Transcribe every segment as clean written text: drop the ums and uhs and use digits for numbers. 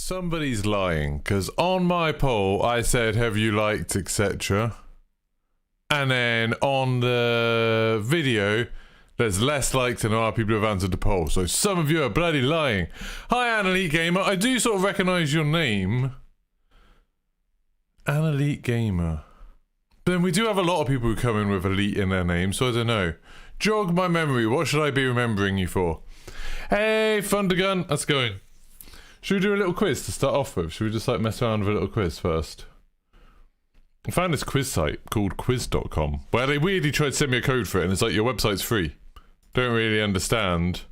Somebody's lying, because on my poll I said, have you liked, etc. And then on the video, there's less likes than there are people who have answered the poll. So some of you are bloody lying. Hi, Elite Gamer. I do sort of recognise your name. Elite Gamer. Then we do have a lot of people who come in with Elite in their name, so I don't know. Jog my memory. What should I be remembering you for? Hey, Thundergun. How's it going? Should we do a little quiz to start off with? Should we just like mess around with a little quiz first? I found this quiz site called quiz.com where they weirdly tried to send me a code for it and it's like, your website's free. Don't really understand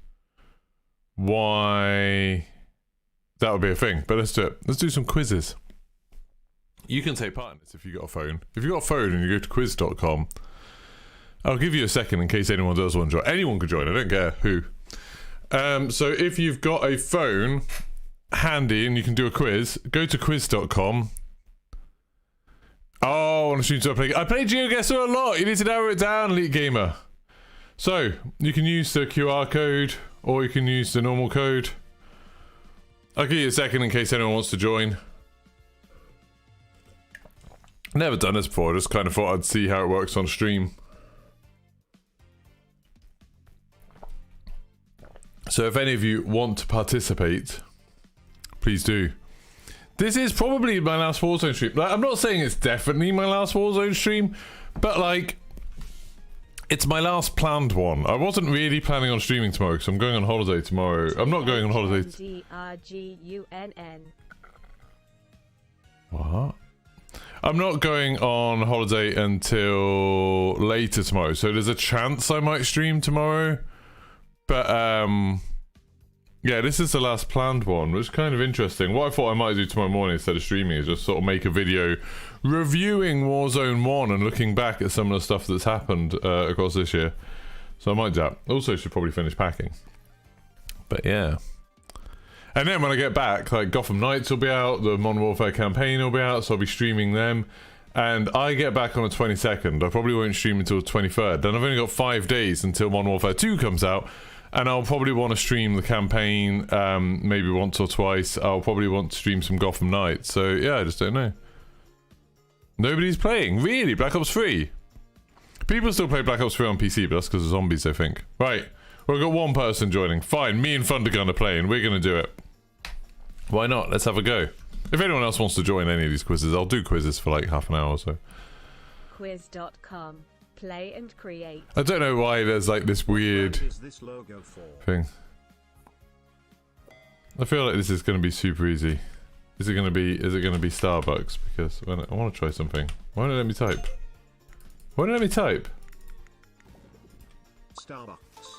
why that would be a thing, but let's do it. Let's do some quizzes. You can take part in this if you've got a phone. If you've got a phone and you go to quiz.com, I'll give you a second in case anyone does want to join. Anyone can join, I don't care who. So if you've got a phone handy and you can do a quiz, go to quiz.com. Oh, I want to shoot to play. I play GeoGuessr a lot. You need to narrow it down, Elite Gamer. So you can use the QR code or you can use the normal code. I'll give you a second in case anyone wants to join. Never done this before. I just kind of thought I'd see how it works on stream. So if any of you want to participate, please do. This is probably my last Warzone stream. Like, I'm not saying it's definitely my last Warzone stream, but like, it's my last planned one. I wasn't really planning on streaming tomorrow because I'm going on holiday tomorrow. I'm not going on holiday. What? I'm not going on holiday until later tomorrow, so there's a chance I might stream tomorrow. But, yeah, this is the last planned one, which is kind of interesting. What I thought I might do tomorrow morning instead of streaming is just sort of make a video reviewing Warzone 1 and looking back at some of the stuff that's happened across this year. So I might do that. Also, should probably finish packing. But, yeah. And then when I get back, like, Gotham Knights will be out, the Modern Warfare campaign will be out, so I'll be streaming them. And I get back on the 22nd. I probably won't stream until the 23rd. Then I've only got 5 days until Modern Warfare 2 comes out. And I'll probably want to stream the campaign, maybe once or twice. I'll probably want to stream some Gotham Knights. So, yeah, I just don't know. Nobody's playing. Really? Black Ops 3? People still play Black Ops 3 on PC, but that's because of zombies, I think. Right. We've got one person joining. Fine. Me and Thundergun are playing. We're going to do it. Why not? Let's have a go. If anyone else wants to join any of these quizzes, I'll do quizzes for like half an hour or so. Quiz.com. Play and create. I don't know why there's like this weird thing. I feel like this is going to be super easy. Is it going to be Starbucks? Because when I want to try something. Why don't it let me type? Why don't it let me type? Starbucks.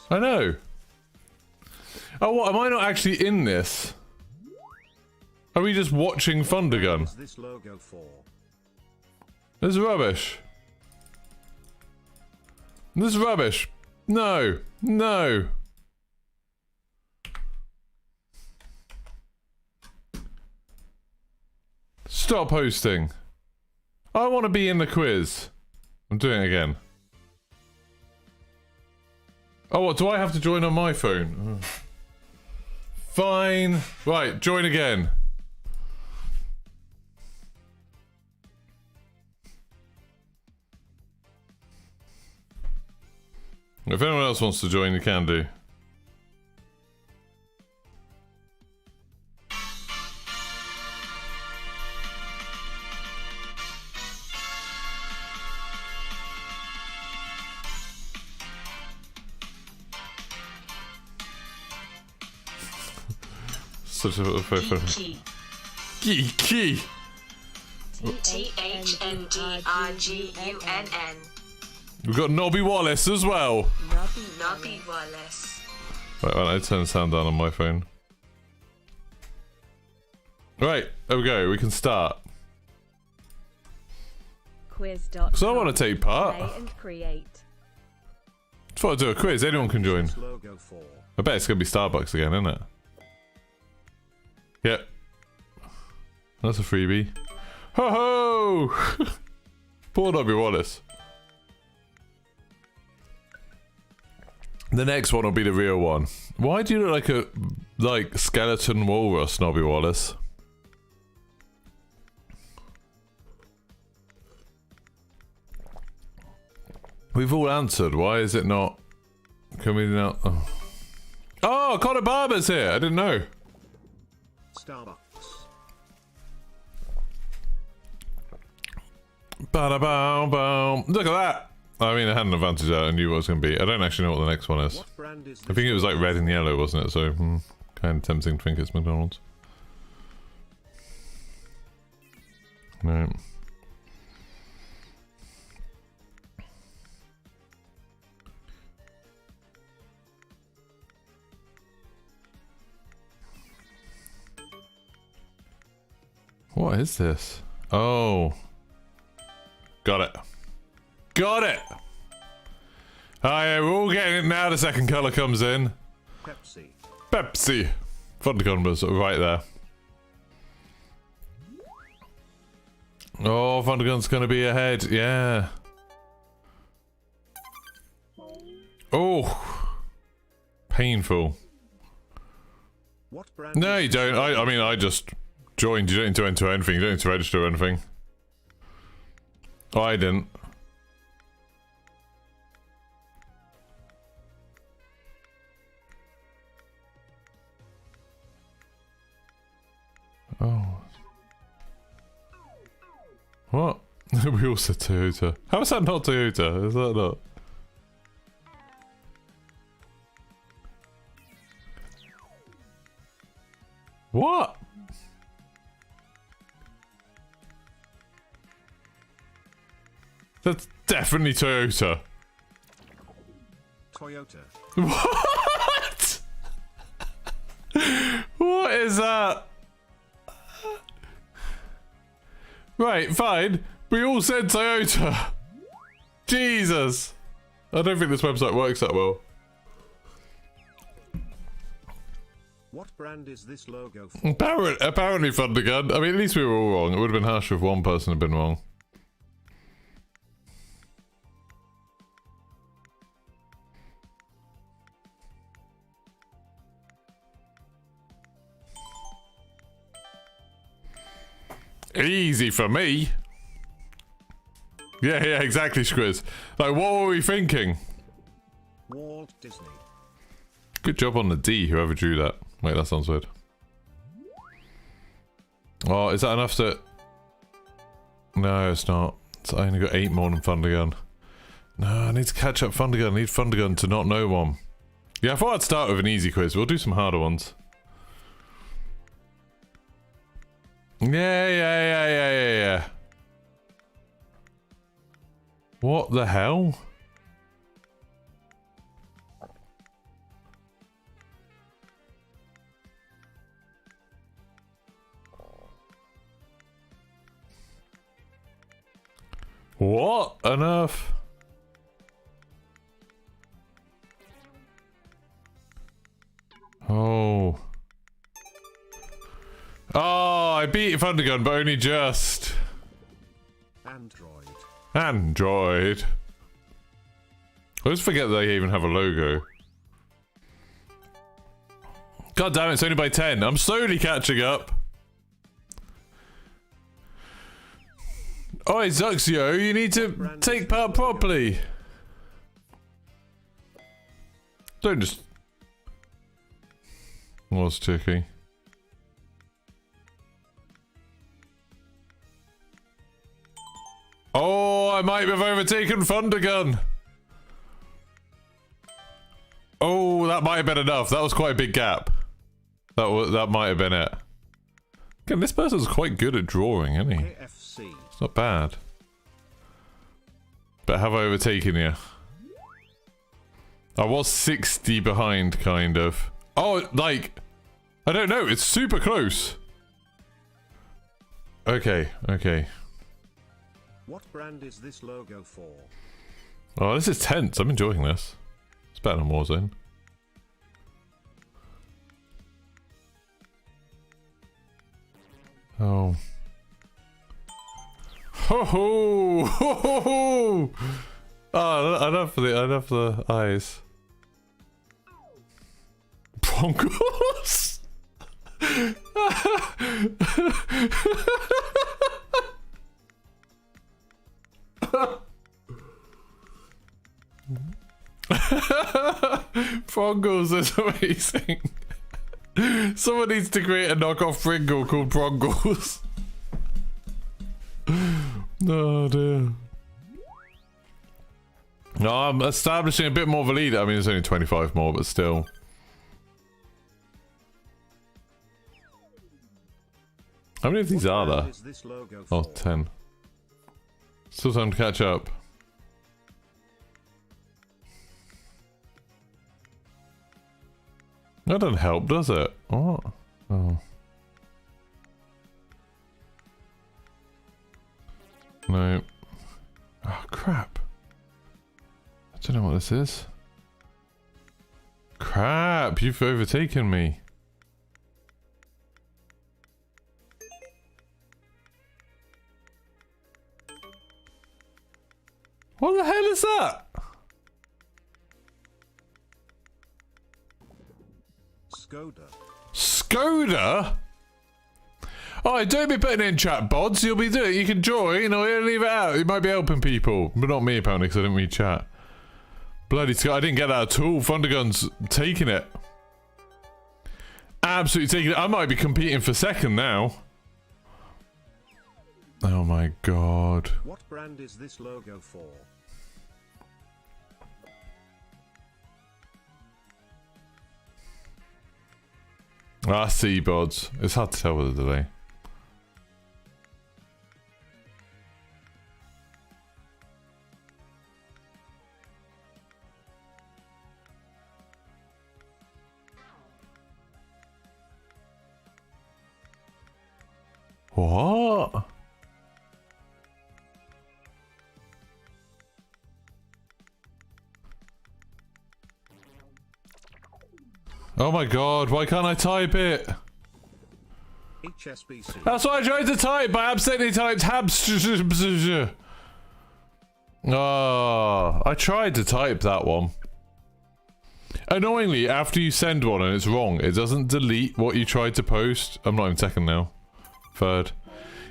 I know. Oh, what? Am I not actually in this? Are we just watching Thundergun? What is this logo for? This is rubbish. This is rubbish. No. No. Stop hosting. I want to be in the quiz. I'm doing it again. Oh, what? Do I have to join on my phone? Oh. Fine. Right, join again. If anyone else wants to join, you can do. Such a Geeky. Geeky. THNDRGUNN. We've got Nobby Wallace as well. Nobby Wallace. Right, well, I turn the sound down on my phone. Right, there we go. We can start. Quiz.com. So I want to take part. Play and create. Just want to do a quiz. Anyone can join. Logo for? I bet it's going to be Starbucks again, isn't it? Yep. That's a freebie. Ho ho! Poor Nobby Wallace. The next one will be the real one. Why do you look like a skeleton walrus, Nobby Wallace? We've all answered. Why is it not? Can we not? Oh, Connor Barber's here. I didn't know. Starbucks. Ba-da-bow-bow. Look at that. I mean, I had an advantage out. I knew what it was going to be. I don't actually know what the next one is. What brand is I think it was like red and yellow, wasn't it? So, kind of tempting to think it's McDonald's. No. What is this? Oh. Got it. Got it! Oh yeah, we're all getting it now. The second colour comes in. Pepsi. Pepsi. Fundagon was right there. Oh, Fundagon's gonna be ahead. Yeah. Oh. Painful. What brand No, is you don't. I mean, I just joined. You don't need to enter anything. You don't need to register or anything. Oh, I didn't. Oh. What? We all said Toyota. How is that not Toyota? Is that not? What? That's definitely Toyota. Toyota. What? What is that? Right, fine. We all said Toyota. Jesus. I don't think this website works that well. What brand is this logo for? Apparently Thundergun. I mean, at least we were all wrong. It would have been harsh if one person had been wrong. Easy for me. Yeah, exactly, Squiz. Like, what were we thinking? Walt Disney. Good job on the D, whoever drew that. Wait, that sounds weird. Oh, is that enough to... No, it's not. I only got 8 more than Thundergun. No, I need to catch up Thundergun. I need Thundergun to not know one. Yeah, I thought I'd start with an easy quiz. We'll do some harder ones. Yeah. What the hell? What on earth? Oh. Oh, I beat Thundergun, but only just. Android. Android. I always forget they even have a logo. God damn it, it's only by 10. I'm slowly catching up. Oi, Zuxio, you need to take part properly. Don't just... Was tricky. Oh, I might have overtaken Thundergun. Oh, that might have been enough. That was quite a big gap. That might have been it. Again, this person's quite good at drawing, isn't he? KFC. It's not bad. But have I overtaken you? I was 60 behind, kind of. Oh, like... I don't know, it's super close. Okay. What brand is this logo for? Oh, this is tense. I'm enjoying this. It's better than Warzone. Oh. Ho ho! Ho ho ho! Oh, enough the eyes. Broncos? Prongles is amazing. Someone needs to create a knockoff Pringle called Prongles. Oh dear. No, I'm establishing a bit more of a lead. I mean, it's only 25 more, but still. How many of these are there? Oh, 10. Still time to catch up. That doesn't help, does it? What? Oh. No. Oh, crap. I don't know what this is. Crap, you've overtaken me. What the hell is that? Skoda. Skoda? Oh, don't be putting in chat bods. You'll be doing it. You can join or you'll leave it out. You might be helping people. But not me, apparently, because I didn't read chat. Bloody Scott, I didn't get that at all. Thundergun's taking it. Absolutely taking it. I might be competing for second now. Oh my god. What brand is this logo for? Ah, see, bods. It's hard to tell with the delay. What? Oh my god, why can't I type it? HSBC. That's what I tried to type, but I accidentally typed habs. Oh, I tried to type that one. Annoyingly, after you send one and it's wrong, it doesn't delete what you tried to post. I'm not even second now. Third.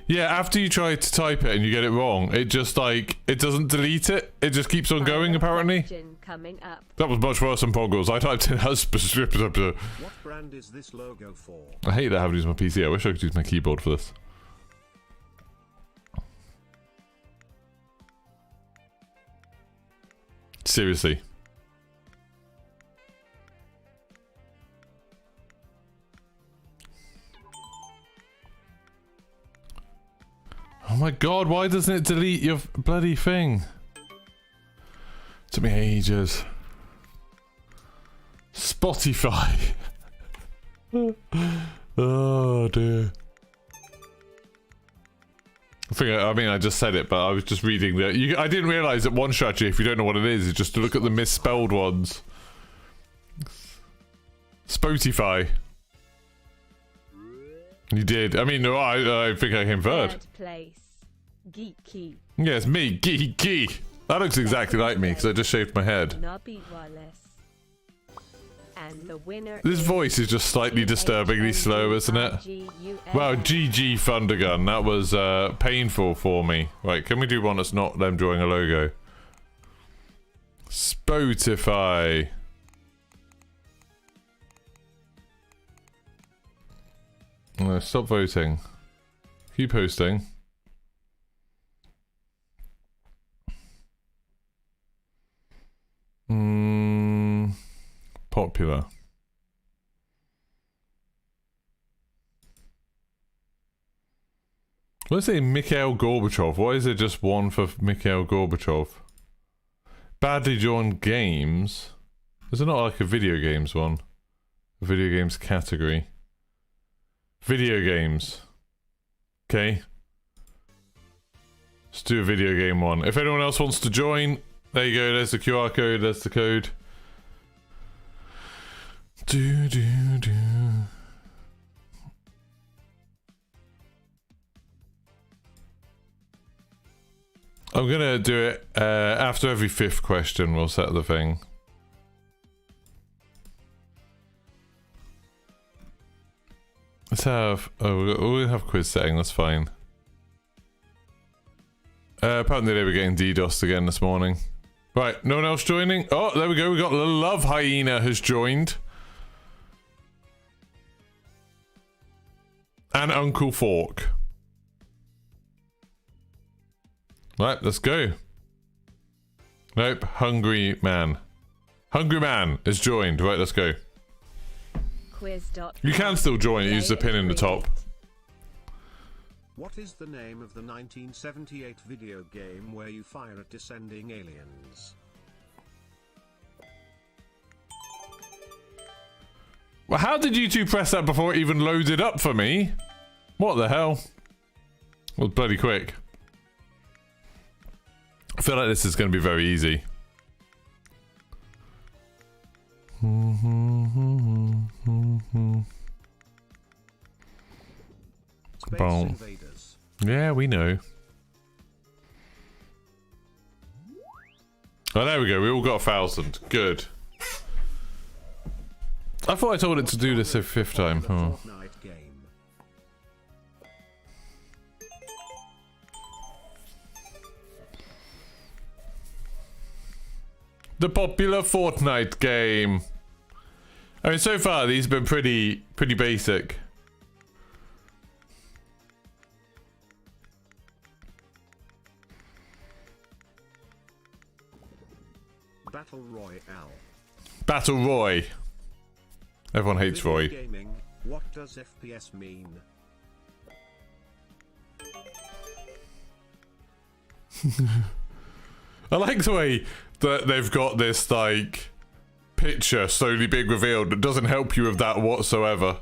Yeah, after you try to type it and you get it wrong, it just like, it doesn't delete it. It just keeps on going, apparently. Coming up. That was much worse than Poggles. I typed in What brand is this logo for? I hate that I haven't used my PC. I wish I could use my keyboard for this. Seriously. Oh my god, why doesn't it delete your bloody thing? Took me ages. Spotify. Oh dear. I mean, I just said it, but I was just reading that. I didn't realise that one strategy, if you don't know what it is just to look at the misspelled ones. Spotify. You did. I mean, no, I think I came third. Place. Geeky. Yes, me, geeky. That looks exactly like me because I just shaved my head. Nobby Wallace. And the winner. This voice is just slightly disturbingly slow, isn't it? Wow, GG Thundergun. That was painful for me. Right, can we do one that's not them drawing a logo? Spotify. No, stop voting. Keep posting. Popular. Let's say Mikhail Gorbachev. Why is there just one for Mikhail Gorbachev? Badly drawn games. Is there not like a video games one? A video games category. Video games. Okay. Let's do a video game one. If anyone else wants to join, there you go. There's the QR code. There's the code. Do. I'm gonna do it after every 5th question. We'll set the thing. Let's have. Oh, we'll have quiz setting. That's fine. Apparently they were getting DDoSed again this morning. Right, no one else joining? Oh, there we go. We got the Love Hyena has joined. And Uncle Fork. Right, let's go. Nope, Hungry Man. Hungry Man has joined. Right, let's go. You can still join it. Use the pin in the top. What is the name of the 1978 video game where you fire at descending aliens? Well, how did you two press that before it even loaded up for me? What the hell? Well, bloody quick. I feel like this is going to be very easy. Space Boom. Invaders. Yeah, we know. Oh, there we go. We all got 1,000. Good. I thought I told it to do this a 5th time. Oh. Fortnite game. The popular Fortnite game. I mean, so far these have been pretty basic. Battle Royale. Battle Roy. Everyone hates Video Roy. Gaming. What does FPS mean? I like the way that they've got this, like, picture slowly being revealed that doesn't help you with that whatsoever.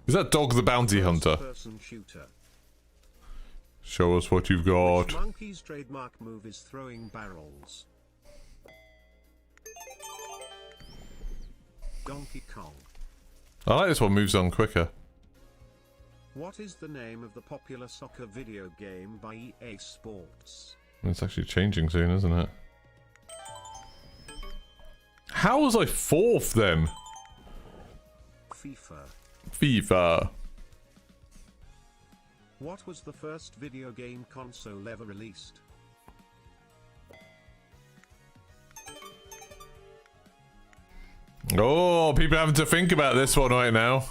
Is that Dog the Bounty Hunter? First-person shooter. Show us what you've got. Which monkey's trademark move is throwing barrels? Donkey Kong. I like this one, moves on quicker. What is the name of the popular soccer video game by EA Sports? It's actually changing soon, isn't it? How was I 4th then? FIFA. FIFA. What was the first video game console ever released? Oh, people having to think about this one right now.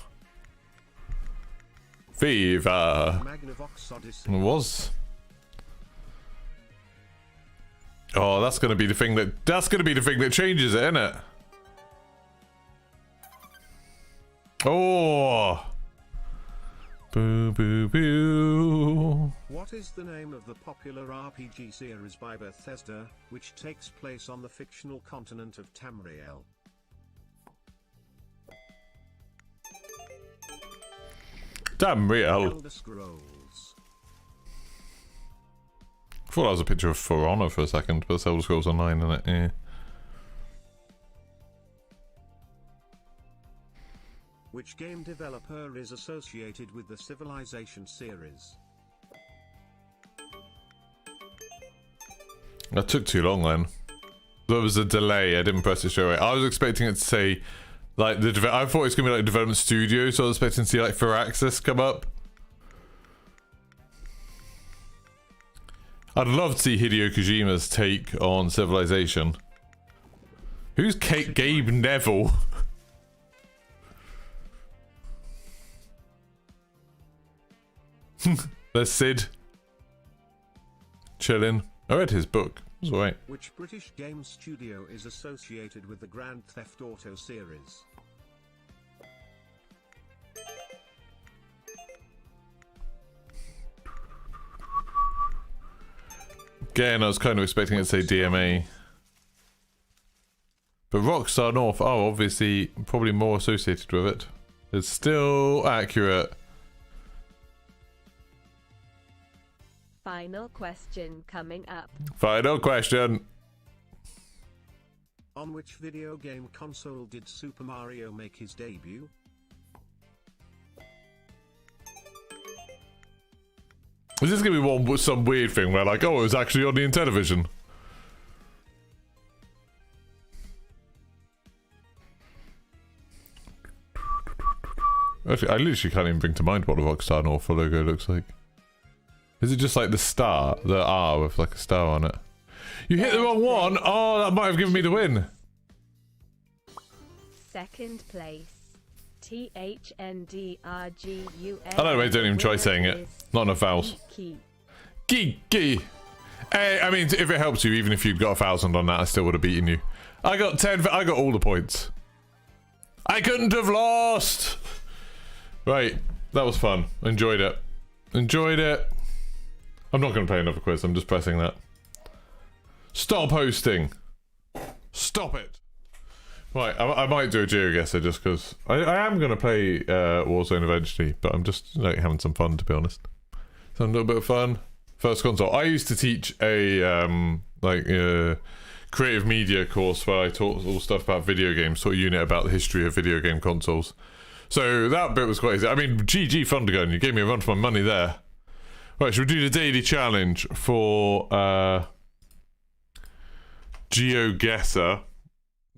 FIFA. Magnavox Odyssey. It was. Oh, that's gonna be the thing that changes it, isn't it? Oh. Boo boo boo. What is the name of the popular RPG series by Bethesda, which takes place on the fictional continent of Tamriel? Damn real. Elder Scrolls. I thought that was a picture of For Honor for a second, but it's Elder Scrolls Online, isn't it? Yeah. Which game developer is associated with the Civilization series? That took too long then. There was a delay, I didn't press it straight away. I was expecting it to say, like, I thought it was going to be like development studio, so I was expecting to see like Firaxis come up. I'd love to see Hideo Kojima's take on Civilization. Who's Gabe Neville? There's Sid. Chillin'. I read his book. It was alright. Which British game studio is associated with the Grand Theft Auto series? Again, I was kind of expecting it to say DMA. But Rockstar North, oh, obviously, probably more associated with it. It's still accurate. Final question coming up. Final question. On which video game console did Super Mario make his debut? Is this going to be one with some weird thing where like, oh, it was actually on the Intellivision? Actually, I literally can't even bring to mind what the Rockstar North logo looks like. Is it just like the star, the R with like a star on it? You hit the wrong one. Oh, that might have given me the win. Second place. THNDRGUS. I don't know, don't even try saying it. Not enough vowels. Geeky. Hey, I mean, if it helps you, even if you'd got 1,000 on that, I still would have beaten you. I got 10. I got all the points. I couldn't have lost. Right, that was fun. Enjoyed it. Enjoyed it. I'm not going to play another quiz. I'm just pressing that. Stop hosting. Stop it. Right, I might do a GeoGuessr just because I am going to play Warzone eventually, but I'm just like having some fun, to be honest. So a little bit of fun. First console. I used to teach a creative media course where I taught all stuff about video games, taught a unit about the history of video game consoles. So that bit was quite easy. I mean, GG Thundergun, you gave me a run for my money there. Right, should we do the daily challenge for GeoGuessr?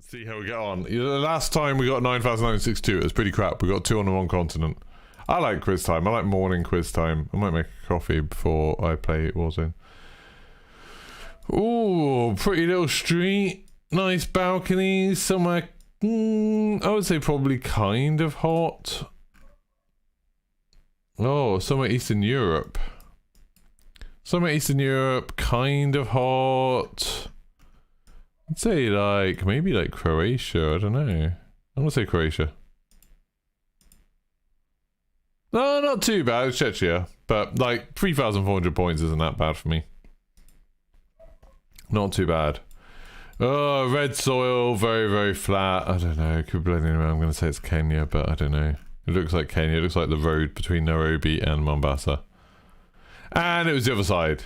See how we get on. The last time we got 9,962, it was pretty crap. We got 2 on the wrong continent. I like quiz time. I like morning quiz time. I might make a coffee before I play Warzone. Ooh, pretty little street. Nice balconies. Somewhere, I would say probably kind of hot. Oh, somewhere Eastern Europe. Somewhere Eastern Europe, kind of hot. I'd say like, maybe like Croatia, I don't know. I'm gonna say Croatia. No, not too bad, it's Czechia. But like, 3,400 points isn't that bad for me. Not too bad. Oh, red soil, very, very flat. I don't know, could be anything. I'm gonna say it's Kenya, but I don't know. It looks like Kenya, it looks like the road between Nairobi and Mombasa. And it was the other side.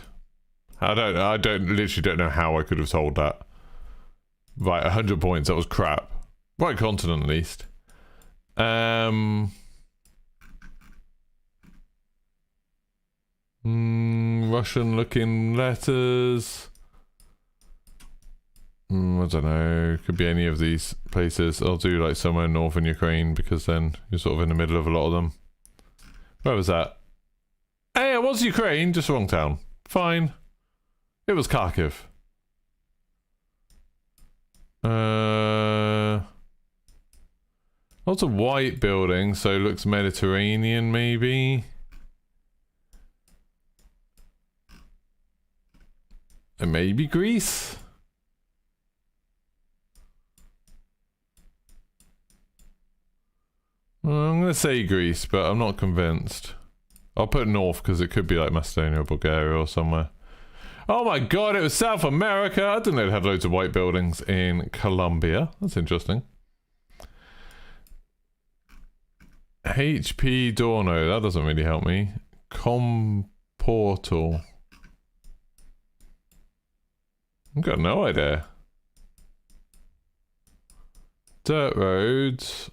I literally don't know how I could have told that. Right, 100 points, that was crap. Right continent at least. Russian looking letters. I don't know, could be any of these places. I'll do like somewhere in northern Ukraine because then you're sort of in the middle of a lot of them. Where was that? Hey, it was Ukraine, just wrong town. Fine. It was Kharkiv. Lots of white buildings, so it looks Mediterranean maybe. And maybe Greece? Well, I'm gonna say Greece, but I'm not convinced. I'll put north because it could be like Macedonia or Bulgaria or somewhere. Oh my god, it was South America! I didn't know it had loads of white buildings in Colombia. That's interesting. HP Dorno, that doesn't really help me. Comportal. I've got no idea. Dirt roads.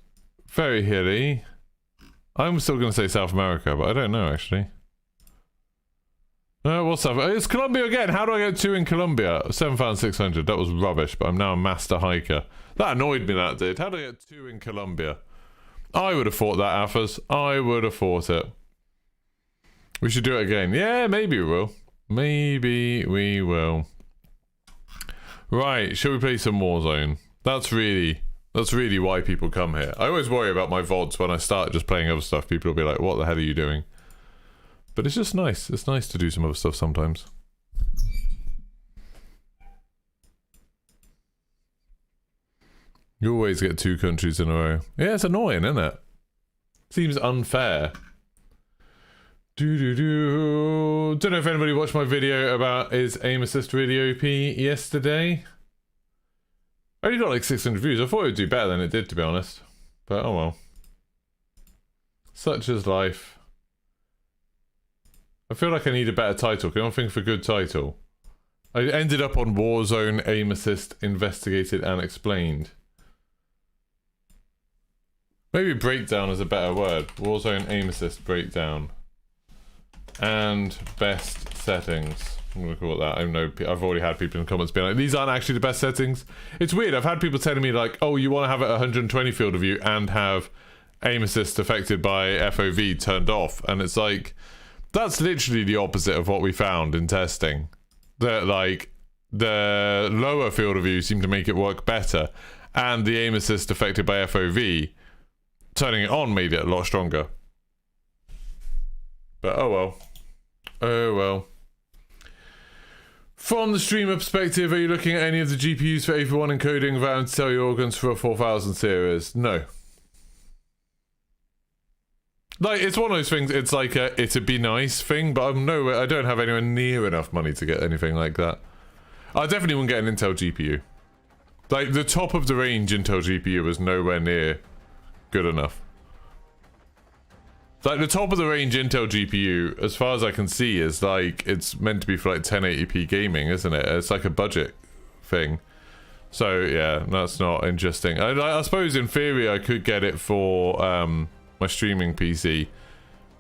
Very hilly. I'm still going to say South America, but I don't know actually. No, what's up? It's Colombia again. How do I get 2 in Colombia? 7,600. That was rubbish, but I'm now a master hiker. That annoyed me, that did. How do I get 2 in Colombia? I would have thought that, Affers. I would have thought it. We should do it again. Yeah, maybe we will. Maybe we will. Right, shall we play some Warzone? That's really why people come here. I always worry about my VODs when I start just playing other stuff. People will be like, what the hell are you doing? But it's just nice. It's nice to do some other stuff sometimes. You always get 2 countries in a row. Yeah, it's annoying, isn't it? Seems unfair. Don't know if anybody watched my video about his aim assist video OP yesterday. I only got like 600 views. I thought it would do better than it did, to be honest. But oh well. Such is life. I feel like I need a better title. Can I think of a good title? I ended up on Warzone Aim Assist Investigated and Explained. Maybe breakdown is a better word. Warzone Aim Assist Breakdown. And best settings. I'm gonna call it that. I know I've already had people in the comments being like, these aren't actually the best settings. It's weird. I've had people telling me like, oh, you want to have it 120 field of view and have aim assist affected by FOV turned off, and it's like, that's literally the opposite of what we found in testing. That like the lower field of view seemed to make it work better, and the aim assist affected by FOV, turning it on made it a lot stronger. But oh well. Oh well. From the streamer perspective, are you looking at any of the GPUs for AV1 encoding without to tell your organs for a 4000 series? No. Like, it's one of those things, it's like a it'd be nice thing, but I don't have anywhere near enough money to get anything like that. I definitely wouldn't get an Intel GPU. Like, the top of the range Intel GPU was nowhere near good enough. Like, the top of the range Intel GPU, as far as I can see, is like, it's meant to be for like 1080p gaming, isn't it? It's like a budget thing. So, yeah, that's not interesting. I suppose in theory I could get it for my streaming PC,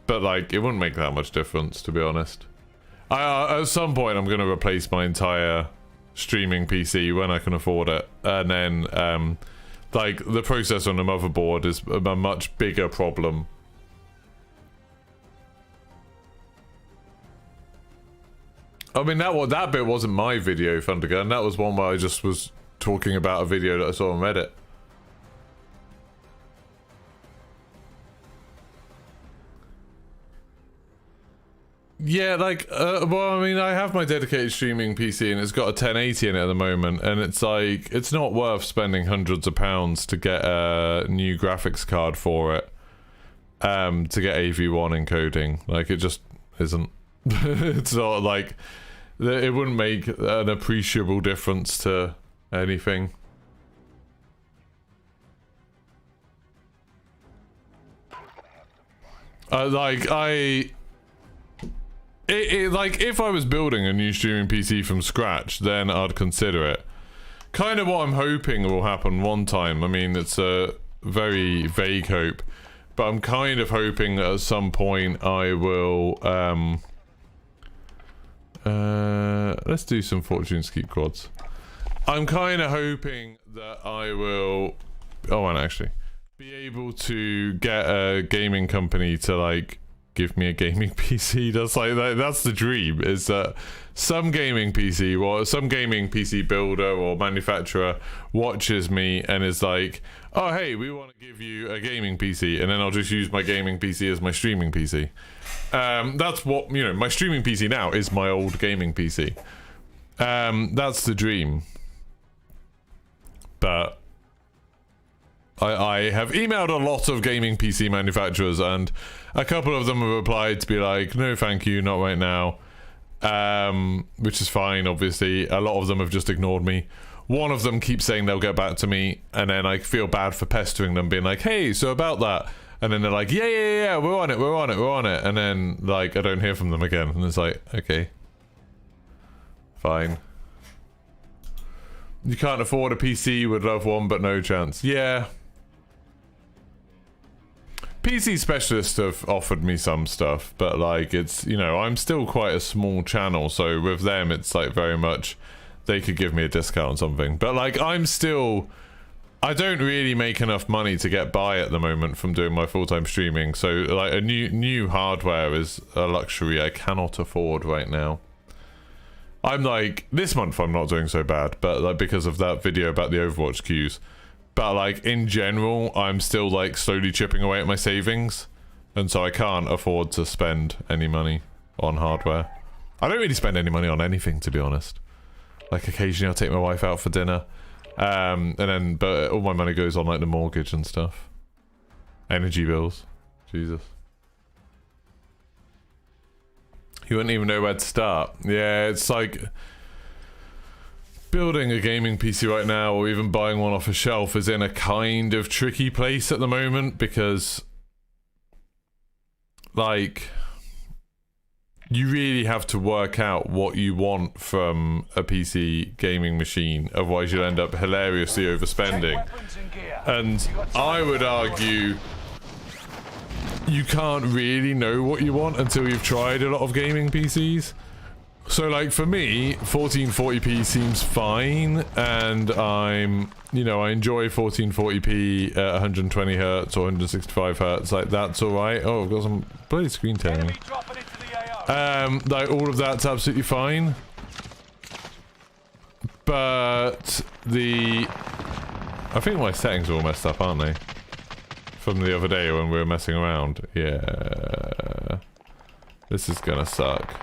but like, it wouldn't make that much difference, to be honest. At some point I'm going to replace my entire streaming PC when I can afford it, and then like, the processor on the motherboard is a much bigger problem. I mean, that bit wasn't my video, Thundergun. That was one where I just was talking about a video that I saw on Reddit. Yeah, like, well, I mean, I have my dedicated streaming PC and it's got a 1080 in it at the moment, and it's like, it's not worth spending hundreds of pounds to get a new graphics card for it, to get AV1 encoding. Like, it just isn't. It's not like, it wouldn't make an appreciable difference to anything. Like, like, if I was building a new streaming PC from scratch, then I'd consider it. Kind of what I'm hoping will happen one time. I mean, it's a very vague hope, but I'm kind of hoping that at some point I will, let's do some Fortune's Keep quads. I'm kind of hoping that I will, oh, and actually, be able to get a gaming company to, like, give me a gaming PC. That's like, that's the dream, is that some gaming PC, or some gaming PC builder or manufacturer watches me and is like, oh hey, we want to give you a gaming PC, and then I'll just use my gaming PC as my streaming PC. That's what, you know, my streaming PC now is my old gaming PC. That's the dream. But I have emailed a lot of gaming PC manufacturers, and a couple of them have replied to be like, no thank you, not right now. Which is fine, obviously. A lot of them have just ignored me. One of them keeps saying they'll get back to me, and then I feel bad for pestering them, being like, hey, so about that. And then they're like, yeah, we're on it. And then, like, I don't hear from them again. And it's like, okay. Fine. You can't afford a PC, would love one, but no chance. Yeah. PC specialists have offered me some stuff, but like, it's, you know, I'm still quite a small channel, so with them it's like very much they could give me a discount on something. But like, I'm still, I don't really make enough money to get by at the moment from doing my full-time streaming, so like a new hardware is a luxury I cannot afford right now. I'm like, this month I'm not doing so bad, but like, because of that video about the Overwatch queues. But like, in general, I'm still like slowly chipping away at my savings, and so I can't afford to spend any money on hardware. I don't really spend any money on anything, to be honest. Like, occasionally I'll take my wife out for dinner, and then, but all my money goes on like the mortgage and stuff. Energy bills. Jesus. You wouldn't even know where to start. Yeah, it's like, building a gaming PC right now, or even buying one off a shelf, is in a kind of tricky place at the moment, because like, you really have to work out what you want from a PC gaming machine, otherwise you'll end up hilariously overspending. And I would argue you can't really know what you want until you've tried a lot of gaming PCs. So like, for me, 1440p seems fine, and I'm, you know, I enjoy 1440p at 120 hertz or 165 hertz, like, that's alright. Oh, I've got some bloody screen tearing. Like, all of that's absolutely fine. But I think my settings are all messed up, aren't they? From the other day when we were messing around. Yeah. This is gonna suck.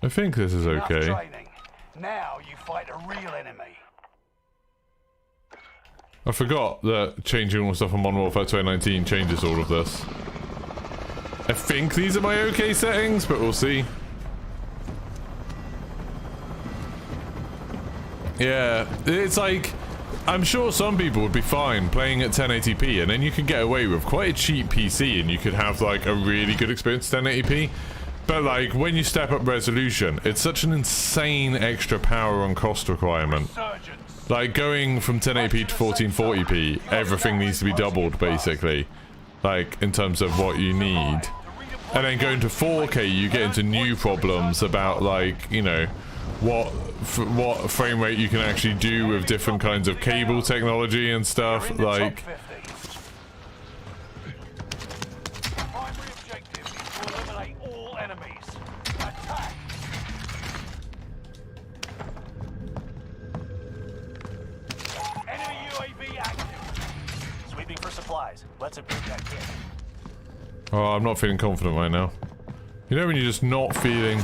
I think this is okay. Now you fight a real enemy. I forgot that changing all the stuff on Modern Warfare 2019 changes all of this. I think these are my okay settings, but we'll see. Yeah, it's like, I'm sure some people would be fine playing at 1080p, and then you can get away with quite a cheap PC, and you could have like a really good experience at 1080p. But like, when you step up resolution, it's such an insane extra power and cost requirement. Like, going from 1080p to 1440p, everything needs to be doubled, basically. Like, in terms of what you need. And then going to 4K, you get into new problems about, like, you know, what frame rate you can actually do with different kinds of cable technology and stuff. Like, Let's improve that kit. oh, I'm not feeling confident right now. You know when you're just not feeling...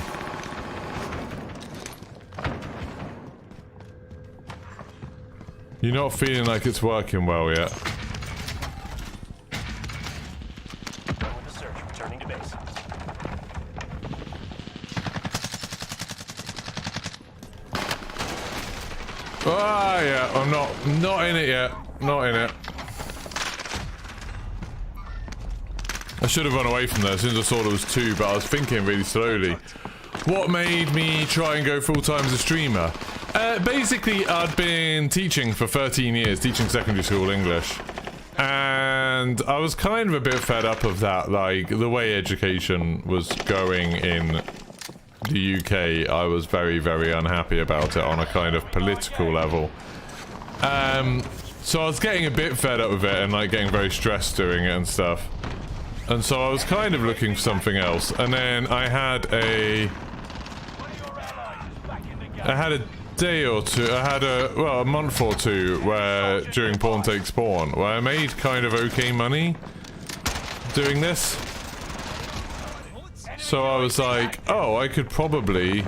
You're not feeling like it's working well yet. Done with the search, returning to base. Ah, yeah, I'm not in it yet. Not in it. I should have run away from there as soon as I saw there was two, but I was thinking really slowly. What made me try and go full-time as a streamer? Basically, I'd been teaching for 13 years, teaching secondary school English. And I was kind of a bit fed up of that, like, the way education was going in the UK. I was very, very unhappy about it on a kind of political level. So I was getting a bit fed up with it and, like, getting very stressed doing it and stuff. And so I was kind of looking for something else, and then I had a day or two, a month or two where, during Porn Takes Porn, where I made kind of okay money doing this. So I was like, oh, I could probably...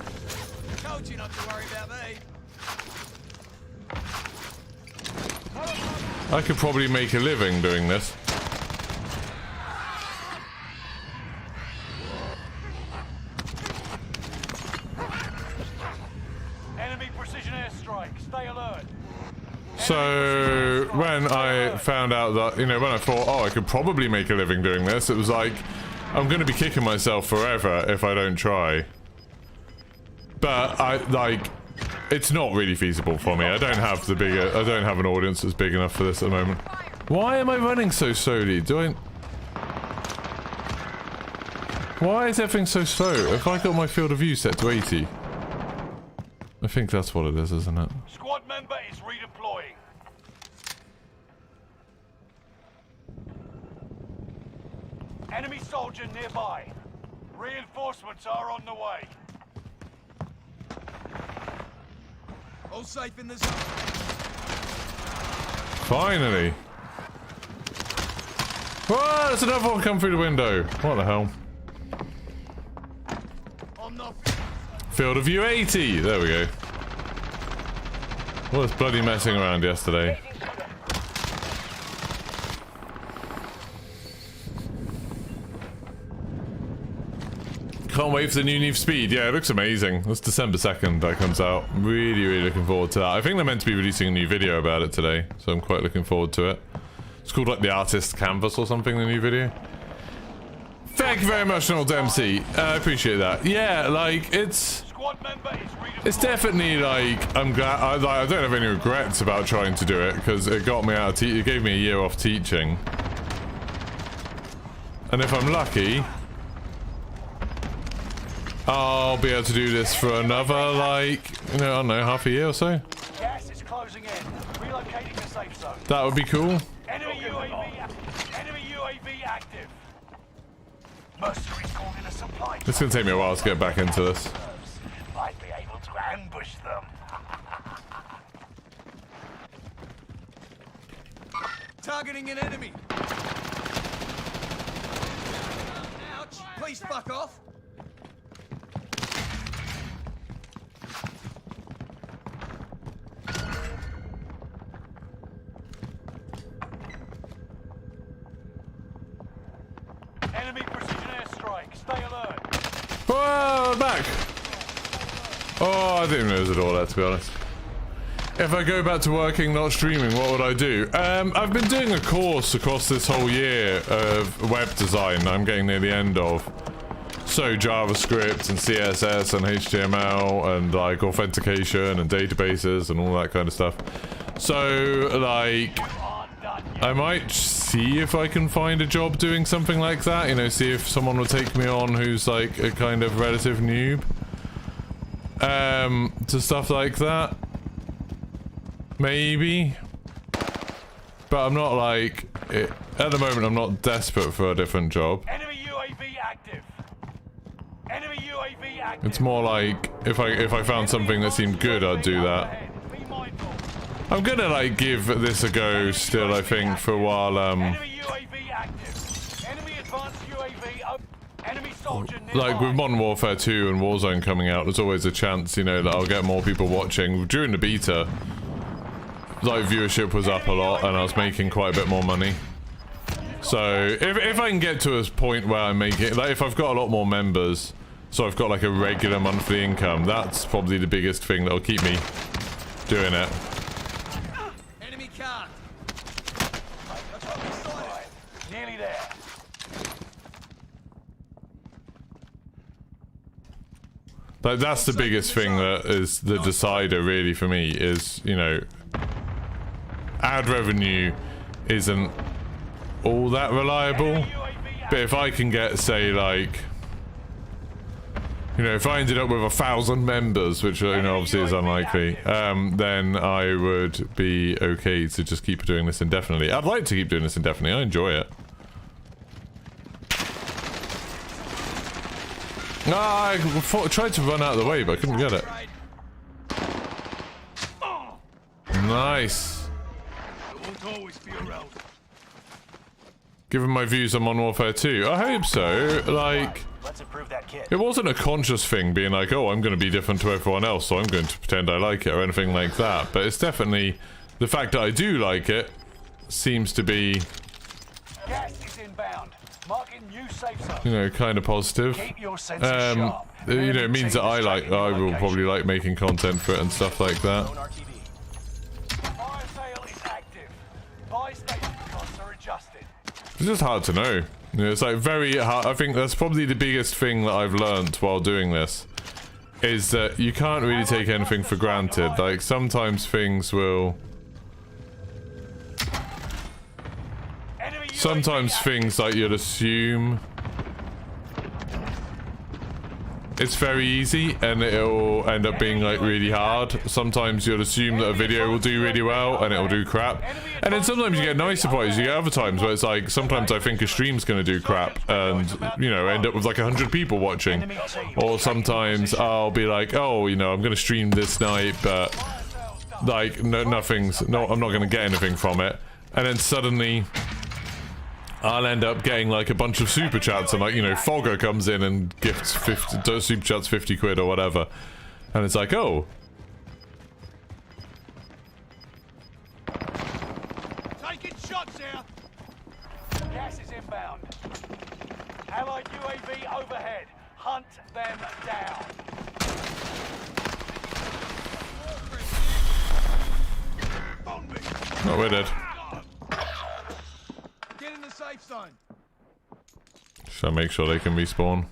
make a living doing this. So, when I found out that, you know, when I thought, oh, I could probably make a living doing this, it was like, I'm going to be kicking myself forever if I don't try. But, it's not really feasible for me. I don't have an audience that's big enough for this at the moment. Why am I running so slowly? Why is everything so slow? Have I got my field of view set to 80? I think that's what it is, isn't it? Squad member is redeploying. Enemy soldier nearby. Reinforcements are on the way. All safe in the zone. Finally. Whoa, there's another one come through the window. What the hell? Field of view 80. There we go. I was bloody messing around yesterday. Can't wait for the new Need for Speed. Yeah, it looks amazing. That's December 2nd that comes out. Really, really looking forward to that. I think they're meant to be releasing a new video about it today, so I'm quite looking forward to it. It's called like the Artist Canvas or something, the new video. Thank you very much, Donald Dempsey. I appreciate that. Yeah, like, it's definitely like, I'm glad, I don't have any regrets about trying to do it, because it got me out of it gave me a year off teaching. And if I'm lucky, I'll be able to do this for another, like, you know, I don't know, half a year or so. Gas is closing in. Relocating the safe zone. That would be cool. Enemy UAV active. Mercenaries called in a supply. It's gonna take me a while to get back into this. Might be able to ambush them. Targeting an enemy. Ouch! Please fuck off. Enemy precision airstrike. Stay alert. Whoa, back! Oh, I didn't even know there was a door there, to be honest. If I go back to working, not streaming, what would I do? I've been doing a course across this whole year of web design I'm getting near the end of. So JavaScript and CSS and HTML and like authentication and databases and all that kind of stuff. So like, I might see if I can find a job doing something like that, you know, see if someone will take me on who's like a kind of relative noob. To stuff like that. Maybe. But I'm not like, at the moment I'm not desperate for a different job. Enemy UAV active. Enemy UAV active. It's more like, if I found something that seemed good, I'd do that. Be mindful. I'm gonna like give this a go still, I think, for a while. Enemy UAV active. Enemy advanced UAV. Enemy soldier nearby. Like with Modern Warfare 2 and Warzone coming out, there's always a chance, you know, that I'll get more people watching. During the beta, like viewership was up a lot and I was making quite a bit more money. So if I can get to a point where I'm making, like if I've got a lot more members, so I've got like a regular monthly income, that's probably the biggest thing that'll keep me doing it. Enemy car. Nearly there. Like that's the biggest thing that is the decider really for me is, you know, ad revenue isn't all that reliable, but if I can get, say, like, you know, if I ended up with 1,000 members, which, you know, obviously is unlikely, then I would be okay to just keep doing this indefinitely. I'd like to keep doing this indefinitely. I enjoy it. I tried to run out of the way, but I couldn't get it. Nice. Given my views on Modern Warfare 2, I hope so. Like, Let's improve that kit. it wasn't a conscious thing being like, oh, I'm going to be different to everyone else, so I'm going to pretend I like it or anything like that. But it's definitely the fact that I do like it seems to be, Gas is inbound. Marking new safe zone. you know, kind of positive. Keep your senses sharp. You know, it means that I will probably like making content for it and stuff like that. Fire sale is active. Buy station costs are adjusted. It's just hard to know. You know, it's like very hard. I think that's probably the biggest thing that I've learned while doing this, is that you can't really take anything for granted. Like sometimes things will, sometimes things like you'd assume it's very easy and it'll end up being like really hard. Sometimes you'll assume that a video will do really well and it'll do crap. And then sometimes you get nice surprises. You get other times where it's like, sometimes I think a stream's gonna do crap and, you know, end up with like 100 people watching. Or sometimes I'll be like, oh, you know, I'm gonna stream this night, but like, I'm not gonna get anything from it. And then suddenly I'll end up getting like a bunch of super chats and like, you know, Fogger comes in and gifts 50 super chats 50 quid or whatever. And it's like, oh. Taking shots here. Gas is inbound. Allied UAV overhead. Hunt them down. Oh, we're dead. Get in the safe zone. Should I make sure they can respawn?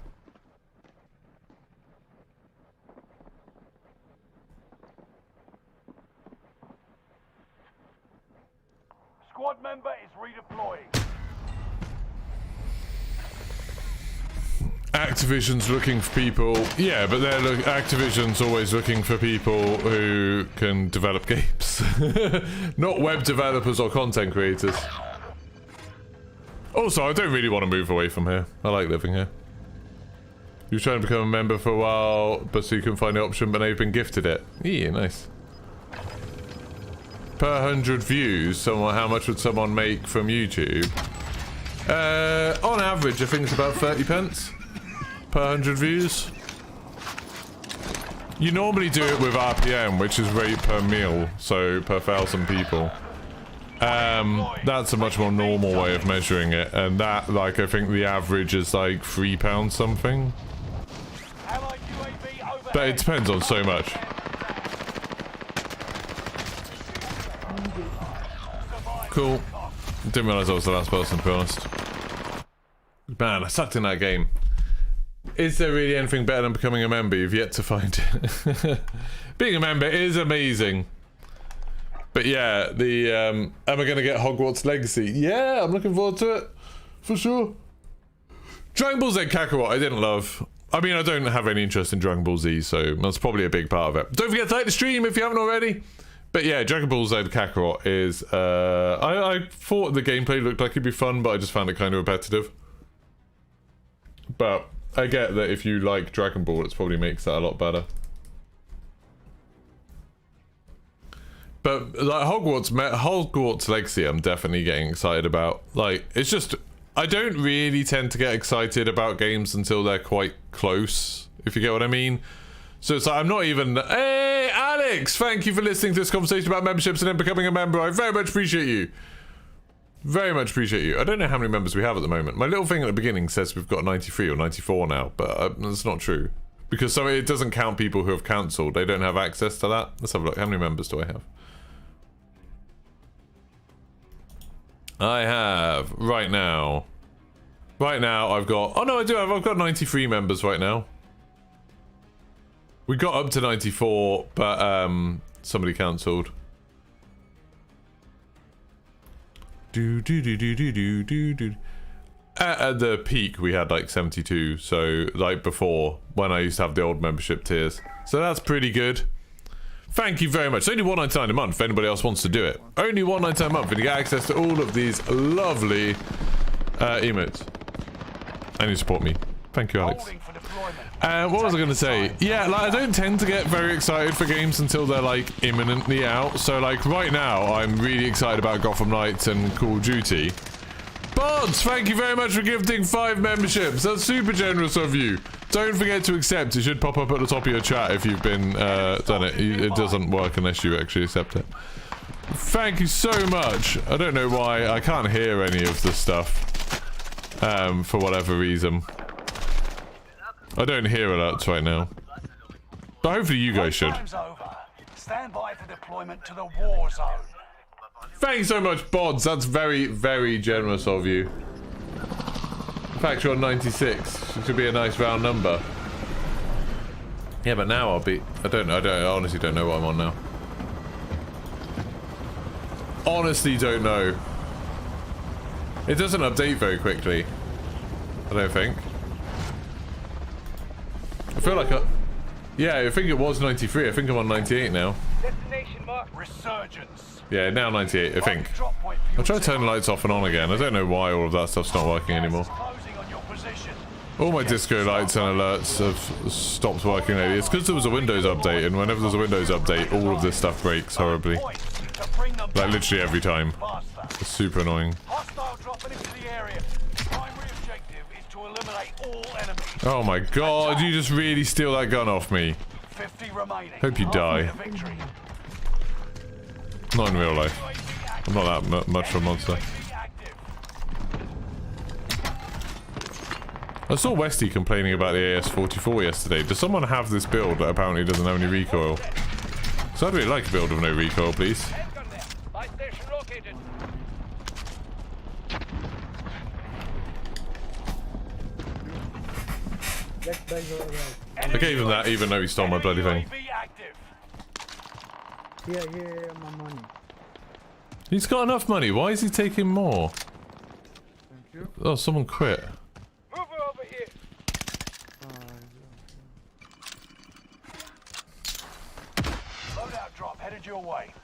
Squad member is redeploying. Activision's looking for people. Yeah, but Activision's always looking for people who can develop games. Not web developers or content creators. Also, I don't really want to move away from here. I like living here. You were trying to become a member for a while, but so you couldn't find the option, but now you've been gifted it. Yeah, nice. Per 100 views, how much would someone make from YouTube? On average, I think it's about 30 pence per 100 views. You normally do it with RPM, which is rate per meal, so per 1,000 people. That's a much more normal way of measuring it, and that, like, I think the average is like £3 something. But it depends on so much. Cool. Didn't realise I was the last person, to be honest. Man, I sucked in that game. Is there really anything better than becoming a member? You've yet to find it. Being a member is amazing. But yeah, am I going to get Hogwarts Legacy? Yeah, I'm looking forward to it. For sure. Dragon Ball Z Kakarot, I didn't love. I mean, I don't have any interest in Dragon Ball Z, so that's probably a big part of it. Don't forget to like the stream if you haven't already. But yeah, Dragon Ball Z Kakarot is, I thought the gameplay looked like it'd be fun, but I just found it kind of repetitive. But I get that if you like Dragon Ball, it probably makes that a lot better. But like Hogwarts Legacy, I'm definitely getting excited about. Like, it's just, I don't really tend to get excited about games until they're quite close, if you get what I mean. So it's like, I'm not even... Hey, Alex! Thank you for listening to this conversation about memberships and then becoming a member. I very much appreciate you. Very much appreciate you. I don't know how many members we have at the moment. My little thing at the beginning says we've got 93 or 94 now, but that's not true. Because it doesn't count people who have cancelled. They don't have access to that. Let's have a look. How many members do I have? I have, right now, I've got... Oh no, I do have. I've got 93 members right now. We got up to 94, but somebody cancelled. At the peak, we had like 72. So like before, when I used to have the old membership tiers. So that's pretty good. Thank you very much. It's only $1.99 a month if anybody else wants to do it. Only $1.99 a month, and you get access to all of these lovely emotes. And you support me. Thank you, Alex. What was I going to say? Yeah, like, I don't tend to get very excited for games until they're like imminently out. So like right now, I'm really excited about Gotham Knights and Call of Duty. Bods, thank you very much for gifting 5 memberships. That's super generous of you. Don't forget to accept. It should pop up at the top of your chat if you've been done it. It doesn't work unless you actually accept it. Thank you so much. I don't know why I can't hear any of the stuff for whatever reason. I don't hear alerts right now, but hopefully you guys should. Stand by for deployment to the Warzone. Thanks so much, Bods. That's very, very generous of you. In fact, you're on 96. It should be a nice round number. Yeah, but now I'll be... I honestly don't know what I'm on now. Honestly don't know. It doesn't update very quickly. I don't think. I feel like yeah, I think it was 93. I think I'm on 98 now. Destination mark. Resurgence. Yeah, now 98, I think. I'll try to turn the lights off and on again. I don't know why all of that stuff's not working anymore. All my disco lights and alerts have stopped working lately. It's because there was a Windows update, and whenever there's a Windows update, all of this stuff breaks horribly. Like literally every time. It's super annoying. Oh my god, you just really steal that gun off me. Hope you die. Not in real life. I'm not that much of a monster. I saw Westy complaining about the AS44 yesterday. Does someone have this build that apparently doesn't have any recoil? So I'd really like a build with no recoil, please. I gave him that even though he stole my bloody thing. Yeah, my money. He's got enough money. Why is he taking more? Thank you. Oh, someone quit. Move over here. Headed your way.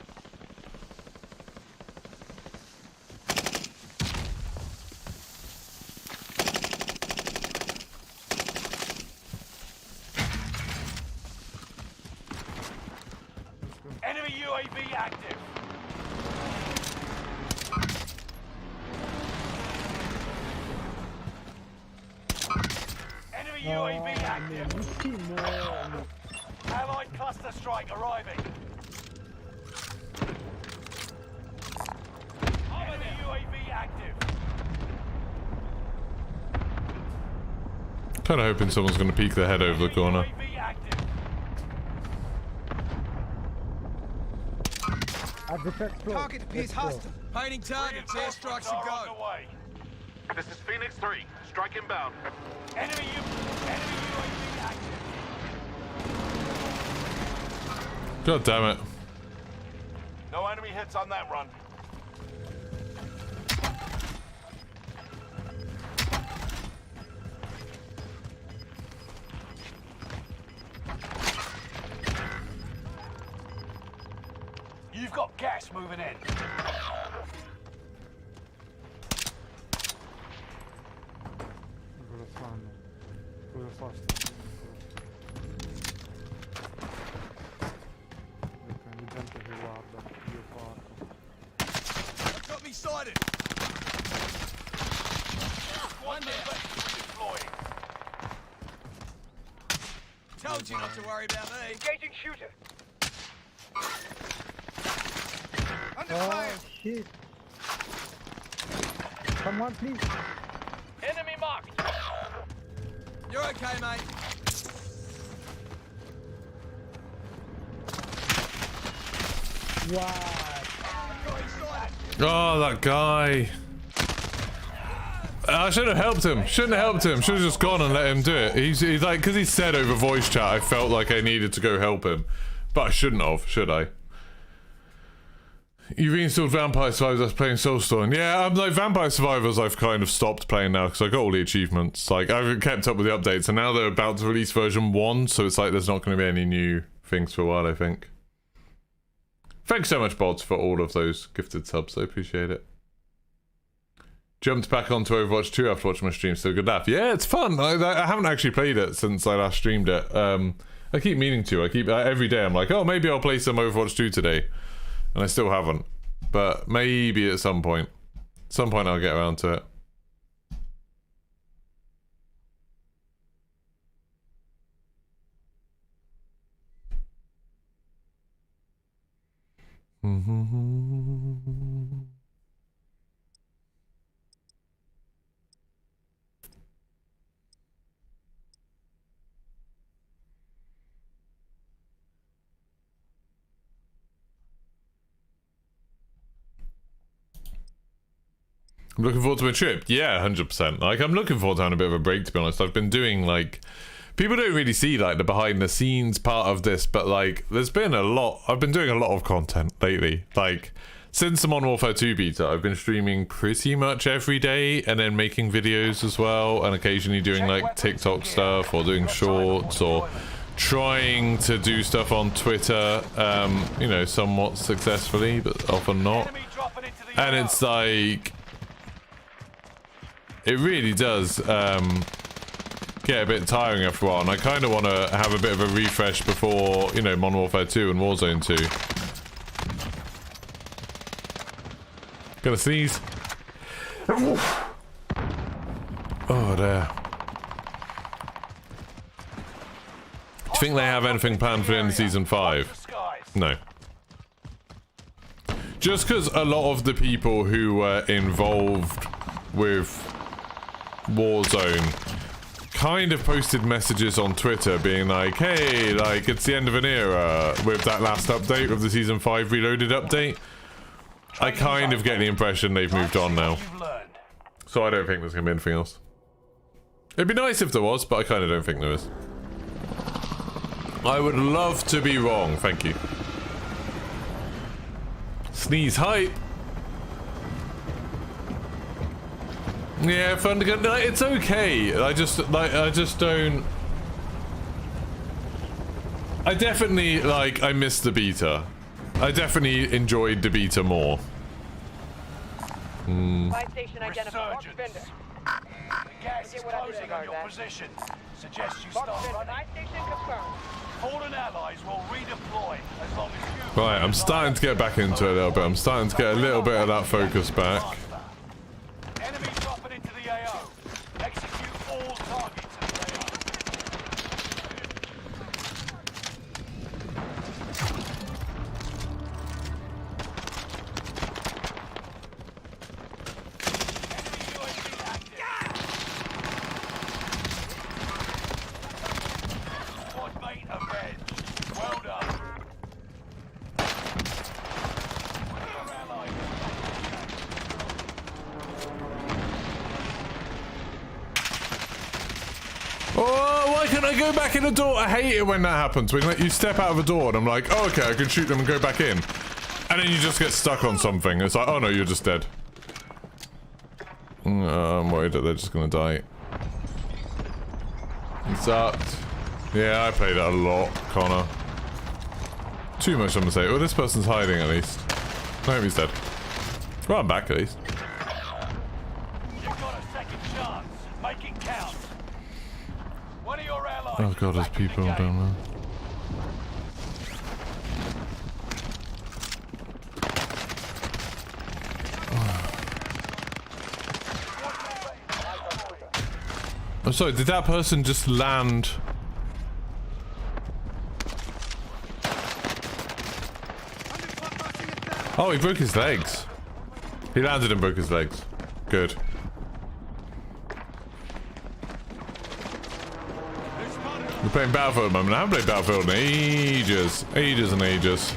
Enemy UAV active. Enemy UAV active. Allied cluster strike arriving. Enemy UAV active. Kind of hoping someone's going to peek their head over the corner. UAV active. At the first floor. Target appears hostile. Painting targets. Airstrikes Reinforcements are are go. on the way. This is Phoenix 3. Strike inbound. Enemy UAV active. God damn it. No enemy hits on that run. You've got gas moving in. Cosa fanno? Cosa fa sto? C'è gente che guarda, io parto. Got me sighted. One down. Redeploying. Told you not to worry about me. Engaging shooter. Under Oh fire. shit. Someone please. Enemy marked. You're okay, mate. What? Got me sighted. Oh, that guy. I should have helped him. Shouldn't have helped him. Should have just gone and let him do it. He's like, because he said over voice chat, I felt like I needed to go help him. But I shouldn't have, should I? You reinstalled Vampire Survivors. I was playing Soulstorm. Yeah, I'm like Vampire Survivors. I've kind of stopped playing now because I got all the achievements. Like I've kept up with the updates, and now they're about to release version 1, so it's like there's not going to be any new things for a while. I think. Thanks so much, Bods, for all of those gifted subs. I appreciate it. Jumped back onto Overwatch 2 after watching my stream. Still good laugh. Yeah, it's fun. I haven't actually played it since I last streamed it. I keep meaning to. I keep every day. I'm like, oh, maybe I'll play some Overwatch 2 today. And I still haven't. But maybe at some point. Some point I'll get around to it. I'm looking forward to my trip. Yeah, 100%. Like, I'm looking forward to having a bit of a break, to be honest. I've been doing, like... People don't really see, like, the behind-the-scenes part of this, but, like, there's been a lot... I've been doing a lot of content lately. Like, since the Modern Warfare 2 beta, I've been streaming pretty much every day, and then making videos as well, and occasionally doing, like, TikTok stuff, or doing shorts, or trying to do stuff on Twitter, you know, somewhat successfully, but often not. Enemy dropping into the And it's like... It really does get a bit tiring after a while, and I kind of want to have a bit of a refresh before, you know, Modern Warfare 2 and Warzone 2. Gonna sneeze. Oh, there. Do you think they have anything planned for the end of Season 5? No. Just because a lot of the people who were involved with Warzone kind of posted messages on Twitter being like, hey, like, it's the end of an era with that last update, with the Season 5 Reloaded update. I kind of get the impression they've moved on now. So I don't think there's going to be anything else. It'd be nice if there was, but I kind of don't think there is. I would love to be wrong, thank you. Sneeze hype. Yeah, fun to go. Like, it's okay. I just don't. I definitely, like, I missed the beta. I definitely enjoyed the beta more. Resurgence. The gas is closing on your position. Suggest you start running. Fallen allies will redeploy as long as you... Right, I'm starting to get back into it a little bit. I'm starting to get a little bit of that focus back. Enemy dropping into the AO. Execute all targets in the AO. Oh, why can't I go back in the door? I hate it when that happens. When like, you step out of a door and I'm like, oh, okay, I can shoot them and go back in. And then you just get stuck on something. It's like, oh no, you're just dead. I'm worried that they're just gonna die. It sucked. Yeah, I played that a lot, Connor. Too much, I'm gonna say. Well, this person's hiding at least. I hope he's dead. Well, I'm back at least. You've got a second chance. Make it count. One of your allies. Oh god, there's people down there. I'm sorry, did that person just land? Oh, he broke his legs. He landed and broke his legs. Good. We're playing Battlefield at the moment. I haven't played Battlefield in ages. Ages and ages.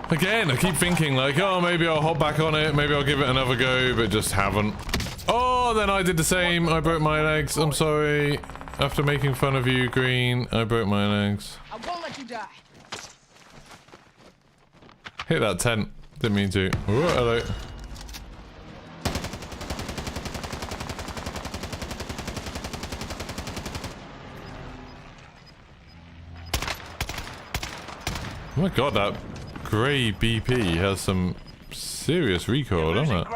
Again, I keep thinking like, oh, maybe I'll hop back on it. Maybe I'll give it another go, but just haven't. Oh, then I did the same. I broke my legs. I'm sorry. After making fun of you, Green, I broke my legs. I won't let you die. Hit that tent. Didn't mean to. Ooh, hello. Oh my god, that grey BP has some serious recoil, doesn't it?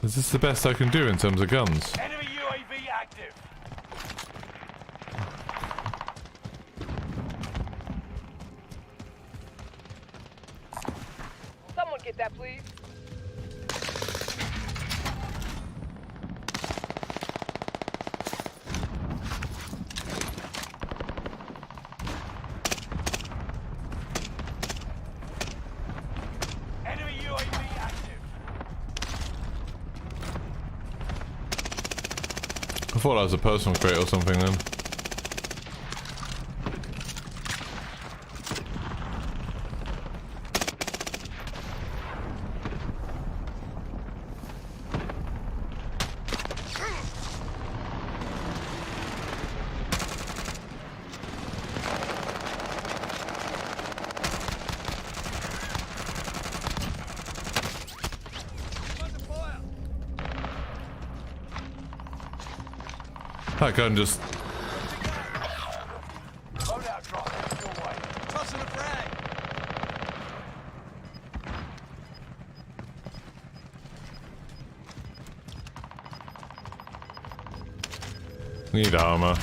Is this the best I can do in terms of guns? Enemy UAV active. Someone get that, please. Enemy UAV active. I thought that was a personal crate or something then. That gun just... Loadout drop headed your way. Tossing a frag. Need armor.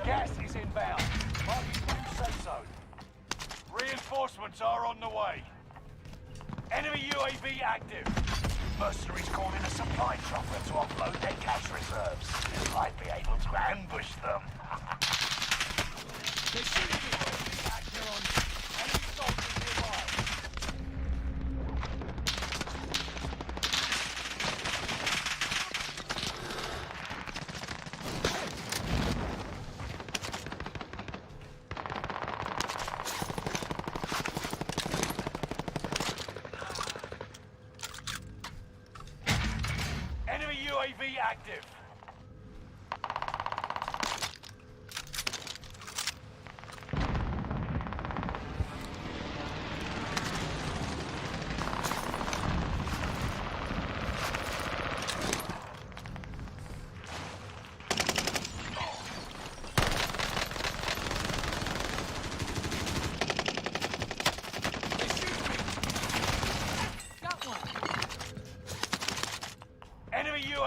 Gas is inbound. Marking new safe zone. Reinforcements are on the way. Enemy UAV active. Mercenaries calling a supply chopper to offload their cash reserves. I'd be able to ambush them. They're shooting me. Actor on. Enemy soldiers nearby. Enemy UAV active.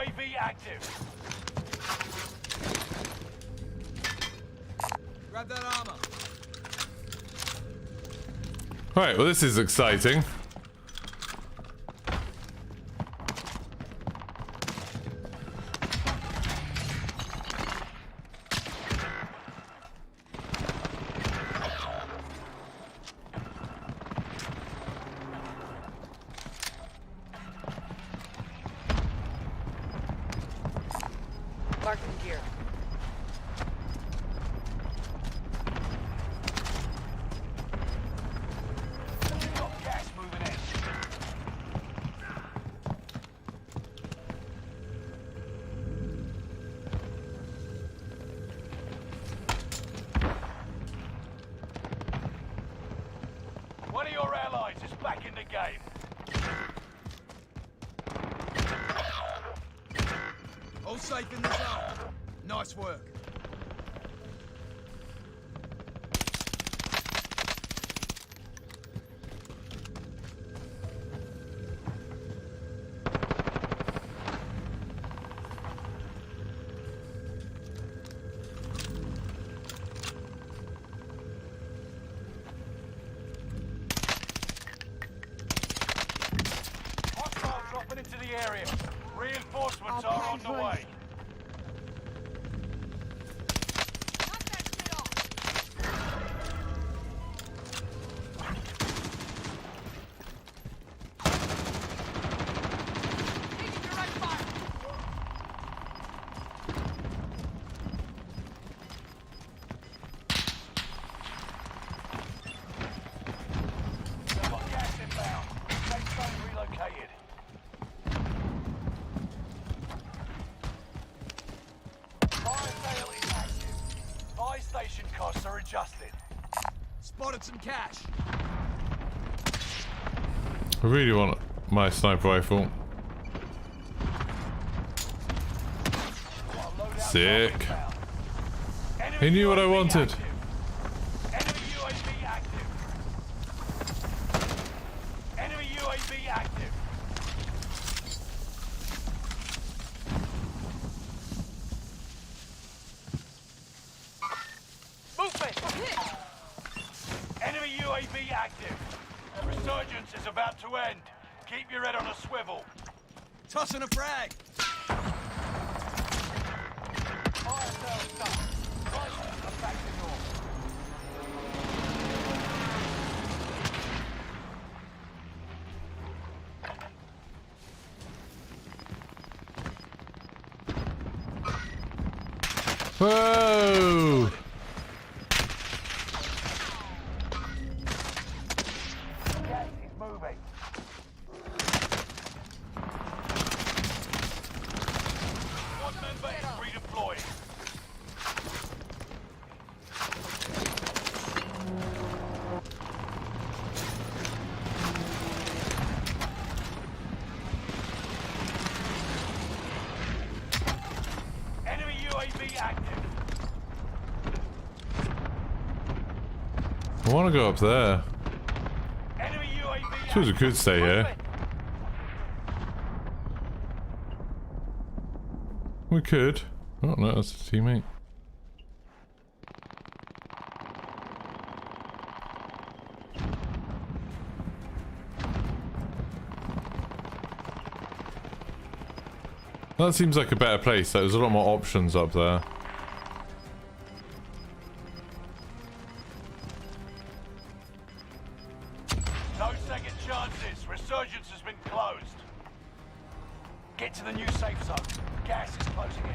UAV active. Grab that armor. Right, well, this is exciting. Marking gear. Got gas moving in. One of your allies is back in the game. All safe in the zone. Nice work. Hostile dropping into the area. Reinforcements are on the way. Knock that shit off. Taking direct fire. They've got gas inbound. Safe zone relocated. Fire sale is active. Buy station costs are adjusted. Spotted some cash. I really want my sniper rifle. Sick. He knew what I wanted. Enemy UAV active. Enemy UAV active. Movement. Hit. Enemy UAV active. Resurgence is about to end. Keep your head on a swivel. Tossing a frag. Fire sale done. Prices are back to normal. Whoa! Gas is moving. One member is redeployed. Enemy UAV active. I want to go up there. Enemy UAV Suppose we could stay here. Movement. We could. Oh no, that's a teammate. That seems like a better place. There's a lot more options up there. No second chances. Resurgence has been closed. Get to the new safe zone. Gas is closing in.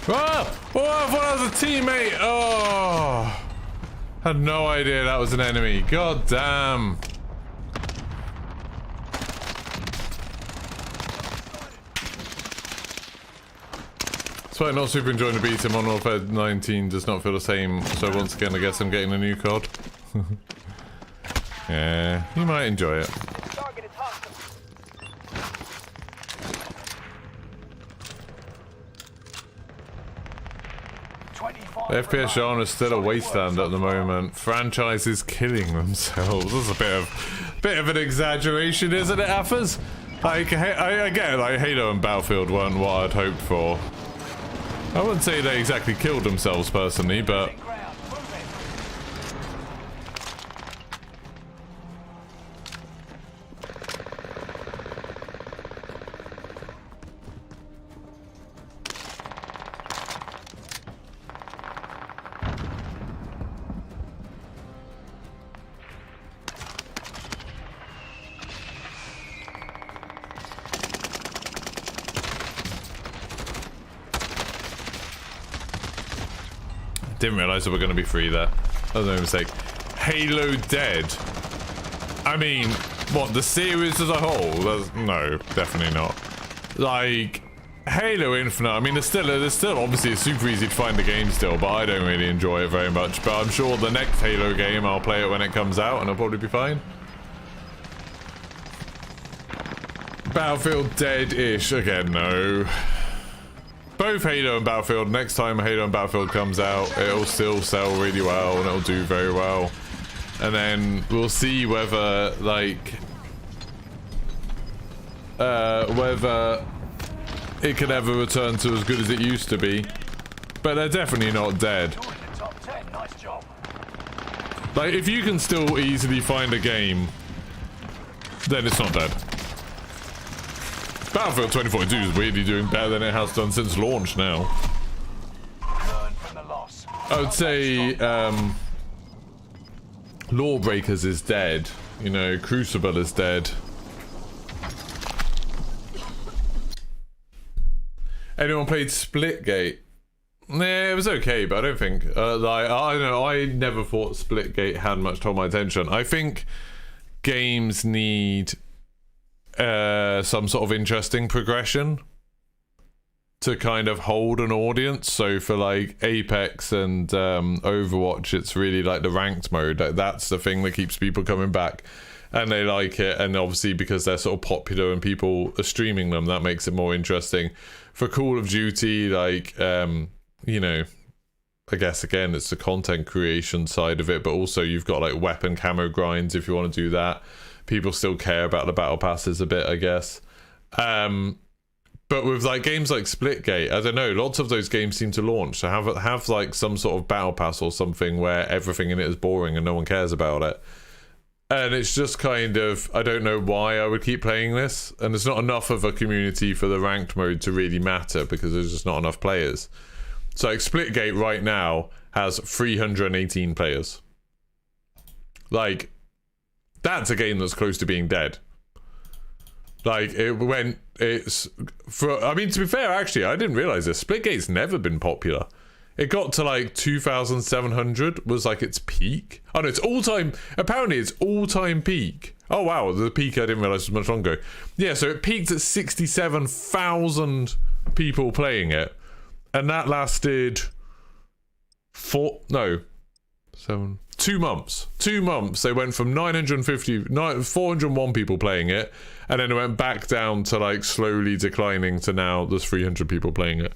Ah! Oh, I thought that was a teammate! Oh! Had no idea that was an enemy. God damn. That's why I'm not super enjoying the beta. Modern Warfare 19 does not feel the same. So once again, I guess I'm getting a new COD. Yeah, you might enjoy it. Target is hostile. FPS genre is still a wasteland at the moment. Franchises killing themselves. That's a bit of an exaggeration, isn't it, Affers? Like, I get it, like Halo and Battlefield weren't what I'd hoped for. I wouldn't say they exactly killed themselves personally, but didn't realise it were going to be free there. That was my mistake. Halo Dead. I mean, what, the series as a whole? No, definitely not. Like, Halo Infinite, I mean, there's still obviously it's super easy to find the game still, but I don't really enjoy it very much. But I'm sure the next Halo game, I'll play it when it comes out and it'll probably be fine. Battlefield Dead-ish. Again, no. Both Halo and Battlefield, next time Halo and Battlefield comes out, it'll still sell really well and it'll do very well. And then we'll see whether, like, whether it can ever return to as good as it used to be. But they're definitely not dead. Like, if you can still easily find a game, then it's not dead. Battlefield 2042 is weirdly doing better than it has done since launch now. I would say Lawbreakers is dead. You know, Crucible is dead. Anyone played Splitgate? Nah, it was okay, but I don't think like, I don't know, I never thought Splitgate had much to hold my attention. I think games need some sort of interesting progression to kind of hold an audience. So for like Apex and Overwatch, it's really like the ranked mode. Like, that's the thing that keeps people coming back and they like it, and obviously because they're sort of popular and people are streaming them, that makes it more interesting. For Call of Duty, like you know, I guess again it's the content creation side of it, but also you've got like weapon camo grinds if you want to do that. People still care about the battle passes a bit, I guess. But with like games like Splitgate, I don't know, lots of those games seem to launch to have like some sort of battle pass or something where everything in it is boring and no one cares about it. And it's just kind of, I don't know why I would keep playing this. And there's not enough of a community for the ranked mode to really matter because there's just not enough players. So like Splitgate right now has 318 players. Like, that's a game that's close to being dead. Like, it's for, I mean, to be fair, actually, I didn't realize this. Splitgate's never been popular. It got to like 2,700 was like its peak. Oh no, it's all-time, apparently it's all-time peak. Oh wow, the peak I didn't realize was much longer. Yeah, so it peaked at 67,000 people playing it. And that lasted 2 months. 2 months. They went from 401 people playing it, and then it went back down to like slowly declining to now there's 300 people playing it.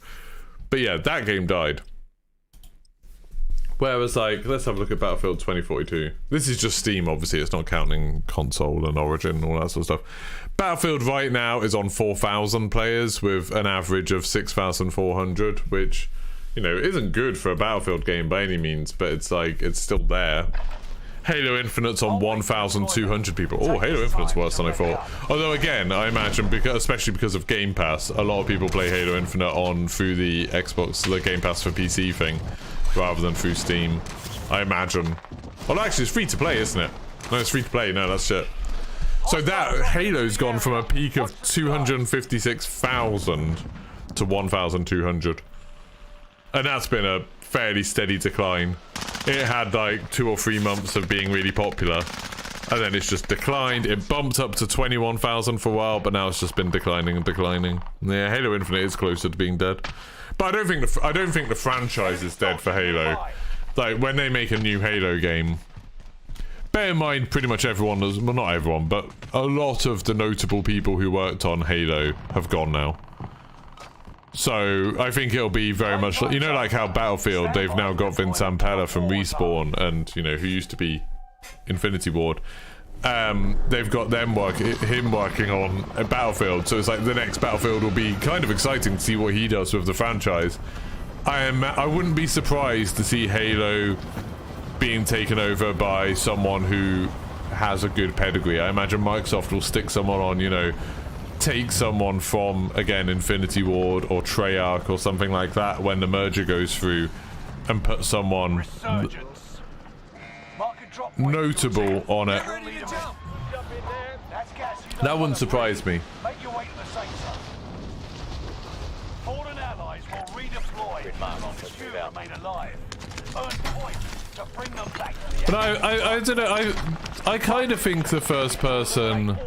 But yeah, that game died. Whereas like, let's have a look at Battlefield 2042. This is just Steam, obviously, it's not counting console and Origin and all that sort of stuff. Battlefield right now is on 4,000 players with an average of 6,400, which, you know, isn't good for a Battlefield game by any means, but it's like, it's still there. Halo Infinite's on 1,200 people. Oh, Halo Infinite's worse than I thought. Although again, I imagine, especially because of Game Pass, a lot of people play Halo Infinite through the Xbox, the Game Pass for PC thing, rather than through Steam, I imagine. Well, actually, it's free to play, isn't it? No, it's free to play. No, that's shit. So that Halo's gone from a peak of 256,000 to 1,200. And that's been a fairly steady decline. It had like 2 or 3 months of being really popular, and then it's just declined. It bumped up to 21,000 for a while, but now it's just been declining and declining. Yeah, Halo Infinite is closer to being dead. But I don't think the franchise is dead for Halo. Like, when they make a new Halo game, bear in mind pretty much everyone, well, not everyone, but a lot of the notable people who worked on Halo have gone now. So I think it'll be very much like, you know, like how Battlefield, they've now got Vince Zampella from Respawn, and you know, who used to be Infinity Ward. They've got him working on a Battlefield, so it's like the next Battlefield will be kind of exciting to see what he does with the franchise. I wouldn't be surprised to see Halo being taken over by someone who has a good pedigree. I imagine Microsoft will stick someone on, you know, take someone from, again, Infinity Ward or Treyarch or something like that when the merger goes through, and put someone notable on it. That wouldn't surprise me. Make your way to the safe zone. Fallen allies will redeploy as long as few remain alive. Earn points to bring them back to the But I don't know, I kind of think the first person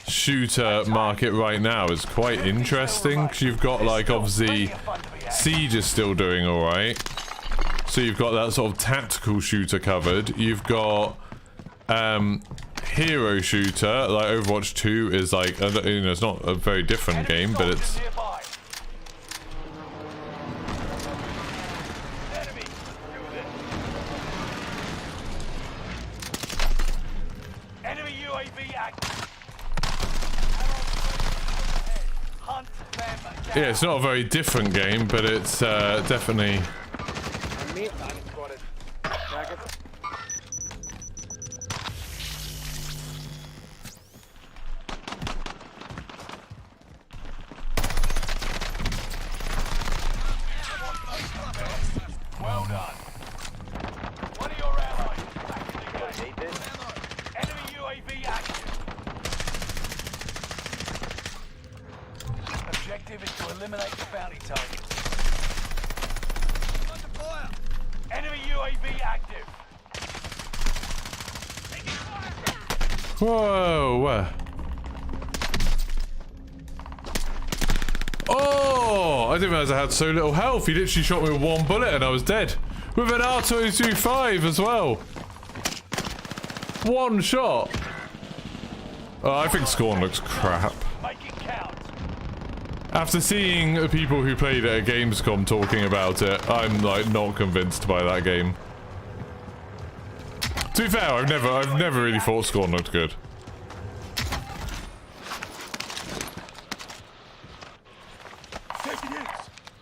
shooter market right now is quite interesting, because you've got, like, obviously Siege is still doing alright, so you've got that sort of tactical shooter covered. You've got hero shooter, like Overwatch 2 is like, you know, it's not a very different game, but it's yeah, it's not a very different game, but it's definitely. Well done. One of your allies is back in the game. Enemy UAV active. Objective is to eliminate the bounty target. Under fire. Enemy UAV active. Whoa! Oh! I didn't realize I had so little health. He literally shot me with one bullet and I was dead. With an R225 as well. One shot. Oh, I think Scorn looks crap. After seeing the people who played it at Gamescom talking about it, I'm like not convinced by that game. To be fair, I've never really thought Scorn looked good.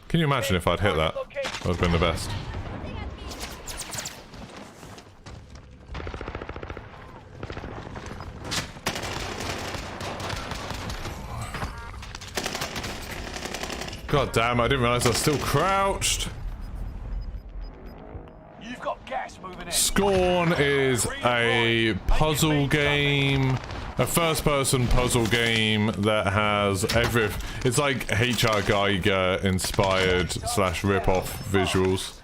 Can you imagine if I'd hit that? That would have been the best. God damn, I didn't realize I was still crouched. You've got gas moving in. Scorn is a puzzle game, a first-person puzzle game that has it's like H.R. Geiger inspired / rip-off visuals.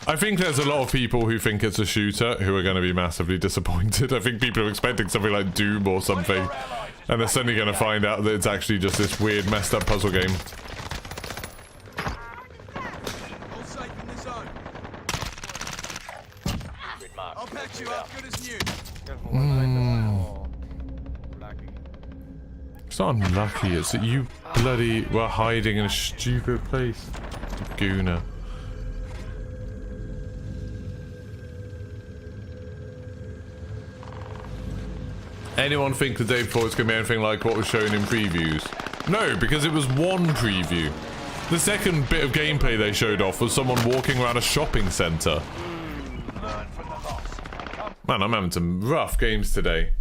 I think there's a lot of people who think it's a shooter who are going to be massively disappointed. I think people are expecting something like Doom or something, and they're suddenly going to find out that it's actually just this weird, messed up puzzle game. All safe in the zone. I'll patch you up good as new. It's not unlucky, it's that you bloody were hiding in a stupid place. Gooner. Anyone think the day before it's going to be anything like what was shown in previews? No, because it was one preview. The second bit of gameplay they showed off was someone walking around a shopping centre. Man, I'm having some rough games today.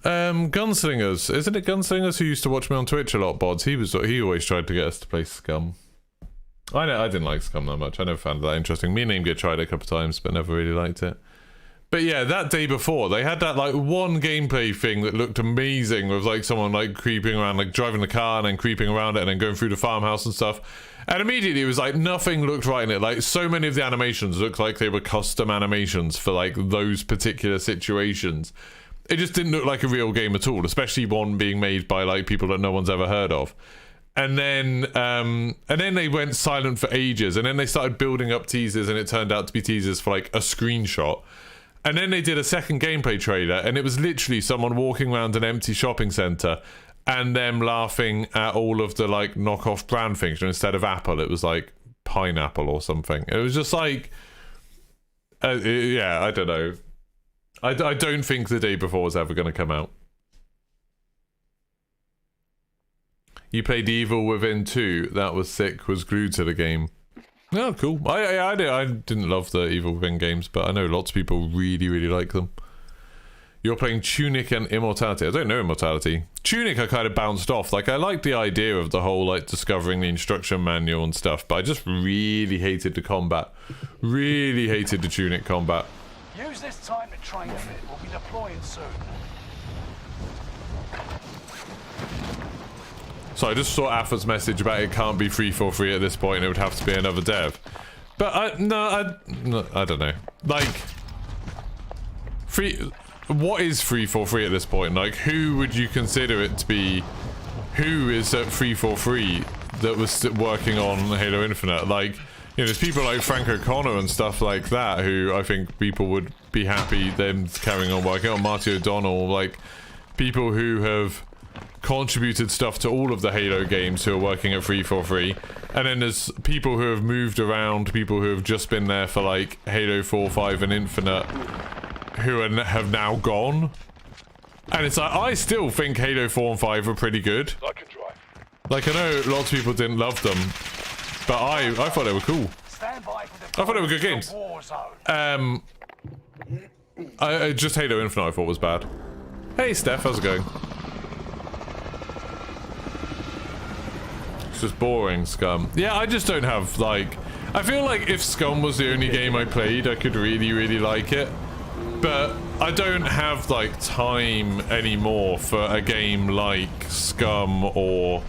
Gunslingers. Isn't it Gunslingers who used to watch me on Twitch a lot, Bods? He always tried to get us to play Scum. I didn't like Scum that much. I never found it that interesting. Me and Name tried it a couple of times, but never really liked it. But yeah, that day before, they had that like one gameplay thing that looked amazing with like someone like creeping around, like driving the car and then creeping around it and then going through the farmhouse and stuff. And immediately it was like nothing looked right in it. Like so many of the animations looked like they were custom animations for like those particular situations. It just didn't look like a real game at all, especially one being made by like people that no one's ever heard of. And then they went silent for ages, and then they started building up teasers, and it turned out to be teasers for like a screenshot. And then they did a second gameplay trailer, and it was literally someone walking around an empty shopping centre, and them laughing at all of the like knockoff brand things. And instead of apple, it was like pineapple or something. It was just like, yeah, I don't know. I don't think the day before was ever going to come out. You played Evil Within 2. That was sick. Was glued to the game. Oh, cool. I didn't love the Evil Within games, but I know lots of people really, really like them. You're playing Tunic and Immortality. I don't know Immortality. Tunic I kind of bounced off. Like, I like the idea of the whole, like, discovering the instruction manual and stuff, but I just really hated the combat. Really hated the Tunic combat. Use this time to train fit. We'll be deploying soon. So I just saw Affa's message about it can't be free for free at this point. It would have to be another dev. But I don't know. Like, free... What is free for free at this point? Like, who would you consider it to be? Who is at free for free that was working on Halo Infinite? Like, you know, there's people like Frank O'Connor and stuff like that who I think people would be happy them carrying on working on. Marty O'Donnell, like, people who have contributed stuff to all of the Halo games who are working at free for free. And then there's people who have moved around, people who have just been there for like Halo 4, 5 and Infinite, who have now gone. And it's like, I still think Halo 4 and 5 are pretty good. I can drive. Like, I know lots of people didn't love them, but I thought they were cool. Stand by for I thought they were good games. I just Halo Infinite I thought was bad. Hey Steph, how's it going? It's just boring, Scum. Yeah, I just don't have, like... I feel like if Scum was the only game I played, I could really, really like it. But I don't have, like, time anymore for a game like Scum or,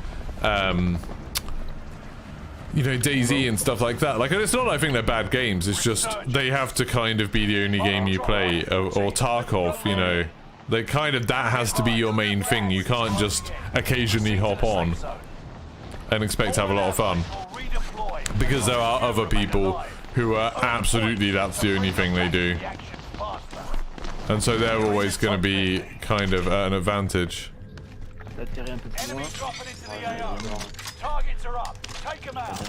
you know, DayZ and stuff like that. Like, it's not that I think they're bad games, it's just they have to kind of be the only game you play. Or Tarkov, you know. They kind of, that has to be your main thing. You can't just occasionally hop on and expect to have a lot of fun. Because there are other people who are absolutely, that's the only thing they do. And so they're always going to be kind of at an advantage. Enemy dropping into the AO. Targets are up. Take them out.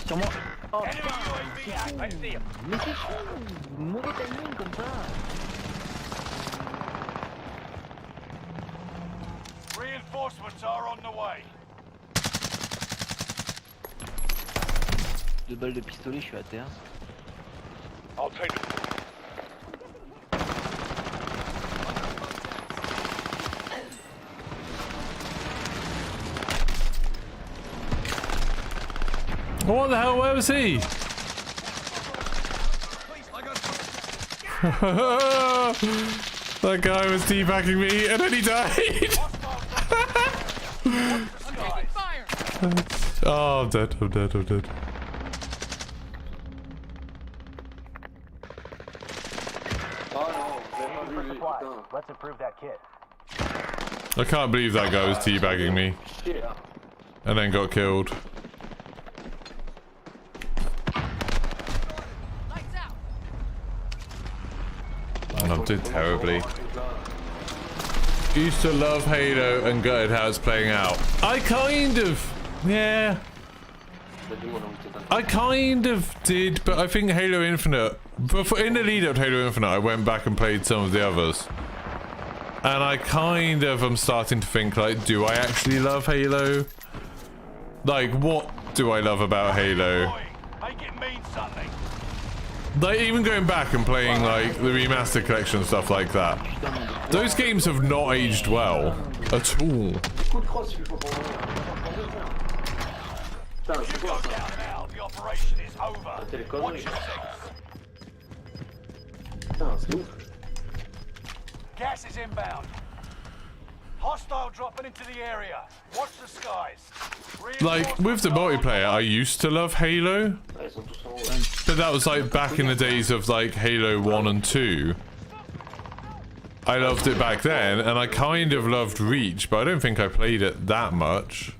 Sur moi. Oh Enemy UAV active. mais c'est fou. Mauvais timing comme ça. Reinforcements are on the way. 2 balles de pistolet, je suis à terre. I'll take it. What the hell? Where was he? That guy was teabagging me and then he died. Oh, I'm dead. I'm dead. I'm dead. Let's improve that kit. I can't believe that guy was teabagging me and then got killed. And I did terribly. Used to love Halo and gutted how it's playing out. I kind of, yeah. I kind of did, but I think Halo Infinite, in the lead up to Halo Infinite, I went back and played some of the others. And I kind of am starting to think, like, do I actually love Halo? Like, what do I love about Halo? Make it mean something. Like, even going back and playing, like, the remastered collection and stuff like that. Those games have not aged well at all. You go down now, the operation is over. Watch your six. Gas is inbound. Hostile dropping into the area. Watch the skies. Like, with the multiplayer, I used to love Halo. But that was, like, back in the days of, like, Halo 1 and 2. I loved it back then, and I kind of loved Reach, but I don't think I played it that much.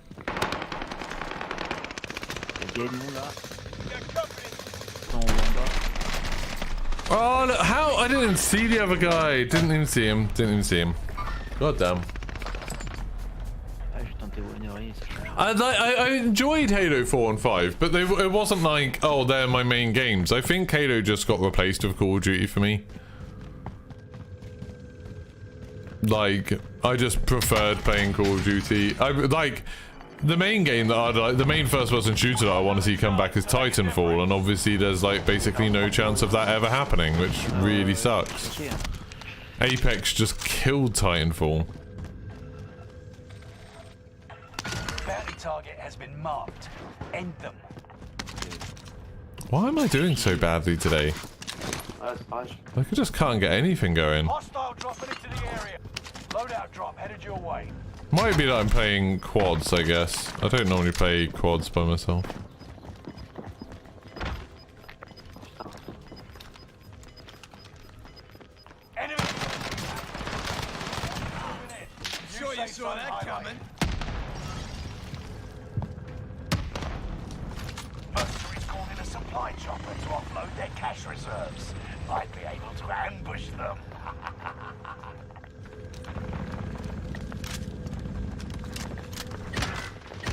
Il y a du monde là. En haut, en bas. Oh, look, how? I didn't even see the other guy. Didn't even see him. Didn't even see him. God damn. Ah, je tentais une heure et ça change. I enjoyed Halo 4 and 5, but it wasn't like, oh, they're my main games. I think Halo just got replaced with Call of Duty for me. Like, I just preferred playing Call of Duty. The main game that I'd like, the main first-person shooter that I want to see come back is Titanfall, and obviously there's like basically no chance of that ever happening, which really sucks. Apex just killed Titanfall. Bounty target has been marked. End them. Why am I doing so badly today? Like, I just can't get anything going. Hostile dropping into the area. Loadout drop headed your way. Might be that I'm playing quads, I guess. I don't normally play quads by myself. Enemy. Sure you saw that coming. Mercenaries called in a supply chopper to offload their cash reserves. Might be able to ambush them.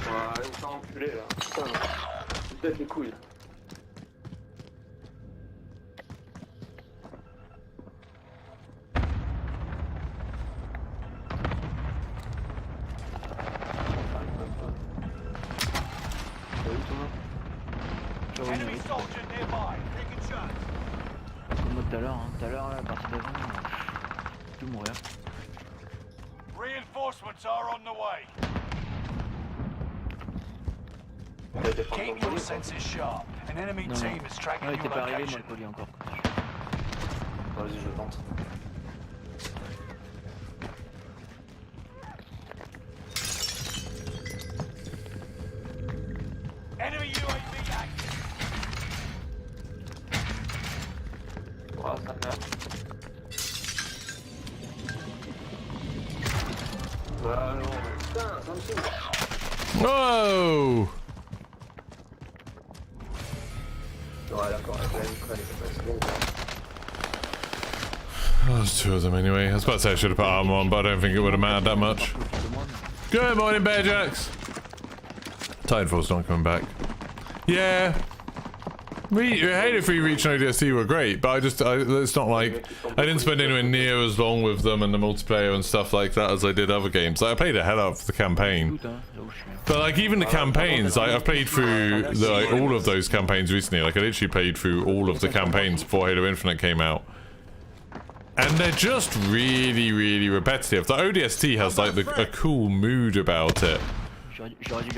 Ouais, on s'est enculé là. Putain, peut-être les couilles. Enemy soldier nearby. Taking shots. Comme moi tout à l'heure, hein. Tout à l'heure, la partie d'avant, je vais mourir. Reinforcements are on the way. Keep your senses sharp. An enemy Non, team non. is tracking Ouais, your t'es pas arrivé, moi, location. le colis encore. Vas-y, je tente. Enemy UAV active. Ouais, ça meurt. Bah non, mais putain, ça me saoule. Whoa! Ouais, d'accord, elle c'est bon. Oh, there's two of them anyway. I was about to say I should have put armor on, but I don't think it would have mattered that much. Good morning, Bear Jacks. Titanfall's not coming back. Yeah. Halo 3 Reach and ODST were great, but it's not like I didn't spend anywhere near as long with them and the multiplayer and stuff like that as I did other games. Like, I played a hell out of the campaign, but like even the campaigns, like I've played through all of those campaigns recently. Like I literally played through all of the campaigns before Halo Infinite came out, and they're just really, really repetitive. The ODST has like a cool mood about it.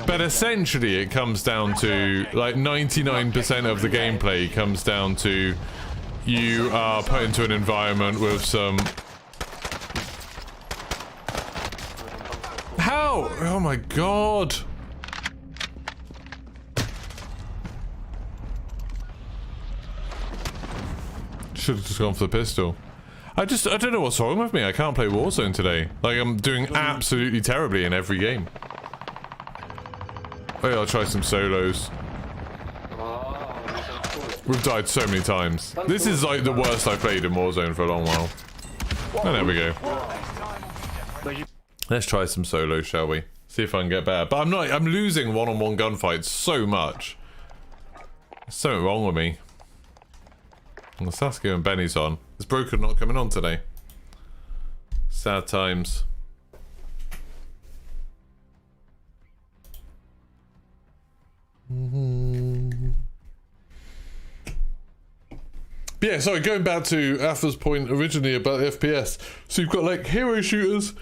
But essentially it comes down to like 99% of the gameplay comes down to you are put into an environment with some... How? Oh my god! Should have just gone for the pistol. I don't know what's wrong with me. I can't play Warzone today. Like I'm doing absolutely terribly in every game. Oh yeah, I'll try some solos. We've died so many times. This is like the worst I've played in Warzone for a long while. And there we go. Let's try some solos, shall we? See if I can get better. But I'm losing one-on-one gunfights so much. There's something wrong with me. And the Sasuke and Benny's on. Is Broken not coming on today? Sad times. But yeah, sorry, going back to Atha's point originally about FPS. So you've got like hero shooters,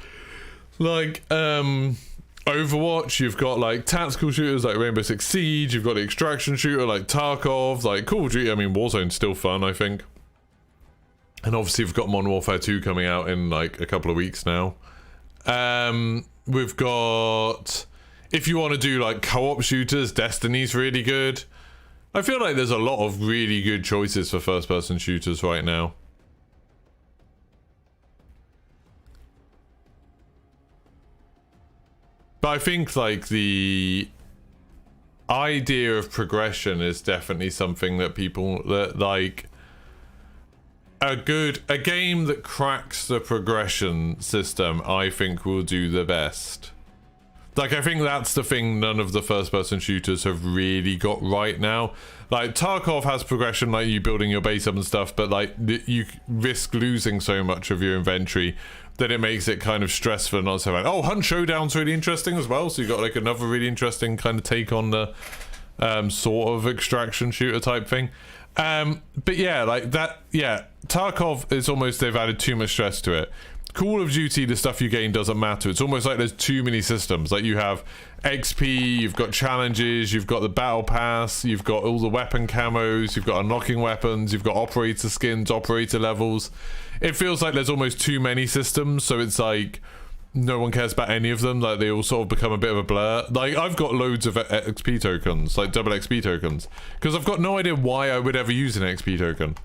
like Overwatch, you've got like tactical shooters like Rainbow Six Siege, you've got the extraction shooter like Tarkov, like Call of Duty. I mean, Warzone's still fun, I think. And obviously we've got Modern Warfare 2 coming out in like a couple of weeks now. We've got... If you want to do like co-op shooters, Destiny's really good. I feel like there's a lot of really good choices for first-person shooters right now. But I think like idea of progression is definitely something that people that like a game that cracks the progression system, I think will do the best. Like, I think that's the thing none of the first-person shooters have really got right now. Like, Tarkov has progression, like you building your base up and stuff, but like you risk losing so much of your inventory that it makes it kind of stressful and not so right. Oh, Hunt Showdown's really interesting as well, so you got like another really interesting kind of take on the sort of extraction shooter type thing. But yeah, like that, yeah, Tarkov is almost, they've added too much stress to it. Call of Duty, the stuff you gain doesn't matter. It's almost like there's too many systems. Like, you have XP, you've got challenges, you've got the battle pass, you've got all the weapon camos, you've got unlocking weapons, you've got operator skins, operator levels. It feels like there's almost too many systems, so it's like no one cares about any of them. Like, they all sort of become a bit of a blur. Like, I've got loads of XP tokens, like double XP tokens, because I've got no idea why I would ever use an XP token.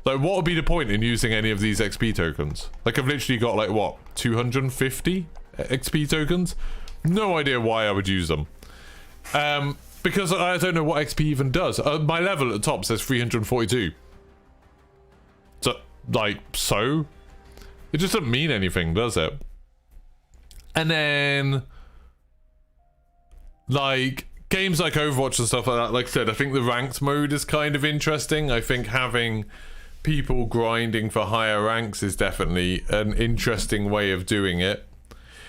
Like, what would be the point in using any of these XP tokens? Like, I've literally got, like, what, 250 XP tokens? No idea why I would use them. Because I don't know what XP even does. My level at the top says 342. So, like, so? It just doesn't mean anything, does it? And then, like, games like Overwatch and stuff like that, like I said, I think the ranked mode is kind of interesting. I think having people grinding for higher ranks is definitely an interesting way of doing it.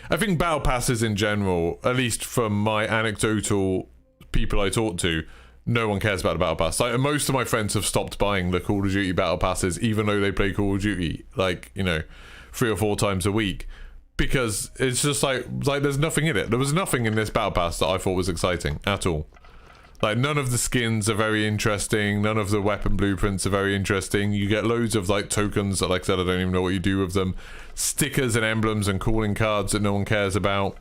I think battle passes in general, at least from my anecdotal people I talk to, no one cares about the battle pass. Like, most of my friends have stopped buying the Call of Duty battle passes, even though they play Call of Duty, like, you know, 3 or 4 times a week, because it's just like there's nothing in it. There was nothing in this battle pass that I thought was exciting at all. Like, none of the skins are very interesting. None of the weapon blueprints are very interesting. You get loads of, like, tokens that, like I said, I don't even know what you do with them. Stickers and emblems and calling cards that no one cares about.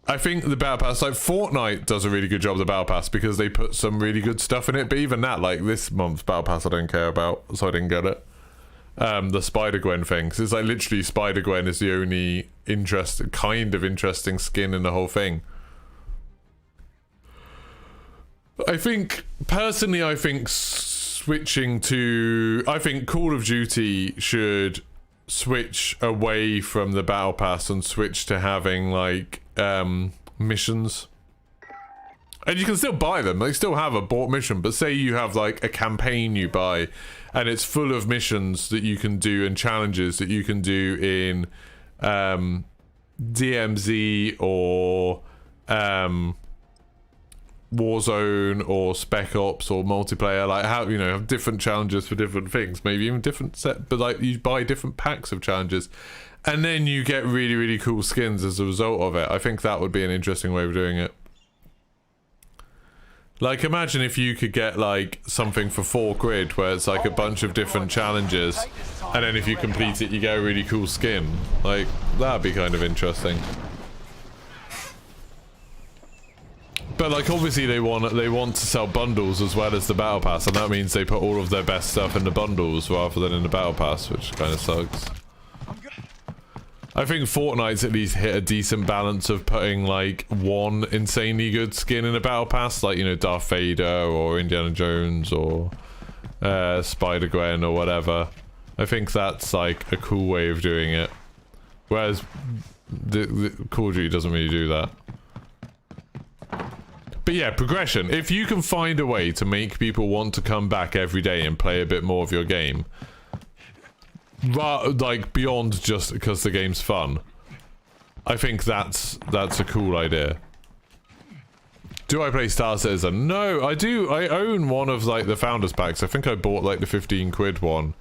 I think the Battle Pass, like, Fortnite does a really good job of the Battle Pass because they put some really good stuff in it. But even that, like, this month's Battle Pass I don't care about, so I didn't get it. The Spider-Gwen thing. So it's, like, literally Spider-Gwen is the only kind of interesting skin in the whole thing. I think, personally, I think Call of Duty should switch away from the Battle Pass and switch to having, like, missions. And you can still buy them. They still have a bought mission, but say you have, like, a campaign you buy, and it's full of missions that you can do and challenges that you can do in DMZ or Warzone or Spec Ops or multiplayer, like, how, you know, have different challenges for different things, maybe even different set, but like you buy different packs of challenges and then you get really, really cool skins as a result of it. I think that would be an interesting way of doing it. Like, imagine if you could get like something for 4 quid where it's like a bunch of different challenges, and then if you complete it you get a really cool skin. Like, that'd be kind of interesting. But, like, obviously they want to sell bundles as well as the battle pass, and that means they put all of their best stuff in the bundles rather than in the battle pass, which kind of sucks. I think Fortnite's at least hit a decent balance of putting, like, one insanely good skin in a battle pass, like, you know, Darth Vader or Indiana Jones or Spider-Gwen or whatever. I think that's, like, a cool way of doing it. Whereas the Call of Duty doesn't really do that. But yeah, progression. If you can find a way to make people want to come back every day and play a bit more of your game, like, beyond just because the game's fun, I think that's a cool idea. Do I play Star Citizen? No, I do. I own one of, like, the Founders Packs. I think I bought, like, the 15 quid one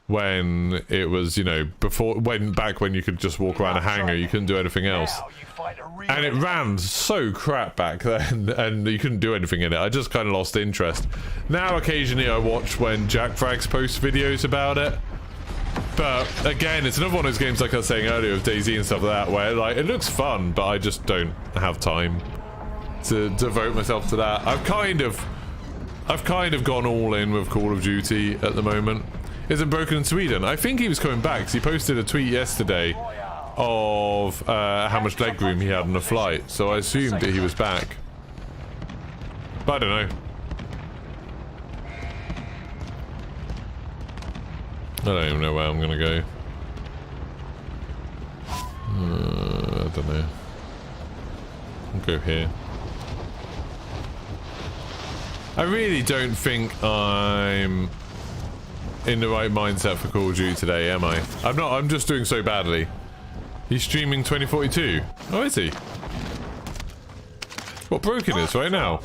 when it was, you know, back when you could just walk around a hangar, you couldn't do anything else. And it ran so crap back then, and you couldn't do anything in it. I just kind of lost interest. Now, occasionally I watch when Jack Frags posts videos about it. But, again, it's another one of those games, like I was saying earlier, with DayZ and stuff like that, where, like, it looks fun, but I just don't have time to devote myself to that. I've kind of gone all in with Call of Duty at the moment. Isn't Broken in Sweden? I think he was coming back, because he posted a tweet yesterday of how much legroom he had on the flight, so I assumed that he was back. But I don't know. I don't even know where I'm gonna go. I don't know. I'll go here. I really don't think I'm in the right mindset for Call of Duty today, am I? I'm not. I'm just doing so badly. He's streaming 2042. Oh, is he? What broken is right now?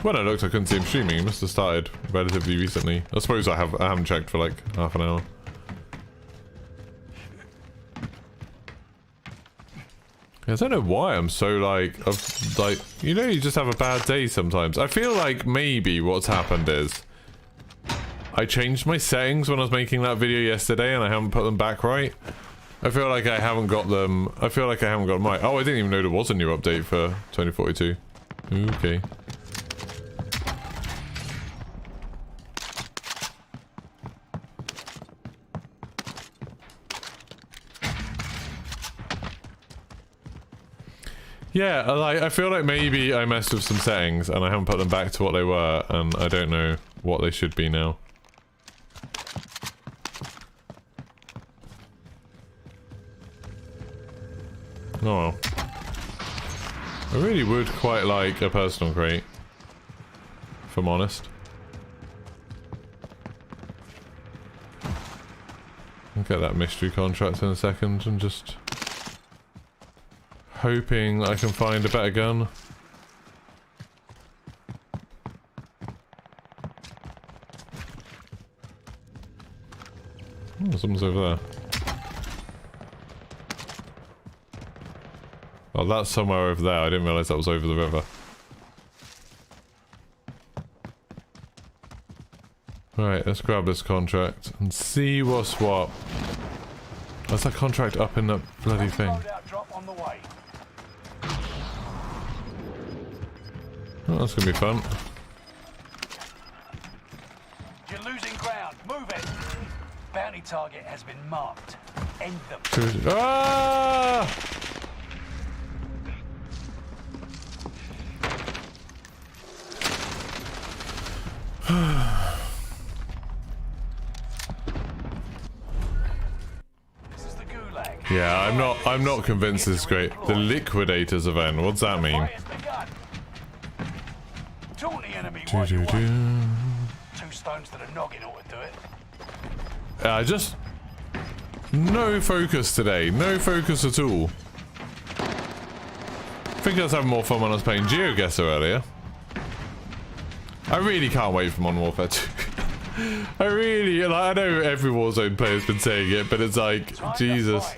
When I looked, I couldn't see him streaming. He must have started relatively recently. I suppose I haven't checked for like half an hour. I don't know why I'm so like, you know, you just have a bad day sometimes. I feel like maybe what's happened is I changed my settings when I was making that video yesterday and I haven't put them back right. I feel like I haven't got them. I feel like I haven't got them right. Oh, I didn't even know there was a new update for 2042. Okay. Yeah, like, I feel like maybe I messed with some settings and I haven't put them back to what they were, and I don't know what they should be now. Oh well. I really would quite like a personal crate, if I'm honest. I'll get that mystery contract in a second and just hoping I can find a better gun. Oh, someone's over there. Oh, that's somewhere over there. I didn't realise that was over the river. Right, let's grab this contract and see what's what. What's that contract up in that bloody thing? Oh, that's gonna be fun. You're losing ground. Move it. Bounty target has been marked. End them. Ah! This is the gulag. Yeah, I'm not convinced this is great. The Liquidators event, what's that mean? Taunt the enemy what you want. 2 stones to the noggin ought to do it. Just no focus today. No focus at all. I think I was having more fun when I was playing GeoGuessr earlier. I really can't wait for Modern Warfare 2. I really, like, I know every Warzone player's been saying it, but it's like, Jesus.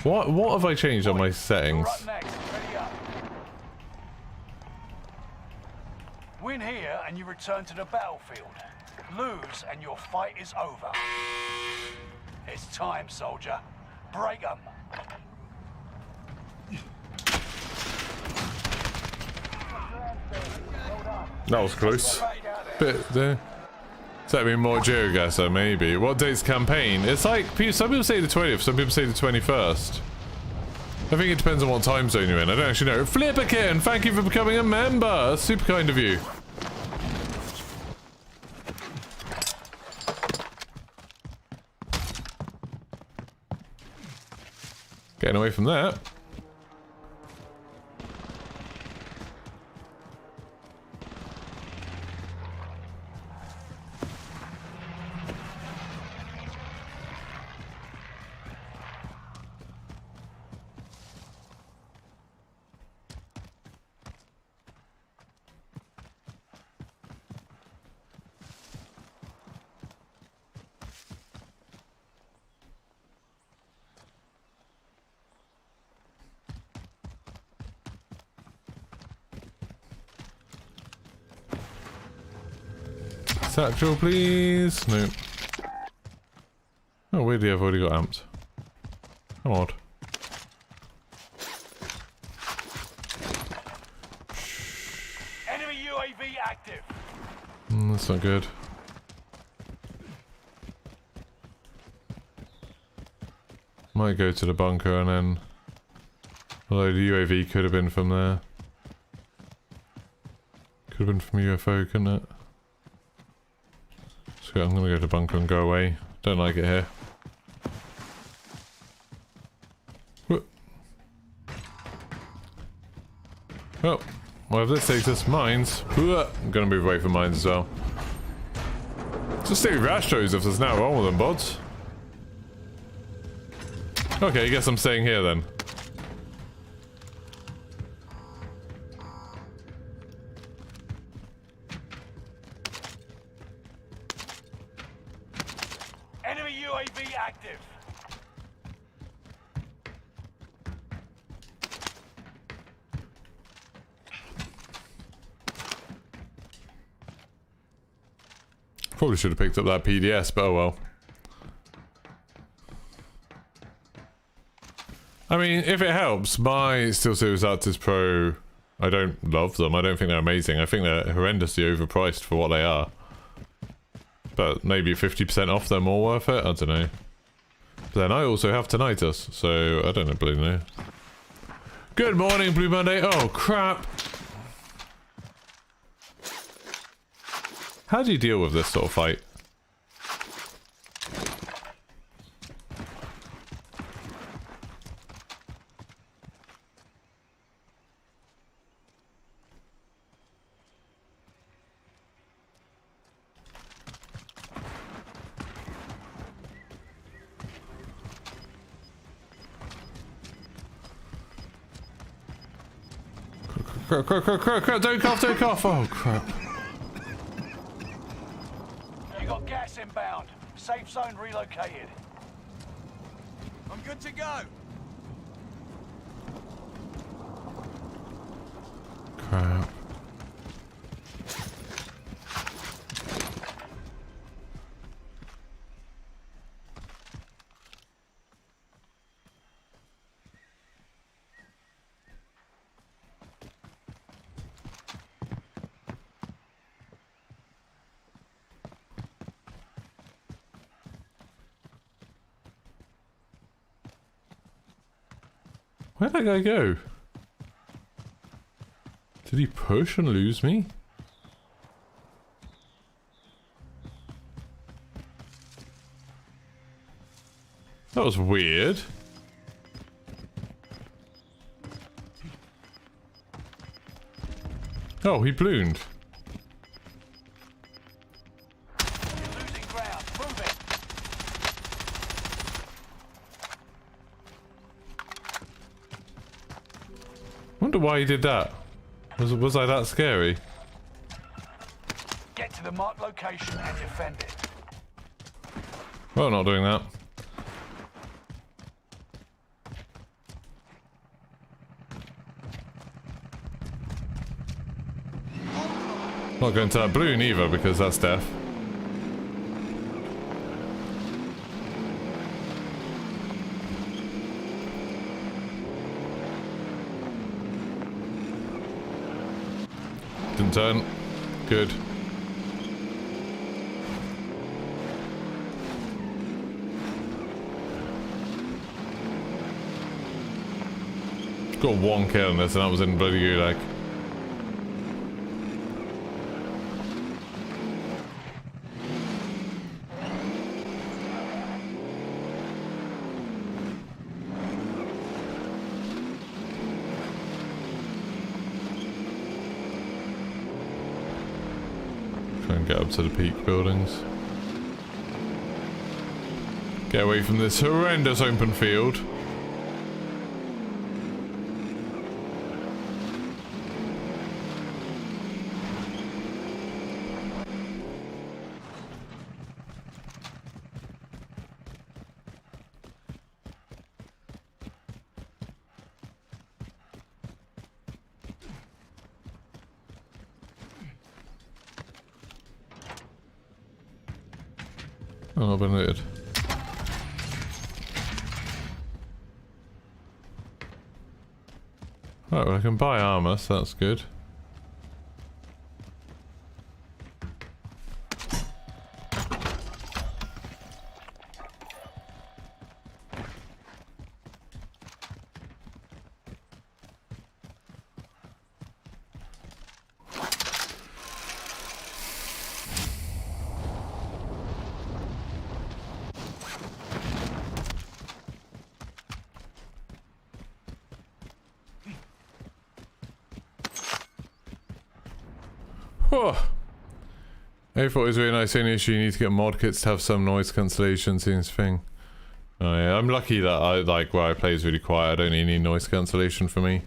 What have I changed on my settings? Win here and you return to the battlefield. Lose and your fight is over. It's time, soldier. Break 'em. That was close. Bit there. Does that mean more GeoGuessr? Maybe. What date's campaign? It's like, some people say the 20th, some people say the 21st. I think it depends on what time zone you're in. I don't actually know. Flipperkin, thank you for becoming a member. That's super kind of you. Getting away from that. Satchel, please. No. Oh, weirdly, I've already got amped. How odd. Enemy UAV active. That's not good. Might go to the bunker and then Although the UAV could have been from there. Could have been from UFO, couldn't it? So I'm gonna go to bunker and go away. Don't like it here. Whoop. Oh, well if this takes us mines, I'm gonna move away from mines as well. Just stay with Astros if there's now wrong with them, bods. Okay, I guess I'm staying here then. Enemy UAV active. Probably should have picked up that PDS, but oh well. I mean, if it helps, my SteelSeries Arctis Pro, I don't love them. I don't think they're amazing. I think they're horrendously overpriced for what they are. But maybe 50% off, they're more worth it? I don't know. But then I also have tinnitus, so I don't know, Blue know. Good morning, Blue Monday. Oh, crap. How do you deal with this sort of fight? Crap, don't cough, oh crap. You got gas inbound. Safe zone relocated. I'm good to go. Crap. Where'd that guy go? Did he push and lose me? That was weird. Oh, he ballooned. Losing ground. Move it. Wonder why he did that. Was I that scary? Get to the marked location and defend it. Well, not doing that. Not going to that balloon either because that's death. Didn't turn. Good. Got one kill in this and that was in bloody gulag. Try and get up to the peak buildings. Get away from this horrendous open field. Oh, I've been looted. Right, well I can buy armor, so that's good. Oh. A4 is really nice. Only issue, you need to get mod kits to have some noise cancellation. Seems thing. Oh yeah, I'm lucky that I like where I play is really quiet. I don't need any noise cancellation for me.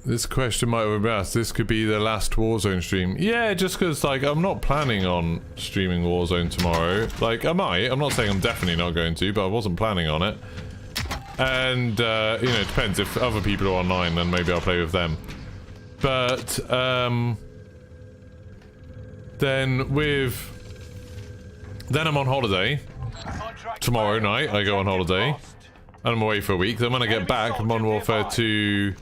This question might have been asked. This could be the last Warzone stream. Yeah, just because like I'm not planning on streaming Warzone tomorrow. Like I might. I'm not saying I'm definitely not going to, but I wasn't planning on it. And you know, it depends. If other people are online, then maybe I'll play with them. But then I'm on holiday. Tomorrow night I go on holiday. And I'm away for a week. Then when I get back, Modern Warfare 2.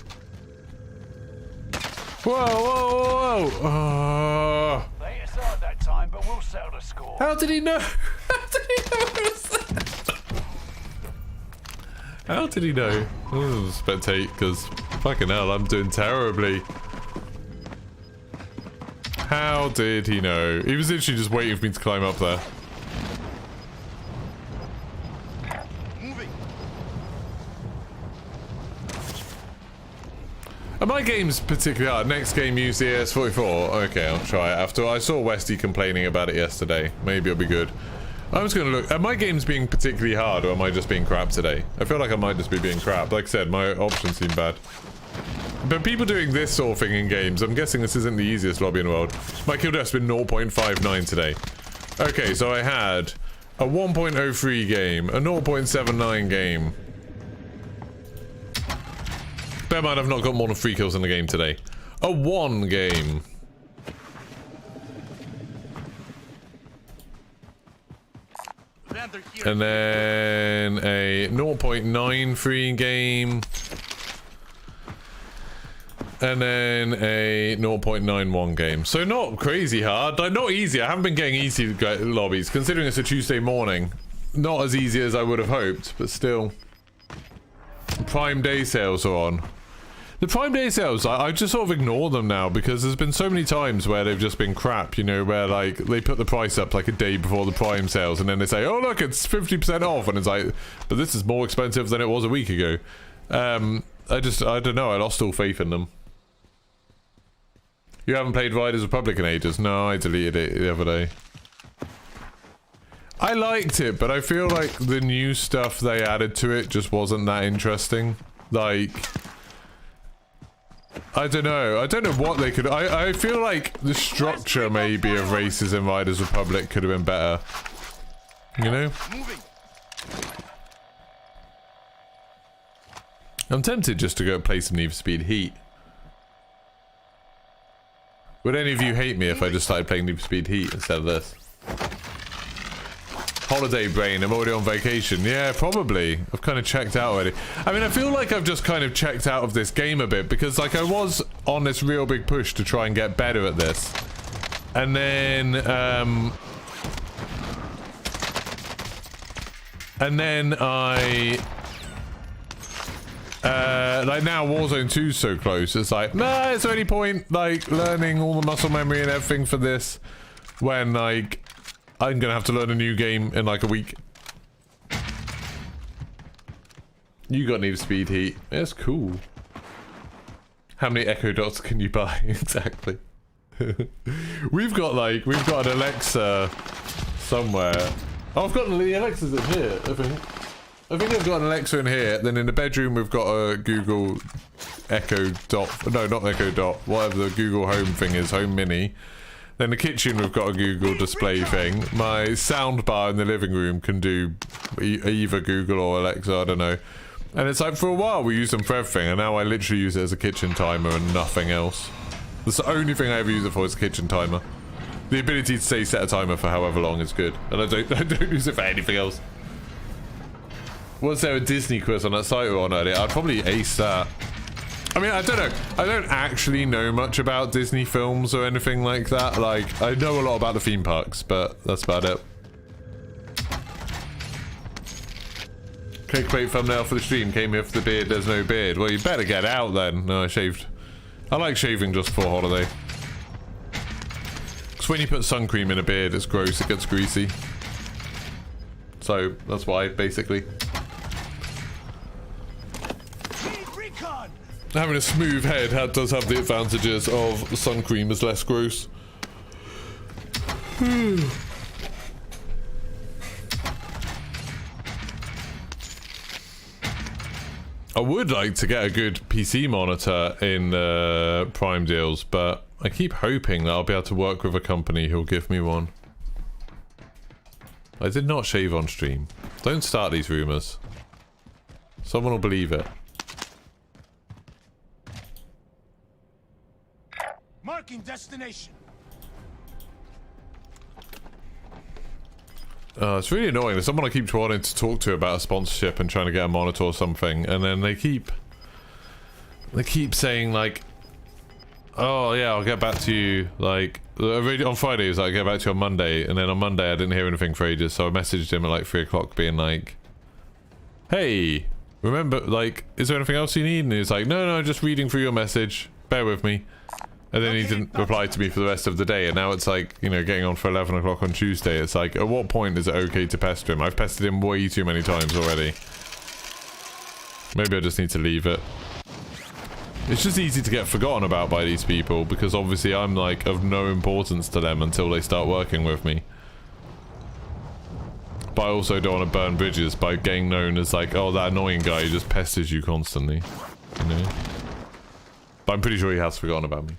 Whoa, whoa, whoa! They hit us hard that time, but we'll settle the score. How did he know? How did he know? How did he know? Oh, spectate, because fucking hell, I'm doing terribly. How did he know? He was literally just waiting for me to climb up there. Are my games particularly hard? Next game, use the AS44. Okay, I'll try it after. I saw Westy complaining about it yesterday. Maybe it'll be good. I was going to look. Are my games being particularly hard, or am I just being crap today? I feel like I might just be being crap. Like I said, my options seem bad. But people doing this sort of thing in games, I'm guessing this isn't the easiest lobby in the world. My kill death's been 0.59 today. Okay, so I had a 1.03 game, a 0.79 game. Bear in mind, I've not got more than 3 kills in the game today. A 1 game. And then a 0.93 game. And then a 0.91 game. So not crazy hard. Like, not easy. I haven't been getting easy lobbies. Considering it's a Tuesday morning. Not as easy as I would have hoped, but still. Prime Day sales are on. The Prime Day sales, I just sort of ignore them now because there's been so many times where they've just been crap, you know, where like they put the price up like a day before the Prime sales and then they say, oh look, it's 50% off, and it's like, but this is more expensive than it was a week ago. I don't know, I lost all faith in them. You haven't played Riders Republic in ages? No, I deleted it the other day. I liked it, but I feel like the new stuff they added to it just wasn't that interesting. Like, I don't know what they could. I feel like the structure maybe of races in Riders Republic could have been better. You know? I'm tempted just to go play some Need for Speed Heat. Would any of you hate me if I just started playing Need for Speed Heat instead of this? Holiday brain, I'm already on vacation. Yeah, probably. I've kind of checked out already. I mean, I feel like I've just kind of checked out of this game a bit because like I was on this real big push to try and get better at this. And then I like now Warzone 2's so close. It's like, nah, it's any point like learning all the muscle memory and everything for this when like I'm gonna have to learn a new game in like a week. You got Need for Speed Heat. That's cool. How many Echo Dots can you buy? Exactly. we've got an Alexa somewhere. Oh, I've got the Alexas in here, I think. I think I've got an Alexa in here. Then in the bedroom we've got a Google Echo Dot. No, not Echo Dot. Whatever the Google Home thing is, Home Mini. Then the kitchen, we've got a Google display thing. My sound bar in the living room can do either Google or Alexa, I don't know. And it's like, for a while we used them for everything, and now I literally use it as a kitchen timer and nothing else. That's the only thing I ever use it for is a kitchen timer. The ability to say set a timer for however long is good. And I don't use it for anything else. Was there a Disney quiz on that site we were on earlier? I'd probably ace that. I mean, I don't know. I don't actually know much about Disney films or anything like that. Like, I know a lot about the theme parks, but that's about it. Clickbait thumbnail for the stream. Came here for the beard. There's no beard. Well, you better get out then. No, I shaved. I like shaving just for holiday. Because when you put sun cream in a beard, it's gross. It gets greasy. So, that's why, basically. Having a smooth head does have the advantages of sun cream is less gross. I would like to get a good PC monitor in Prime deals, but I keep hoping that I'll be able to work with a company who'll give me one. I did not shave on stream. Don't start these rumors. Someone will believe it. Marking destination. It's really annoying. There's someone I keep wanting to talk to about a sponsorship and trying to get a monitor or something, and then they keep saying like, "Oh yeah, I'll get back to you." Like on Friday, he was like, "I'll get back to you on Monday," and then on Monday I didn't hear anything for ages, so I messaged him at like 3 o'clock, being like, "Hey, remember? Like, is there anything else you need?" And he was like, "No, just reading through your message. Bear with me." And then he didn't reply to me for the rest of the day, and now it's like, you know, getting on for 11 o'clock on Tuesday. It's like, at what point is it okay to pester him? I've pestered him way too many times already. Maybe I just need to leave it. It's just easy to get forgotten about by these people, because obviously I'm like of no importance to them until they start working with me. But I also don't want to burn bridges by getting known as like, oh, that annoying guy who just pesters you constantly. You know? But I'm pretty sure he has forgotten about me.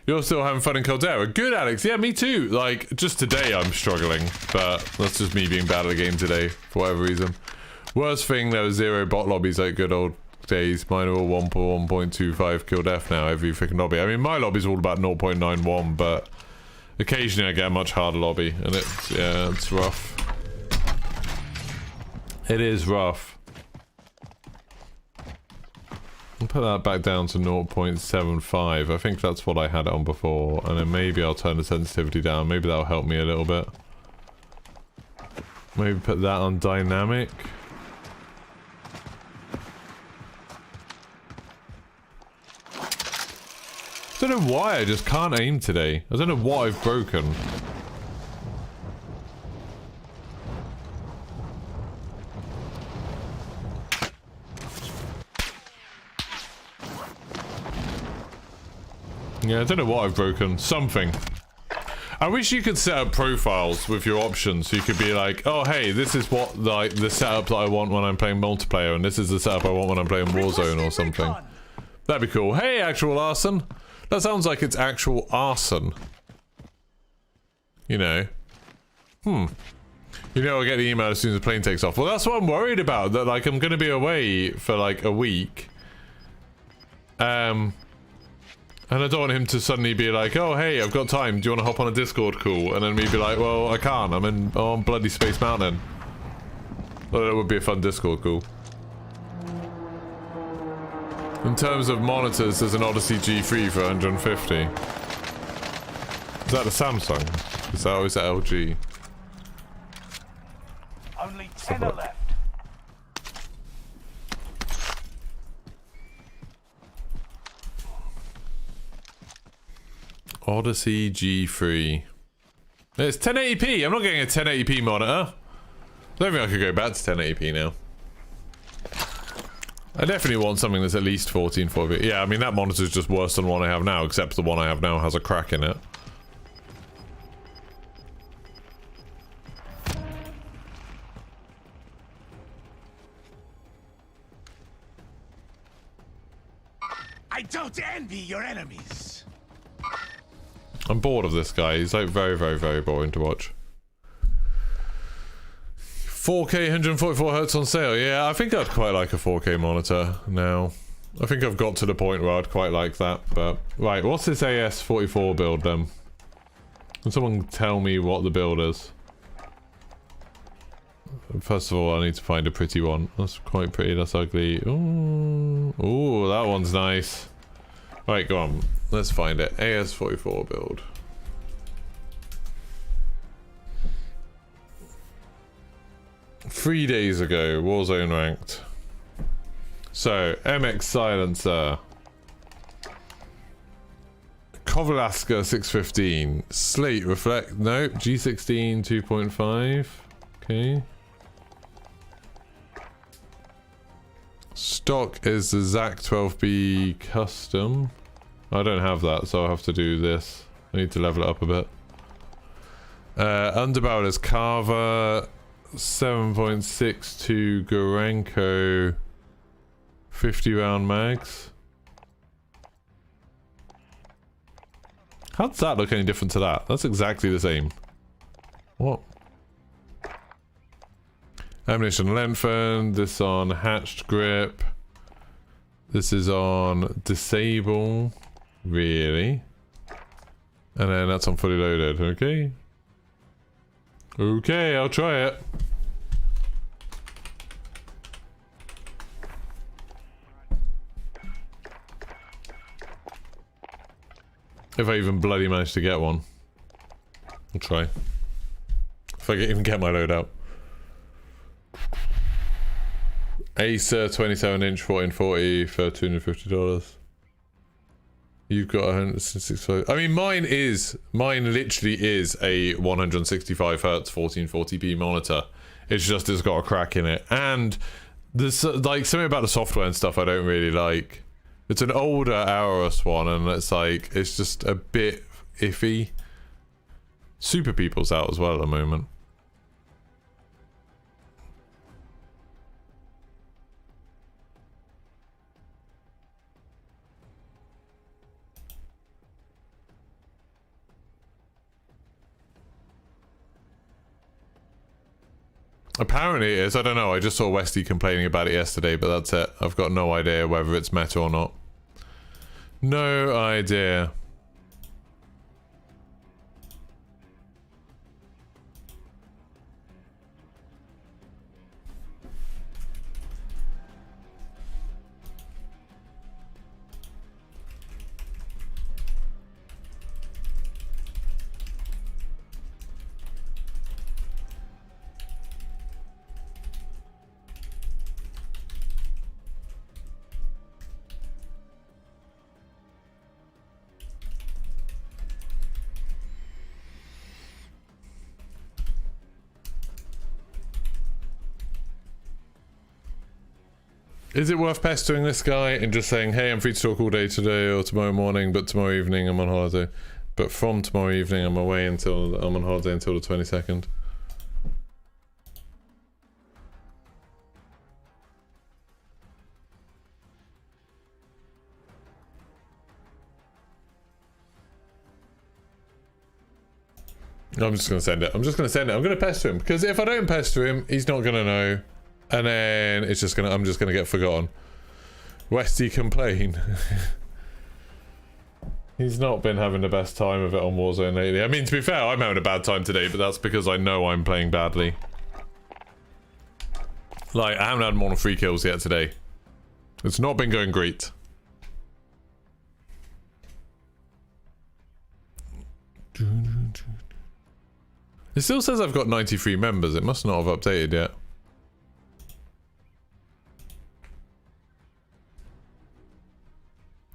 You're still having fun in Caldera. Good, Alex. Yeah, me too. Like, just today I'm struggling, but that's just me being bad at the game today, for whatever reason. Worst thing, there was 0 bot lobbies like good old days. Mine are all 1.25 kill death now, every freaking lobby. I mean, my lobby's all about 0.91, but occasionally I get a much harder lobby, and it's, yeah, it's rough. It is rough. I'll put that back down to 0.75. I think that's what I had it on before. And then maybe I'll turn the sensitivity down. Maybe that'll help me a little bit. Maybe put that on dynamic. I don't know why I just can't aim today. I don't know what I've broken. Yeah, I don't know what I've broken. Something. I wish you could set up profiles with your options, so you could be like, oh hey, this is what like the setup that I want when I'm playing multiplayer, and this is the setup I want when I'm playing Warzone or something. That'd be cool. Hey, actual arson. That sounds like it's actual arson. You know. You know, I'll get the email as soon as the plane takes off. Well, that's what I'm worried about. That like I'm gonna be away for like a week. And I don't want him to suddenly be like, oh, hey, I've got time. Do you want to hop on a Discord call? And then me be like, well, I can't. I'm on bloody Space Mountain. Well, that would be a fun Discord call. In terms of monitors, there's an Odyssey G3 for 150. Is that a Samsung? Is that LG? Only 10 are left. Odyssey G3. It's 1080p. I'm not getting a 1080p monitor. I don't think I could go back to 1080p now. I definitely want something that's at least 1440p. Yeah, I mean, that monitor's just worse than the one I have now, except the one I have now has a crack in it. I don't envy your enemies. I'm bored of this guy. He's like very, very, very boring to watch. 4K 144 Hz on sale. Yeah, I think I'd quite like a 4K monitor now. I think I've got to the point where I'd quite like that. But right, what's this AS44 build then? Can someone tell me what the build is? First of all, I need to find a pretty one. That's quite pretty. That's ugly. Ooh, ooh, that one's nice. Right, go on. Let's find it. AS44 build. Three days ago, Warzone ranked. So, MX silencer. Kovalaska 615. Slate reflect. Nope. G16 2.5. Okay. stock is the Zach 12B custom. I don't have that, so I'll have to do this. I need to level it up a bit. Underbarrel is Carver 7.62 Gorenko 50 round mags. How does that look any different to that? That's exactly the same. What? Ammunition lengthened. This on hatched grip. This is on disable. Really? And then that's on fully loaded. Okay. Okay, I'll try it. If I even bloody manage to get one. I'll try. If I even get my load out. Acer 27-inch 1440 for $250. You've got 165. I mean, mine literally is a 165 Hz 1440p monitor. It's just it's got a crack in it, and there's like something about the software and stuff I don't really like. It's an older Aorus one, and it's like it's just a bit iffy. Super People's out as well at the moment. Apparently it is. I don't know. I just saw Westy complaining about it yesterday, but that's it. I've got no idea whether it's meta or not. No idea. Is it worth pestering this guy and just saying, hey, I'm free to talk all day today or tomorrow morning, but tomorrow evening I'm on holiday. But from tomorrow evening I'm away until I'm on holiday until the 22nd. I'm just going to send it. I'm just going to send it. I'm going to pester him, because if I don't pester him, he's not going to know. And then it's just gonna, I'm just gonna get forgotten. Westy complain. He's not been having the best time of it on Warzone lately. I mean, to be fair, I'm having a bad time today, but that's because I know I'm playing badly. Like, I haven't had more than 3 kills yet today. It's not been going great. It still says I've got 93 members. It must not have updated yet.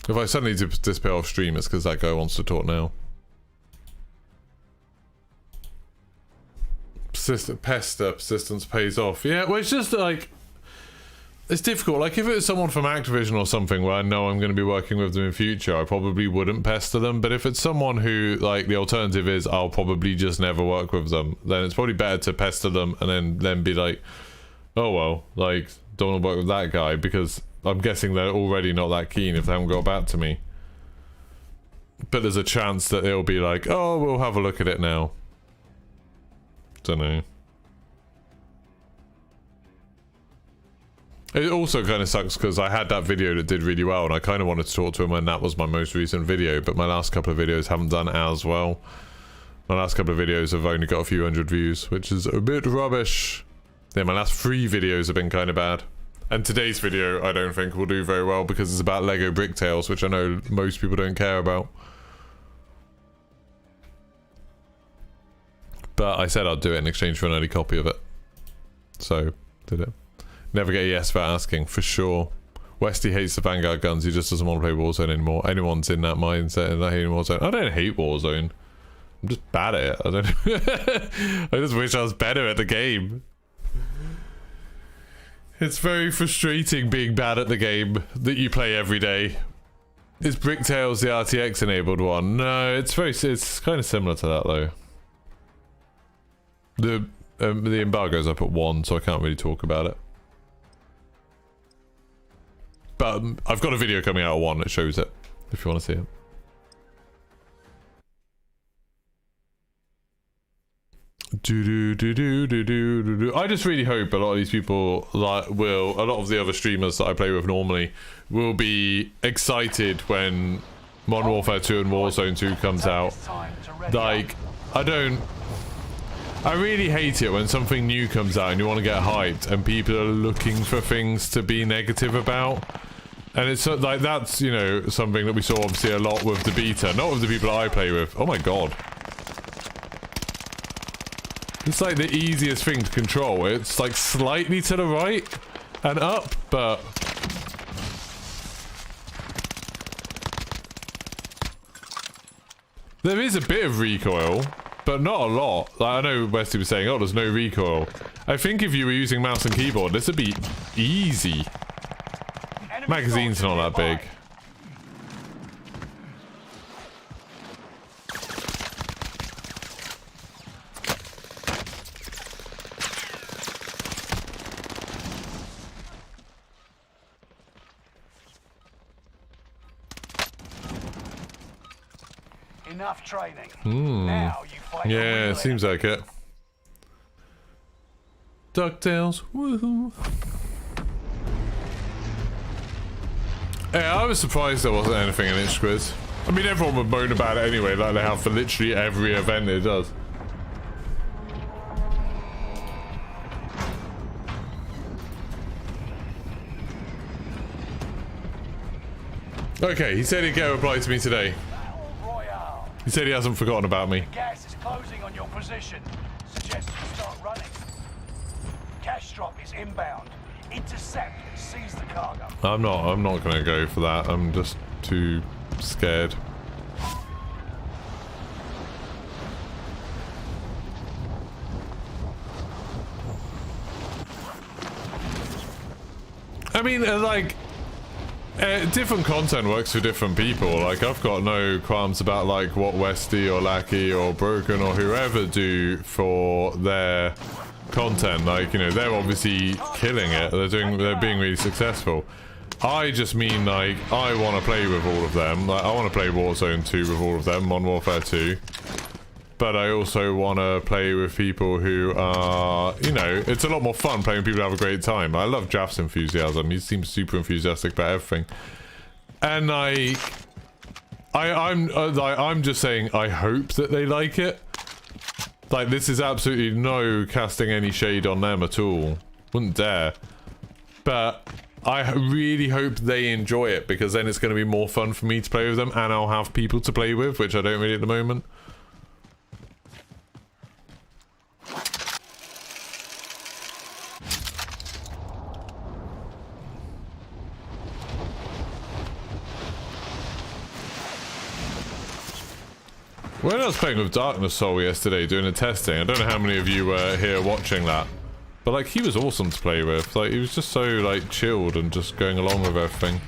If I suddenly disappear off stream, it's because that guy wants to talk now. Persistence pays off. Yeah, well, it's just like... It's difficult. Like, if it was someone from Activision or something where I know I'm going to be working with them in future, I probably wouldn't pester them. But if it's someone who, like, the alternative is I'll probably just never work with them, then it's probably better to pester them and then be like, oh, well, like, don't want to work with that guy, because... I'm guessing they're already not that keen if they haven't got back to me. But there's a chance that it'll be like, oh, we'll have a look at it now. Don't know. It also kind of sucks because I had that video that did really well and I kind of wanted to talk to him when that was my most recent video, but my last couple of videos haven't done as well. My last couple of videos have only got a few hundred views, which is a bit rubbish. Yeah, my last 3 videos have been kind of bad. And today's video, I don't think will do very well because it's about Lego Brick Tales, which I know most people don't care about. But I said I'd do it in exchange for an early copy of it. So, did it. Never get a yes for asking, for sure. Westy hates the Vanguard guns, he just doesn't want to play Warzone anymore. Anyone's in that mindset and I hate Warzone. I don't hate Warzone. I'm just bad at it. I don't I just wish I was better at the game. It's very frustrating being bad at the game that you play every day. Is Bricktails the RTX enabled one? No, it's kind of similar to that though. The embargo's up at 1, so I can't really talk about it. But I've got a video coming out at 1 that shows it, if you want to see it. I just really hope a lot of these people a lot of the other streamers that I play with normally will be excited when Modern Warfare 2 and Warzone 2 comes out. Like, I really hate it when something new comes out and you want to get hyped and people are looking for things to be negative about. And it's like, that's, you know, something that we saw obviously a lot with the beta, not with the people I play with. Oh my god. It's like the easiest thing to control. It's like slightly to the right and up, but... There is a bit of recoil, but not a lot. Like, I know Westy was saying, oh, there's no recoil. I think if you were using mouse and keyboard, this would be easy. Magazine's not that big. Enough training. Now you fight. Yeah, it seems like it. DuckTales, woohoo! Yeah, I was surprised there wasn't anything in Itch Quiz. I mean, everyone would moan about it anyway, like they have for literally every event it does. Okay, he said he'd get a reply to me today. He said he hasn't forgotten about me. Gas is closing on your position. Suggest you start running. Cash drop is inbound. Intercept and seize the cargo. I'm not gonna go for that. I'm just too scared. I mean, like, different content works for different people. Like, I've got no qualms about like what Westy or Lackey or Broken or whoever do for their content. Like, you know, they're obviously killing it. They're being really successful. I just mean, like, I want to play with all of them. Like, I want to play Warzone 2 with all of them, Modern Warfare 2. But I also want to play with people who are, you know, it's a lot more fun playing with people who have a great time. I love Jaff's enthusiasm. He seems super enthusiastic about everything. And like, I'm just saying, I hope that they like it. Like, this is absolutely no casting any shade on them at all. Wouldn't dare. But I really hope they enjoy it, because then it's going to be more fun for me to play with them, and I'll have people to play with, which I don't really at the moment. When I was playing with Darkness Soul yesterday doing the testing, I don't know how many of you were here watching that, but like, he was awesome to play with. Like, he was just so like chilled and just going along with everything.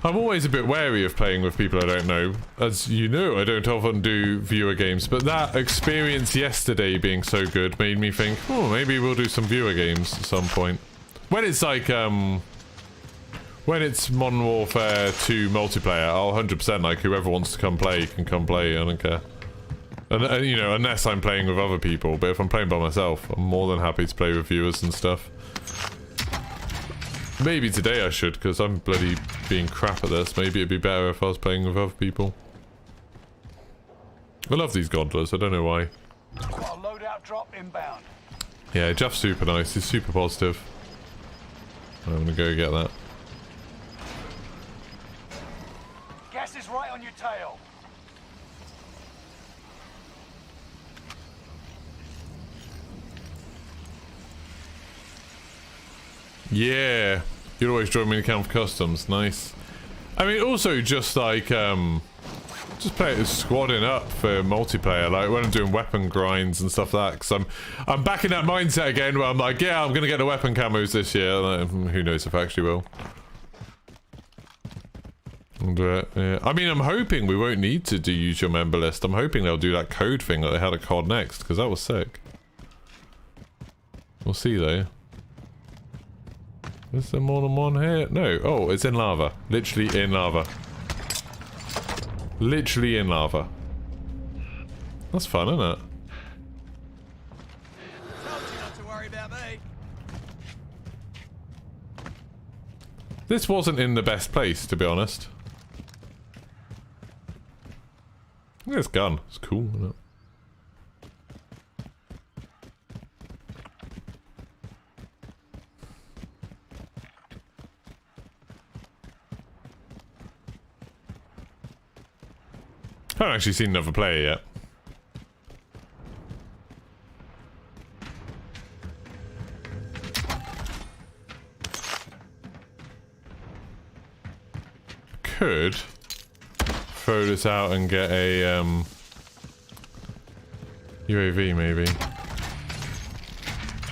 I'm always a bit wary of playing with people I don't know. As you know, I don't often do viewer games, but that experience yesterday being so good made me think, oh, maybe we'll do some viewer games at some point. When it's like, when it's Modern Warfare 2 multiplayer, I'll 100% like, whoever wants to come play can come play, I don't care. And you know, unless I'm playing with other people, but if I'm playing by myself, I'm more than happy to play with viewers and stuff. Maybe today I should, because I'm bloody being crap at this. Maybe it'd be better if I was playing with other people. I love these gondolas, I don't know why. Got a loadout drop inbound. Yeah, Jeff's super nice, he's super positive. I'm gonna go get that. Gas is right on your tail. Yeah, you'd always join me in the camp for customs. Nice. I mean, also just like, just play it as squadding up for multiplayer, like when I'm doing weapon grinds and stuff like that, because I'm back in that mindset again where I'm like, yeah, I'm gonna get the weapon camos this year. Like, who knows if I actually will. Yeah. I mean, I'm hoping we won't need to use your member list. I'm hoping they'll do that code thing that they had at COD Next, because that was sick. We'll see though. Is there more than one here? No. Oh, it's in lava. Literally in lava. Literally in lava. That's fun, isn't it? Told you not to worry about me. This wasn't in the best place, to be honest. Look at this gun. It's cool, isn't it? I haven't actually seen another player yet. Could throw this out and get a UAV maybe.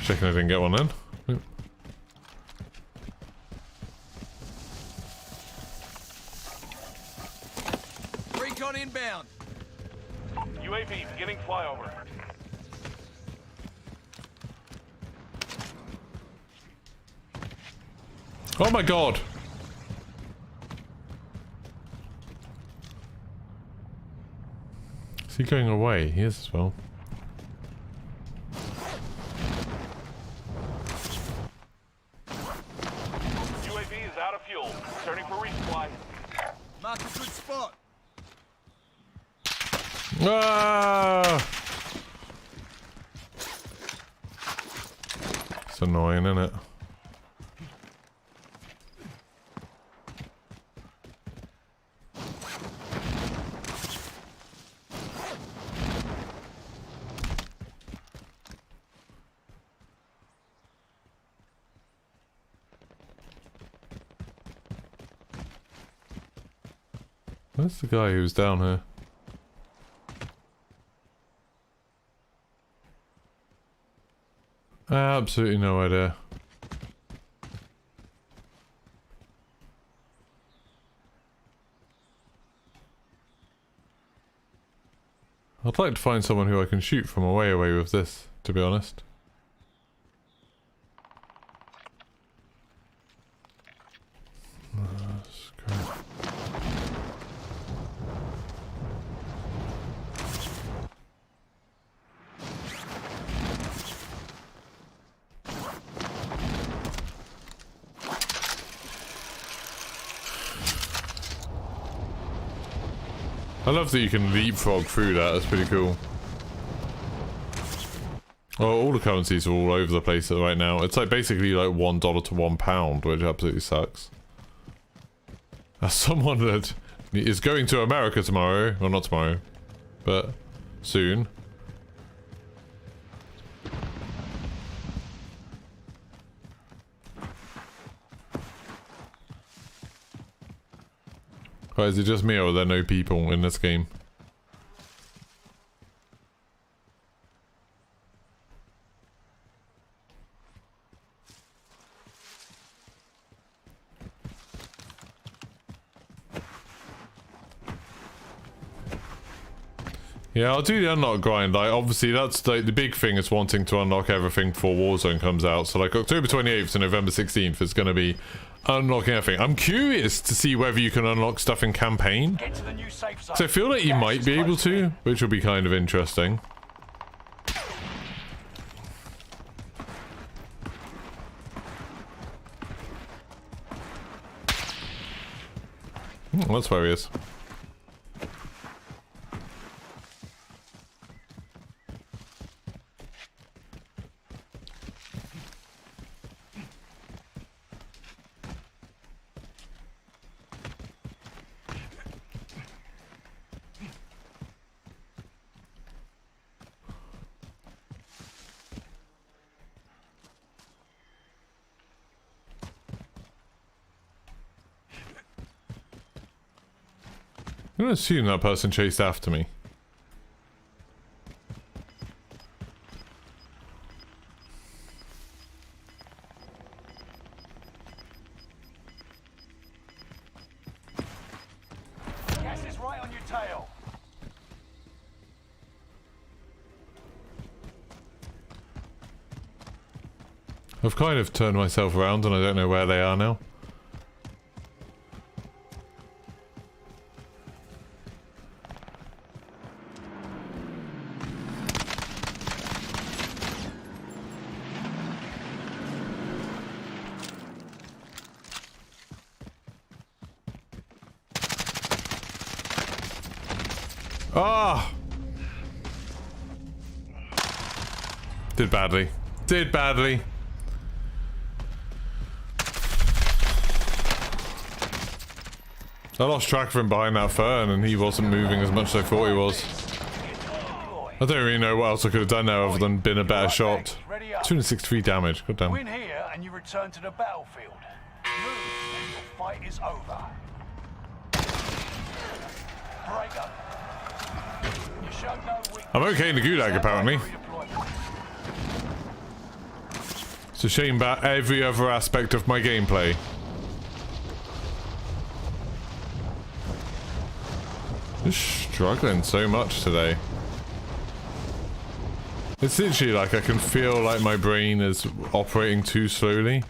Checking I didn't get one then. Yep. Recon inbound. UAV beginning flyover. Oh my god! Is he going away? He is as well. UAV is out of fuel. Turning for resupply. Mark a good spot. Ah! It's annoying, isn't it? Where's the guy who was down here? Absolutely no idea. I'd like to find someone who I can shoot from away with this, to be honest. That's great. I love that you can leapfrog through that, that's pretty cool. Oh, all the currencies are all over the place right now. It's like basically like $1 to £1, which absolutely sucks. As someone that is going to America tomorrow, well not tomorrow, but soon. Right, is it just me or are there no people in this game? Yeah, I'll do the unlock grind. Like, obviously, that's like the big thing is wanting to unlock everything before Warzone comes out. So, like, October 28th to November 16th is going to be unlocking everything. I'm curious to see whether you can unlock stuff in campaign. Get to the new safe zone. So I feel like you might be able to, which will be kind of interesting. Oh, that's where he is. I'm gonna assume that person chased after me. Gas is right on your tail. I've kind of turned myself around and I don't know where they are now. Ah! Did badly. Did badly. I lost track of him behind that fern and he wasn't moving as much as I thought he was. I don't really know what else I could have done there other than been a better shot. 263 damage, god damn. Win here and you return to the battlefield. Move and your fight is over. Break up. You showed no weakness. I'm okay in the gulag apparently. It's a shame about every other aspect of my gameplay. Just struggling so much today. It's literally like I can feel like my brain is operating too slowly.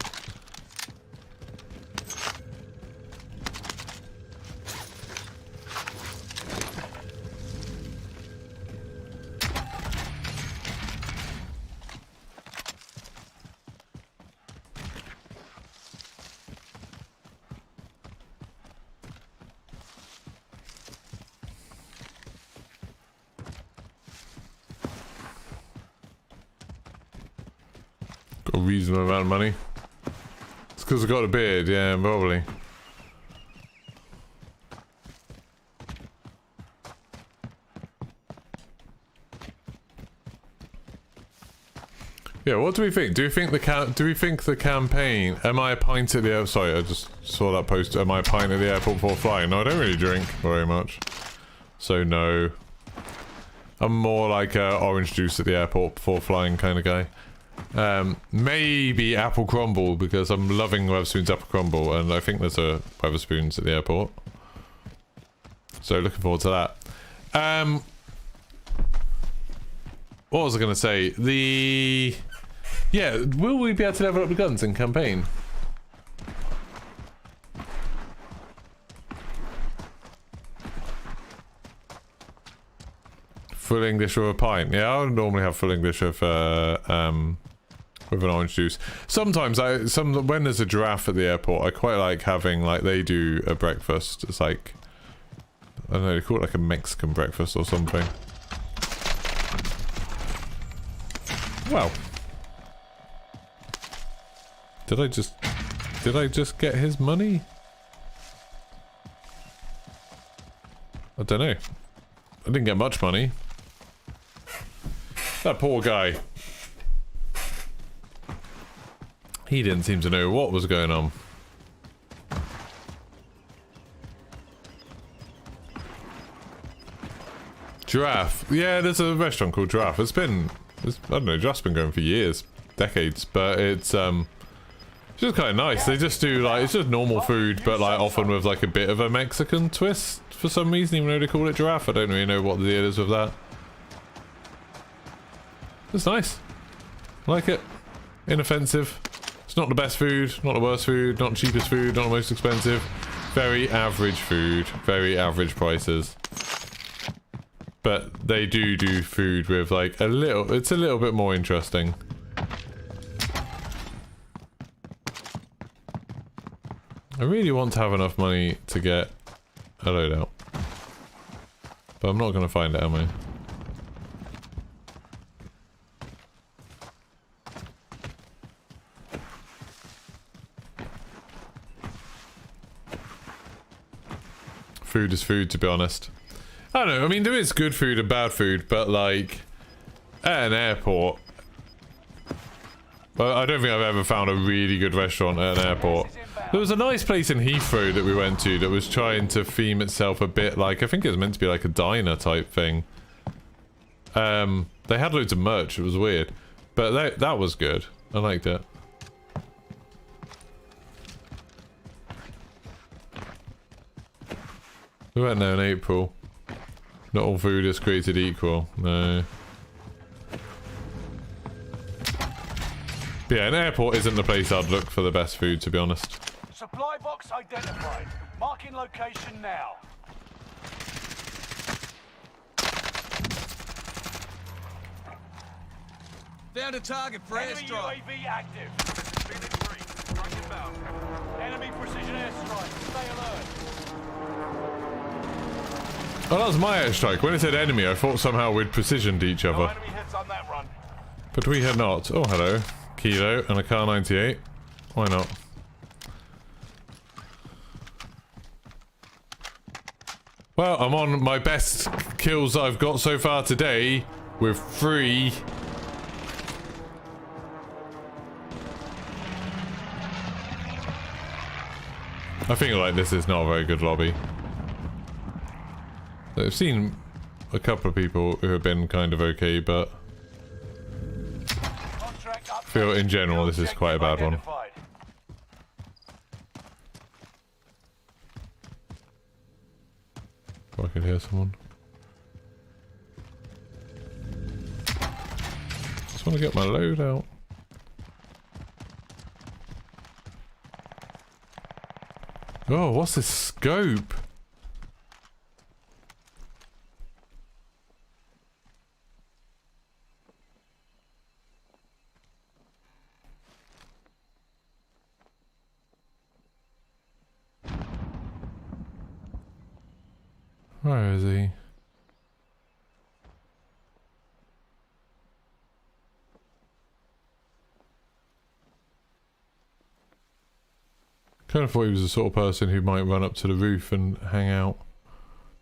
Got a reasonable amount of money. It's because I got a beard, yeah, probably. Yeah, what do we think? Do we think the campaign? Am I a pint at the airport? Sorry, I just saw that post. Am I a pint at the airport before flying? No, I don't really drink very much, so no. I'm more like orange juice at the airport before flying kind of guy. Maybe apple crumble because I'm loving Weatherspoon's apple crumble, and I think there's a Weatherspoon's at the airport. So looking forward to that. What was I going to say? Yeah, will we be able to level up the guns in campaign? Full English with a pint. Yeah, I would normally have full English with an orange juice. Sometimes when there's a giraffe at the airport, I quite like having, like, they do a breakfast. It's like, I don't know, they call it like a Mexican breakfast or something. Well, did I just get his money? I don't know. I didn't get much money. That poor guy. He didn't seem to know what was going on. Giraffe. Yeah, there's a restaurant called Giraffe. I don't know, Giraffe's been going for years, decades, but it's just kind of nice. They just do, like, it's just normal food, but, like, often with, like, a bit of a Mexican twist for some reason, even though they call it Giraffe. I don't really know what the deal is with that. It's nice. I like it. Inoffensive. It's not the best food, not the worst food, not the cheapest food, not the most expensive. Very average food, very average prices. But they do food with, like, it's a little bit more interesting. I really want to have enough money to get a loadout. But I'm not going to find it, am I? Food is food, to be honest. I don't know, I mean, there is good food and bad food, but, like, at an airport, well, I don't think I've ever found a really good restaurant at an airport. There was a nice place in Heathrow that we went to that was trying to theme itself a bit like, I think it was meant to be like a diner type thing. They had loads of merch, it was weird. But that was good. I liked it. We went there in April. Not all food is created equal. No. But yeah, an airport isn't the place I'd look for the best food, to be honest. Supply box identified. Marking location now. Found a target for Enemy airstrike. UAV active. Phoenix 3, right inbound. Enemy precision airstrike. Stay alert. Oh, that was my airstrike. When it said enemy, I thought somehow we'd precisioned each No other. enemy hits on that run. But we had not. Oh, hello. Kilo and a car 98. Why not? Well, I'm on my best kills that I've got so far today with 3. I think like this is not a very good lobby. I've seen a couple of people who have been kind of okay, but I feel in general this is quite a bad one. Oh, I can hear someone. Just want to get my load out. Oh, what's this scope? Where is he? Kind of thought he was the sort of person who might run up to the roof and hang out.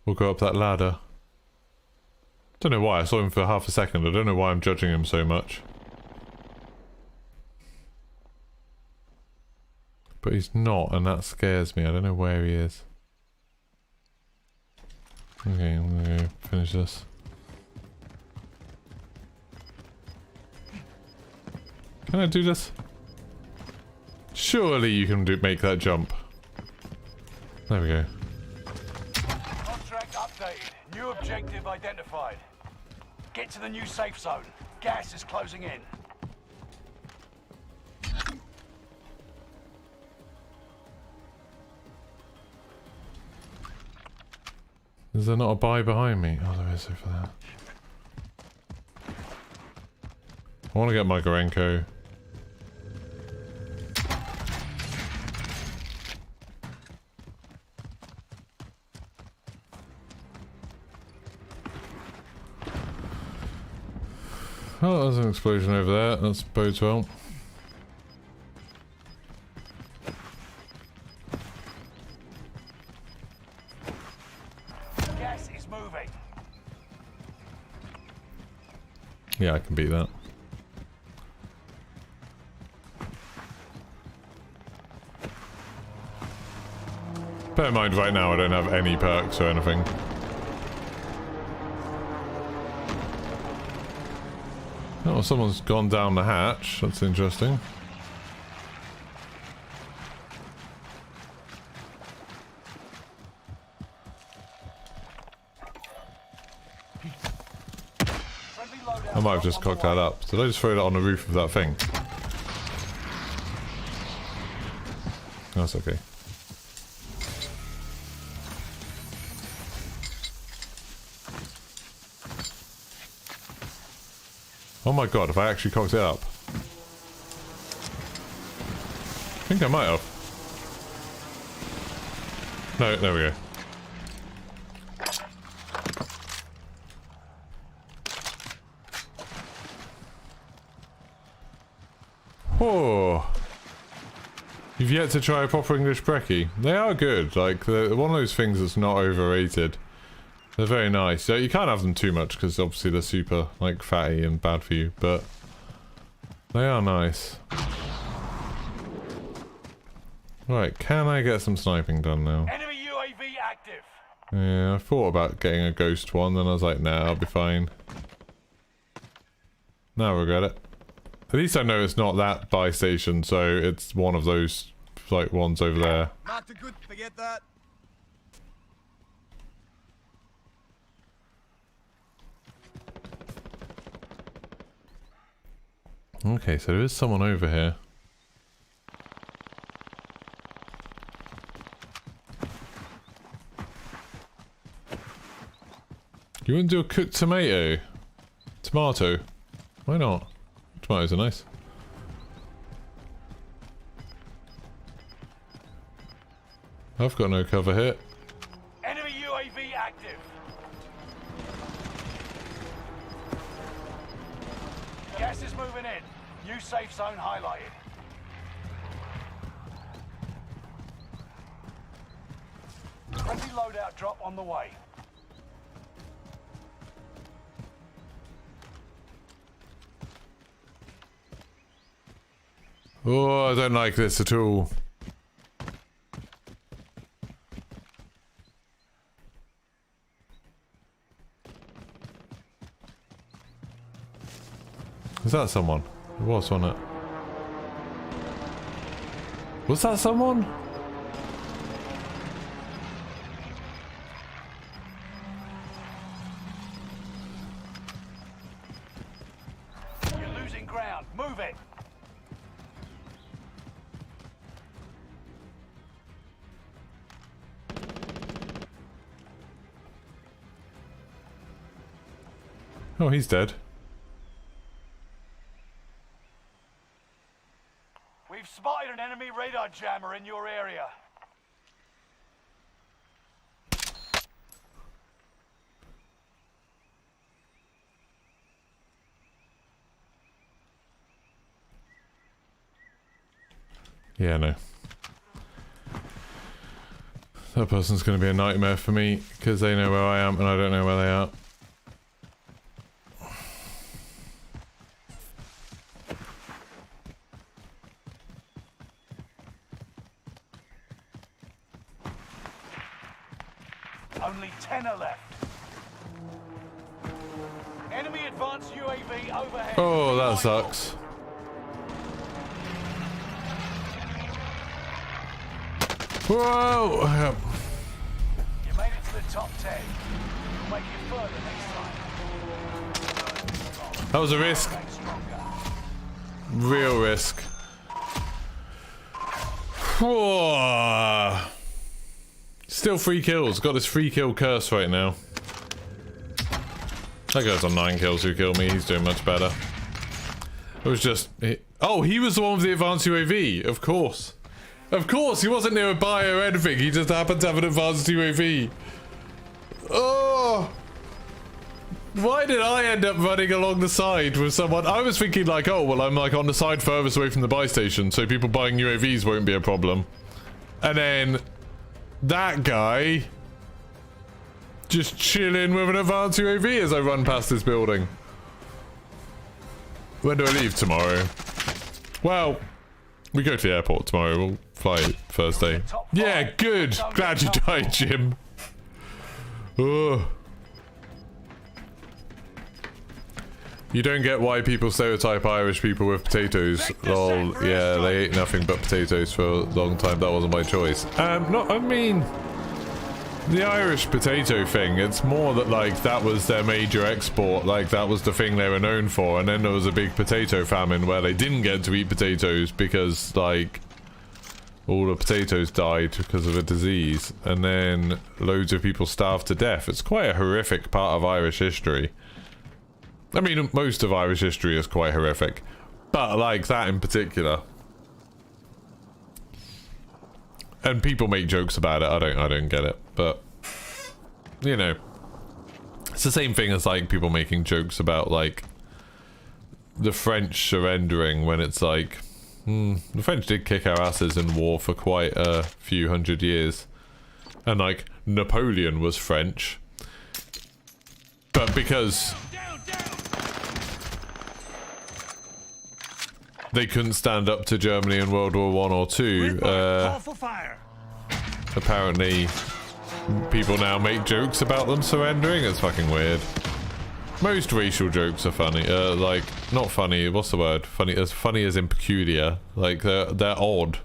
Or go up that ladder. Don't know why, I saw him for half a second. I don't know why I'm judging him so much. But he's not, and that scares me. I don't know where he is. Okay, I'm gonna go finish this. Can I do this? Surely you can make that jump. There we go. Contract updated. New objective identified. Get to the new safe zone. Gas is closing in. Is there not a buy behind me? Oh, there is over there. I want to get my Gorenko. Oh, there's an explosion over there. That bodes well. Gas is moving. Yeah, I can beat that. Bear in mind, right now I don't have any perks or anything. Oh, someone's gone down the hatch. That's interesting. I might have just cocked that up. Did I just throw that on the roof of that thing? That's okay. Oh my god, if I actually cocked it up. I think I might have. No, there we go. Oh. You've yet to try a proper English brekkie. They are good, like, they're one of those things that's not overrated. They're very nice. You can't have them too much because obviously they're super, like, fatty and bad for you, but they are nice. Right, can I get some sniping done now? Enemy UAV active. Yeah, I thought about getting a ghost one, then I was like, nah, I'll be fine. Now I regret it. At least I know it's not that buy station, so it's one of those, like, ones over there. Marked a good, forget that. Okay, so there is someone over here. You want to do a cooked tomato? Tomato? Why not? Tomatoes are nice. I've got no cover here. Enemy UAV active. Gas is moving in. New safe zone highlighted. Friendly loadout drop on the way. Oh, I don't like this at all. Is that someone? There was on it. Was that someone? You're losing ground. Move it. Oh, he's dead. We've spotted an enemy radar jammer in your area. Yeah, no. That person's going to be a nightmare for me because they know where I am and I don't know where they are. Only 10 are left. Enemy advanced UAV overhead. Oh, that sucks. Whoa! You made it to the top 10. We'll make it further next time. That was a risk. Real risk. Whoa. Still 3 kills. Got this 3 kill curse right now. That guy's on 9 kills who killed me. He's doing much better. It was just... Oh, he was the one with the advanced UAV. Of course. Of course, he wasn't nearby or anything. He just happened to have an advanced UAV. Oh! Why did I end up running along the side with someone? I was thinking like, oh, well, I'm like on the side furthest away from the buy station, so people buying UAVs won't be a problem. And then that guy just chilling with an advanced UAV as I run past this building. When do I leave tomorrow? Well, we go to the airport tomorrow. We'll fly Thursday. Yeah, good. Glad you died, Jim. Ugh. You don't get why people stereotype Irish people with potatoes. Lol, yeah, they ate nothing but potatoes for a long time. That wasn't my choice. No, I mean, the Irish potato thing, it's more that, like, that was their major export. Like, that was the thing they were known for. And then there was a big potato famine where they didn't get to eat potatoes because, like, all the potatoes died because of a disease. And then loads of people starved to death. It's quite a horrific part of Irish history. I mean, most of Irish history is quite horrific, but like that in particular. And people make jokes about it. I don't get it, but you know, it's the same thing as like people making jokes about like the French surrendering when it's like, the French did kick our asses in war for quite a few hundred years, and like Napoleon was French, but because they couldn't stand up to Germany in World War One or Two. Apparently, people now make jokes about them surrendering. It's fucking weird. Most racial jokes are funny. Like, not funny. What's the word? Funny as in peculiar. Like, they're odd.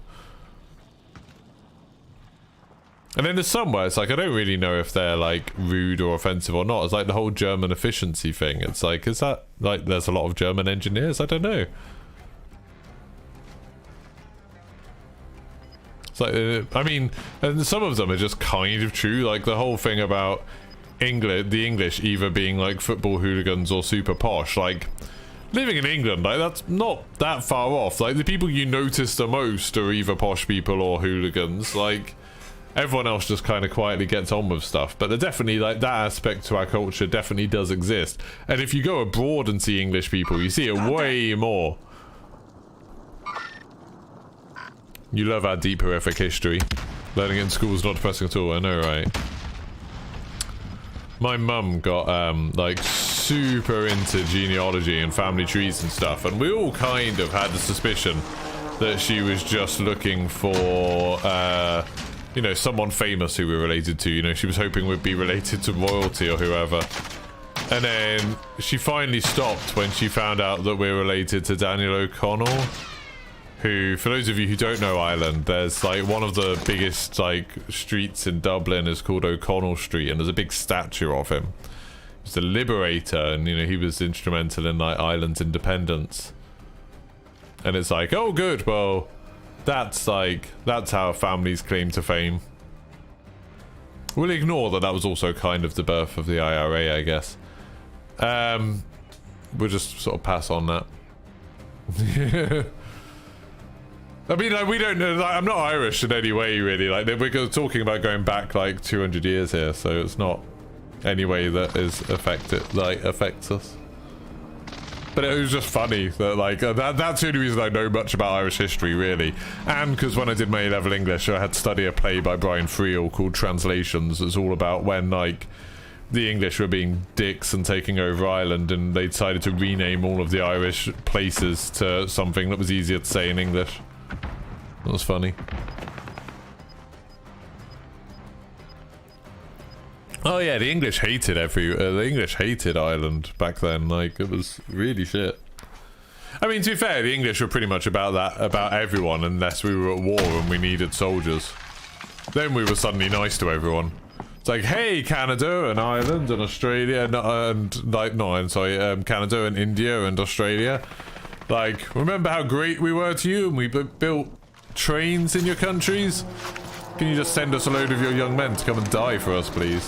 And then there's some where it's like, I don't really know if they're like rude or offensive or not. It's like the whole German efficiency thing. It's like, is that like, there's a lot of German engineers? I don't know. It's like, I mean, and some of them are just kind of true. Like the whole thing about the English either being like football hooligans or super posh. Like, living in England, like that's not that far off. Like the people you notice the most are either posh people or hooligans. Like, everyone else just kind of quietly gets on with stuff. But they're definitely, like, that aspect to our culture definitely does exist. And if you go abroad and see English people, you see it way more. You love our deep, horrific history. Learning it in school is not depressing at all, I know, right? My mum got, like, super into genealogy and family trees and stuff. And we all kind of had the suspicion that she was just looking for, you know, someone famous who we're related to. You know, she was hoping we'd be related to royalty or whoever. And then she finally stopped when she found out that we're related to Daniel O'Connell, who, for those of you who don't know Ireland, there's like one of the biggest like streets in Dublin is called O'Connell Street, and there's a big statue of him. He's a liberator, and you know, he was instrumental in like Ireland's independence. And it's like, oh good, well, that's how families claim to fame. We'll ignore that was also kind of the birth of the IRA, I guess. We'll just sort of pass on that. I mean, like, we don't know, like, I'm not Irish in any way, really. Like, we're talking about going back, like, 200 years here, so it's not any way that is affects us. But it was just funny that, like, that's the only reason I know much about Irish history, really. And because when I did my A-level English, I had to study a play by Brian Friel called Translations. It's all about when, like, the English were being dicks and taking over Ireland, and they decided to rename all of the Irish places to something that was easier to say in English. That was funny. Oh yeah, the English hated the English hated Ireland back then. Like, it was really shit. I mean, to be fair, the English were pretty much about everyone, unless we were at war and we needed soldiers. Then we were suddenly nice to everyone. It's like, hey, Canada and Ireland and Australia Canada and India and Australia. Like, remember how great we were to you and we built trains in your countries? Can you just send us a load of your young men to come and die for us, please?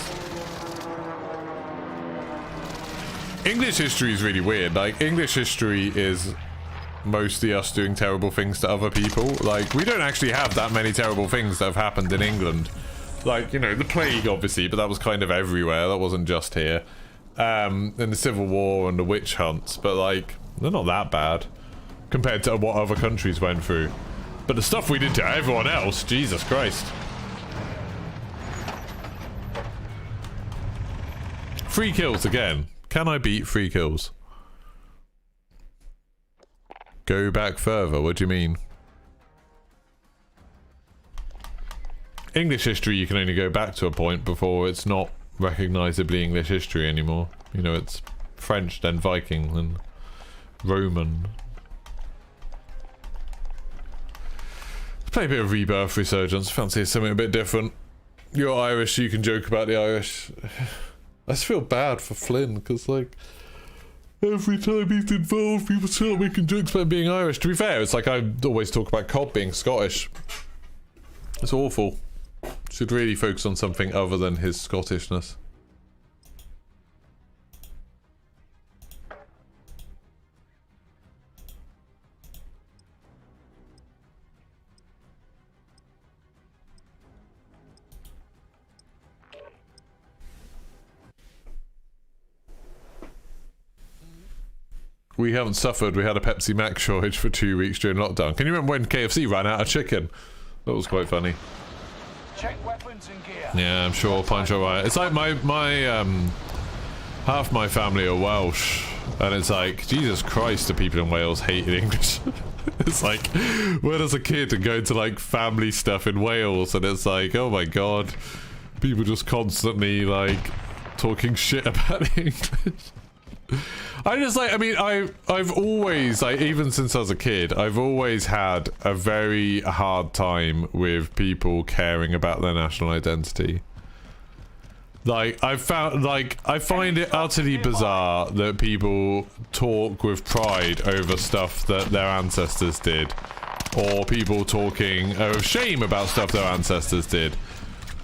English history is really weird. Like, English history is mostly us doing terrible things to other people. Like, we don't actually have that many terrible things that have happened in England. Like, you know, the plague, obviously, but that was kind of everywhere. That wasn't just here. And the Civil War and the witch hunts, but, like, they're not that bad compared to what other countries went through. But the stuff we did to everyone else, Jesus Christ. 3 kills again. Can I beat 3 kills? Go back further, what do you mean? English history, you can only go back to a point before it's not recognisably English history anymore. You know, it's French, then Viking, then Roman. Play a bit of Rebirth Resurgence. Fancy something a bit different. You're Irish, you can joke about the Irish. I just feel bad for Flynn, because, like, every time he's involved, people start making jokes about being Irish. To be fair, it's like I always talk about Cobb being Scottish. It's awful. Should really focus on something other than his Scottishness. We haven't suffered. We had a Pepsi Max shortage for 2 weeks during lockdown. Can you remember when KFC ran out of chicken? That was quite funny. Check weapons and gear. Yeah, I'm sure. Punch alright. It's like my half my family are Welsh, and it's like, Jesus Christ, the people in Wales hate English. It's like, when as a kid and going to like family stuff in Wales, and it's like, oh my god, people just constantly like talking shit about the English. I just like, I mean, I've always, like, even since I was a kid, I've always had a very hard time with people caring about their national identity. Like, I find it utterly bizarre that people talk with pride over stuff that their ancestors did, or people talking of shame about stuff their ancestors did,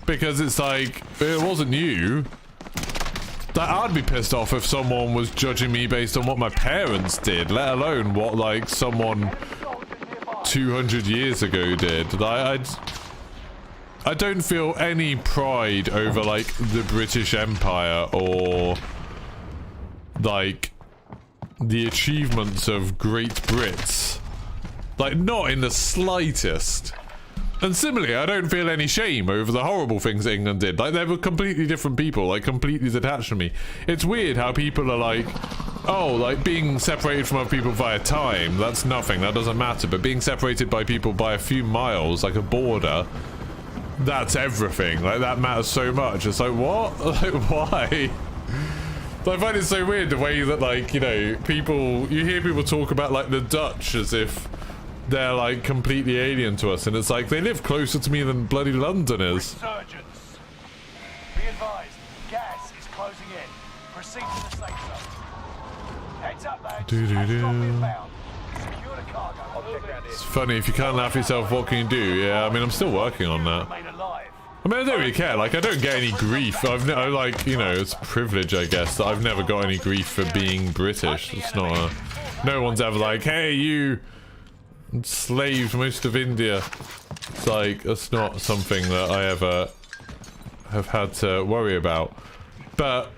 because it's like, it wasn't you. Like, I'd be pissed off if someone was judging me based on what my parents did, let alone what like someone 200 years ago did. Like, I don't feel any pride over like the British Empire or like the achievements of Great Brits. Like, not in the slightest. And similarly, I don't feel any shame over the horrible things that England did. Like, they were completely different people, like completely detached from me. It's weird how people are like, oh, like being separated from other people via time, that's nothing, that doesn't matter. But being separated by people by a few miles, like a border, that's everything. Like, that matters so much. It's like, what? Like, why? I find it so weird the way that, like, you know, people, you hear people talk about like the Dutch as if they're like completely alien to us, and it's like, they live closer to me than bloody London is. Resurgence. Be advised, gas is closing in. Proceed to the safe zone. Heads up, lads. Do-do-do. Drop inbound. Secure the cargo. It's funny, if you can't laugh yourself, what can you do? Yeah, I mean, I'm still working on that. Remain alive. I mean, I don't really care. Like, I don't get any grief. I like, you know, it's a privilege, I guess, that I've never got any grief for being British. It's not a... No one's ever like, hey, you enslaved most of India. It's like, that's not something that I ever have had to worry about. But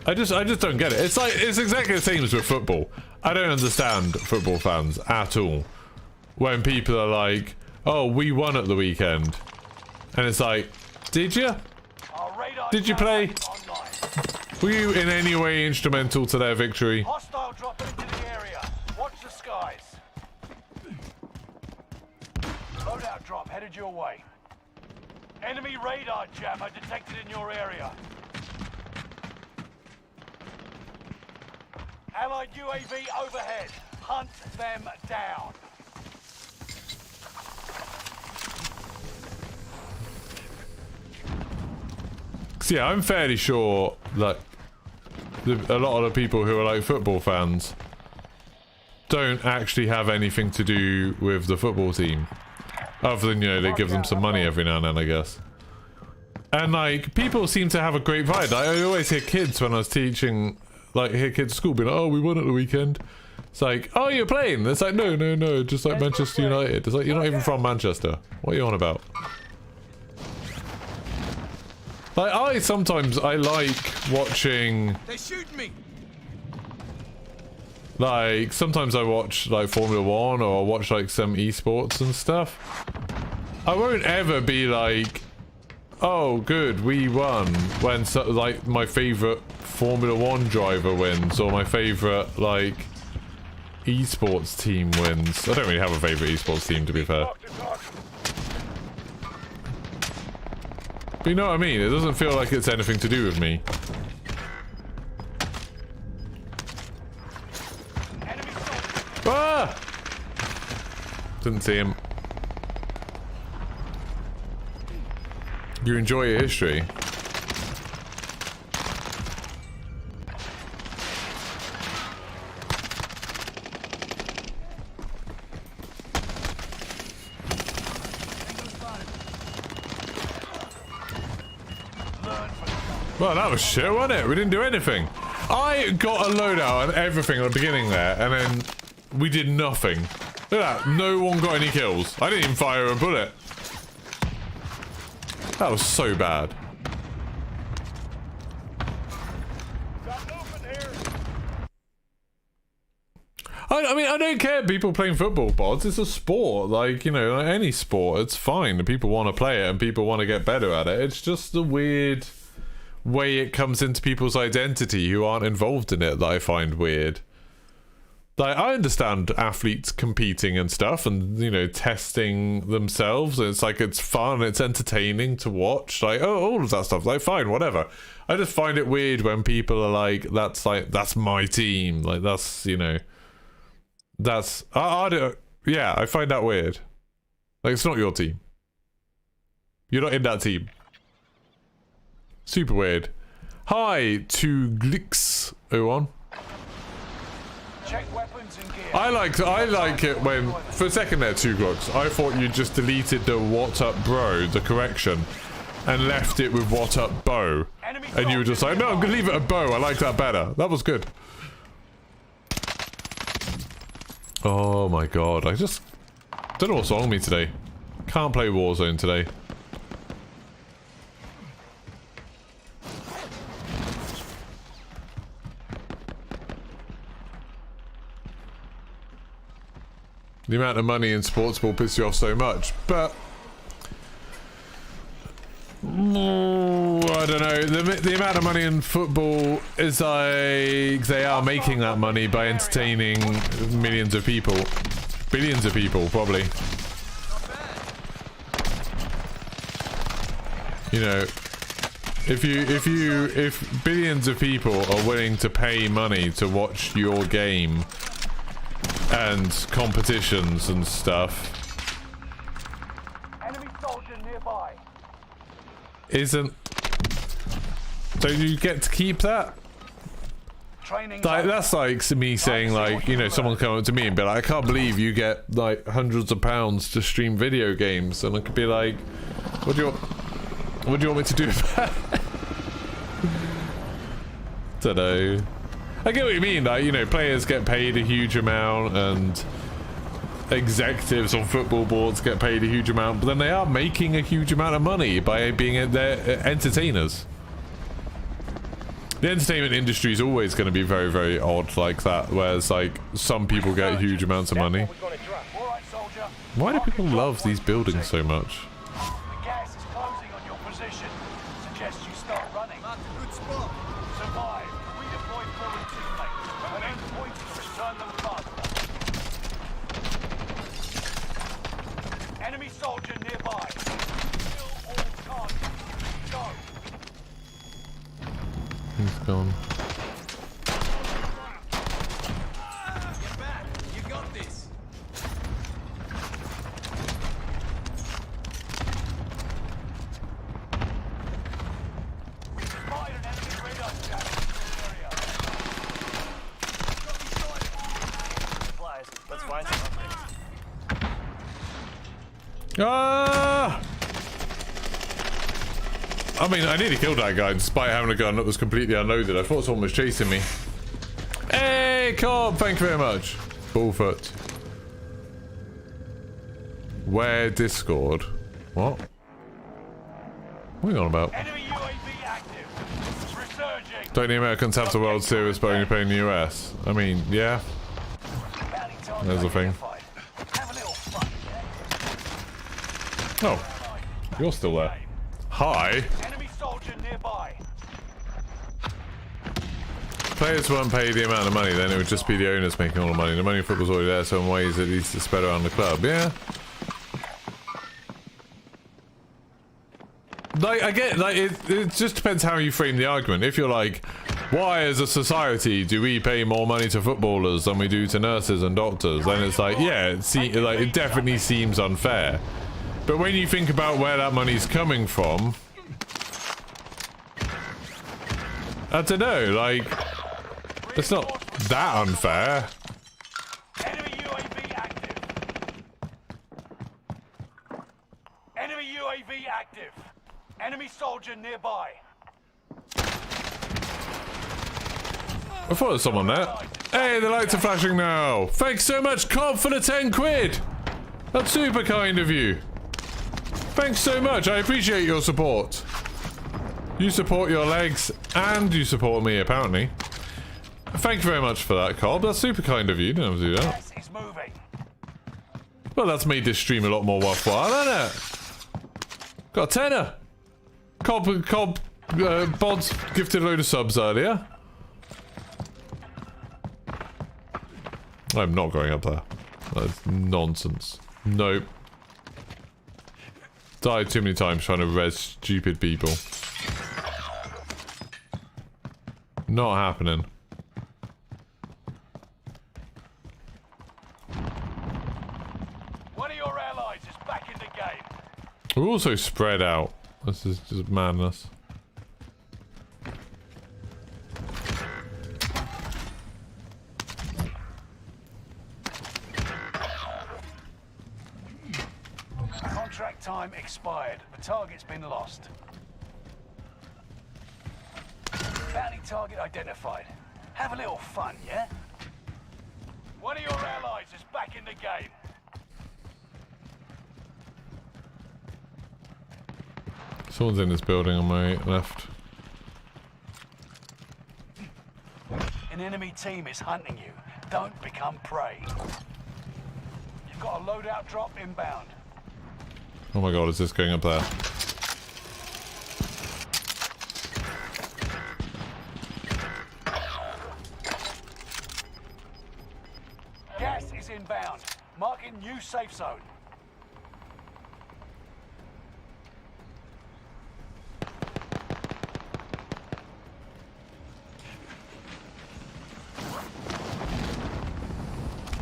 I just don't get it. It's like, it's exactly the same as with football. I don't understand football fans at all. When people are like, oh, we won at the weekend. And it's like, did you? Did you play? Were you in any way instrumental to their victory? Hostile dropping into the area. Watch the skies. Loadout drop headed your way. Enemy radar jammer detected in your area. Allied UAV overhead. Hunt them down. So yeah, I'm fairly sure that a lot of the people who are like football fans don't actually have anything to do with the football team. Other than, you know, they give them some money every now and then, I guess. And like, people seem to have a great vibe. I always hear kids when I was teaching, like, hear kids at school being like, oh, we won at the weekend. It's like, oh, you're playing? It's like, no, just like Manchester United. It's like, you're not even from Manchester. What are you on about? Like, I like watching... They shoot me. Like, sometimes I watch, like, Formula 1, or I'll watch, like, some esports and stuff. I won't ever be like, oh, good, we won, when, so, like, my favourite Formula 1 driver wins, or my favourite, like, esports team wins. I don't really have a favourite esports team, to be fair. But you know what I mean? It doesn't feel like it's anything to do with me. Ah! Didn't see him. You enjoy your history. Well, that was shit, wasn't it? We didn't do anything. I got a loadout and everything at the beginning there, and then we did nothing. Look at that. No one got any kills. I didn't even fire a bullet. That was so bad. I mean, I don't care people playing football, bods. It's a sport. Like, you know, like any sport, it's fine. People want to play it and people want to get better at it. It's just the weird way it comes into people's identity who aren't involved in it that I find weird. Like, I understand athletes competing and stuff and, you know, testing themselves. It's like, it's fun, it's entertaining to watch. Like, oh, all of that stuff. Like, fine, whatever. I just find it weird when people are like, that's my team. Like, that's, you know, that's, I don't, yeah, I find that weird. Like, it's not your team. You're not in that team. Super weird. Hi to Glix01. Check weapons and gear. I like it when, for a second there, 2 Glocks, I thought you just deleted the what up bro, the correction, and left it with what up bow. And you were just like, no, I'm gonna leave it a bow, I like that better. That was good. Oh my god, I just don't know what's wrong with me today. Can't play Warzone today. The amount of money in sports ball pisses you off so much, but I don't know. The amount of money in football is like they are making that money by entertaining millions of people, billions of people, probably. You know, if billions of people are willing to pay money to watch your game and competitions and stuff, Enemy soldier nearby. Don't you get to keep that? Like, that's like me saying, like, you know, someone come up to me and be like, I can't believe you get like hundreds of pounds to stream video games, and I could be like, what do you want me to do with that? Don't know. I get what you mean, like, you know, players get paid a huge amount and executives on football boards get paid a huge amount, but then they are making a huge amount of money by being their entertainers. The entertainment industry is always going to be very, very odd like that, whereas like some people get huge amounts of money. Why do people love these buildings so much? The gas is closing on your position. Suggest you start running. Good spot. Survive. Redeploy forward teammates. When end points, return them faster. Enemy soldier nearby. Kill all targets. Go. He's gone. Get back. You got this. Spotted an enemy radar jack in the area. Supplies. Let's find some updates. Ah! I mean, I nearly killed that guy despite having a gun that was completely unloaded. I thought someone was chasing me. Hey, Cobb, thank you very much. Bullfoot. Where Discord? What? What are you on about? Enemy UAV active. Resurging. Don't the Americans have the World Series but only play in the US? I mean, yeah. There's the thing. Have a little fun, yeah? Oh, you're still there. Hi. Enemy soldier nearby. Players weren't paid the amount of money, then it would just be the owners making all the money. The money in football's already there, so in ways at least it's spread around the club. Yeah. Like, I get, like, it just depends how you frame the argument. If you're like, why as a society do we pay more money to footballers than we do to nurses and doctors? Then it's like, yeah, it definitely seems unfair. But when you think about where that money's coming from, I don't know, like, it's not that unfair. Enemy UAV active. Enemy UAV active. Enemy soldier nearby. I thought there was someone there. Hey, the lights are flashing now. Thanks so much, Cobb, for the 10 quid. That's super kind of you. Thanks so much. I appreciate your support. You support your legs and you support me, apparently. Thank you very much for that, Cobb. That's super kind of you. You don't have to do that. Yes, it's moving. Well, that's made this stream a lot more worthwhile, hasn't it? Got a tenner. Cobb, Bods gifted a load of subs earlier. I'm not going up there. That's nonsense. Nope. Died too many times trying to res stupid people. Not happening. One of your allies is back in the game. We're also spread out. This is just madness. Contract time expired. The target's been lost. Bounty target identified. Have a little fun, yeah? One of your allies is back in the game. Someone's in this building on my left. An enemy team is hunting you. Don't become prey. You've got a loadout drop inbound. Oh my god, is this going up there? Gas is inbound. Marking new safe zone.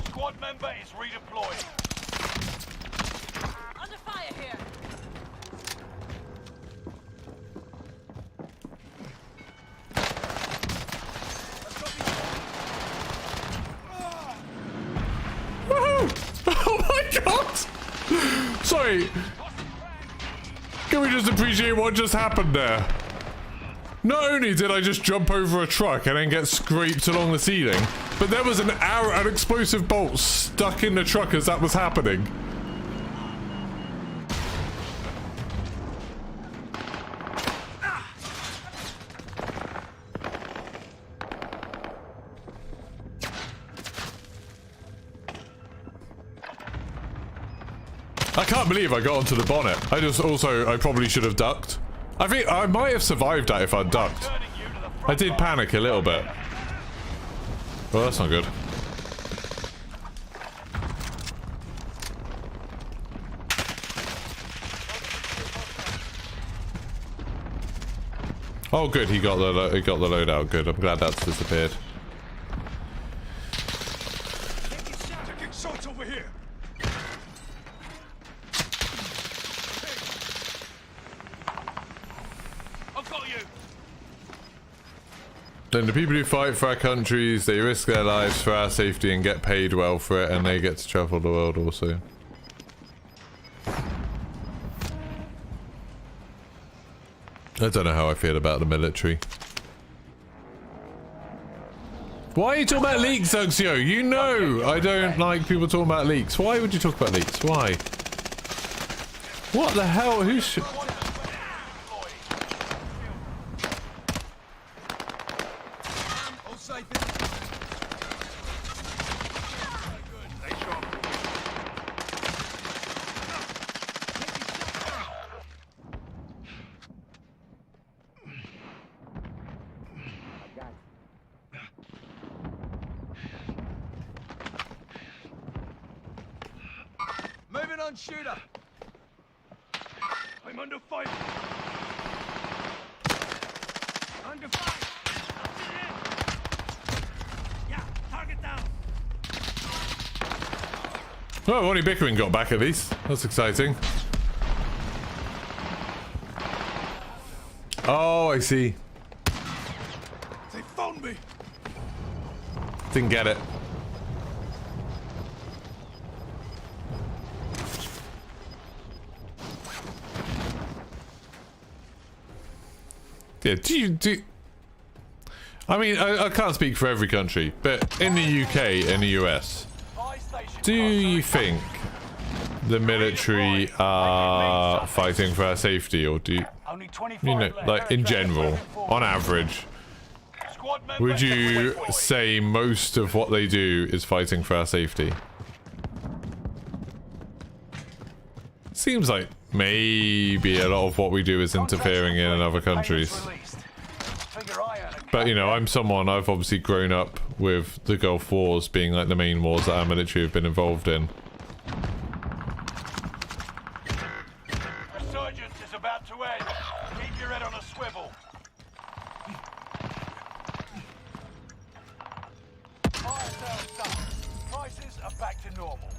Squad member is redeployed. Under fire here. Oh my god! Sorry. Can we just appreciate what just happened there? Not only did I just jump over a truck and then get scraped along the ceiling, but there was an explosive bolt stuck in the truck as that was happening. I can't believe I got onto the bonnet. I probably should have ducked. I think I might have survived that if I'd ducked. I did panic a little bit. Well, that's not good. Oh, good. He got the loadout. Good. I'm glad that's disappeared. Taking shots over here. I've got you. Then the people who fight for our countries, they risk their lives for our safety and get paid well for it, and they get to travel the world also. I don't know how I feel about the military. Why are you talking about leaks, Uxio? You know I don't like people talking about leaks. Why would you talk about leaks? Why? What the hell? Who should... All safe in. Moving on, shooter. I'm under fire. Under fire. Yeah, target down. Oh, only bickering got back at least. That's exciting. Oh, I see. They found me. Didn't get it. Yeah, do I mean, I can't speak for every country, but in the UK and the US, do you think the military are fighting for our safety, or do you, Only 25 you know, left. like in general, on average, Squad member would you redeployed. say most of what they do is fighting for our safety? Seems like maybe a lot of what we do is interfering in other countries. Payments released. Figure I earn a But, you know, I've obviously grown up with the Gulf Wars being like the main wars that our military have been involved in. Resurgence is about to end. Keep your head on a swivel. Fire sales done. Prices are back to normal.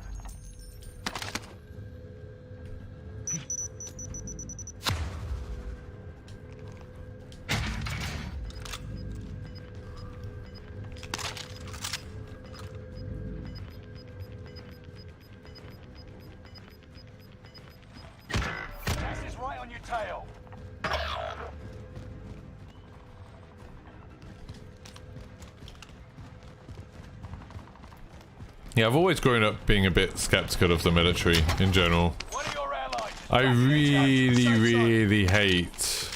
Gas is right on your tail. Yeah, I've always grown up being a bit skeptical of the military in general. One of your allies is I back in the really, safe zone. really hate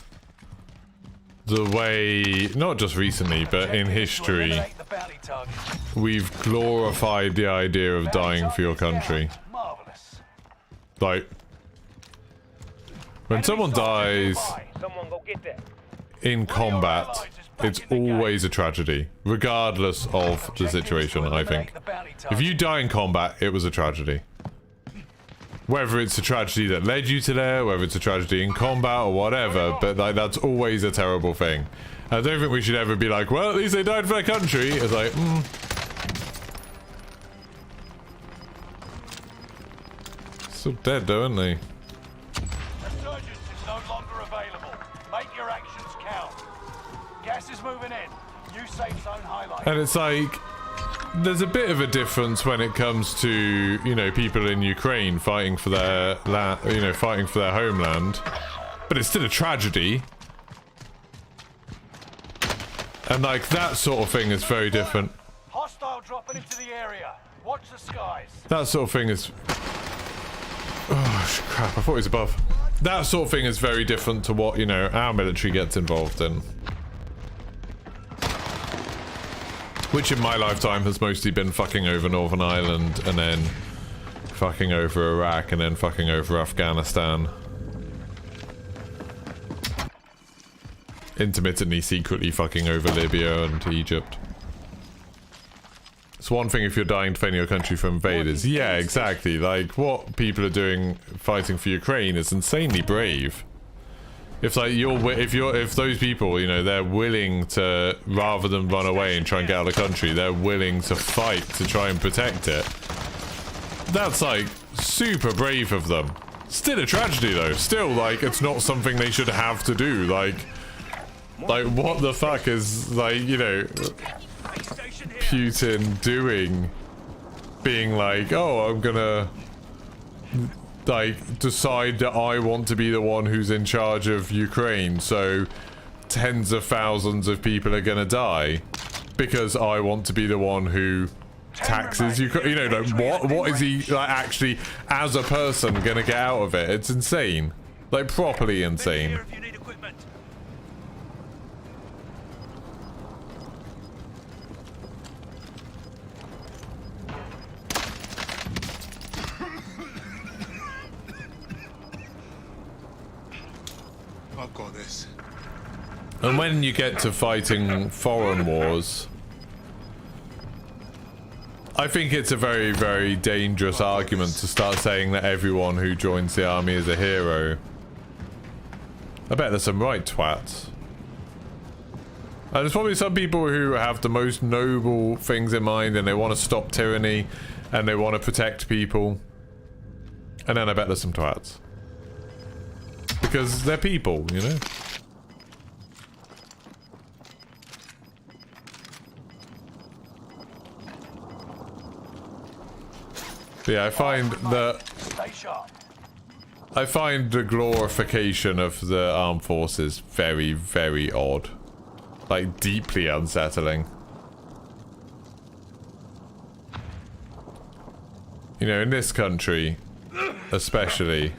the way, not just recently, but in history, Eliminate the bounty target. we've glorified the idea of dying for your country. Marvelous. Like, when someone dies Someone go get that. in combat, it's always a tragedy, regardless of the situation, I think. If you die in combat, it was a tragedy. Whether it's a tragedy that led you to there, whether it's a tragedy in combat or whatever, but like that's always a terrible thing. I don't think we should ever be like, well, at least they died for their country. It's like, Still dead though, aren't they? Resurgence is no longer available. Make your actions count. Gas is moving in. New safe zone highlight. And it's like, there's a bit of a difference when it comes to, you know, people in Ukraine fighting for their fighting for their homeland, but it's still a tragedy. And like that sort of thing is very different. Hostile dropping into the area. Watch the skies. That sort of thing is... Oh, crap, I thought he was above. That sort of thing is very different to what, you know, our military gets involved in. Which in my lifetime has mostly been fucking over Northern Ireland and then fucking over Iraq and then fucking over Afghanistan. Intermittently, secretly fucking over Libya and Egypt. It's one thing if you're dying defending your country from invaders. Yeah, exactly. Like, what people are doing fighting for Ukraine is insanely brave. If like if those people, you know, they're willing to, rather than run away and try and get out of the country, they're willing to fight to try and protect it. That's like super brave of them. Still a tragedy though. Still, like, it's not something they should have to do. Like what the fuck is, like, you know, Putin doing? Being like, oh, I'm gonna like decide that I want to be the one who's in charge of Ukraine, so tens of thousands of people are gonna die because I want to be the one who taxes Ukraine. You know, like, what is he like actually as a person gonna get out of it? It's insane, like properly insane. I've got this. And when you get to fighting foreign wars, I think it's a very, very dangerous argument to start saying that everyone who joins the army is a hero. I bet there's some right twats. And there's probably some people who have the most noble things in mind and they want to stop tyranny and they want to protect people. And then I bet there's some twats. Because they're people, you know? But yeah, I find the glorification of the armed forces very, very odd. Like, deeply unsettling. You know, in this country, especially...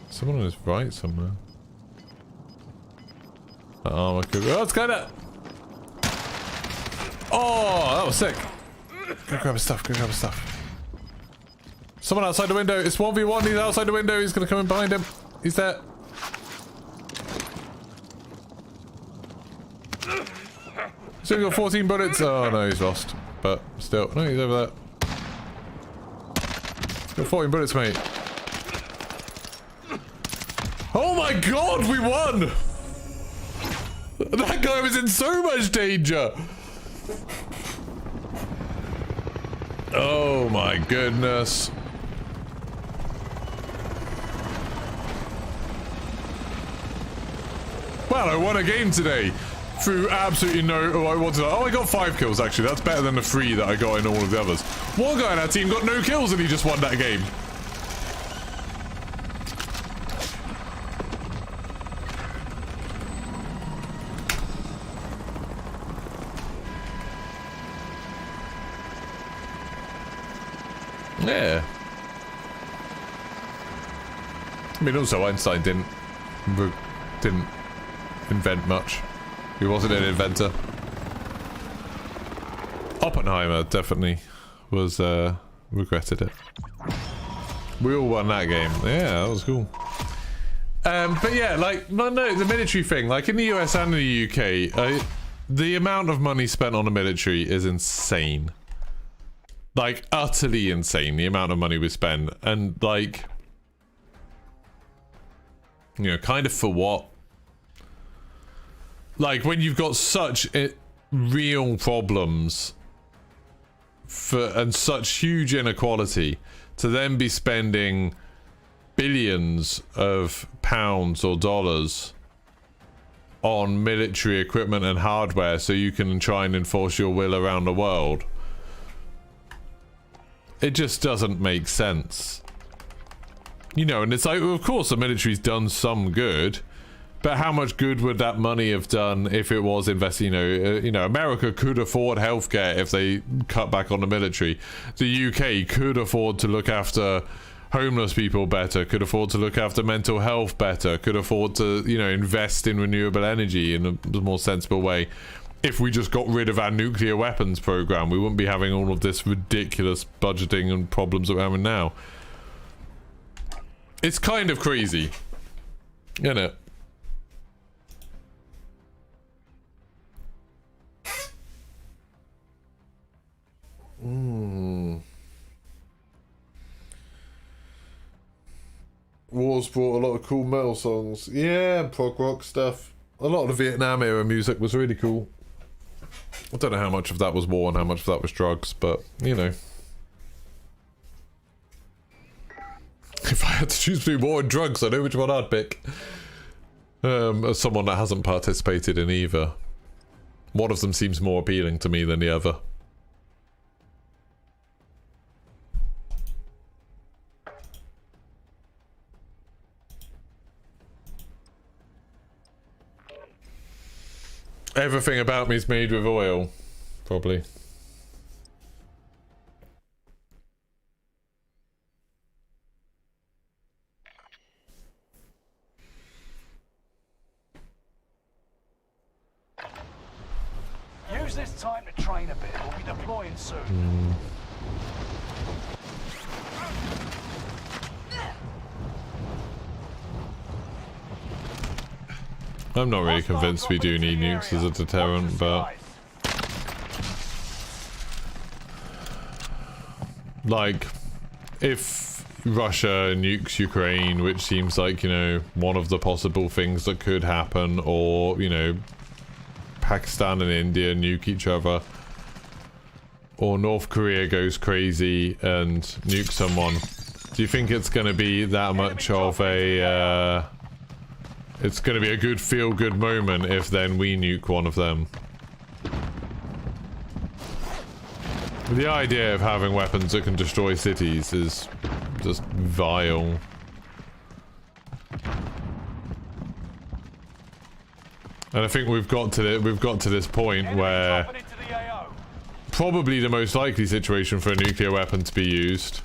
Someone on his right somewhere. That armor could... Oh, it's kinda... Oh, that was sick. Go grab his stuff, go grab his stuff. Someone outside the window. It's 1v1. He's outside the window. He's gonna come in behind him. He's there. So we've got 14 bullets. Oh no, he's lost. But still, no, he's over there. Got 14 bullets, mate. Oh my god, we won! That guy was in so much danger. Oh my goodness. Well, I won a game today. Through absolutely no... Oh, I got 5 kills, actually. That's better than the 3 that I got in all of the others. One guy in our team got no kills and he just won that game. Yeah. I mean, also Einstein didn't invent much. He wasn't an inventor. Oppenheimer definitely was, regretted it. We all won that game. Yeah, that was cool. But yeah, like, no, the military thing, like in the US and in the UK, the amount of money spent on the military is insane. Like, utterly insane, the amount of money we spend. And, like, you know, kind of for what? Like, when you've got such real problems and such huge inequality, to then be spending billions of pounds or dollars on military equipment and hardware so you can try and enforce your will around the world. It just doesn't make sense. You know, and it's like, of course the military's done some good, but how much good would that money have done if it was invested? You know, America could afford healthcare if they cut back on the military. The UK could afford to look after homeless people better, could afford to look after mental health better, could afford to, you know, invest in renewable energy in a more sensible way. If we just got rid of our nuclear weapons program, we wouldn't be having all of this ridiculous budgeting and problems that we're having now. It's kind of crazy, isn't it? Wars brought a lot of cool metal songs. Yeah, prog rock stuff. A lot of the Vietnam era music was really cool. I don't know how much of that was war and how much of that was drugs, but, you know. If I had to choose between war and drugs, I know which one I'd pick. As someone that hasn't participated in either. One of them seems more appealing to me than the other. Everything about me is made with oil, probably. Use this time to train a bit. We'll be deploying soon. I'm not really convinced we do need nukes as a deterrent, but... like, if Russia nukes Ukraine, which seems like, you know, one of the possible things that could happen, or, you know, Pakistan and India nuke each other, or North Korea goes crazy and nukes someone, do you think it's going to be that much of a, it's going to be a good feel-good moment if then we nuke one of them? The idea of having weapons that can destroy cities is just vile. And I think we've got to this point where probably the most likely situation for a nuclear weapon to be used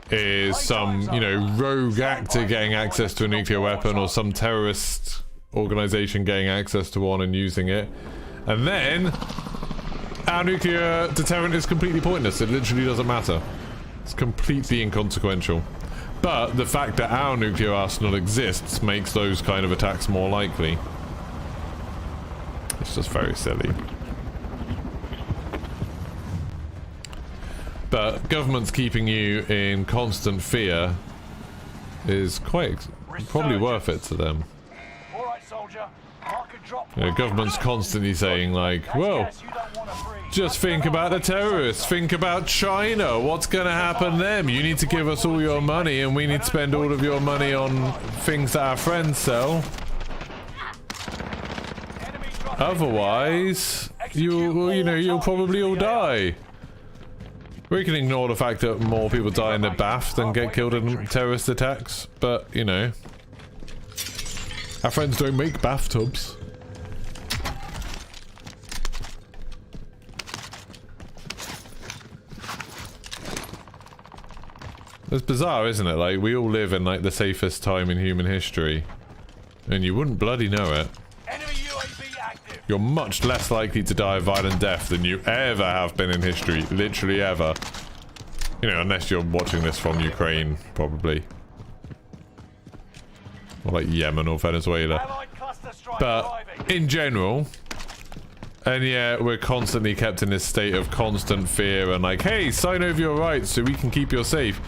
is some, you know, rogue actor getting access to a nuclear weapon, or some terrorist organization getting access to one and using it. And then our nuclear deterrent is completely pointless. It literally doesn't matter. It's completely inconsequential. But the fact that our nuclear arsenal exists makes those kind of attacks more likely. It's just very silly. But governments keeping you in constant fear is probably worth it to them. All right, soldier. Mark a drop. You know, government's constantly saying like, well, just think about the terrorists, think about China, what's gonna happen then? You need to give us all your money and we need to spend all of your money on things that our friends sell. Otherwise, you'll probably all die. We can ignore the fact that more people die in the bath than get killed in terrorist attacks, but, you know, our friends don't make bathtubs. It's bizarre, isn't it? Like, we all live in, like, the safest time in human history, and you wouldn't bloody know it. You're much less likely to die a violent death than you ever have been in history. Literally ever. You know, unless you're watching this from Ukraine, probably. Or like Yemen or Venezuela. But, in general... And yeah, we're constantly kept in this state of constant fear and like, hey, sign over your rights so we can keep you safe.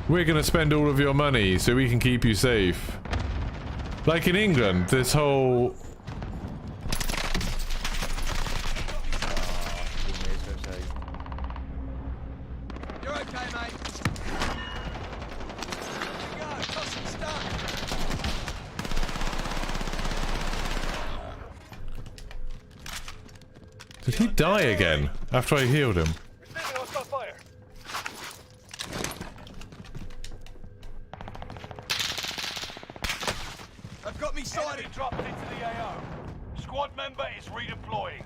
We're gonna spend all of your money so we can keep you safe. Like in England, this whole... Did he die again after I healed him? I've got me sighted. Dropped into the AO. Squad member is redeploying.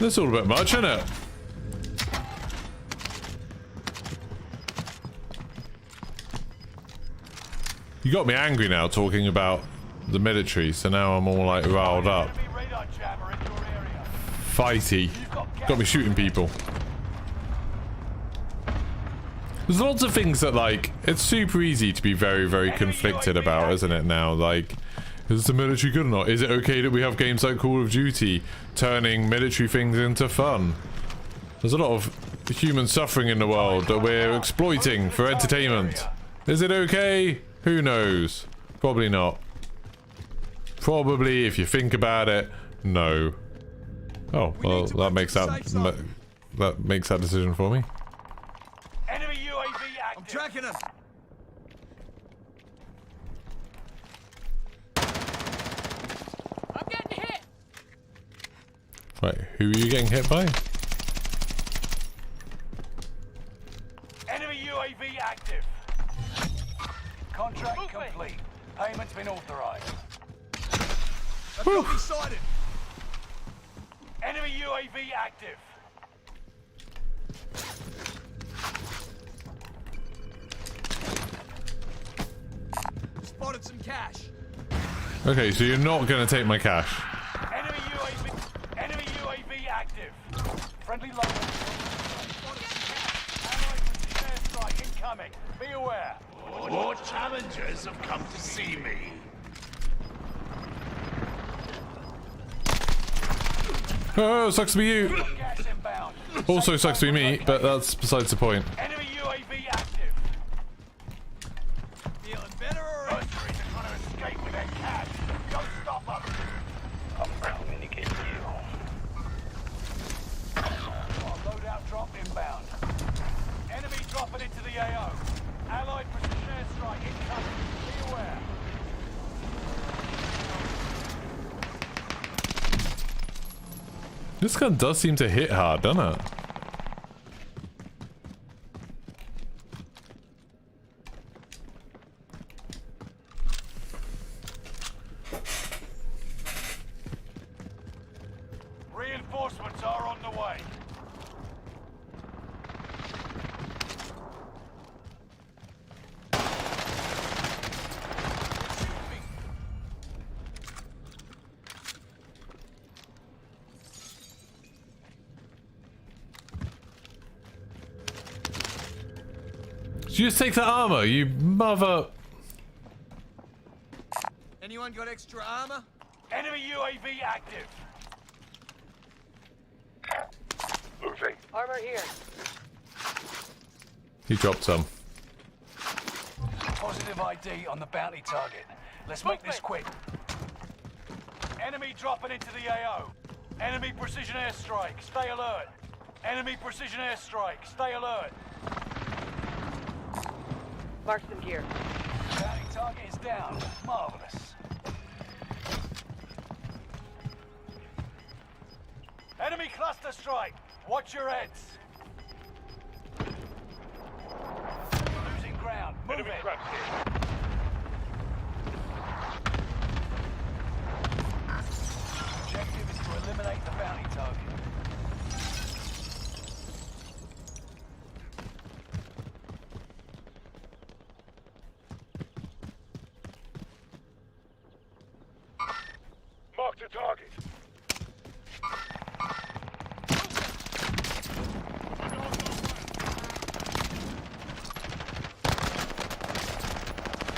That's all a bit much, isn't it? You got me angry now talking about the military, so now I'm all like riled up. Fighty. Got me shooting people. There's lots of things that, like, it's super easy to be very, very conflicted about, isn't it now? Like, is the military good or not? Is it okay that we have games like Call of Duty turning military things into fun? There's a lot of human suffering in the world that we're exploiting for entertainment. Is it okay? Who knows? Probably not. Probably, if you think about it, no. Oh, well, that makes that decision for me. Enemy UAV active. I'm tracking us. I'm getting hit. Wait, who are you getting hit by? Enemy UAV active. Contract complete. Payment's been authorized. I've got me sighted. Enemy UAV active. Spotted some cash. Okay, so you're not gonna take my cash. Enemy UAV active. Friendly loader. Airstrike incoming. Be aware. More challengers have come to see me. Oh, sucks to be you. Gas inbound. Also sucks to be me, but that's besides the point. Enemy UAV active. Feeling better already? Mercenaries are trying to escape with their cash. Don't stop them. I'm coming to get you. Loadout drop inbound. Enemy dropping into the AO. Allied precision airstrike incoming. Be aware. This gun does seem to hit hard, doesn't it? Did you just take the armor, you mother... Anyone got extra armor? Enemy UAV active. Moving. Armor here. He dropped some. Positive ID on the bounty target. Let's make this quick. Enemy dropping into the AO. Enemy precision airstrike. Stay alert. Enemy precision airstrike. Stay alert. Mark them here. Bounty target is down. Marvelous. Enemy cluster strike. Watch your heads. Losing ground. Move Enemy it. traps here. Objective is to eliminate the bounty target. Mark the target.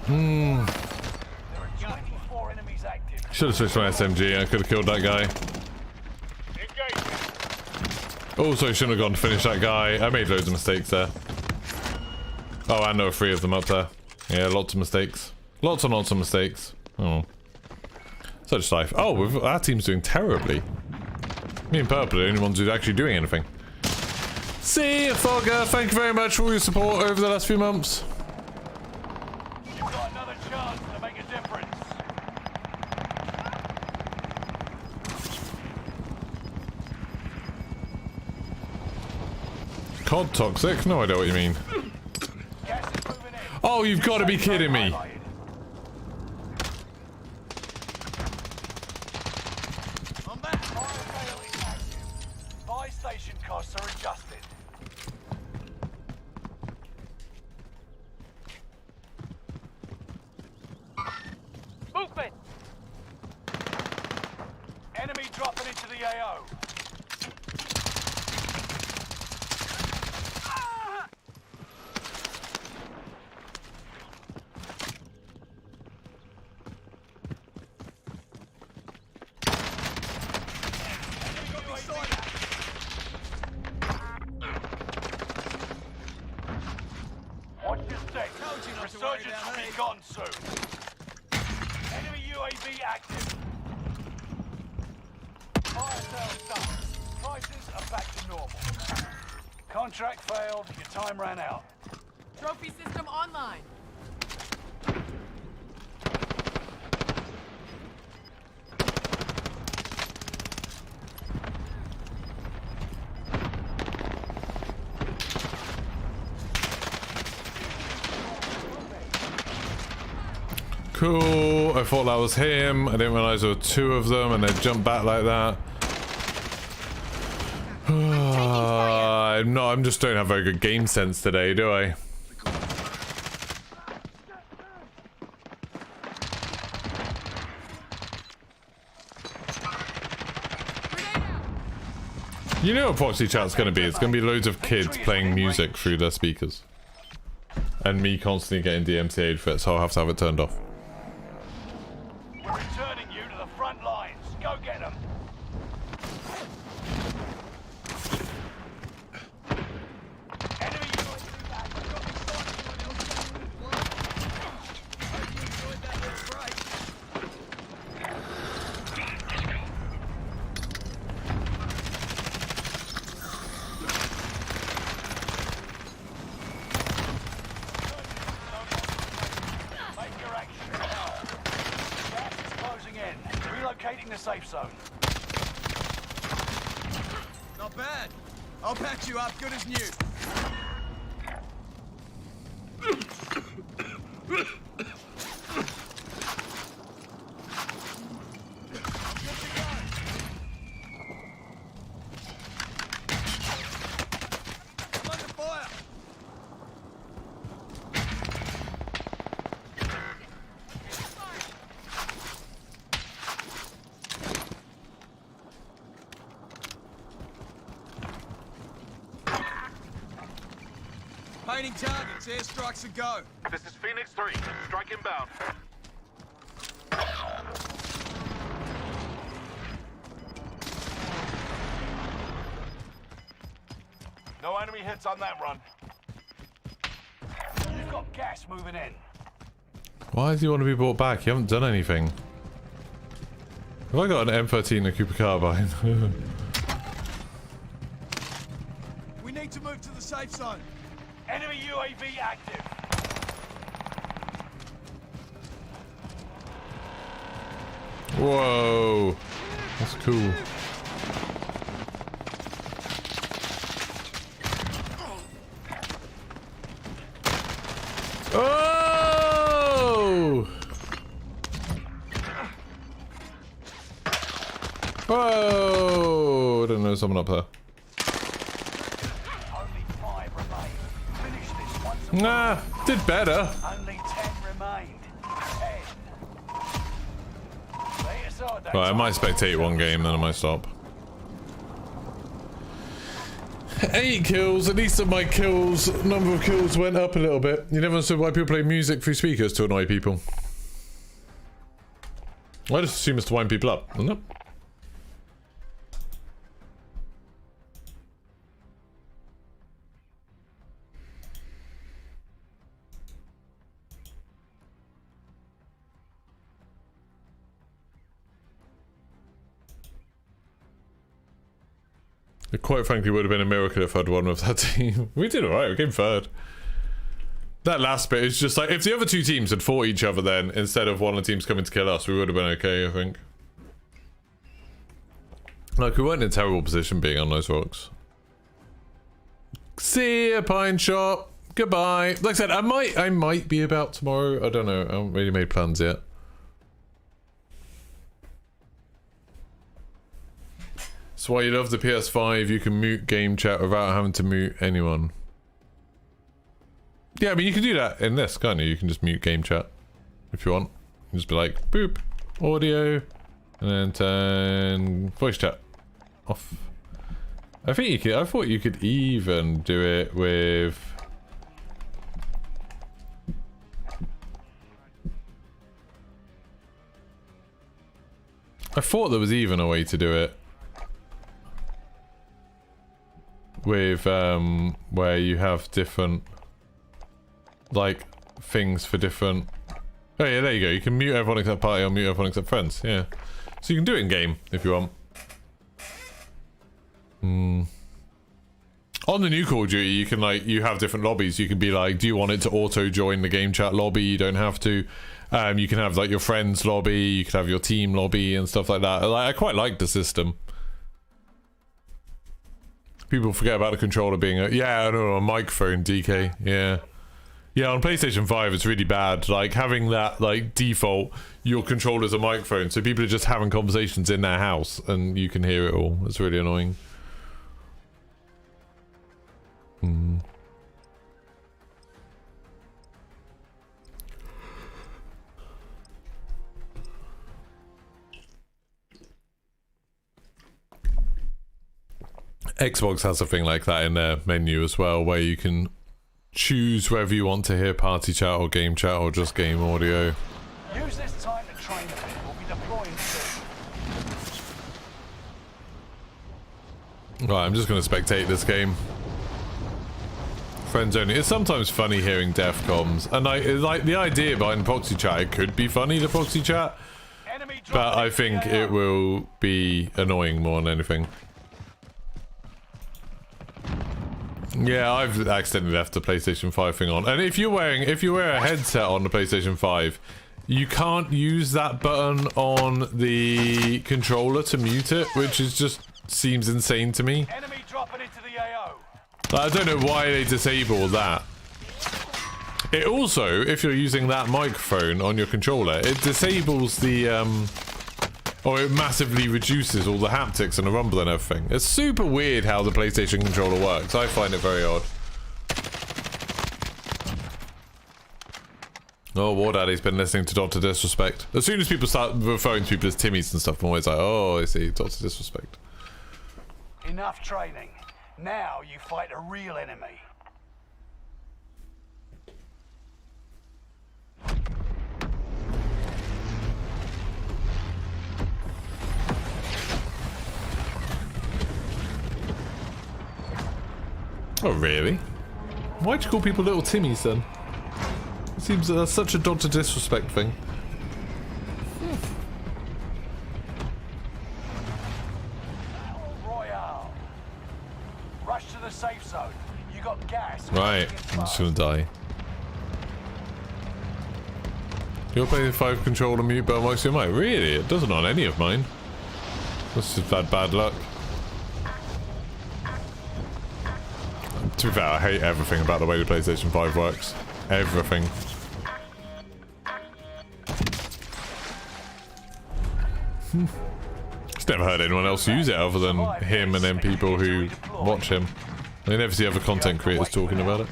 There are 24 enemies active. Should have switched my SMG. I could have killed that guy. Engaging. Also, shouldn't have gone to finish that guy. I made loads of mistakes there. Oh, and there were 3 of them up there. Yeah, lots of mistakes. Lots and lots of mistakes. Oh. Such life. Oh, our team's doing terribly. Me and Purple are the only ones who's actually doing anything. See you, Fogger. Thank you very much for all your support over the last few months. You've got another chance to make a difference. COD toxic? No idea what you mean. Gas is moving in. Oh, you've got to be kidding me. I'm back. Fire sale is active. Buy station costs are adjusted. Movement. Enemy dropping into the AO. Watch your step. Told you not to worry Resurgence about will me. be gone soon. Enemy UAV active. Fire sale done. Prices are back to normal. Contract failed. Your time ran out. Trophy system online. Cool. I thought that was him. I didn't realize there were 2 of them and they jumped back like that. I'm just don't have very good game sense today, do I? You know what proxy chat's gonna be? It's gonna be loads of kids playing music through their speakers. And me constantly getting DMCA'd for it, so I'll have to have it turned off. We're returning you to the front lines. Go get them. Enemy UAV active. Make your action count. Gas is closing in. Relocating the safe zone. Not bad. I'll patch you up good as new. I'm under fire. Painting targets, airstrikes a go. This is Phoenix 3. Strike inbound. No enemy hits on that run. You've got gas moving in. Why does he want to be brought back? You haven't done anything. Have I got an M13 and a Cooper carbine? We need to move to the safe zone. Enemy UAV active. Whoa. That's cool. Oh! Whoa! I don't know, someone up there. Only 5 remain. Finish this once and Nah, did better. only 10 remained. 10. Lay aside that Right, I might time. spectate one game, then I might stop. 8 kills, at least my number of kills went up a little bit. You never understood why people play music through speakers to annoy people. I just assume it's to wind people up, isn't it? It quite frankly would have been a miracle if I'd won with that team. We did alright, we came third. That last bit is just like, if the other two teams had fought each other then, instead of one of the teams coming to kill us, we would have been okay, I think. Like, we weren't in a terrible position being on those rocks. See ya, Pine Shop. Goodbye. Like I said, I might be about tomorrow. I don't know. I haven't really made plans yet. That's why you love the PS5. You can mute game chat without having to mute anyone. Yeah, I mean, you can do that in this, can't you? You can just mute game chat if you want. You can just be like, boop, audio, and then turn voice chat off. I think you could. I thought you could even do it with. I thought there was even a way to do it with where you have different like things for different. Oh yeah, there you go. You can mute everyone except party or mute everyone except friends. Yeah, so you can do it in game if you want. On the new Call of Duty, you can you have different lobbies. You can be like, do you want it to auto join the game chat lobby? You don't have to. You can have like your friends lobby. You can have your team lobby and stuff like that. I quite like the system. People forget about the controller being a microphone, DK. Yeah, on PlayStation 5 it's really bad. Like having that default, your controller's a microphone, so people are just having conversations in their house and you can hear it all. It's really annoying. Xbox has a thing like that in their menu as well, where you can choose whether you want to hear party chat or game chat or just game audio. Use this time to train a bit. We'll be deploying soon. Right, I'm just going to spectate this game. Friends only. It's sometimes funny hearing death comms, and like the idea behind proxy chat, it could be funny, the proxy chat, but I think it will be annoying more than anything. Yeah, I've accidentally left the PlayStation 5 thing on. And if you wear a headset on the PlayStation 5, you can't use that button on the controller to mute it, which is just seems insane to me. Enemy dropping into the AO. Like, I don't know why they disable that. It also, if you're using that microphone on your controller, it disables the or it massively reduces all the haptics and the rumble and everything. It's super weird how the PlayStation controller works. I find it very odd. Oh, War Daddy's been listening to Dr. Disrespect. As soon as people start referring to people as Timmies and stuff, I'm always like, oh, I see, Dr. Disrespect. Enough training. Now you fight a real enemy. Oh, really? Why'd you call people little Timmies then? It seems that that's such a Dr. Disrespect thing. Royale. Rush to the safe zone. You got gas. Right, I'm just gonna die. You're playing 5 controller mute but amongst your mic. Really? It doesn't on any of mine. That's just bad luck. To be fair, I hate everything about the way the PlayStation 5 works. Everything. Just never heard anyone else use it other than him and then people who watch him. I never see other content creators talking about it.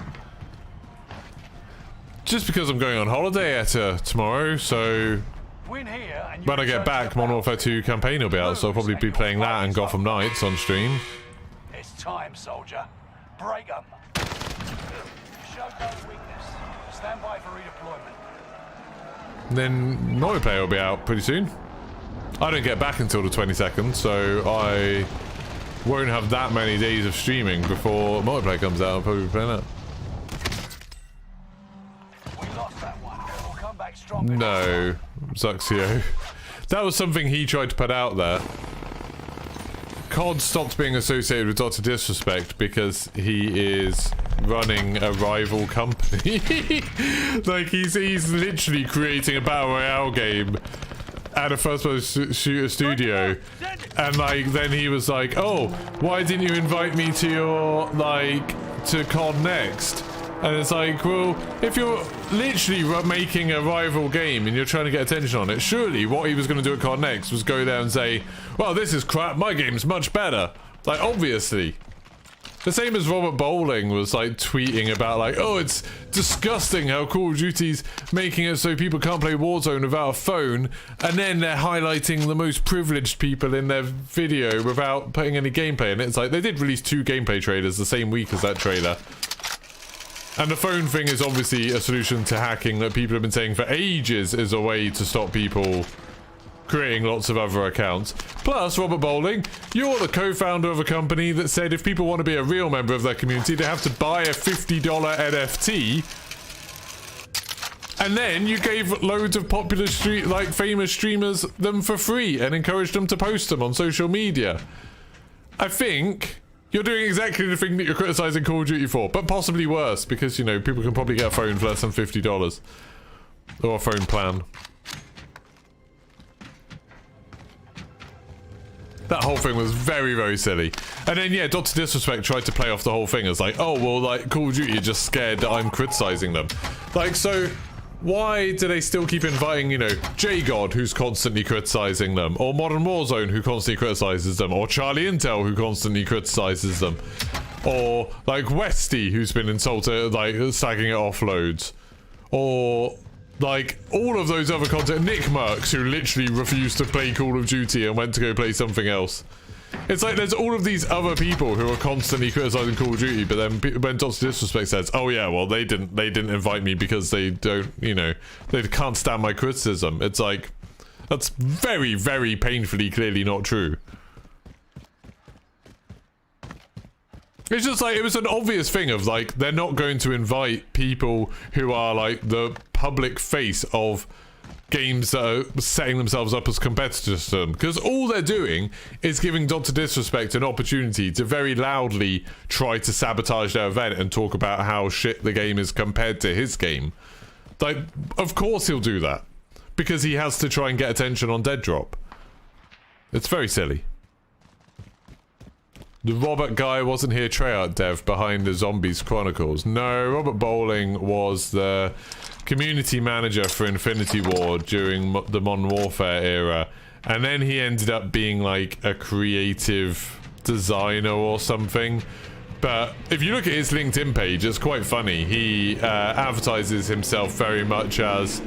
Just because I'm going on holiday tomorrow, so when I get back, Modern Warfare 2 campaign will be out, so I'll probably be playing that and Gotham Knights on stream. It's time, soldier. Break them. Show no weakness. Stand by for redeployment. Then multiplayer will be out pretty soon. I don't get back until the 22nd, so I won't have that many days of streaming before multiplayer comes out. I'll probably be playing that. We lost that one. We'll come back stronger. No, Zuxio. That was something he tried to put out there. COD stopped being associated with Dr. Disrespect because he is running a rival company. Like, he's literally creating a battle royale game at a first-person shooter studio, and like then he was like, oh, why didn't you invite me to your to COD Next? And it's like, well, if you're literally making a rival game and you're trying to get attention on it, surely what he was going to do at COD Next was go there and say, well, this is crap, my game's much better. Like, obviously. The same as Robert Bowling was like tweeting about like, oh, it's disgusting how Call of Duty's making it so people can't play Warzone without a phone, and then they're highlighting the most privileged people in their video without putting any gameplay in it. It's like, they did release 2 gameplay trailers the same week as that trailer. And the phone thing is obviously a solution to hacking that people have been saying for ages is a way to stop people creating lots of other accounts. Plus, Robert Bowling, you're the co-founder of a company that said if people want to be a real member of their community, they have to buy a $50 NFT. And then you gave loads of popular famous streamers them for free and encouraged them to post them on social media. I think you're doing exactly the thing that you're criticizing Call of Duty for, but possibly worse, because, you know, people can probably get a phone for less than $50. Or a phone plan. That whole thing was very, very silly. And then, yeah, Dr. Disrespect tried to play off the whole thing as like, oh, well, like, Call of Duty are just scared that I'm criticizing them. Like, so why do they still keep inviting, you know, J-God, who's constantly criticizing them, or Modern Warzone, who constantly criticizes them, or Charlie Intel, who constantly criticizes them, or, like, Westy, who's been insulted, like, sagging it off loads, or like, all of those other content, Nick Merckx, who literally refused to play Call of Duty and went to go play something else. It's like there's all of these other people who are constantly criticizing Call of Duty, but then when Dr. Disrespect says, oh yeah, well, they didn't invite me because they don't, you know, they can't stand my criticism. It's like, that's very, very painfully clearly not true. It's just like, it was an obvious thing of like, they're not going to invite people who are like the public face of games that are setting themselves up as competitors to them. Because all they're doing is giving Dr. Disrespect an opportunity to very loudly try to sabotage their event and talk about how shit the game is compared to his game. Like, of course he'll do that. Because he has to try and get attention on Dead Drop. It's very silly. The Robert guy wasn't here Treyarch dev behind the Zombies Chronicles. No, Robert Bowling was the community manager for Infinity Ward during the Modern Warfare era. And then he ended up being like a creative designer or something. But if you look at his LinkedIn page, it's quite funny. He advertises himself very much as...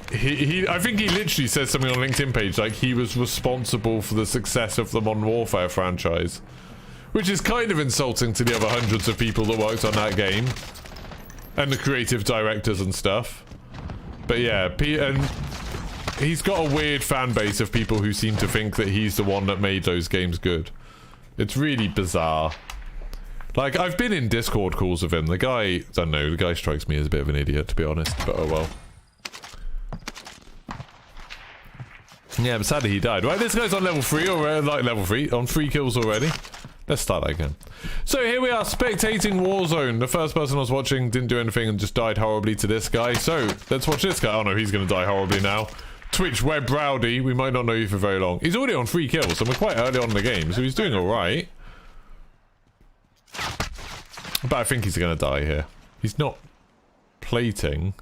I think he literally says something on LinkedIn page like he was responsible for the success of the Modern Warfare franchise, which is kind of insulting to the other hundreds of people that worked on that game and the creative directors and stuff. But yeah, and he's got a weird fan base of people who seem to think that he's the one that made those games good. It's really bizarre. Like, I've been in Discord calls with him. The guy, I don't know, the guy strikes me as a bit of an idiot, to be honest, but oh well. Yeah, but sadly he died. Right, this guy's on level 3 already, like level 3, on 3 kills already. Let's start that again. So here we are, spectating Warzone. The first person I was watching didn't do anything and just died horribly to this guy. So, let's watch this guy. Oh no, he's gonna die horribly now. Twitch Web Rowdy, we might not know you for very long. He's already on 3 kills, and we're quite early on in the game, so he's doing alright. But I think he's gonna die here. He's not plating.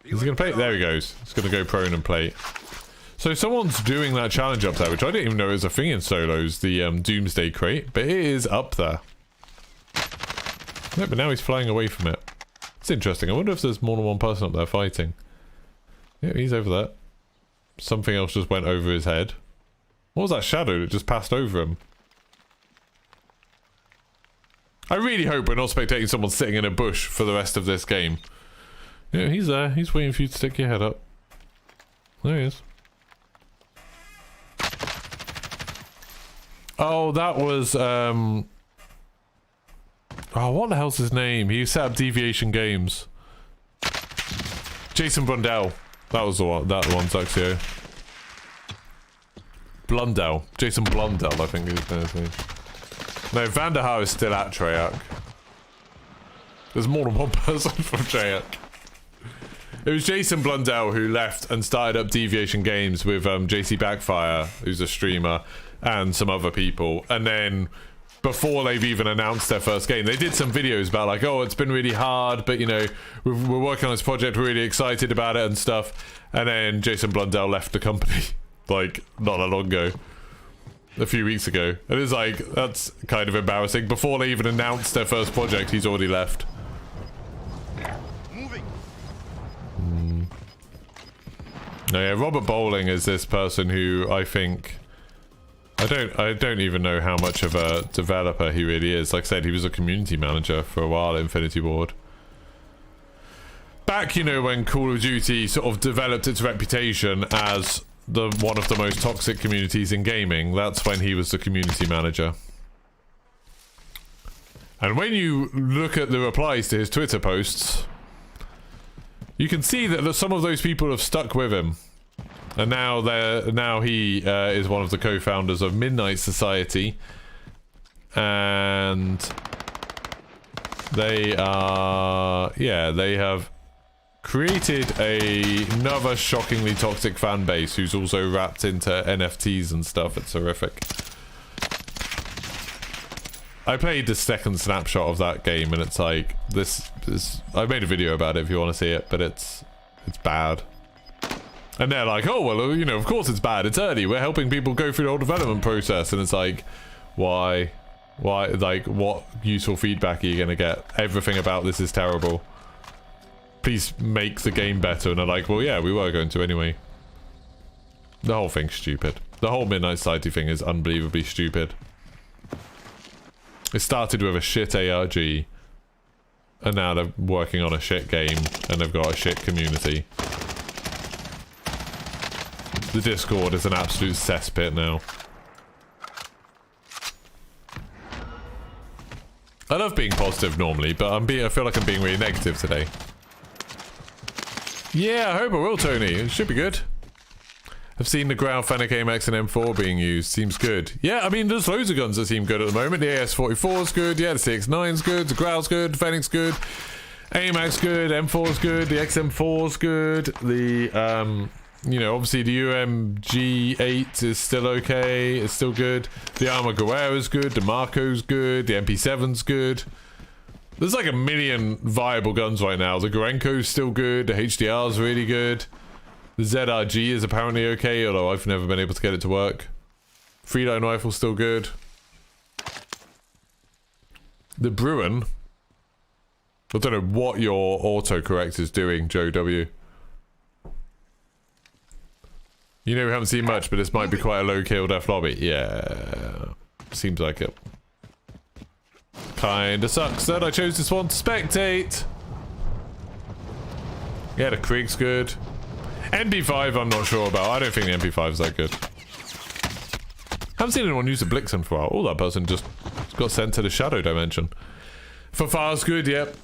Is he gonna plate? There he goes. He's gonna go prone and plate. So someone's doing that challenge up there, which I didn't even know was a thing in solos, the Doomsday crate, but it is up there. No, but now he's flying away from it. It's interesting. I wonder if there's more than one person up there fighting. Yeah, he's over there. Something else just went over his head. What was that shadow that just passed over him? I really hope we're not spectating someone sitting in a bush for the rest of this game. Yeah, he's there. He's waiting for you to stick your head up. There he is. Oh, that was, oh, what the hell's his name? He set up Deviation Games. Jason Blundell. That was the one, Zuxio. Blundell. Jason Blundell, I think his name. No, Vanderhaar is still at Treyarch. There's more than one person from Treyarch. It was Jason Blundell who left and started up Deviation Games with JC Backfire, who's a streamer, and some other people. And then, before they've even announced their first game, they did some videos about like, oh, it's been really hard, but you know, we're working on this project, we're really excited about it and stuff. And then Jason Blundell left the company, like, not that long ago. A few weeks ago. And it's like, that's kind of embarrassing. Before they even announced their first project, he's already left. No, yeah, Robert Bowling is this person who I think... I don't even know how much of a developer he really is. Like I said, he was a community manager for a while at Infinity Ward. Back, you know, when Call of Duty sort of developed its reputation as one of the most toxic communities in gaming, that's when he was the community manager. And when you look at the replies to his Twitter posts, you can see that some of those people have stuck with him. And now he is one of the co-founders of Midnight Society. And they are... yeah, they have created another shockingly toxic fan base who's also wrapped into NFTs and stuff. It's horrific. I played the second snapshot of that game and it's like, this I made a video about it if you want to see it, but it's bad. And they're like, oh, well, you know, of course it's bad. It's early. We're helping people go through the whole development process. And it's like, why? Why? Like, what useful feedback are you going to get? Everything about this is terrible. Please make the game better. And they're like, well, yeah, we were going to anyway. The whole thing's stupid. The whole Midnight Society thing is unbelievably stupid. It started with a shit ARG. And now they're working on a shit game. And they've got a shit community. The Discord is an absolute cesspit now. I love being positive normally, but I feel like I'm being really negative today. Yeah, I hope I will, Tony. It should be good. I've seen the Grau, Fennec, AMX, and M4 being used. Seems good. Yeah, I mean, there's loads of guns that seem good at the moment. The AS44's good. Yeah, the CX9's good. The Grau's good. Fennec's good. AMX good. M4's good. The XM4's good. The, you know, obviously the UMG8 is still okay. It's still good. The Arma Guerrera's good. The Marco's good. The MP7's good. There's like a million viable guns right now. The Gorenko's still good. The HDR's really good. The ZRG is apparently okay, although I've never been able to get it to work. Freeline rifle's still good. The Bruin. I don't know what your autocorrect is doing, Joe W. You know we haven't seen much, but this might be quite a low kill death lobby. Yeah, seems like it. Kinda sucks that I chose this one to spectate. Yeah, the Krieg's good. MP5 I'm not sure about. I don't think the MP5 is that good. Haven't seen anyone use the Blixen for a while. Oh, that person just got sent to the shadow dimension. For fire's good, yep.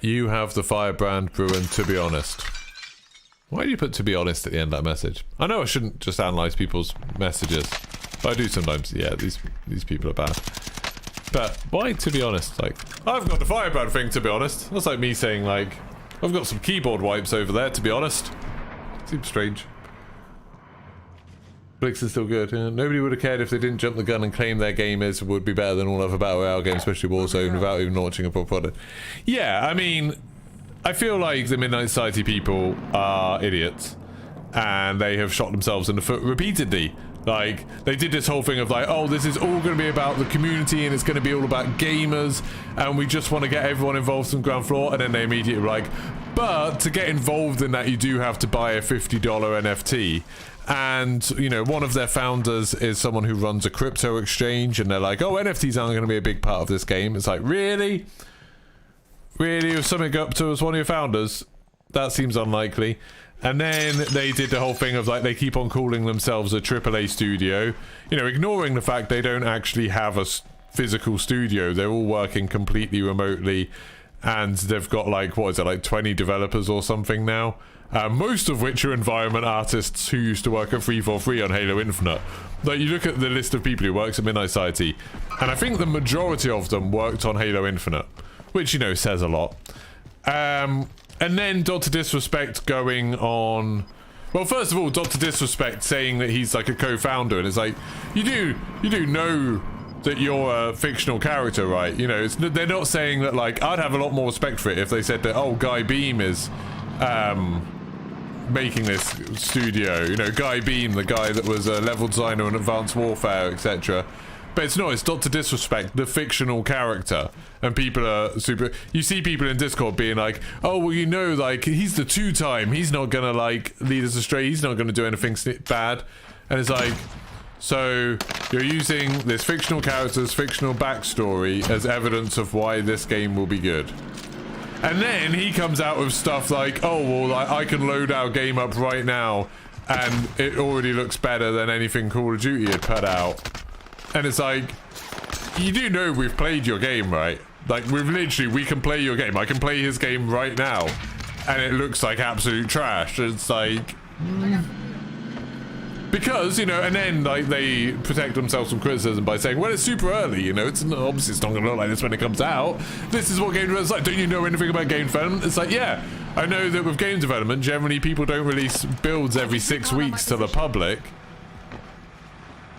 You have the firebrand, Bruin, to be honest. Why do you put "to be honest" at the end of that message? I know I shouldn't just analyze people's messages, but I do sometimes. Yeah, these people are bad. But why "to be honest"? Like, I've got the firebrand thing, to be honest. That's like me saying, like, I've got some keyboard wipes over there, to be honest. Seems strange. Blix is still good. Nobody would have cared if they didn't jump the gun and claim their game would be better than all other Battle Royale games, especially Warzone, without even launching a proper product. Yeah, I mean, I feel like the Midnight Society people are idiots, and they have shot themselves in the foot repeatedly. Like, they did this whole thing of like, oh, this is all going to be about the community, and it's going to be all about gamers, and we just want to get everyone involved from ground floor, and then they immediately were like, but to get involved in that, you do have to buy a $50 NFT. And, you know, one of their founders is someone who runs a crypto exchange, and they're like, oh, NFTs aren't going to be a big part of this game. It's like, really? Really? If something up to as one of your founders? That seems unlikely. And then they did the whole thing of, like, they keep on calling themselves a AAA studio, you know, ignoring the fact they don't actually have a physical studio. They're all working completely remotely, and they've got, like, what is it, like 20 developers or something now? Most of which are environment artists who used to work at 343 on Halo Infinite. Like, you look at the list of people who works at Midnight Society, and I think the majority of them worked on Halo Infinite, which, you know, says a lot. And then Dr. Disrespect going on... Well, first of all, Dr. Disrespect saying that he's like a co-founder, and it's like, you do know that you're a fictional character, right? You know, they're not saying that, like, I'd have a lot more respect for it if they said that, oh, Guy Beam is... making this studio, you know, Guy Beam, the guy that was a level designer on Advanced Warfare, etc. But it's not, it's Dr. Disrespect, the fictional character, and people are super, you see people in Discord being like, oh, well, you know, like, he's the two-time, he's not gonna, like, lead us astray, he's not gonna do anything bad, and it's like, so you're using this fictional character's fictional backstory as evidence of why this game will be good. And then he comes out with stuff like, oh, well, like, I can load our game up right now, and it already looks better than anything Call of Duty had put out. And it's like, you do know we've played your game, right? Like, we can play your game. I can play his game right now, and it looks like absolute trash. It's like... Because, you know, and then, like, they protect themselves from criticism by saying, well, it's super early, you know, obviously it's not going to look like this when it comes out. This is what game development's like. Don't you know anything about game development? It's like, yeah, I know that with game development, generally people don't release builds every 6 weeks to the public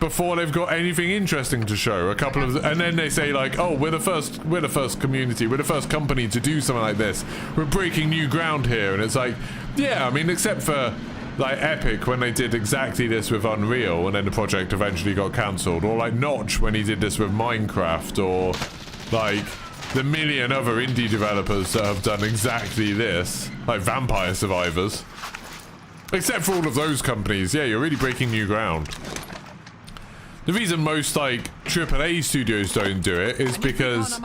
before they've got anything interesting to show. And then they say, like, oh, we're the first community, we're the first company to do something like this. We're breaking new ground here. And it's like, yeah, I mean, except for... like Epic when they did exactly this with Unreal and then the project eventually got cancelled, or like Notch when he did this with Minecraft, or like the million other indie developers that have done exactly this, like Vampire Survivors. Except for all of those companies, yeah, you're really breaking new ground. The reason most like AAA studios don't do it is because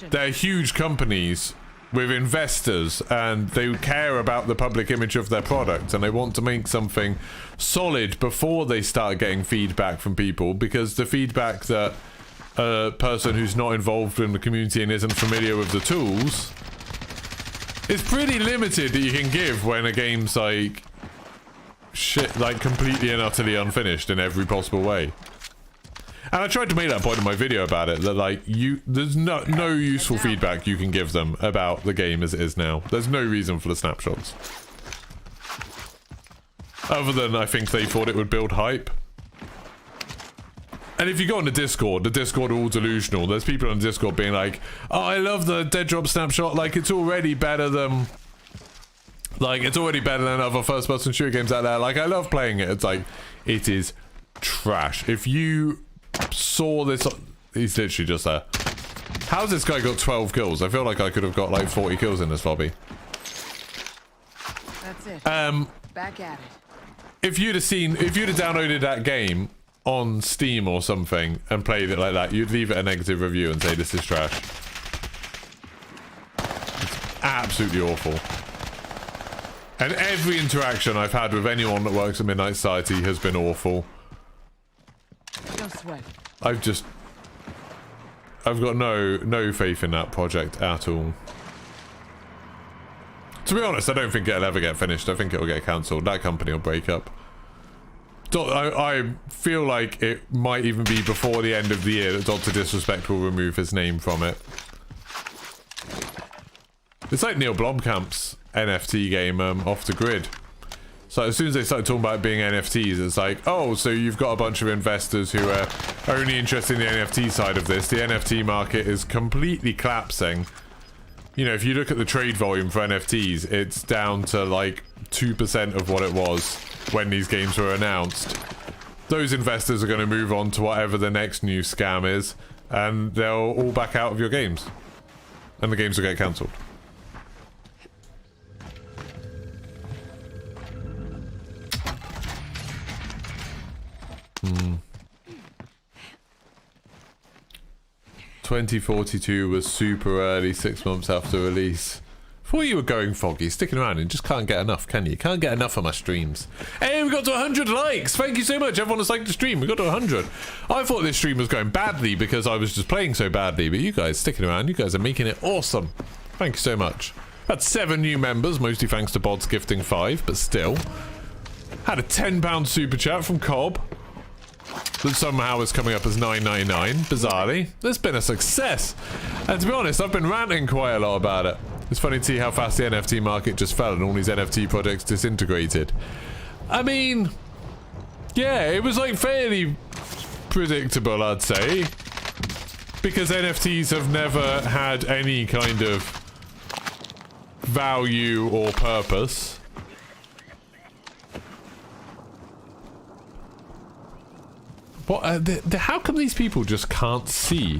they're huge companies with investors, and they care about the public image of their product, and they want to make something solid before they start getting feedback from people, because the feedback that a person who's not involved in the community and isn't familiar with the tools is pretty limited that you can give when a game's like shit, like completely and utterly unfinished in every possible way. And I tried to make that point in my video about it, that like there's no useful feedback you can give them about the game as it is now. There's no reason for the snapshots. Other than I think they thought it would build hype. And if you go on the Discord are all delusional. There's people on Discord being like, oh, I love the Dead Drop snapshot, like it's already better than... like, it's already better than other first-person shooter games out there. Like, I love playing it. It's like, it is trash. If you... saw this, he's literally just there. How's this guy got 12 kills? I feel like I could have got like 40 kills in this lobby. That's it. Back at it. If you'd have downloaded that game on Steam or something and played it like that, you'd leave it a negative review and say this is trash. It's absolutely awful. And every interaction I've had with anyone that works at Midnight Society has been awful. No sweat. I've got no faith in that project at all. To be honest, I don't think it'll ever get finished. I think it'll get cancelled. That company will break up. I feel like it might even be before the end of the year that Dr. Disrespect will remove his name from it. It's like Neil Blomkamp's NFT game, Off the Grid. So as soon as they started talking about it being NFTs, it's like, oh, so you've got a bunch of investors who are only interested in the NFT side of this. The NFT market is completely collapsing. You know, if you look at the trade volume for NFTs, it's down to like 2% of what it was when these games were announced. Those investors are going to move on to whatever the next new scam is, and they'll all back out of your games. And the games will get cancelled. Hmm. 2042 was super early, 6 months after release. Thought you were going foggy, sticking around and just can't get enough, can you? Can't get enough of my streams. Hey, we got to 100 likes! Thank you so much, everyone has liked the stream. We got to 100. I thought this stream was going badly because I was just playing so badly, but you guys sticking around, you guys are making it awesome. Thank you so much. Had 7 new members, mostly thanks to Bods gifting 5, but still. Had a £10 super chat from Cobb that somehow is coming up as $9.99, bizarrely. It's been a success. And to be honest, I've been ranting quite a lot about it. It's funny to see how fast the NFT market just fell and all these NFT projects disintegrated. I mean, yeah, it was like fairly predictable, I'd say. Because NFTs have never had any kind of value or purpose. What? How come these people just can't see?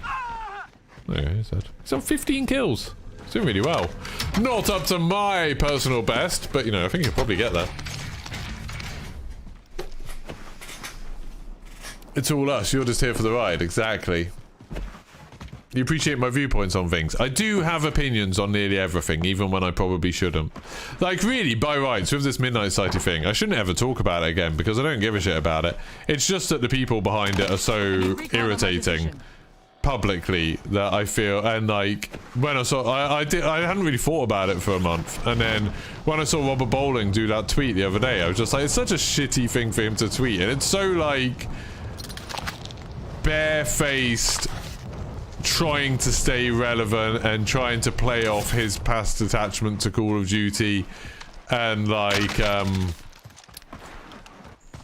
There he is. He's on 15 kills. He's doing really well. Not up to my personal best, but you know, I think he'll probably get there. It's all us. You're just here for the ride. Exactly. You appreciate my viewpoints on things. I do have opinions on nearly everything, even when I probably shouldn't. Like, really, by rights, with this Midnight Society thing, I shouldn't ever talk about it again, because I don't give a shit about it. It's just that the people behind it are so irritating publicly that I feel, and like, when I saw, I hadn't really thought about it for a month, and then when I saw Robert Bowling do that tweet the other day, I was just like, it's such a shitty thing for him to tweet, and it's so, like, barefaced, trying to stay relevant and trying to play off his past attachment to Call of Duty and like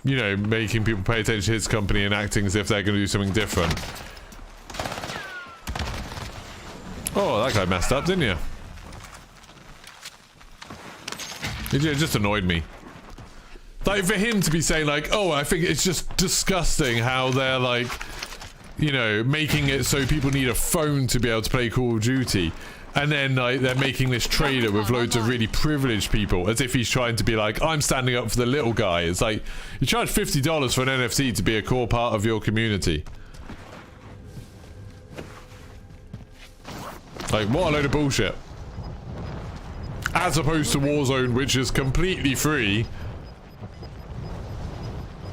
you know, making people pay attention to his company and acting as if they're going to do something different. Oh, that guy messed up, didn't you? It just annoyed me. Like, for him to be saying like, oh, I think it's just disgusting how they're like, you know, making it so people need a phone to be able to play Call of Duty. And then like, they're making this trailer with loads of really privileged people, as if he's trying to be like, I'm standing up for the little guy. It's like, you charge $50 for an NFT to be a core part of your community. Like, what a load of bullshit. As opposed to Warzone, which is completely free.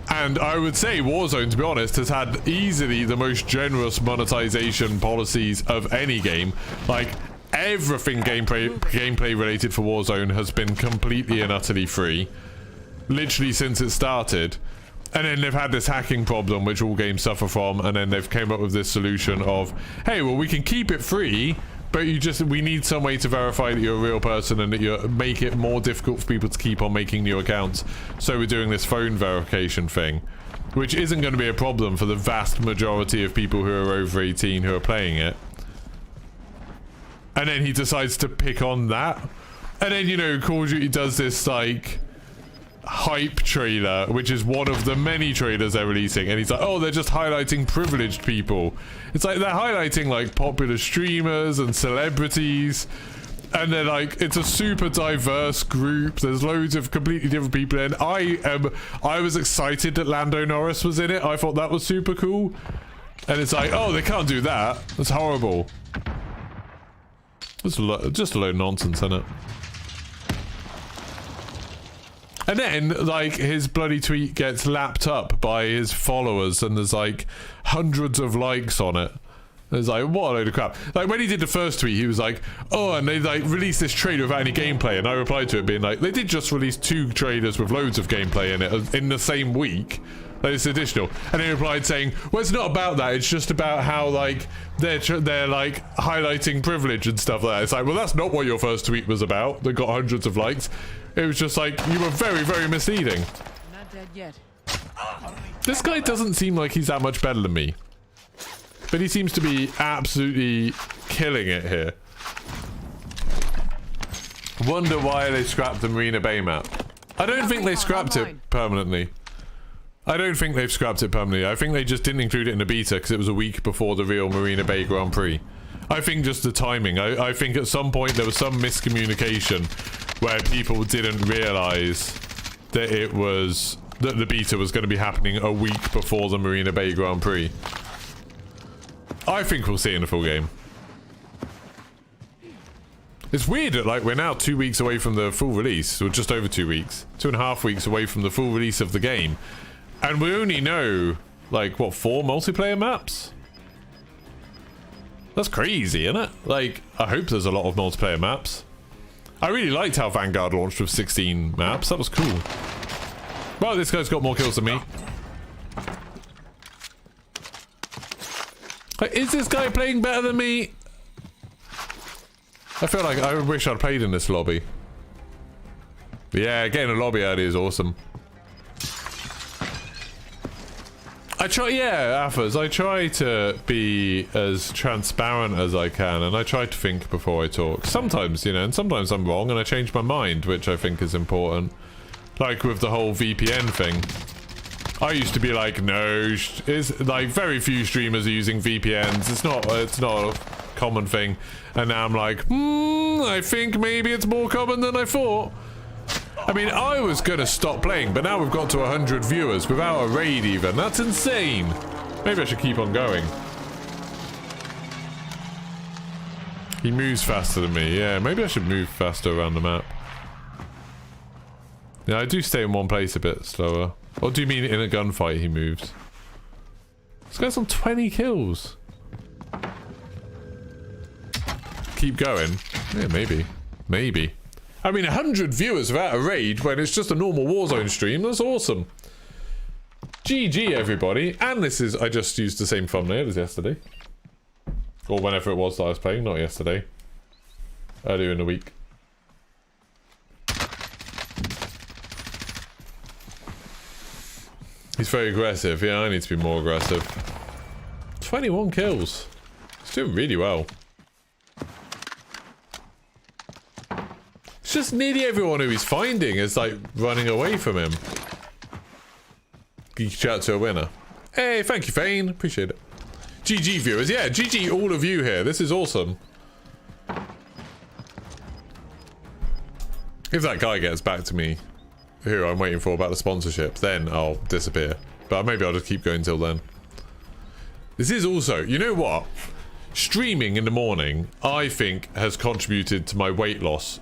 And I would say Warzone, to be honest, has had easily the most generous monetization policies of any game. Like, everything gameplay related for Warzone has been completely and utterly free. Literally since it started. And then they've had this hacking problem, which all games suffer from, and then they've came up with this solution of, hey, well, we can keep it free, but we need some way to verify that you're a real person and that you make it more difficult for people to keep on making new accounts. So we're doing this phone verification thing, which isn't going to be a problem for the vast majority of people who are over 18 who are playing it. And then he decides to pick on that. And then, you know, Call of Duty does this, like, hype trailer, which is one of the many trailers they're releasing, and he's like, oh, they're just highlighting privileged people. It's like they're highlighting like popular streamers and celebrities, and they're like, it's a super diverse group. There's loads of completely different people in. I was excited that Lando Norris was in it. I thought that was super cool, and it's like, oh, they can't do that. That's horrible. Just a load of nonsense, isn't it? And then, like, his bloody tweet gets lapped up by his followers, and there's, like, hundreds of likes on it. It's like, what a load of crap. Like, when he did the first tweet, he was like, oh, and they, like, released this trailer without any gameplay, and I replied to it being like, they did just release 2 trailers with loads of gameplay in it in the same week. Like, it's additional. And he replied saying, well, it's not about that, it's just about how, like, they're like, highlighting privilege and stuff like that. It's like, well, that's not what your first tweet was about, that got hundreds of likes. It was just like, you were very, very misleading. Not dead yet. This guy doesn't seem like he's that much better than me. But he seems to be absolutely killing it here. Wonder why they scrapped the Marina Bay map. I don't think they scrapped it permanently. I don't think they've scrapped it permanently. I think they just didn't include it in the beta because it was a week before the real Marina Bay Grand Prix. I think just the timing. I think at some point there was some miscommunication where people didn't realise that it was... that the beta was going to be happening a week before the Marina Bay Grand Prix. I think we'll see it in the full game. It's weird that, like, we're now 2 weeks away from the full release, or just over 2 weeks. 2.5 weeks away from the full release of the game. And we only know, like, what, 4 multiplayer maps? That's crazy, isn't it? Like, I hope there's a lot of multiplayer maps. I really liked how Vanguard launched with 16 maps. That was cool. Well, this guy's got more kills than me. Like, is this guy playing better than me? I feel like I wish I'd played in this lobby. Yeah, getting a lobby early is awesome. I try to be as transparent as I can, and I try to think before I talk. Sometimes, you know, and sometimes I'm wrong and I change my mind, which I think is important. Like with the whole VPN thing. I used to be like, no, it's like very few streamers are using VPNs. It's not a common thing. And now I'm like, I think maybe it's more common than I thought. I mean, I was gonna stop playing, but now we've got to 100 viewers without a raid even. That's insane. Maybe I should keep on going. He moves faster than me. Yeah, maybe I should move faster around the map. Yeah, I do stay in one place a bit slower. Or do you mean in a gunfight he moves? This guy's on 20 kills. Keep going. Yeah, maybe. Maybe. I mean, 100 viewers without a raid when it's just a normal Warzone stream. That's awesome. GG, everybody. And this is... I just used the same thumbnail as yesterday. Or whenever it was that I was playing. Not yesterday. Earlier in the week. He's very aggressive. Yeah, I need to be more aggressive. 21 kills. He's doing really well. It's just nearly everyone who he's finding is, like, running away from him. Geek chat to a winner. Hey, thank you, Fane. Appreciate it. GG, viewers. Yeah, GG, all of you here. This is awesome. If that guy gets back to me, who I'm waiting for about the sponsorship, then I'll disappear. But maybe I'll just keep going till then. This is also, you know what? Streaming in the morning, I think, has contributed to my weight loss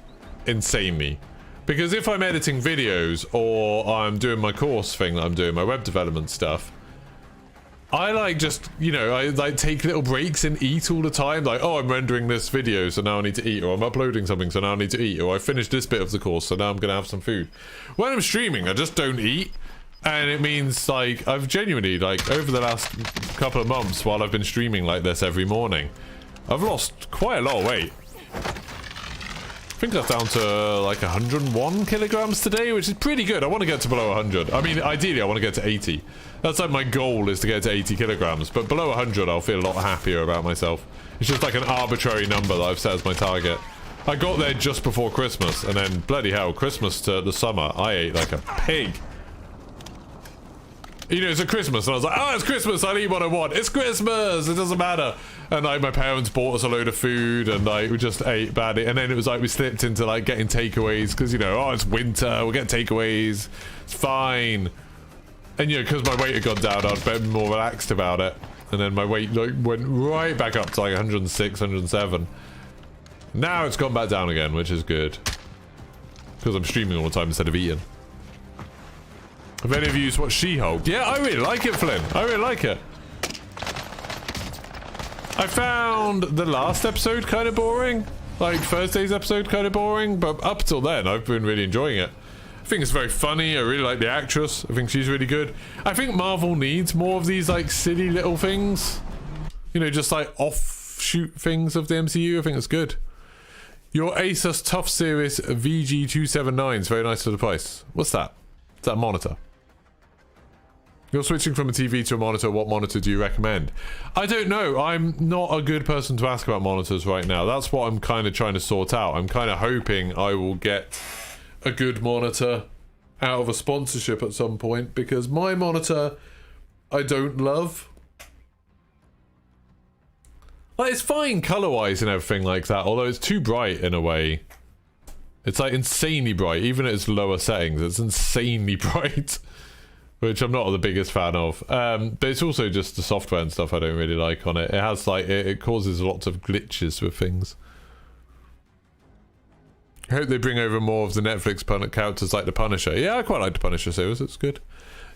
insanely. Because if I'm editing videos or I'm doing my course thing that I'm doing, my web development stuff, I like just, you know, I like take little breaks and eat all the time. Like, oh, I'm rendering this video, so now I need to eat. Or I'm uploading something, so now I need to eat. Or I finished this bit of the course, so now I'm going to have some food. When I'm streaming, I just don't eat. And it means, like, I've genuinely, like, over the last couple of months while I've been streaming like this every morning, I've lost quite a lot of weight. I think that's down to like 101 kilograms today, which is pretty good. I want to get to below 100. I mean, ideally, I want to get to 80. That's like my goal, is to get to 80 kilograms. But below 100, I'll feel a lot happier about myself. It's just like an arbitrary number that I've set as my target. I got there just before Christmas, and then, bloody hell, Christmas to the summer, I ate like a pig. You know, it's a Christmas, and I was like, oh, it's Christmas, I'll eat what I want. It's Christmas, it doesn't matter. And like, my parents bought us a load of food, and like, we just ate badly. And then it was like, we slipped into like getting takeaways, because, you know, oh, it's winter, we'll get takeaways, it's fine. And, you know, because my weight had gone down, I'd been more relaxed about it. And then my weight like went right back up to like 106, 107. Now it's gone back down again, which is good. Because I'm streaming all the time instead of eating. Have any of you watched She-Hulk? Yeah, I really like it, Flynn. I really like it. I found the last episode kind of boring. Like, Thursday's episode kind of boring, but up till then, I've been really enjoying it. I think it's very funny. I really like the actress. I think she's really good. I think Marvel needs more of these, like, silly little things. You know, just, like, offshoot things of the MCU. I think it's good. Your Asus Tough Series VG279 is very nice for the price. What's that? Is that a monitor? You're switching from a TV to a monitor. What monitor do you recommend? I don't know. I'm not a good person to ask about monitors right now. That's what I'm kind of trying to sort out. I'm kind of hoping I will get a good monitor out of a sponsorship at some point, because my monitor I don't love. Like, it's fine color-wise and everything like that, although it's too bright in a way. It's like insanely bright, even at its lower settings. It's insanely bright. Which I'm not the biggest fan of. But it's also just the software and stuff I don't really like on it. It has like, it causes lots of glitches with things. I hope they bring over more of the Netflix characters like the Punisher. Yeah, I quite like the Punisher series, it's good.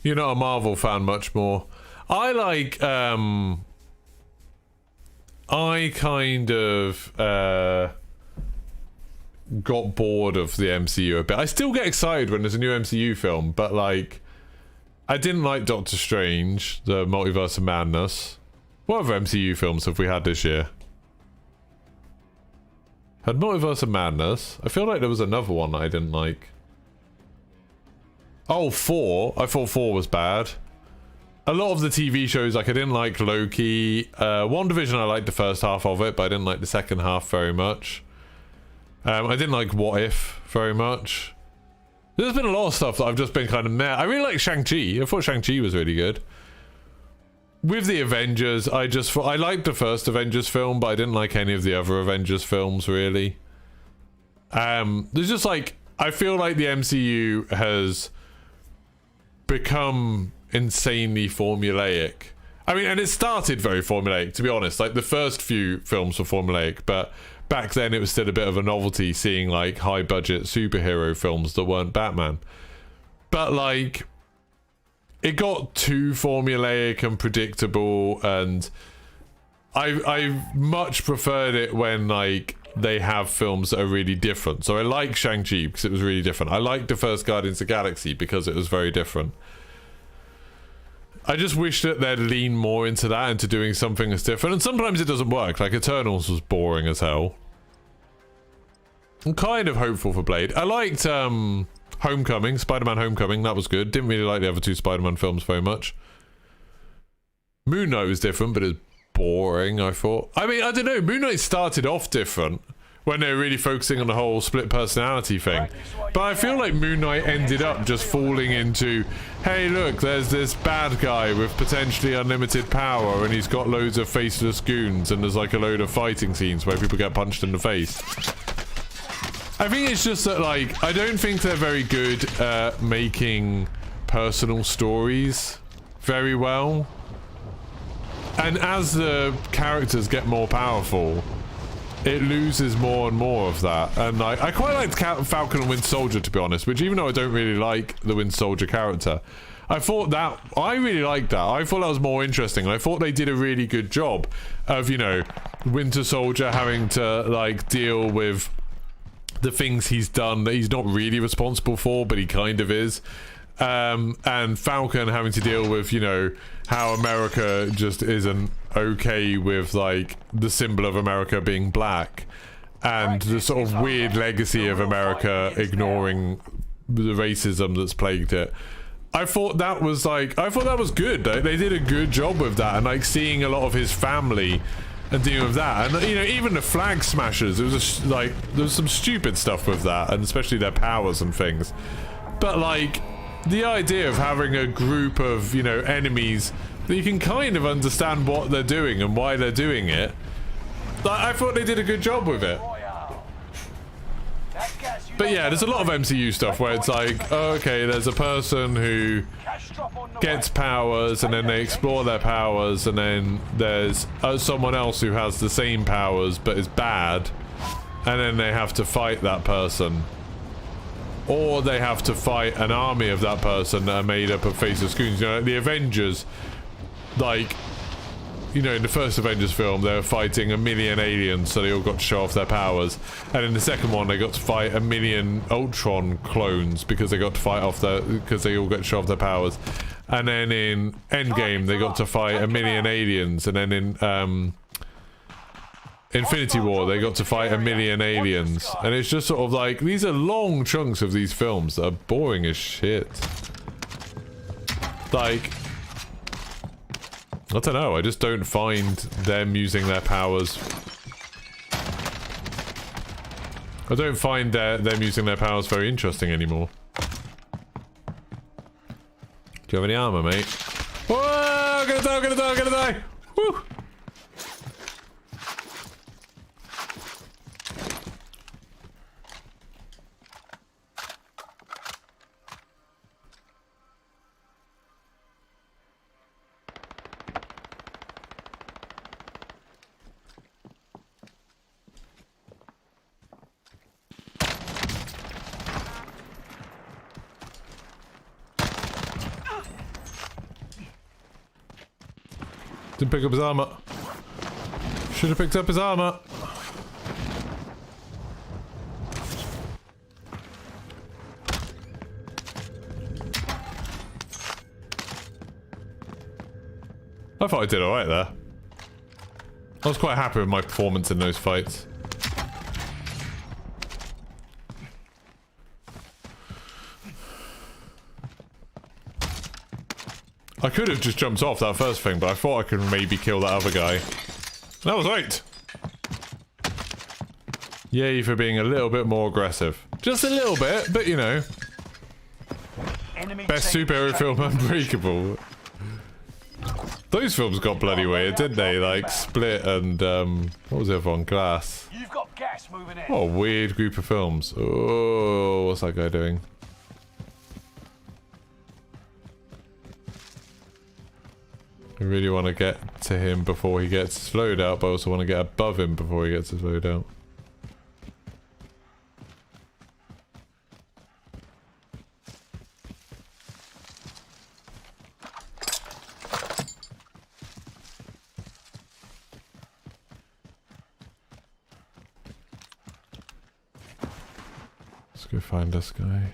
You're not a Marvel fan much more. I like, I kind of, got bored of the MCU a bit. I still get excited when there's a new MCU film, but like, I didn't like Doctor Strange, the Multiverse of Madness. What other MCU films have we had this year? Had Multiverse of Madness. I feel like there was another one that I didn't like. Oh, 4. I thought 4 was bad. A lot of the TV shows, like I didn't like Loki. WandaVision, I liked the first half of it, but I didn't like the second half very much. I didn't like What If very much. There's been a lot of stuff that I've just been kind of meh. I really like Shang-Chi. I thought Shang-Chi was really good. With the Avengers, I liked the first Avengers film, but I didn't like any of the other Avengers films, really. There's just like, I feel like the MCU has become insanely formulaic. I mean, and it started very formulaic, to be honest. Like, the first few films were formulaic, but back then it was still a bit of a novelty seeing like high budget superhero films that weren't Batman. But like, it got too formulaic and predictable, and I much preferred it when like they have films that are really different. So I like Shang-Chi because it was really different. I liked the first Guardians of the Galaxy because it was very different. I just wish that they'd lean more into that, into doing something that's different. And sometimes it doesn't work. Like Eternals was boring as hell. I'm kind of hopeful for Blade. I liked Homecoming, Spider-Man Homecoming. That was good. Didn't really like the other two Spider-Man films very much. Moon Knight was different, but it's boring, I thought. I mean, I don't know. Moon Knight started off different when they were really focusing on the whole split personality thing. But I feel like Moon Knight ended up just falling into, hey, look, there's this bad guy with potentially unlimited power, and he's got loads of faceless goons, and there's like a load of fighting scenes where people get punched in the face. I think it's just that, like, I don't think they're very good at making personal stories very well. And as the characters get more powerful, it loses more and more of that. And I quite liked Falcon and Winter Soldier, to be honest, which even though I don't really like the Winter Soldier character, I really liked that. I thought that was more interesting. I thought they did a really good job of, you know, Winter Soldier having to, like, deal with the things he's done that he's not really responsible for, but he kind of is. And Falcon having to deal with, you know, how America just isn't okay with, like, the symbol of America being black, and the sort of weird legacy of America ignoring the racism that's plagued it. I thought that was good. They did a good job with that, and like seeing a lot of his family and dealing with that, and you know, even the Flag Smashers, it was there was some stupid stuff with that, and especially their powers and things. But like, the idea of having a group of, you know, enemies that you can kind of understand what they're doing and why they're doing it, I thought they did a good job with it. But yeah, there's a lot of MCU stuff where it's like, oh, okay, there's a person who gets powers and then they explore their powers, and then there's someone else who has the same powers but is bad, and then they have to fight that person. or they have to fight an army of that person that are made up of faceless goons. You know, like the Avengers, like, you know, in the first Avengers film, they were fighting 1 million aliens, so they all got to show off their powers. And in the second one, they got to fight 1 million Ultron clones because they got to fight off because they all got to show off their powers. And then in Endgame, they got to fight 1 million aliens. And then in Infinity War, they got to fight 1 million aliens. And it's just sort of like, these are long chunks of these films that are boring as shit. Like, I don't know, I just don't find them using their powers. I don't find them using their powers very interesting anymore. Do you have any armor, mate? Whoa! I'm gonna die, I'm gonna die, I'm gonna die! Woo! Didn't pick up his armor. Should have picked up his armor. I thought I did alright there. I was quite happy with my performance in those fights. I could have just jumped off that first thing, but I thought I could maybe kill that other guy. That was right. Yay for being a little bit more aggressive. Just a little bit, but you know. Best superhero film, Unbreakable. Those films got bloody weird, didn't they? Like Split and what was the other one? Glass. You've got gas moving in. What a weird group of films. Oh, what's that guy doing? I really want to get to him before he gets slowed out, but I also want to get above him before he gets slowed out. Let's go find this guy.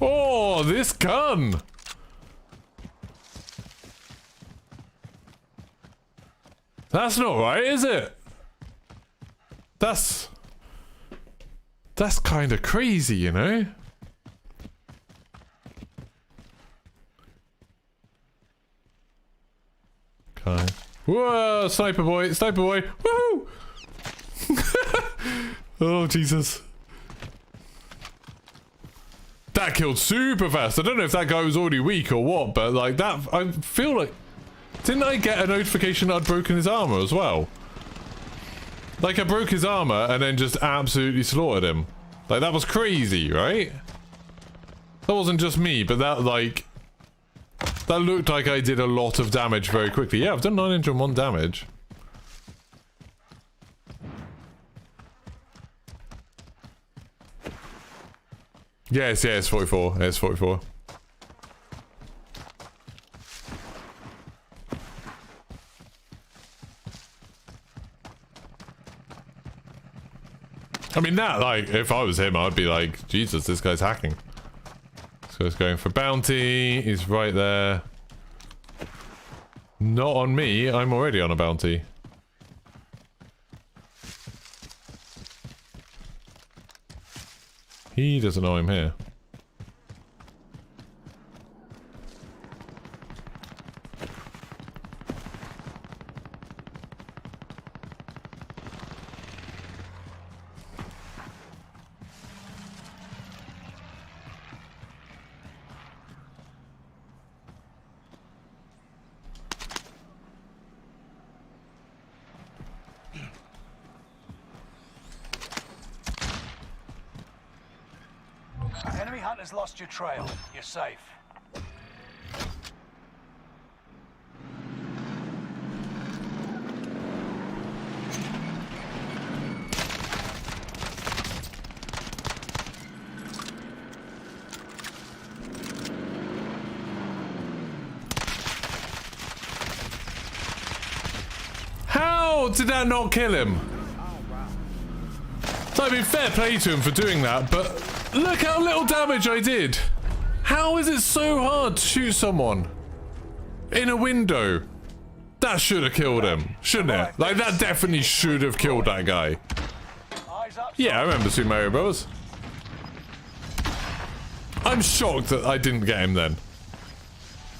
Oh, this gun! That's not right, is it? That's kind of crazy, you know? Okay. Whoa, sniper boy, sniper boy! Woohoo! Oh, Jesus. That killed super fast. I don't know if that guy was already weak or what, but like that, I feel like... Didn't I get a notification that I'd broken his armor as well? Like I broke his armor and then just absolutely slaughtered him. Like that was crazy, right? That wasn't just me, but that like... That looked like I did a lot of damage very quickly. Yeah, I've done 901 damage. Yes, yeah, it's 44. Yeah, it's 44. I mean, that, like, if I was him, I'd be like, Jesus, this guy's hacking. So he's going for bounty. He's right there. Not on me. I'm already on a bounty. He doesn't know I'm here. Enemy hunters lost your trail. You're safe. How did that not kill him? I mean, fair play to him for doing that, but look how little damage I did. How is it so hard to shoot someone in a window? That should have killed him, shouldn't it? Like, that definitely should have killed that guy. Yeah, I remember Super Mario Bros. I'm shocked that I didn't get him then.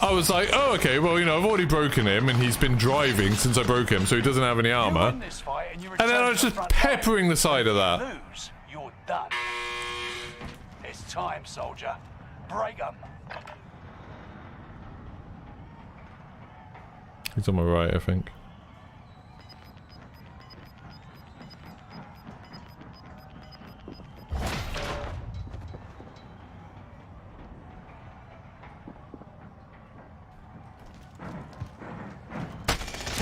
I was like, oh, okay, well, you know, I've already broken him, and he's been driving since I broke him, so he doesn't have any armor. And then I was just peppering the side of that. Lose, you're done. It's time, soldier. Break 'em. He's on my right, I think.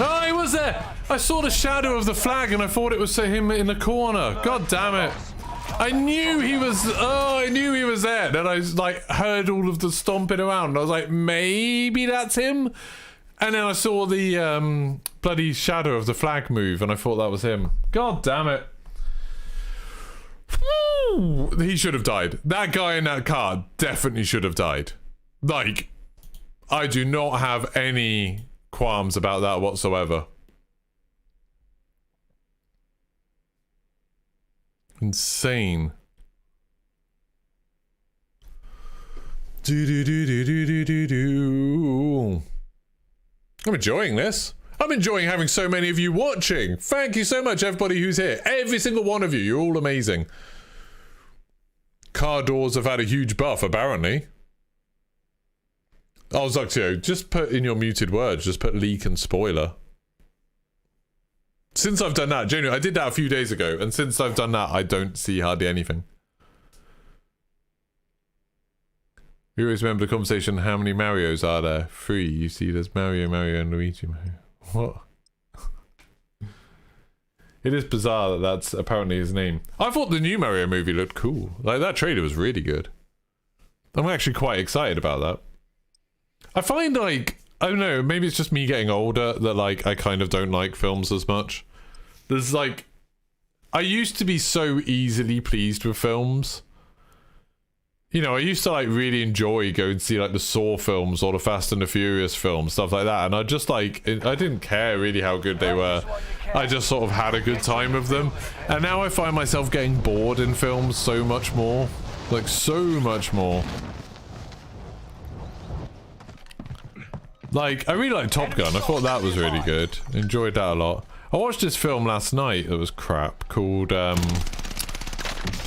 Oh, he was there! I saw the shadow of the flag and I thought it was him in the corner. God damn it. I knew he was, I knew he was there. Then I like heard all of the stomping around. I was like, maybe that's him? And then I saw the bloody shadow of the flag move and I thought that was him. God damn it. Woo! He should have died. That guy in that car definitely should have died. Like, I do not have any qualms about that whatsoever. Insane. Do. I'm enjoying this. I'm enjoying having so many of you watching. Thank you so much, everybody who's here. Every single one of you. You're all amazing. Car doors have had a huge buff, apparently. Oh, Zuctio, just put in your muted words, just put leak and spoiler. Since I've done that, genuinely, I did that a few days ago, and since I've done that, I don't see hardly anything. You always remember the conversation, how many Marios are there? 3. You see, there's Mario, and Luigi. What? It is bizarre that that's apparently his name. I thought the new Mario movie looked cool. Like, that trailer was really good. I'm actually quite excited about that. I find, like, I don't know, maybe it's just me getting older that, like, I kind of don't like films as much. There's, like, I used to be so easily pleased with films. You know, I used to, like, really enjoy going to see, like, the Saw films or the Fast and the Furious films, stuff like that. And I just, like, I didn't care really how good they were. I just sort of had a good time with them. And now I find myself getting bored in films so much more. Like, so much more. Like, I really like Top Gun. I thought that was really good. Enjoyed that a lot. I watched this film last night that was crap called,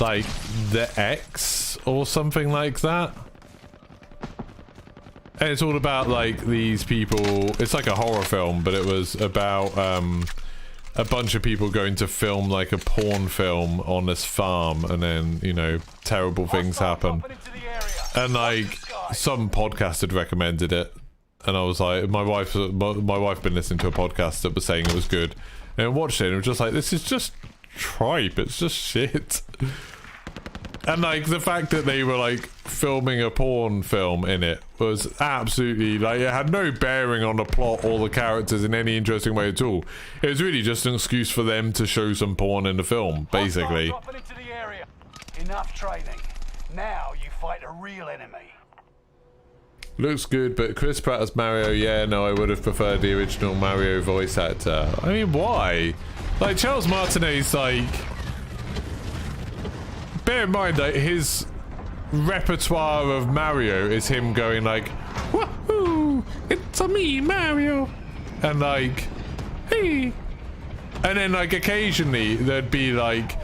like, The X or something like that. And it's all about, like, these people. It's like a horror film, but it was about, a bunch of people going to film, like, a porn film on this farm, and then, you know, terrible things happen. And, like, some podcast had recommended it. And I was like, my wife been listening to a podcast that was saying it was good. And I watched it and it was just like, this is just tripe. It's just shit. And like, the fact that they were like filming a porn film in it was absolutely, like, it had no bearing on the plot or the characters in any interesting way at all. It was really just an excuse for them to show some porn in the film, basically. Enough training. Now you fight a real enemy. Looks good, but Chris Pratt as Mario, yeah, no, I would have preferred the original Mario voice actor. I mean, why? Like, Charles Martinet's, like... Bear in mind that his repertoire of Mario is him going like, woohoo, it's a me, Mario. And like, hey. And then like occasionally there'd be like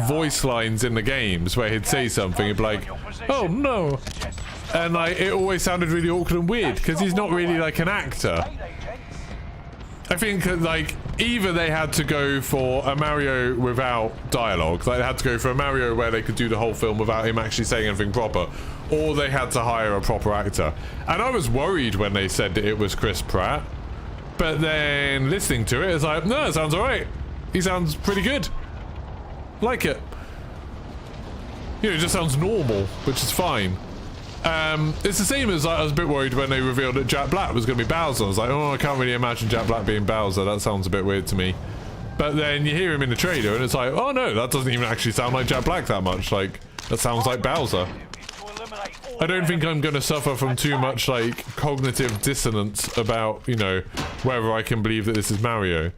voice lines in the games where he'd say something, he'd be like, oh no. And like, it always sounded really awkward and weird because he's not really like an actor. I think like either they had to go for a Mario without dialogue, like they had to go for a Mario where they could do the whole film without him actually saying anything proper, or they had to hire a proper actor. And I was worried when they said that it was Chris Pratt, but then listening to it, it's like, no, it sounds alright. He sounds pretty good. Like it. You know, it just sounds normal, which is fine. It's the same as I was a bit worried when they revealed that Jack Black was going to be Bowser. I was like, oh, I can't really imagine Jack Black being Bowser. That sounds a bit weird to me. But then you hear him in the trailer and it's like, oh no, that doesn't even actually sound like Jack Black that much. Like, that sounds like Bowser. I don't think I'm going to suffer from too much, like, cognitive dissonance about, you know, whether I can believe that this is Mario.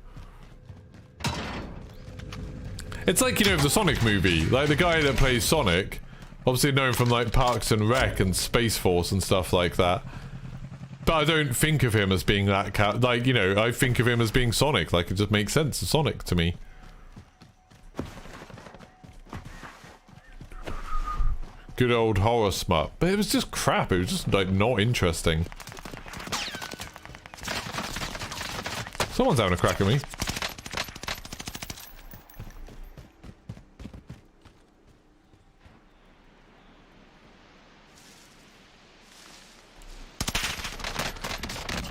It's like, you know, the Sonic movie. Like, the guy that plays Sonic, obviously known from, like, Parks and Rec and Space Force and stuff like that. But I don't think of him as being that like, you know, I think of him as being Sonic. Like, it just makes sense of Sonic to me. Good old horror smut. But it was just crap. It was just, like, not interesting. Someone's having a crack at me.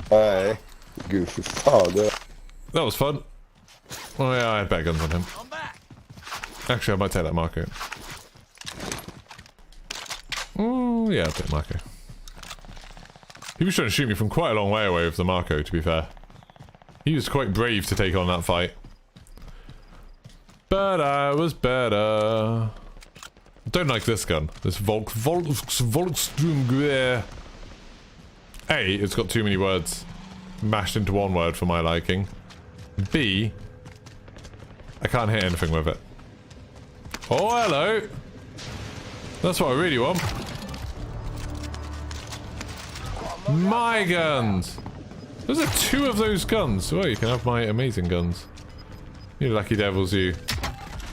Hey, goofy father. That was fun. Oh yeah, I had better guns on him. Actually, I might take that Marco. Oh yeah, I'll take Marco. He was trying to shoot me from quite a long way away with the Marco, to be fair. He was quite brave to take on that fight. But I was better. Don't like this gun. This Volkswagen. A, it's got too many words mashed into one word for my liking. B, I can't hit anything with it. Oh, hello! That's what I really want. My guns! Those are 2 of those guns. Well, you can have my amazing guns. You lucky devils, you.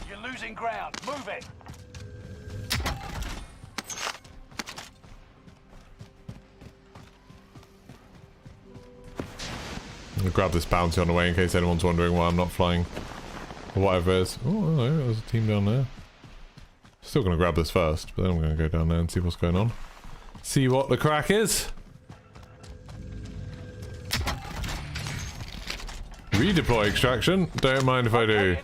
You're losing ground. Move it. I'm gonna grab this bounty on the way in case anyone's wondering why I'm not flying. Or whatever it is. Oh, hello, there's a team down there. Still gonna grab this first, but then I'm gonna go down there and see what's going on. See what the crack is. Redeploy extraction. Don't mind if I do.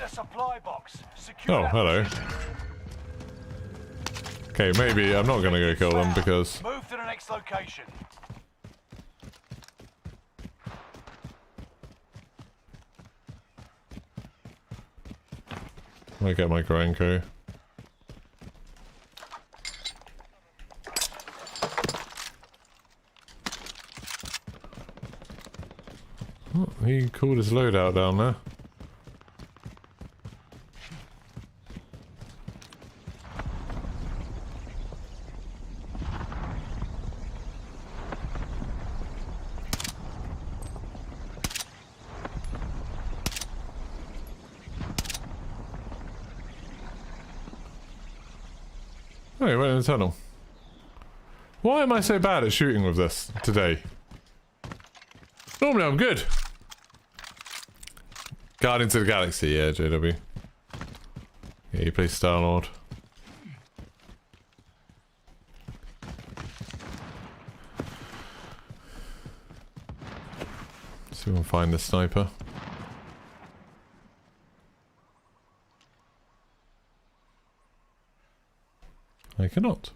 Oh, hello. Okay, maybe I'm not gonna go kill them because... Move to the next location. I get my Korenko. Oh, he called his loadout down there. Oh, he went in the tunnel. Why am I so bad at shooting with this today? Normally I'm good. Guardians of the Galaxy, yeah, JW. Yeah, you play Star-Lord. See if we can find the sniper. I cannot.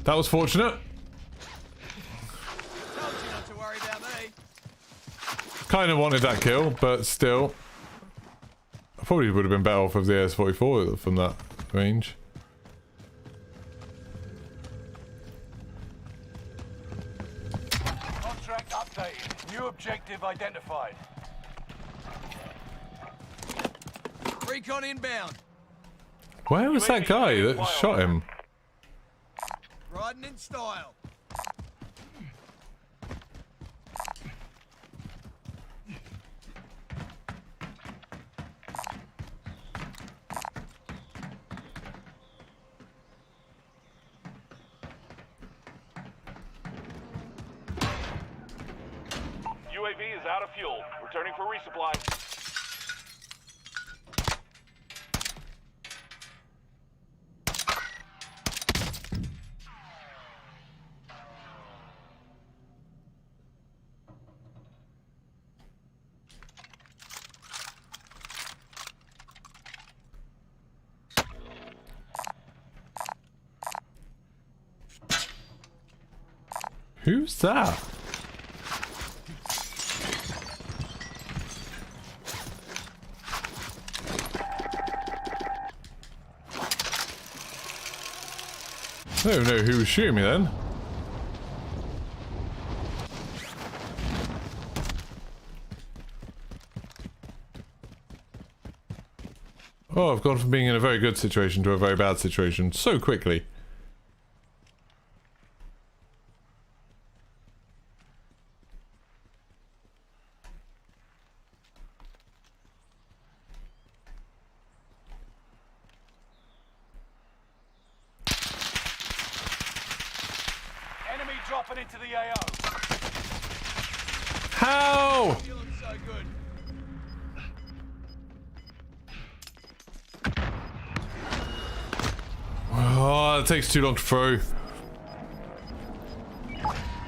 That was fortunate. Kind of wanted that kill, but still. I probably would have been better off with the AS-44 from that range. Contract updated. New objective identified. Recon inbound. Where was that guy that shot him? Riding in style. UAV is out of fuel. Returning for resupply. Who's that? I don't know who was shooting me then. Oh, I've gone from being in a very good situation to a very bad situation so quickly. Enemy dropping into the AO. How? Feeling so good. Oh, it takes too long to throw.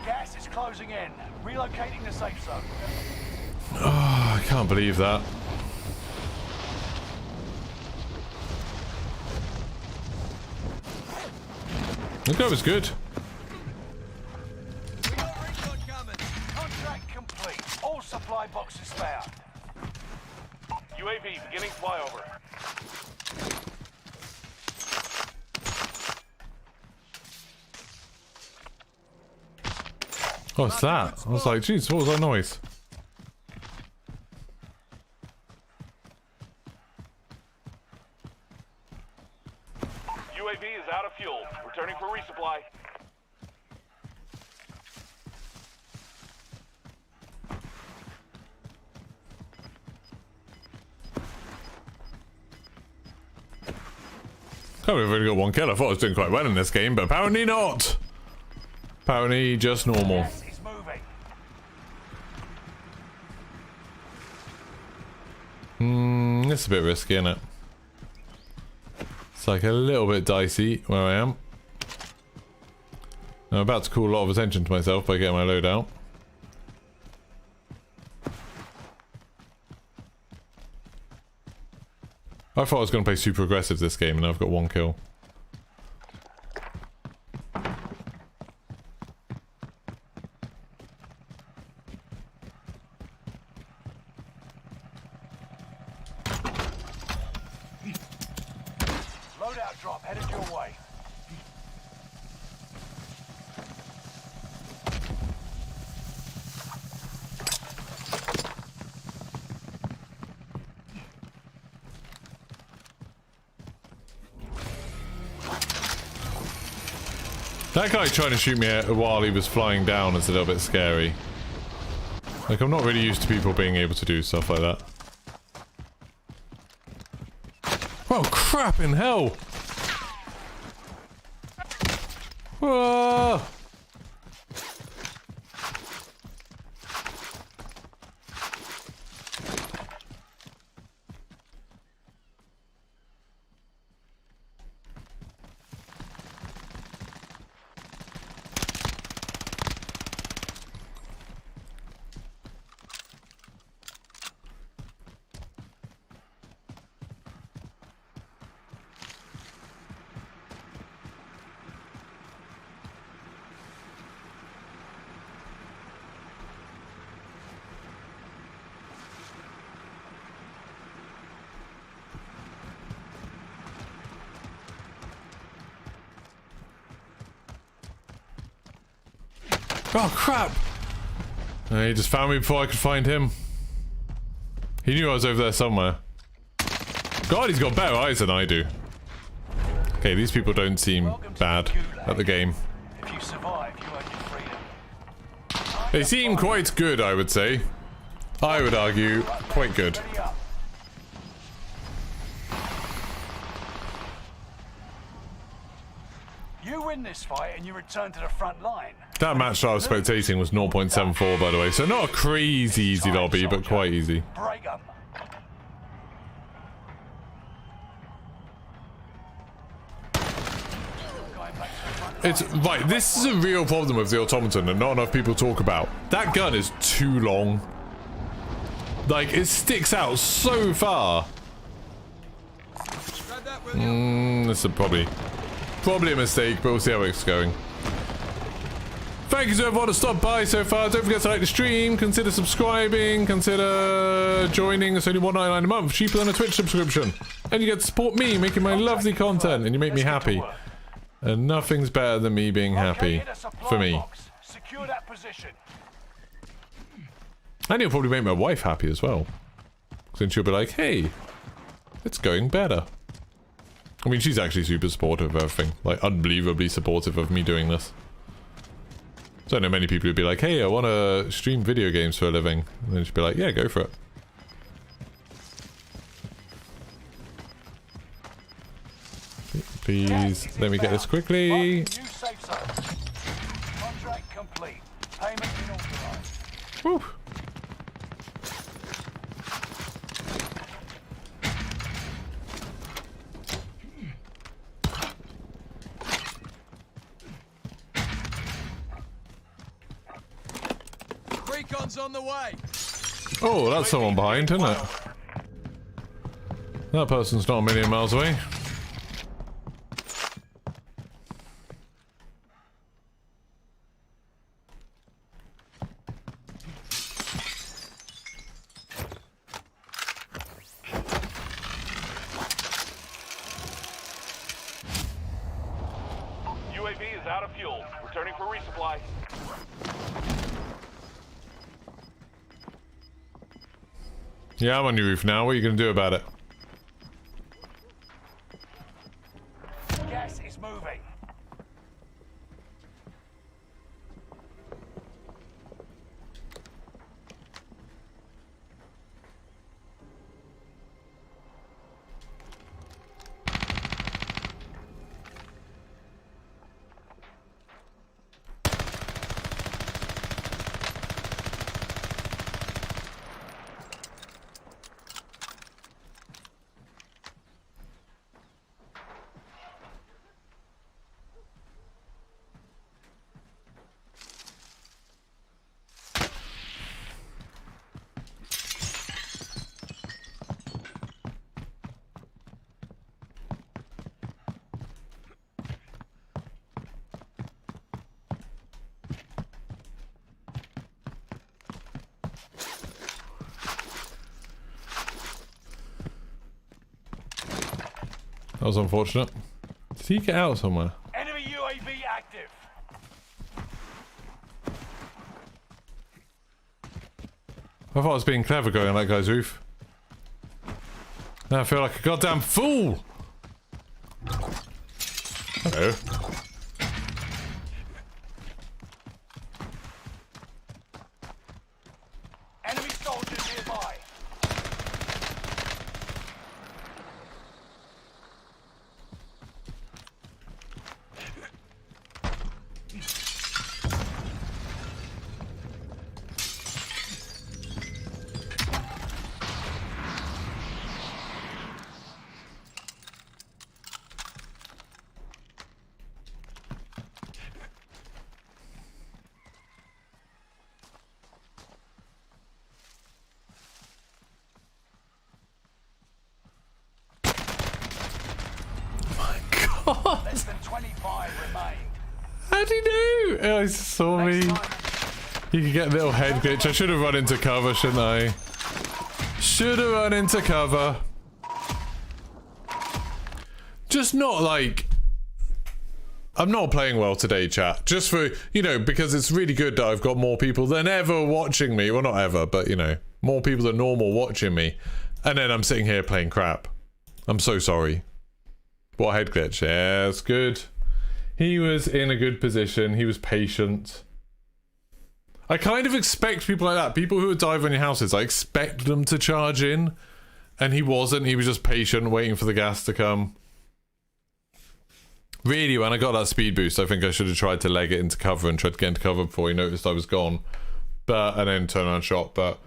Gas is closing in. Relocating the safe zone. Oh, I can't believe that. The guy was good. We got recon coming. Contract complete. All supply boxes found. UAV beginning flyover. What's that? I was like, jeez, what was that noise? UAV is out of fuel. Returning for resupply. Oh, we've only got one kill. I thought I was doing quite well in this game, but apparently not. Apparently just normal. Gas is moving. It's a bit risky, isn't it? It's like a little bit dicey where I am. I'm about to call a lot of attention to myself by getting my load out. I thought I was going to play super aggressive this game and I've got one kill. Loadout drop headed your way. That guy trying to shoot me while he was flying down is a little bit scary. Like, I'm not really used to people being able to do stuff like that. Oh, crap in hell! Whoa! Oh, crap! He just found me before I could find him. He knew I was over there somewhere. God, he's got better eyes than I do. Okay, these people don't seem bad at the game. If you survive, you earn your freedom. They seem quite good, I would say. I would argue, quite good. Ready up. You win this fight and you return to the front line. That match I was spectating was 0.74, by the way, so not a crazy easy lobby, but quite easy. Break 'em. It's right, this is a real problem with the automaton that not enough people talk about. That gun is too long. Like, it sticks out so far. This is probably a mistake, but we'll see how it's going. Thank you to everyone who stopped by so far. Don't forget to like the stream, consider subscribing, consider joining. It's only $1.99 a month, cheaper than a Twitch subscription. And you get to support me, making my lovely content, and you make me happy. And nothing's better than me being happy. For me. Secure that position. And you'll probably make my wife happy as well. Since she'll be like, hey, it's going better. I mean, she's actually super supportive of everything. Like, unbelievably supportive of me doing this. So I know many people who'd be like, hey, I want to stream video games for a living. And then she'd be like, yeah, go for it. Please, let me get this quickly. New safe zone. Contract complete. Payment been authorized. Woo. Recon's on the way. Oh, that's someone behind, isn't it? That person's not a million miles away. UAV is out of fuel. Returning for resupply. Yeah, I'm on your roof now. What are you going to do about it? Gas is moving. That was unfortunate. Did he get out somewhere? Enemy UAV active. I thought I was being clever going on that guy's roof. Now I feel like a goddamn fool! Hello. Enemy soldiers nearby. Less than 25 remain. How do you know? Oh, he saw me. You could get a little head glitch. I should have run into cover, shouldn't I? Should have run into cover. Just not like... I'm not playing well today, chat. Just for, you know, because it's really good that I've got more people than ever watching me. Well, not ever, but, you know, more people than normal watching me. And then I'm sitting here playing crap. I'm so sorry. What head glitch? Yeah, it's good. He was in a good position. He was patient. I kind of expect people like that. People who would dive on your houses, I expect them to charge in. And he wasn't. He was just patient, waiting for the gas to come. Really, when I got that speed boost, I think I should have tried to leg it into cover and tried to get into cover before he noticed I was gone. And then turn around shot. But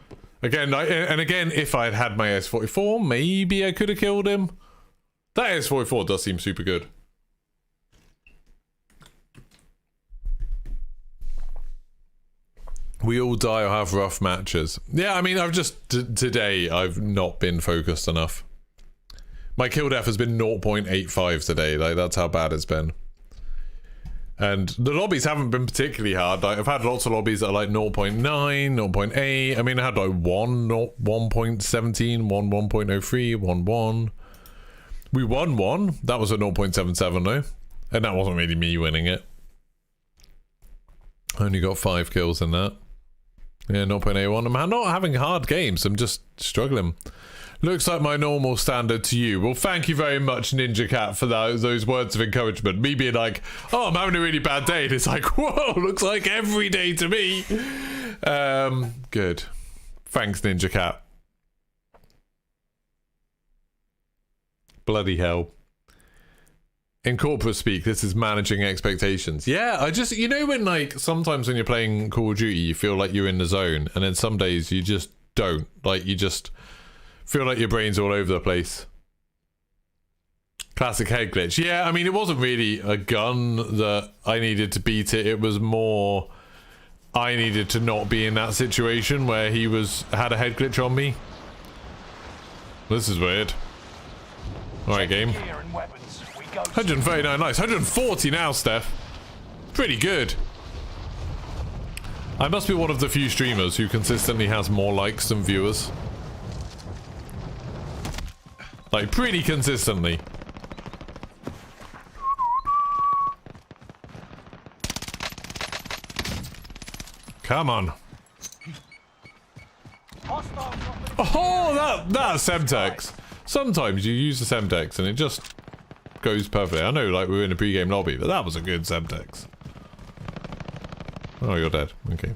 again, again, if I had had my S44, maybe I could have killed him. That S44 does seem super good. We all die or have rough matches. Yeah, I mean, I've just... today, I've not been focused enough. My kill def has been 0.85 today. Like, that's how bad it's been. And the lobbies haven't been particularly hard. Like, I've had lots of lobbies that are like 0.9, 0.8. I mean, I had like 1.17, 1.03, 1.1. We won one. That was a 0.77 though. And that wasn't really me winning it. I only got 5 kills in that. Yeah, 0.81. I'm not having hard games. I'm just struggling. Looks like my normal standard to you. Well, thank you very much, Ninja Cat, for those words of encouragement. Me being like, oh, I'm having a really bad day. And it's like, whoa, looks like every day to me. Good. Thanks, Ninja Cat. Bloody hell. In corporate speak, this is managing expectations. Yeah, I just, you know when like, sometimes when you're playing Call of Duty, you feel like you're in the zone, and then some days you just don't. Like, you just feel like your brain's all over the place. Classic head glitch. Yeah, I mean, it wasn't really a gun that I needed to beat it. It was more, I needed to not be in that situation where he had a head glitch on me. This is weird. Alright, game. 139, nice. 140 now, Steph. Pretty good. I must be one of the few streamers who consistently has more likes than viewers. Like, pretty consistently. Come on. Oh, that's Semtex. Sometimes you use the Semtex and it just goes perfectly. I know, like, we were in a pre-game lobby, but that was a good Semtex. Oh, you're dead. Okay.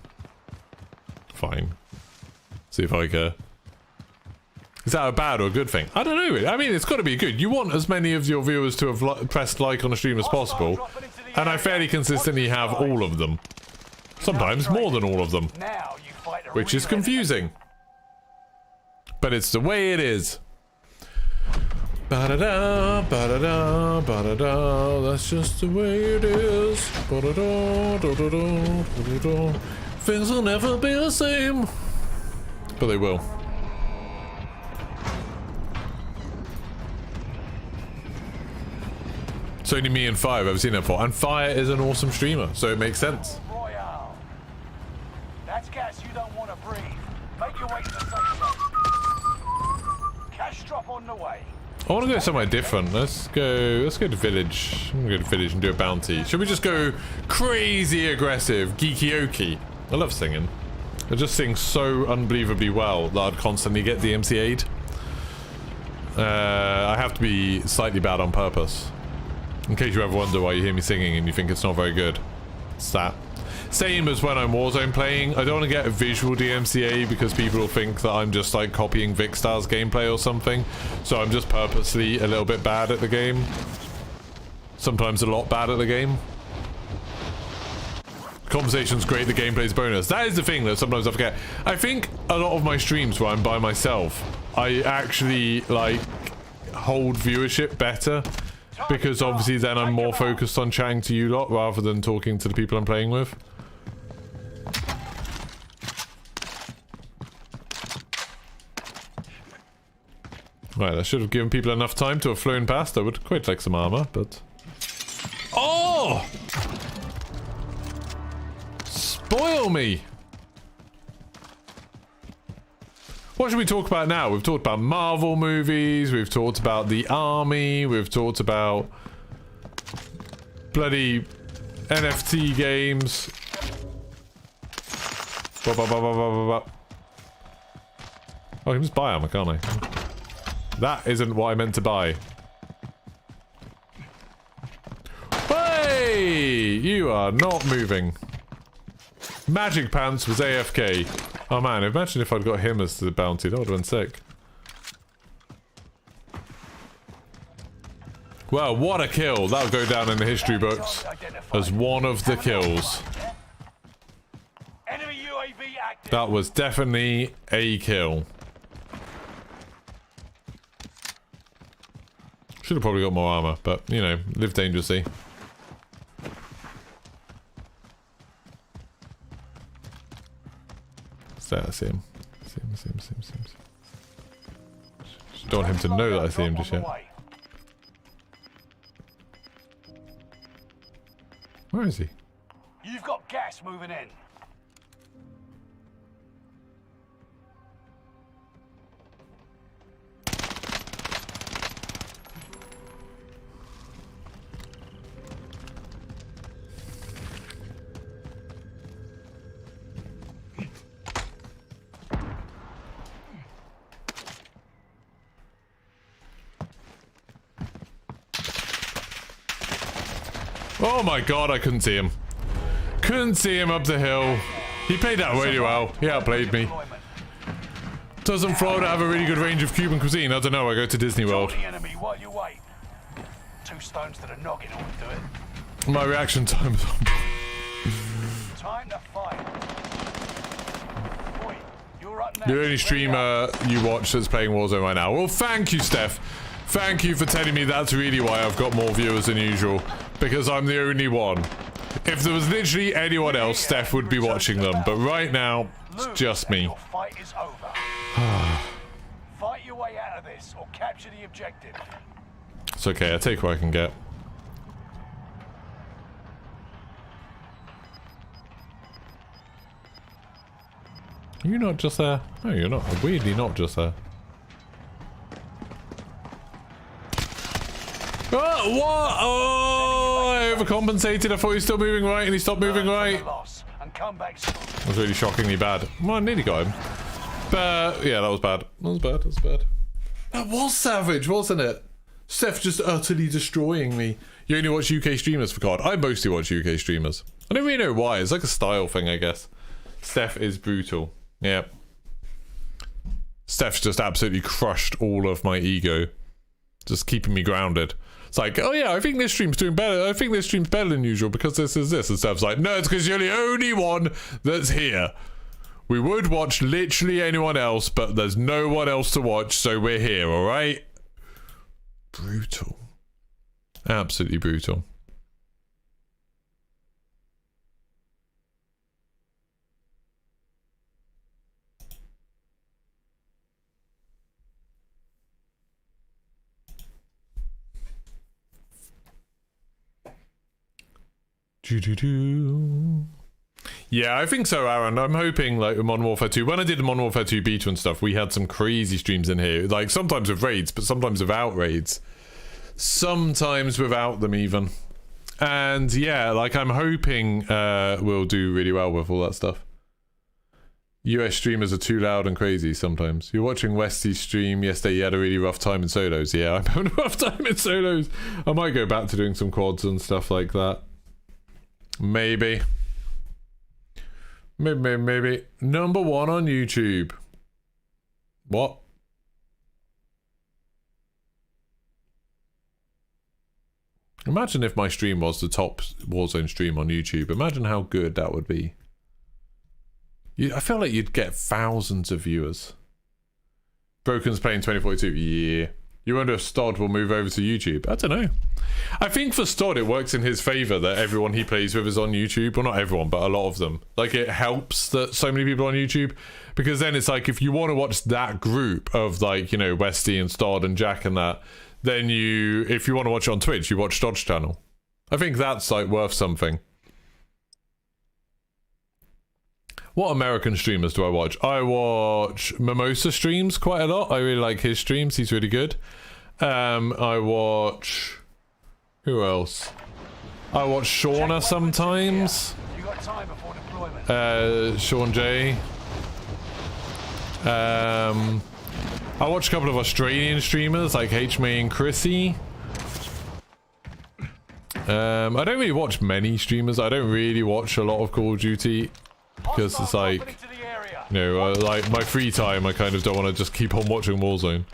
Fine. See if I care. Is that a bad or a good thing? I don't know. I mean, it's got to be good. You want as many of your viewers to have pressed like on a stream as possible, and I fairly consistently have all of them. Sometimes more than all of them. Which is confusing. But it's the way it is. Ba-da-da, ba-da-da, ba-da-da, that's just the way it is. Ba-da-da, da-da-da, ba-da-da. Things will never be the same. But they will. It's only me and Fire I've ever seen that for. And Fire is an awesome streamer, so it makes sense. Royale. That's gas you don't want to breathe. Make your way to the safe zone. Cash drop on the way. I want to go somewhere different. Let's go to village. I'm gonna go to village and do a bounty. Should we just go crazy aggressive, geekyoki? I love singing. I just sing so unbelievably well that I'd constantly get DMCA'd. I have to be slightly bad on purpose. In case you ever wonder why you hear me singing and you think it's not very good. It's that. Same as when I'm Warzone playing. I don't want to get a visual DMCA because people will think that I'm just like copying Vicstar's gameplay or something. So I'm just purposely a little bit bad at the game. Sometimes a lot bad at the game. Conversation's great, the gameplay's bonus. That is the thing that sometimes I forget. I think a lot of my streams where I'm by myself, I actually like hold viewership better. Because obviously then I'm more focused on chatting to you lot rather than talking to the people I'm playing with. Right, that should have given people enough time to have flown past. I would quite like some armor, but... Oh! Spoil me! What should we talk about now? We've talked about Marvel movies, we've talked about the army, we've talked about bloody NFT games. Oh, I can just buy armor, can't I? That isn't what I meant to buy. Hey! you are not moving. Magic Pants was AFK. Oh man, imagine if I'd got him as the bounty. That would have been sick. Well, what a kill. That'll go down in the history books as one of the kills. Enemy UAV active. That was definitely a kill. Should have probably got more armor, but, you know, live dangerously. I see him. See him. Just don't want him to know that I see him just yet. Where is he? You've got gas moving in. Oh my god, I couldn't see him. Couldn't see him up the hill. He played that really well. He outplayed me. Doesn't Florida have a really good range of Cuban cuisine? I don't know, I go to Disney World. Enemy while you wait. 2 stones to the noggin ought to do it. My reaction time is Time to fight. Boy, you're up next. the only streamer you watch that's playing Warzone right now. Well, thank you, Steph. Thank you for telling me that's really why I've got more viewers than usual. Because I'm the only one. If there was literally anyone else, Steph would be watching them. But right now, it's just me. Your fight is over. Fight your way out of this or capture the objective. It's okay, I take what I can get. You're not just there. No, you're not. Weirdly not just there. Oh, what? Oh, I overcompensated. I thought he was still moving right and he stopped moving right. That was really shockingly bad. Well, I nearly got him. But, yeah, that was bad. That was savage, wasn't it? Steph just utterly destroying me. You only watch UK streamers for COD. I mostly watch UK streamers. I don't really know why. It's like a style thing, I guess. Steph is brutal. Yeah. Steph's just absolutely crushed all of my ego. Just keeping me grounded. It's like, oh yeah, I think this stream's doing better. I think this stream's better than usual because this is this. And Steph's like, no, it's because you're the only one that's here. We would watch literally anyone else, but there's no one else to watch, so we're here, alright? Brutal. Absolutely brutal. Yeah, I think so, Aaron. I'm hoping, like, Modern Warfare 2. When I did the Modern Warfare 2 beta and stuff, we had some crazy streams in here. Like, sometimes with raids, but sometimes without raids. Sometimes without them, even. And, yeah, like, I'm hoping we'll do really well with all that stuff. US streamers are too loud and crazy sometimes. You're watching Westy's stream yesterday. He had a really rough time in solos. Yeah, I'm having a rough time in solos. I might go back to doing some quads and stuff like that. Maybe. Maybe. Number 1 on YouTube. What? Imagine if my stream was the top Warzone stream on YouTube. Imagine how good that would be. I feel like you'd get thousands of viewers. Broken's playing 2042. Yeah. You wonder if Stod will move over to YouTube. I don't know. I think for Stod it works in his favour that everyone he plays with is on YouTube. Well, not everyone, but a lot of them. Like, it helps that so many people are on YouTube. Because then it's like, if you want to watch that group of, like, you know, Westy and Stod and Jack and that, then you, if you want to watch it on Twitch, you watch Stod's channel. I think that's, like, worth something. What American streamers do I watch? I watch Mimosa streams quite a lot. I really like his streams. He's really good. I watch... Who else? I watch Shauna sometimes. Sean J. I watch a couple of Australian streamers like H-May and Chrissy. I don't really watch many streamers. I don't really watch a lot of Call of Duty because it's like, you know, like my free time, I kind of don't want to just keep on watching Warzone.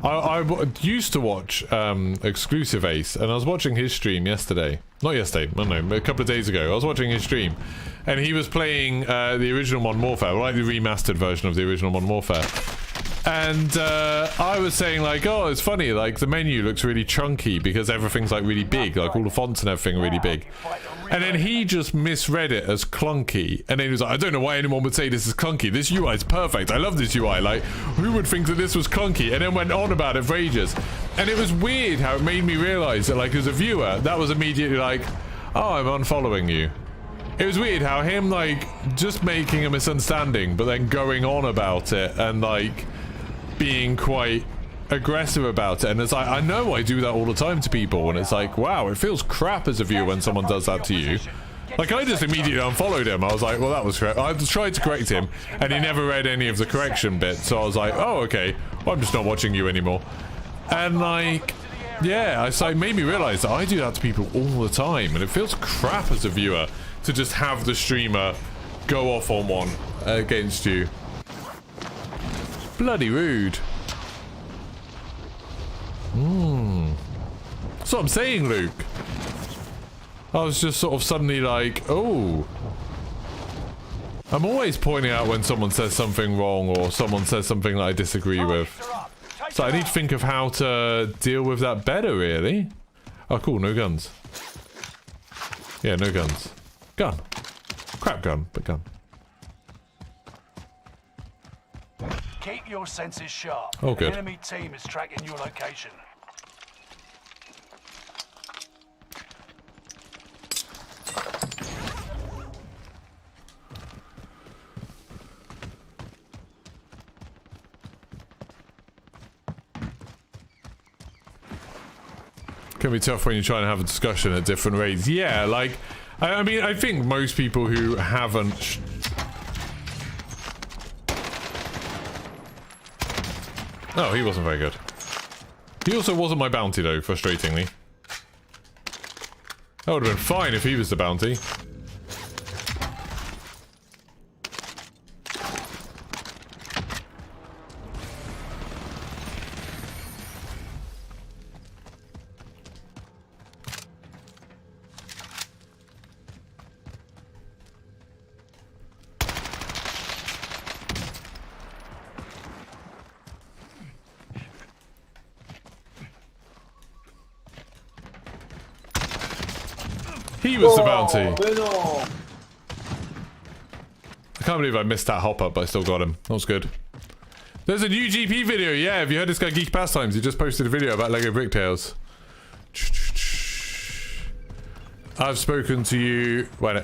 I used to watch Exclusive Ace, and I was watching his stream yesterday. Not yesterday, no, a couple of days ago. I was watching his stream, and he was playing the original Modern Warfare, like the remastered version of the original Modern Warfare. And I was saying like, oh, it's funny, like the menu looks really chunky because everything's like really big, like all the fonts and everything are really big. And then he just misread it as clunky, and then he was like, I don't know why anyone would say this is clunky. This UI is perfect. I love this UI. Like, who would think that this was clunky? And then went on about it for ages. And it was weird how it made me realize that, like, as a viewer, that was immediately like, oh, I'm unfollowing you. It was weird how him, like, just making a misunderstanding, but then going on about it and, like, being quite aggressive about it. And it's like, I know I do that all the time to people, and it's like, wow, it feels crap as a viewer when someone does that to you. Like, I just immediately unfollowed him. I was like, well, that was correct. I tried to correct him, and he never read any of the correction bits, so I was like, oh, okay, well, I'm just not watching you anymore. And, like, yeah, it's like made me realize that I do that to people all the time, and it feels crap as a viewer to just have the streamer go off on one against you. Bloody rude. That's what I'm saying, Luke. I was just sort of suddenly like, oh. I'm always pointing out when someone says something wrong or someone says something that I disagree with. So I need to think of how to deal with that better, really. Oh, cool, no guns. Yeah, no guns. Gun. Crap gun, but gun. Keep your senses sharp. Oh, good. The enemy team is tracking your location. Can be tough when you're trying to have a discussion at different rates. Yeah, like, I mean, I think most people who haven't... Oh, he wasn't very good. He also wasn't my bounty, though, frustratingly. That would have been fine if he was the bounty. He was the bounty. I can't believe I missed that hop up, but I still got him. That was good. There's a new GP video. Yeah, have you heard this guy Geek Pastimes? He just posted a video about Lego Bricktails. I've spoken to you. Wait.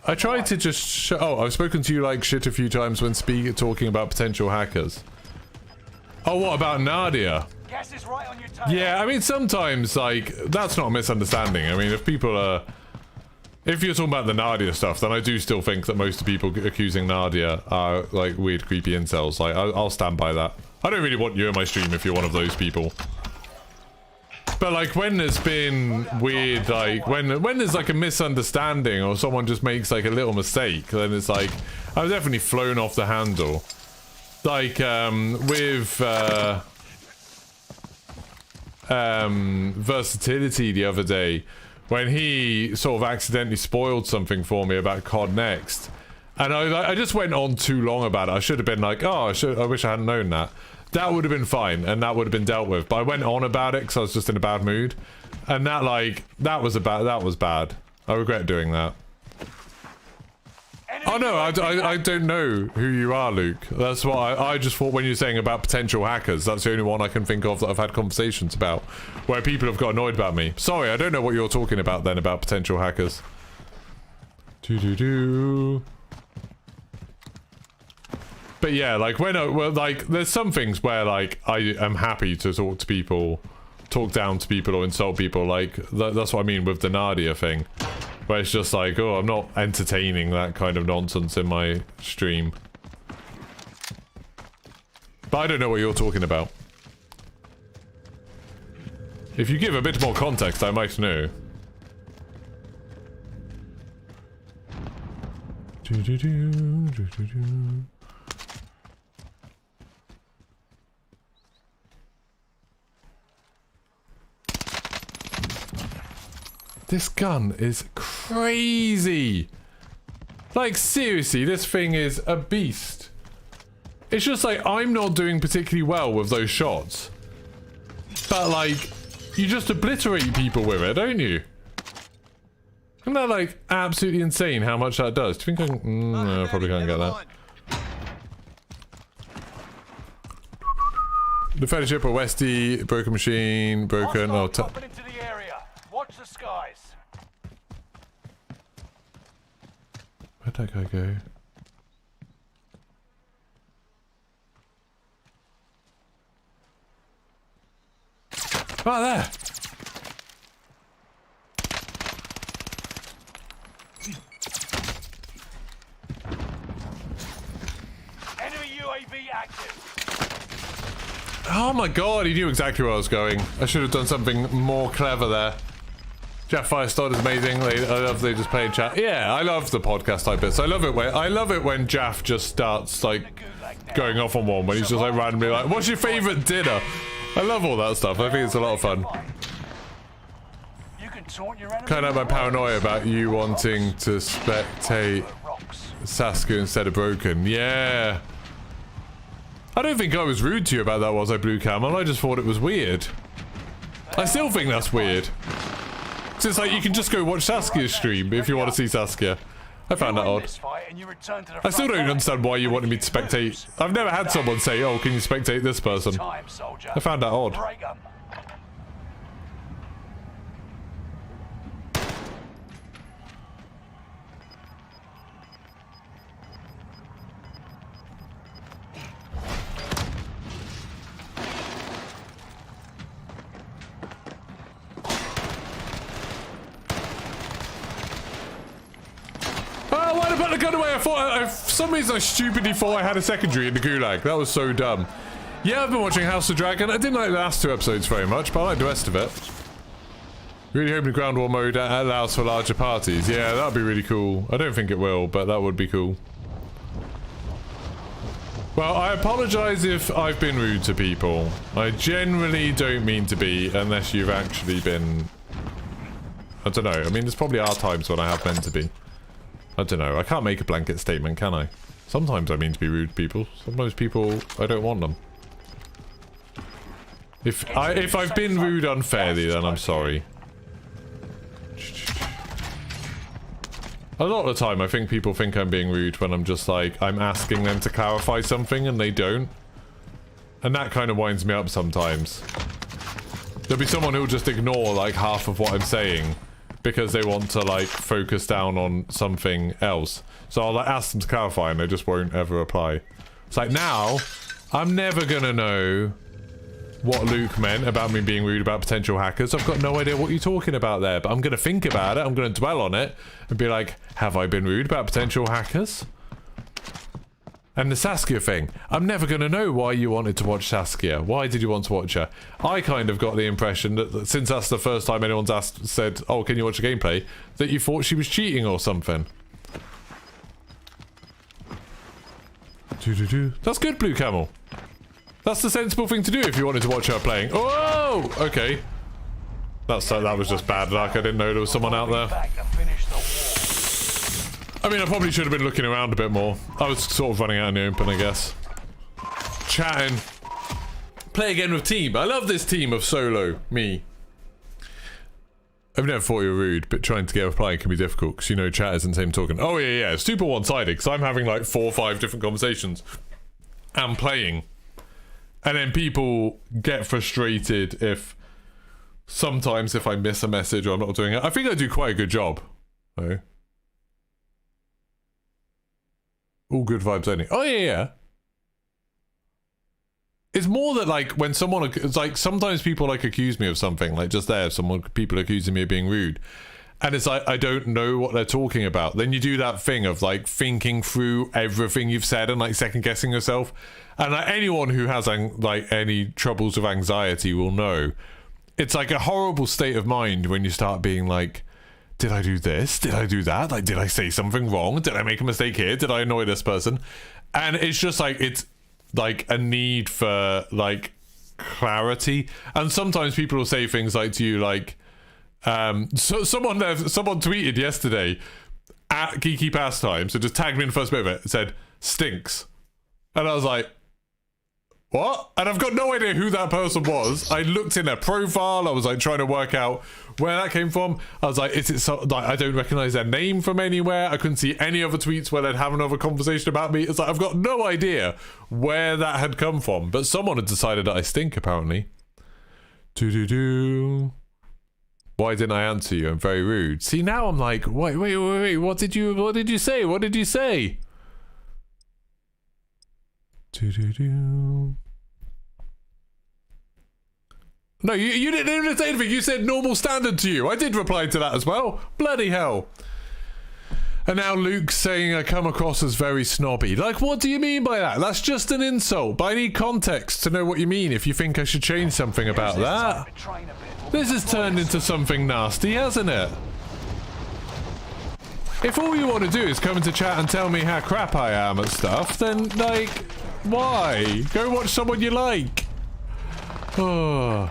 I tried to just. Oh, I've spoken to you like shit a few times when talking about potential hackers. Oh, what about Nadia? Gas is right on your tail. Yeah, I mean, sometimes, like, that's not a misunderstanding. I mean, if people are... If you're talking about the Nadia stuff, then I do still think that most of the people accusing Nadia are, like, weird, creepy incels. Like, I'll stand by that. I don't really want you in my stream if you're one of those people. But, like, when there's been weird, like, when there's, like, a misunderstanding or someone just makes, like, a little mistake, then it's, like, I've definitely flown off the handle. Like, with, Versatility the other day, when he sort of accidentally spoiled something for me about COD Next, and I just went on too long about it. I should have been like, oh, I wish I hadn't known that. That would have been fine, and that would have been dealt with. But I went on about it because I was just in a bad mood, and that was bad. I regret doing that. Oh no, I don't know who you are, Luke. That's why I just thought when you're saying about potential hackers, that's the only one I can think of that I've had conversations about, where people have got annoyed about me. Sorry, I don't know what you're talking about then about potential hackers. But yeah, like when like there's some things where like I am happy to talk to people talk down to people or insult people. Like, that's what I mean with the Nadia thing. Where it's just like, oh, I'm not entertaining that kind of nonsense in my stream. But I don't know what you're talking about. If you give a bit more context, I might know. This gun is crazy. Like, seriously, this thing is a beast. It's just like, I'm not doing particularly well with those shots. But, like, you just obliterate people with it, don't you? Isn't that, like, absolutely insane how much that does? Do you think I can... no, I probably can't get that. The Fellowship or Westy, broken machine, broken... oh, into the area. Watch the skies. Where'd that guy go? Oh, there! Enemy UAV active. Oh my god, he knew exactly where I was going. I should have done something more clever there. Jeff Firestone is amazing. I love they just play in chat. Yeah, I love the podcast type bits. I love it when Jeff just starts like going off on one when he's just like randomly like, what's your favourite dinner? I love all that stuff. I think it's a lot of fun. Kind of my paranoia about you wanting to spectate Saskia instead of Broken. Yeah. I don't think I was rude to you about that, was I, Blue Camel? I just thought it was weird. I still think that's weird. So it's like, you can just go watch Saskia's stream if you want to see Saskia. I found that odd. I still don't understand why you wanted me to spectate. I've never had someone say, oh, can you spectate this person? I found that odd. Oh, why did I put the gun away? For some reason I stupidly thought I had a secondary in the gulag. That was so dumb. Yeah, I've been watching House of Dragon. I didn't like the last 2 episodes very much, but I like the rest of it. Really hoping the ground war mode allows for larger parties. Yeah, that'd be really cool. I don't think it will, but that would be cool. Well, I apologise if I've been rude to people. I generally don't mean to be, unless you've actually been... I don't know. I mean, there's probably are times when I have meant to be. I don't know. I can't make a blanket statement, can I? Sometimes I mean to be rude to people. Sometimes people, I don't want them. If I've been rude unfairly, then I'm sorry. A lot of the time, I think people think I'm being rude when I'm just like, I'm asking them to clarify something and they don't. And that kind of winds me up sometimes. There'll be someone who'll just ignore like half of what I'm saying because they want to like focus down on something else. So I'll like ask them to clarify and they just won't ever reply. It's like, now, I'm never gonna know what Luke meant about me being rude about potential hackers. I've got no idea what you're talking about there, but I'm gonna think about it, I'm gonna dwell on it, and be like, have I been rude about potential hackers? And the Saskia thing, I'm never gonna know why you wanted to watch Saskia. Why did you want to watch her? I kind of got the impression that since that's the first time anyone's said, oh, can you watch a gameplay, that you thought she was cheating or something. That's good, Blue Camel. That's the sensible thing to do if you wanted to watch her playing. Oh, okay. That was just bad luck. I didn't know there was someone out there. I mean, I probably should have been looking around a bit more. I was sort of running out in the open, I guess. Chatting. Play again with team. I love this team of solo. Me. I've never thought you were rude, but trying to get a reply can be difficult because you know chat isn't the same talking. Oh, yeah. It's super one-sided because I'm having like 4 or 5 different conversations and playing. And then people get frustrated if sometimes if I miss a message or I'm not doing it. I think I do quite a good job. Though. All good vibes only. Oh, yeah. it's more that like when someone, it's like sometimes people like accuse me of something, like just there, people accusing me of being rude. And it's like, I don't know what they're talking about. Then you do that thing of like thinking through everything you've said and like second guessing yourself. And like anyone who has like any troubles with anxiety will know. It's like a horrible state of mind when you start being like, did I do this? Did I do that? Like, did I say something wrong? Did I make a mistake here? Did I annoy this person? And it's just like, it's like a need for like clarity. And sometimes people will say things like to you like, so someone tweeted yesterday at Geeky Pastime, so just tagged me in the first bit of it, said stinks, and I was like, what? And I've got no idea who that person was. I looked in their profile, I was like trying to work out where that came from. I was like, is it so, like, I don't recognize their name from anywhere. I couldn't see any other tweets where they'd have another conversation about me. It's like, I've got no idea where that had come from, but someone had decided that I stink apparently. Why didn't I answer you? I'm very rude. See, now I'm like, wait. What did you say? What did you say? No, you didn't even say anything. You said normal standard to you. I did reply to that as well. Bloody hell. And now Luke's saying I come across as very snobby. Like, what do you mean by that? That's just an insult. But I need context to know what you mean if you think I should change something about that. This has turned into something nasty, hasn't it? If all you want to do is come into chat and tell me how crap I am at stuff, then, like, why? Go watch someone you like. Oh.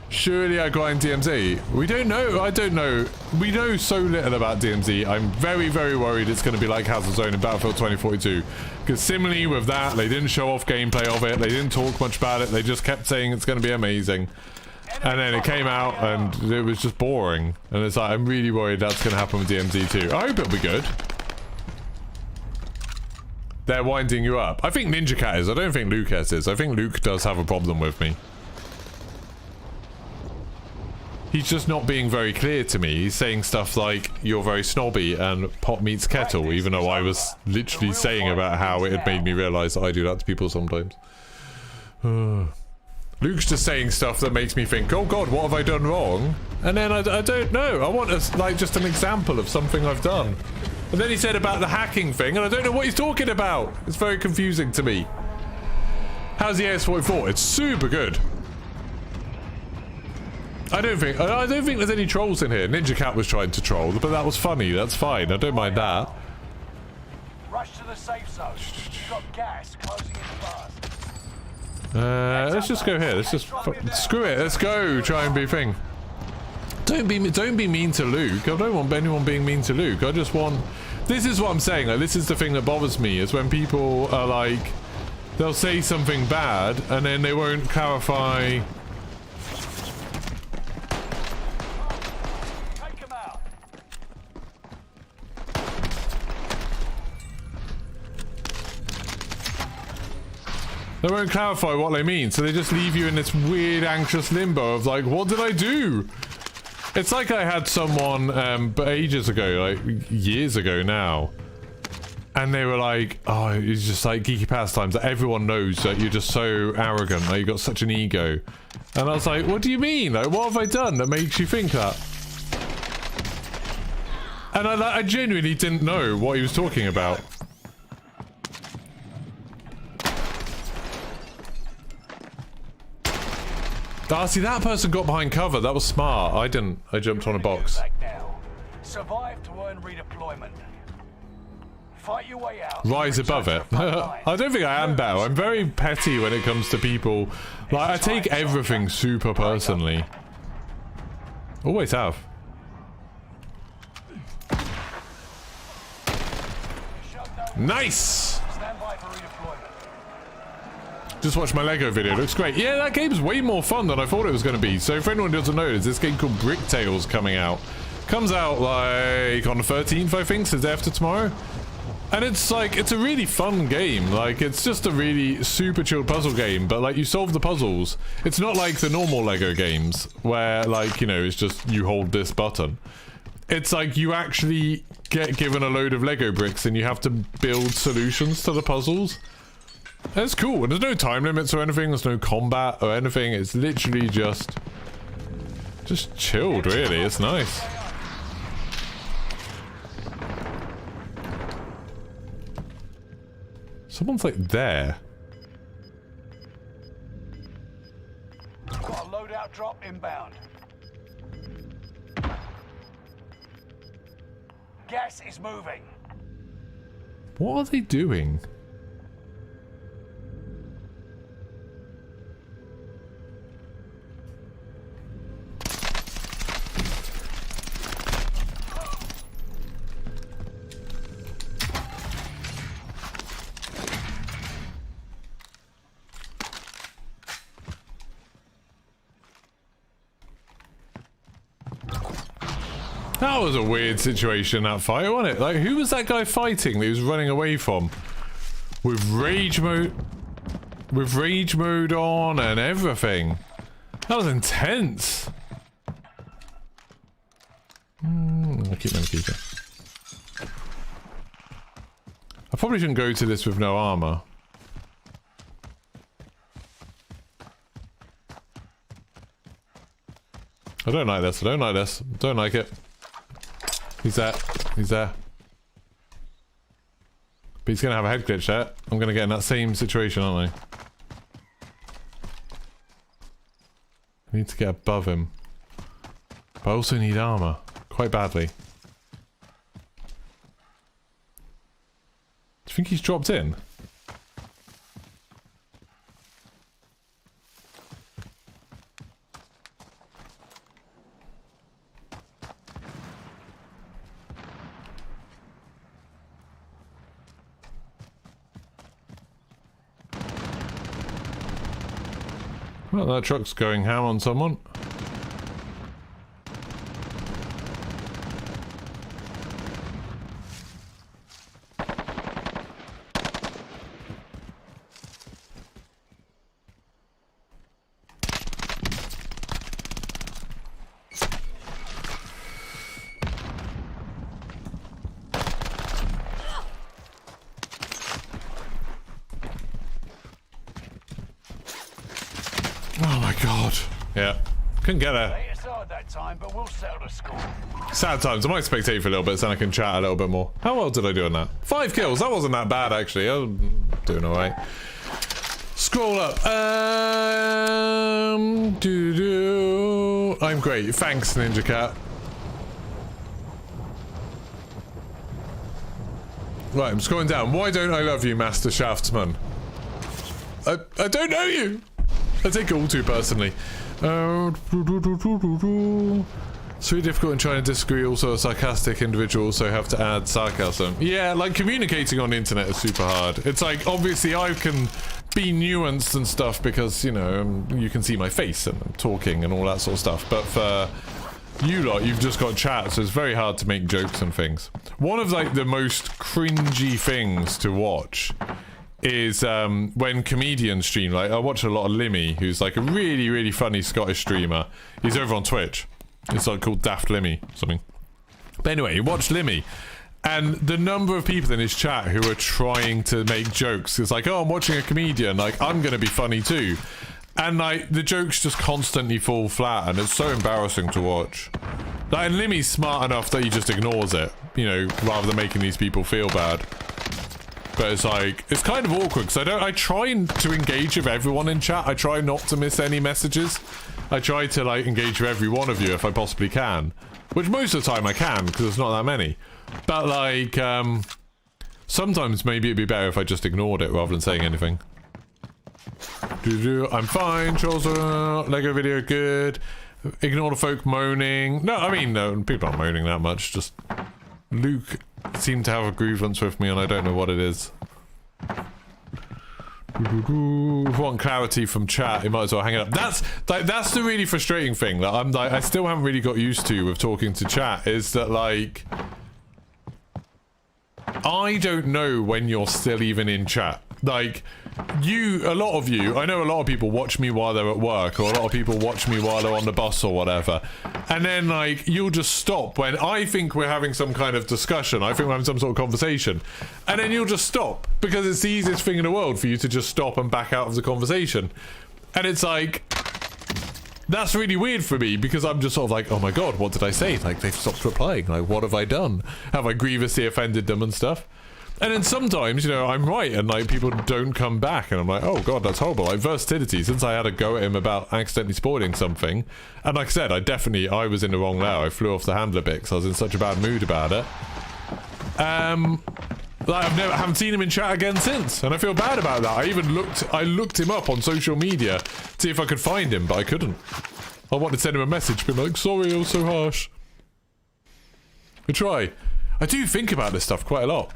Surely I got in DMZ. We don't know. I don't know. We know so little about DMZ. I'm very, very worried it's going to be like House of Zone in Battlefield 2042. Because similarly with that, they didn't show off gameplay of it. They didn't talk much about it. They just kept saying it's going to be amazing. And then it came out and it was just boring. And it's like, I'm really worried that's going to happen with DMZ too. I hope it'll be good. They're winding you up. I think Ninja Cat is. I don't think Luke is. I think Luke does have a problem with me. He's just not being very clear to me. He's saying stuff like, you're very snobby and pot meets kettle, even though I was literally saying about how it had made me realise that I do that to people sometimes. Luke's just saying stuff that makes me think, oh god, what have I done wrong? And then I don't know. I want just an example of something I've done. And then he said about the hacking thing, and I don't know what he's talking about. It's very confusing to me. How's the AS44? It's super good. I don't think there's any trolls in here. Ninja Cat was trying to troll, but that was funny. That's fine. I don't mind that. Rush to the safe zone. You've got gas closing in fast. Let's just go here. Let's just screw it. Let's go. Try and be a thing. Don't be mean to Luke. I don't want anyone being mean to Luke. I just want. This is what I'm saying. Like, this is the thing that bothers me. Is when people are like, they'll say something bad and then they won't clarify. They won't clarify what they mean, so they just leave you in this weird, anxious limbo of like, what did I do? It's like I had someone, but ages ago, like years ago now, and they were like, oh, it's just like Geeky Pastimes, that everyone knows that you're just so arrogant, like you got such an ego. And I was like, what do you mean? Like, what have I done that makes you think that? And I genuinely didn't know what he was talking about. Ah, see, that person got behind cover. That was smart. I didn't. I jumped on a box. Survive to earn redeployment. Fight your way out. Rise above it. I don't think I am better. I'm very petty when it comes to people. Like, I take everything super personally. Always have. Nice! Just watched my Lego video. Looks great. Yeah, that game's way more fun than I thought it was going to be. So for anyone who doesn't know, there's this game called Brick Tales coming out. Comes out like on the 13th, I think, so the day after tomorrow. And it's like, it's a really fun game. Like, it's just a really super chilled puzzle game, but like, you solve the puzzles. It's not like the normal Lego games where, like, you know, it's just you hold this button. It's like you actually get given a load of Lego bricks and you have to build solutions to the puzzles. That's cool. And there's no time limits or anything. There's no combat or anything. It's literally just chilled, really. It's nice. Someone's like there. Got a loadout drop inbound. Gas is moving. What are they doing? That was a weird situation, that fight, wasn't it? Like, who was that guy fighting that he was running away from? With rage mode on and everything. That was intense. I'll keep my keeper. I probably shouldn't go to this with no armor. I don't like this. I don't like this. Don't like it. He's there. He's there. But he's going to have a head glitch there. I'm going to get in that same situation, aren't I? I need to get above him. But I also need armor. Quite badly. Do you think he's dropped in? Well, that truck's going ham on someone. Oh my god. Yeah. Couldn't get her. Late aside that time, but we'll settle the score. Sad times. I might spectate for a little bit so I can chat a little bit more. How well did I do on that? 5 kills. That wasn't that bad, actually. I'm doing alright. Scroll up. I'm great. Thanks, Ninja Cat. Right, I'm scrolling down. Why don't I love you, Master Shaftsman? I don't know you. I take it all too personally. It's really difficult in trying to disagree. Also, a sarcastic individual also have to add sarcasm. Yeah, like communicating on the internet is super hard. It's like, obviously I can be nuanced and stuff because, you know, you can see my face and I'm talking and all that sort of stuff. But for you lot, you've just got chat, so it's very hard to make jokes and things. One of like the most cringy things to watch is when comedians stream. Like, I watch a lot of Limmy, who's like a really, really funny Scottish streamer. He's over on Twitch. It's like called Daft Limmy, something. But anyway, you watch Limmy, and the number of people in his chat who are trying to make jokes. It's like, oh, I'm watching a comedian, like, I'm gonna be funny too. And like, the jokes just constantly fall flat, and it's so embarrassing to watch. Like, and Limmy's smart enough that he just ignores it, you know, rather than making these people feel bad. But it's like, it's kind of awkward, because I try to engage with everyone in chat. I try not to miss any messages. I try to, like, engage with every one of you if I possibly can. Which most of the time I can, because there's not that many. But, like, sometimes maybe it'd be better if I just ignored it rather than saying anything. I'm fine, Chaucer. Lego video, good. Ignore the folk moaning. No, I mean, no, people aren't moaning that much. Just Luke seemed to have a grievance with me and I don't know what it is. If you want clarity from chat, you might as well hang it up. That's the really frustrating thing that I still haven't really got used to with talking to chat, is that, like, I don't know when you're still even in chat. Like, a lot of you, I know a lot of people watch me while they're at work, or a lot of people watch me while they're on the bus or whatever, and then like you'll just stop when I think we're having some kind of discussion, I think we're having some sort of conversation, and then you'll just stop because it's the easiest thing in the world for you to just stop and back out of the conversation. And it's like, that's really weird for me because I'm just sort of like, oh my god, what did I say? Like, they've stopped replying. Like, what have I done? Have I grievously offended them and stuff? And then sometimes, you know, I'm right and like people don't come back and I'm like, oh god, that's horrible. Like Versatility, since I had a go at him about accidentally spoiling something, and like I said, I was in the wrong there. I flew off the handle a bit because I was in such a bad mood about it. Like I haven't seen him in chat again since, and I feel bad about that. I looked him up on social media to see if I could find him, but I couldn't. I wanted to send him a message, being like, sorry, I was so harsh. I try. I do think about this stuff quite a lot.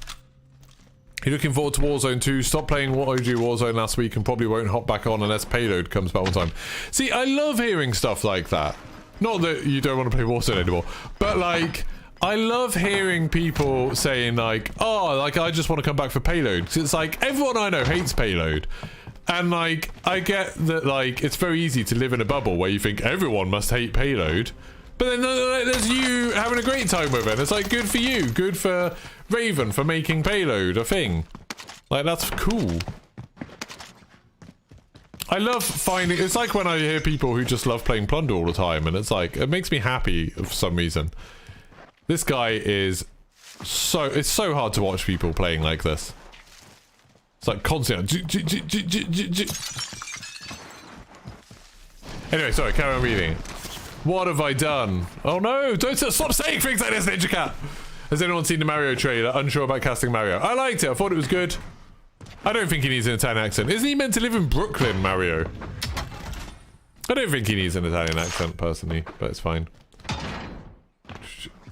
You're looking forward to Warzone 2. Stop playing OG Warzone last week and probably won't hop back on unless Payload comes back on time. See, I love hearing stuff like that. Not that you don't want to play Warzone anymore, but like, I love hearing people saying like, oh, like I just want to come back for Payload. 'Cause it's like, everyone I know hates Payload. And like, I get that like, it's very easy to live in a bubble where you think everyone must hate Payload. But then there's you having a great time with it. It's like, good for you. Good for Raven for making Payload a thing. Like, that's cool. I love finding... It's like when I hear people who just love playing Plunder all the time. And it's like, it makes me happy for some reason. This guy is so... It's so hard to watch people playing like this. It's like constant... Anyway, sorry, carry on reading. What have I done? Oh no, don't stop saying things like this, Ninja Cat! Has anyone seen the Mario trailer? Unsure about casting Mario. I liked it, I thought it was good. I don't think he needs an Italian accent. Isn't he meant to live in Brooklyn, Mario? I don't think he needs an Italian accent, personally, but it's fine.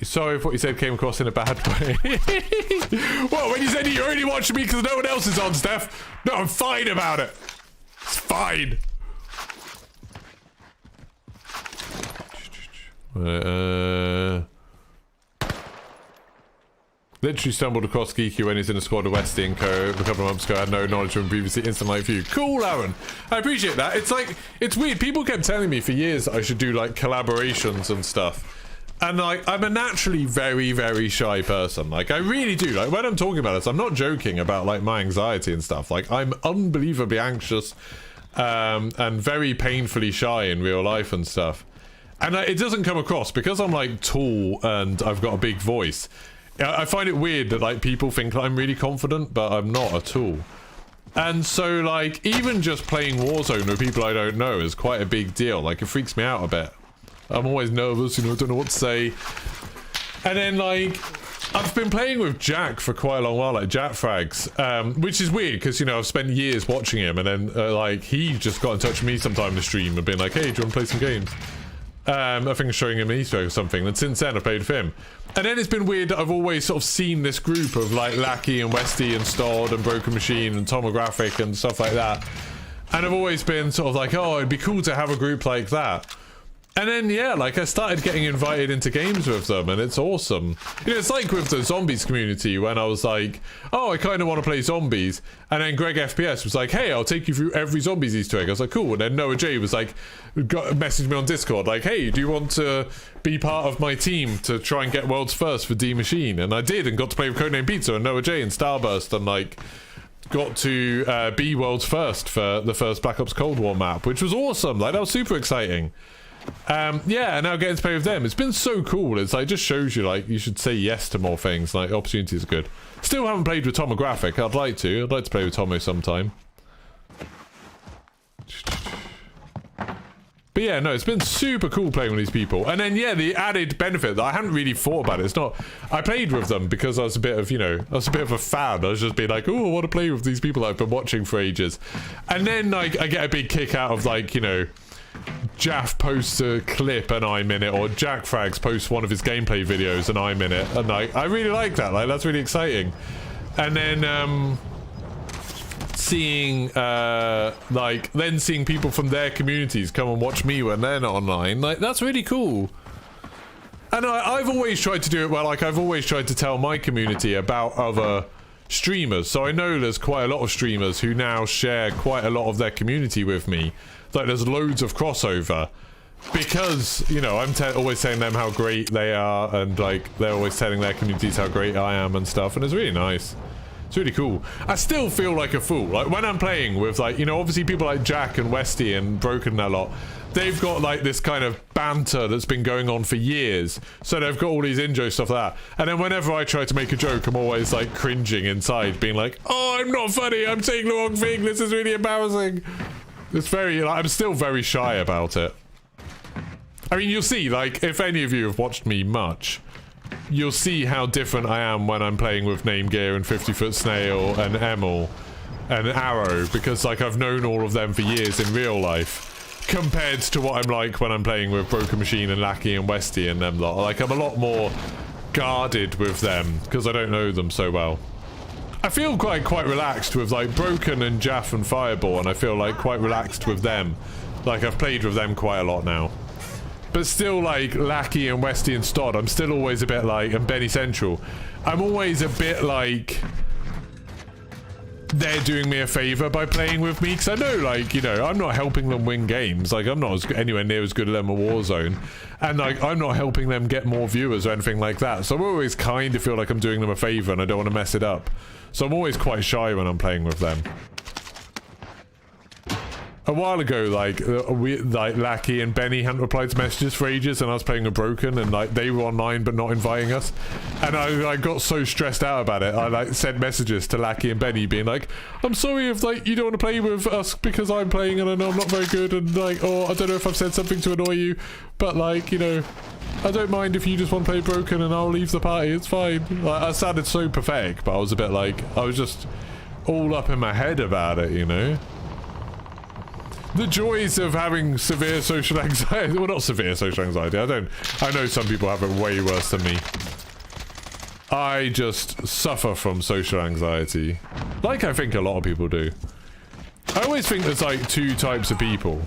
Sorry if what you said came across in a bad way. Well, when you said you only watched me because no one else is on, Steph. No, I'm fine about it. It's fine. Literally stumbled across Geeky when he's in a squad of Westy and Co. a couple of months ago. I had no knowledge from previously. Instant like for you. Cool, Aaron. I appreciate that. It's like, it's weird. People kept telling me for years that I should do like collaborations and stuff. And like, I'm a naturally very, very shy person. Like, I really do. Like, when I'm talking about this, I'm not joking about like my anxiety and stuff. Like, I'm unbelievably anxious and very painfully shy in real life and stuff. And it doesn't come across because I'm like tall and I've got a big voice. I find it weird that like people think I'm really confident, but I'm not at all. And so like even just playing Warzone with people I don't know is quite a big deal. Like it freaks me out a bit. I'm always nervous, you know, I don't know what to say. And then like I've been playing with Jack for quite a long while, like Jack Frags, which is weird because, you know, I've spent years watching him and then like he just got in touch with me sometime in the stream and been like, hey, do you want to play some games? I think I'm showing him an Easter egg or something, and since then I've played with him. And then it's been weird that I've always sort of seen this group of like Lackey and Westy and Stod and Broken Machine and Tomographic and stuff like that. And I've always been sort of like, oh, it'd be cool to have a group like that. And then, yeah, like I started getting invited into games with them and it's awesome. You know, it's like with the zombies community when I was like, oh, I kind of want to play zombies. And then Greg FPS was like, hey, I'll take you through every zombies Easter egg. I was like, cool. And then Noah J was like, messaged me on Discord like, hey, do you want to be part of my team to try and get world's first for D Machine? And I did and got to play with Codename Pizza and Noah J and Starburst and like got to be world's first for the first Black Ops Cold War map, which was awesome. Like that was super exciting. Yeah, and now getting to play with them, it's been so cool. It's like, just shows you like you should say yes to more things. Like opportunities are good. Still haven't played with Tomographic. I'd like to play with Tomo sometime. But yeah, no, it's been super cool playing with these people. And then yeah, the added benefit that I hadn't really thought about it. It's not, I played with them because I was a bit of, you know, I was a bit of a fan. I was just being like, oh, I want to play with these people that I've been watching for ages. And then like I get a big kick out of like, you know, Jaff posts a clip and I'm in it, or Jack Frags posts one of his gameplay videos and I'm in it, and like I really like that. Like that's really exciting. And then seeing seeing people from their communities come and watch me when they're not online, like that's really cool. And I've always tried to do it well. Like I've always tried to tell my community about other streamers. So I know there's quite a lot of streamers who now share quite a lot of their community with me. Like there's loads of crossover. Because, you know, I'm always telling them how great they are, and like they're always telling their communities how great I am and stuff, and it's really nice. It's really cool. I still feel like a fool. Like when I'm playing with, like, you know, obviously people like Jack and Westy and Broken and a lot, they've got like this kind of banter that's been going on for years. So they've got all these in-joke stuff like that. And then whenever I try to make a joke, I'm always like cringing inside, being like, oh, I'm not funny, I'm saying the wrong thing, this is really embarrassing. It's very, like, I'm still very shy about it. I mean, you'll see, like, if any of you have watched me much, you'll see how different I am when I'm playing with Name Gear and 50-Foot Snail and Emil and Arrow, because, like, I've known all of them for years in real life, compared to what I'm like when I'm playing with Broken Machine and Lackey and Westy and them lot. Like, I'm a lot more guarded with them, because I don't know them so well. I feel quite relaxed with, like, Broken and Jaff and Fireball, and I feel, like, quite relaxed with them. Like, I've played with them quite a lot now. But still, like, Lackey and Westy and Stodd, I'm still always a bit like, and Benny Central, I'm always a bit like, they're doing me a favour by playing with me, because I know, like, you know, I'm not helping them win games. Like, I'm not anywhere near as good at them at Warzone, and, like, I'm not helping them get more viewers or anything like that. So I always kind of feel like I'm doing them a favour, and I don't want to mess it up. So I'm always quite shy when I'm playing with them. A while ago, like, Lackey and Benny hadn't replied to messages for ages, and I was playing with Broken, and, like, they were online but not inviting us. And I got so stressed out about it, I, like, sent messages to Lackey and Benny being like, I'm sorry if, like, you don't want to play with us because I'm playing and I know I'm not very good, and, like, or I don't know if I've said something to annoy you, but, like, you know, I don't mind if you just want to play Broken and I'll leave the party, it's fine. Like, I sounded so pathetic, but I was a bit like, I was just all up in my head about it, you know? The joys of having severe social anxiety. Well, not severe social anxiety. I know some people have it way worse than me. I just suffer from social anxiety. Like I think a lot of people do. I always think there's like two types of people.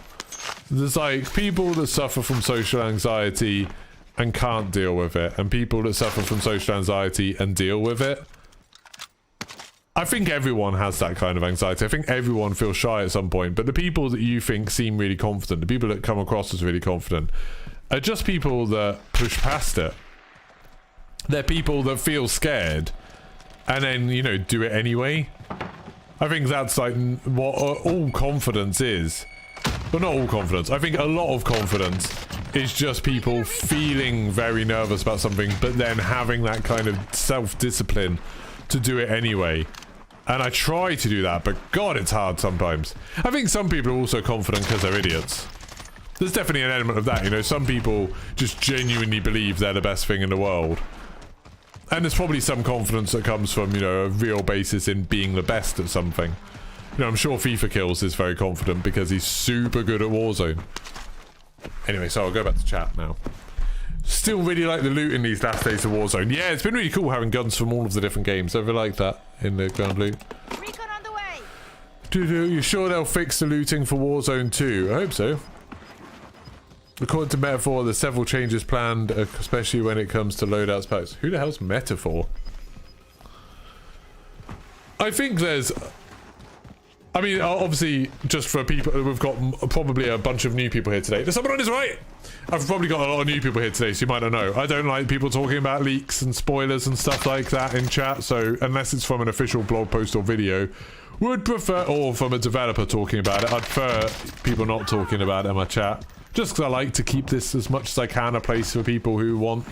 There's like people that suffer from social anxiety and can't deal with it, and people that suffer from social anxiety and deal with it. I think everyone has that kind of anxiety. I think everyone feels shy at some point, but the people that you think seem really confident, the people that come across as really confident, are just people that push past it. They're people that feel scared and then, you know, do it anyway. I think that's like what all confidence is. Well, not all confidence. I think a lot of confidence is just people feeling very nervous about something, but then having that kind of self-discipline to do it anyway. And I try to do that, but God, it's hard sometimes. I think some people are also confident because they're idiots. There's definitely an element of that, you know. Some people just genuinely believe they're the best thing in the world. And there's probably some confidence that comes from, you know, a real basis in being the best at something. You know, I'm sure FIFA Kills is very confident because he's super good at Warzone. Anyway, so I'll go back to chat now. Still really like the loot in these last days of Warzone. Yeah, it's been really cool having guns from all of the different games. I really like that in the ground loot. Recon on the way. You sure they'll fix the looting for Warzone 2? I hope so. According to Metaphor, there's several changes planned, especially when it comes to loadouts packs. Who the hell's Metaphor? I think there's... I mean, obviously, just for people, we've got probably a bunch of new people here today. There's someone on his right! I've probably got a lot of new people here today, so you might not know. I don't like people talking about leaks and spoilers and stuff like that in chat, so unless it's from an official blog post or video, would prefer, or from a developer talking about it, I'd prefer people not talking about it in my chat. Just because I like to keep this as much as I can a place for people who want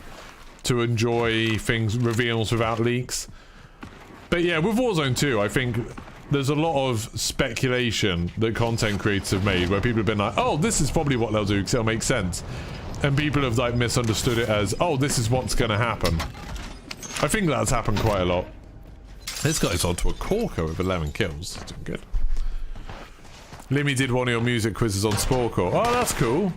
to enjoy things, reveals without leaks. But yeah, with Warzone 2, I think there's a lot of speculation that content creators have made where people have been like, oh, this is probably what they'll do because it'll make sense. And people have like misunderstood it as, oh, this is what's going to happen. I think that's happened quite a lot. This guy's onto a corker with 11 kills. That's doing good. Limmy did one of your music quizzes on Sporcore. Oh, that's cool.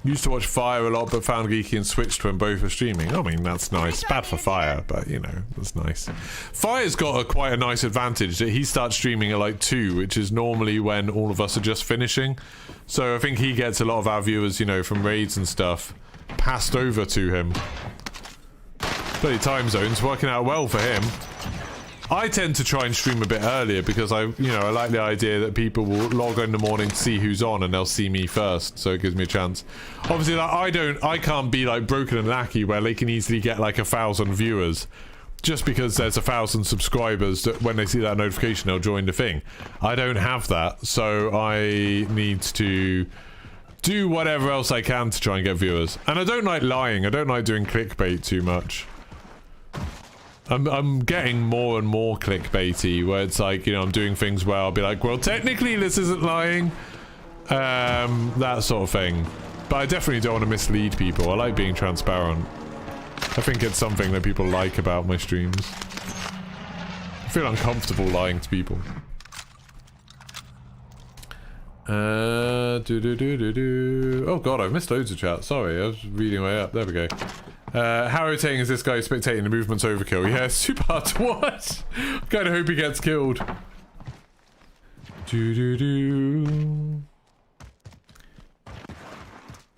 Used to watch Fire a lot, but found Geeky and switched when both were streaming. I mean, that's nice. Bad for Fire, but, you know, that's nice. Fire's got quite a nice advantage that he starts streaming at, like, 2, which is normally when all of us are just finishing. So I think he gets a lot of our viewers, you know, from raids and stuff, passed over to him. bloody time zones working out well for him. I tend to try and stream a bit earlier because I like the idea that people will log in the morning to see who's on and they'll see me first, so it gives me a chance. Obviously, like, I can't be like Broken and Lackey where they can easily get like 1,000 viewers just because there's 1,000 subscribers that when they see that notification they'll join the thing. I don't have that, so I need to do whatever else I can to try and get viewers. And I don't like lying. I don't like doing clickbait too much. I'm getting more and more clickbaity where it's like, I'm doing things where I'll be like, well, technically this isn't lying. That sort of thing. But I definitely don't want to mislead people. I like being transparent. I think it's something that people like about my streams. I feel uncomfortable lying to people. Oh god, I've missed loads of chat. Sorry, I was reading way up. There we go. How irritating is this guy spectating the movement's overkill? Yeah, it's super hard to watch. Kinda hope he gets killed.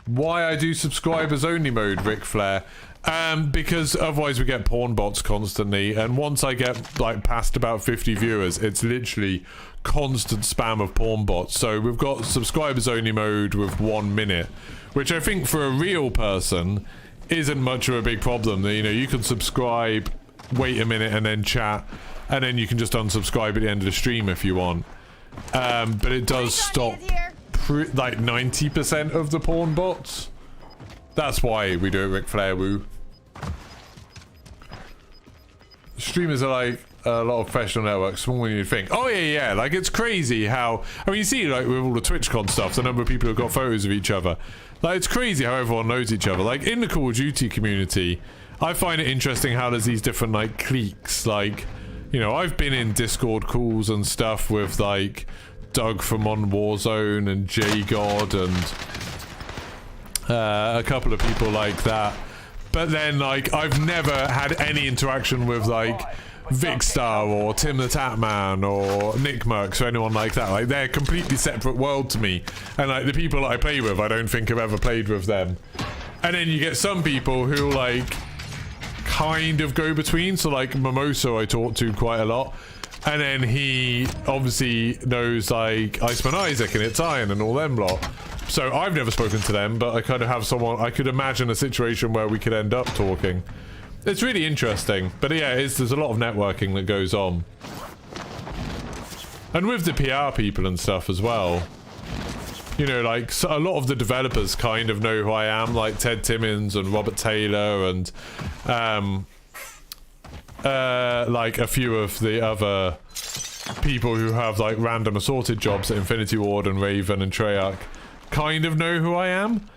Why I do subscribers only mode, Ric Flair? Because otherwise we get porn bots constantly, and once I get like past about 50 viewers, it's literally constant spam of porn bots. So we've got subscribers only mode with 1 minute, which I think for a real person isn't much of a big problem. You can subscribe, wait a minute and then chat, and then you can just unsubscribe at the end of the stream if you want. But it does stop like 90% of the porn bots. That's why we do it, Ric Flair woo. Streamers are like a lot of professional networks, smaller than you think. Oh yeah, like it's crazy how, I mean, you see like with all the TwitchCon stuff, the number of people who've got photos of each other. Like it's crazy how everyone knows each other. Like in the Call of Duty community, I find it interesting how there's these different like cliques. Like, I've been in Discord calls and stuff with like Doug from on Warzone and J-God and a couple of people like that. But then like I've never had any interaction with like Vicstar or Tim the Tatman or Nick Merckx or anyone like that. Like they're a completely separate world to me, and like the people that I play with, I don't think I've ever played with them. And then you get some people who like kind of go between. So like Mimosa I talk to quite a lot, and then he obviously knows like Iceman Isaac and It's Iron and all them lot. So I've never spoken to them, but I kind of have someone, I could imagine a situation where we could end up talking. It's really interesting, but yeah, there's a lot of networking that goes on. And with the PR people and stuff as well. Like so a lot of the developers kind of know who I am, like Ted Timmons and Robert Taylor and like a few of the other people who have like random assorted jobs at Infinity Ward and Raven and Treyarch kind of know who I am.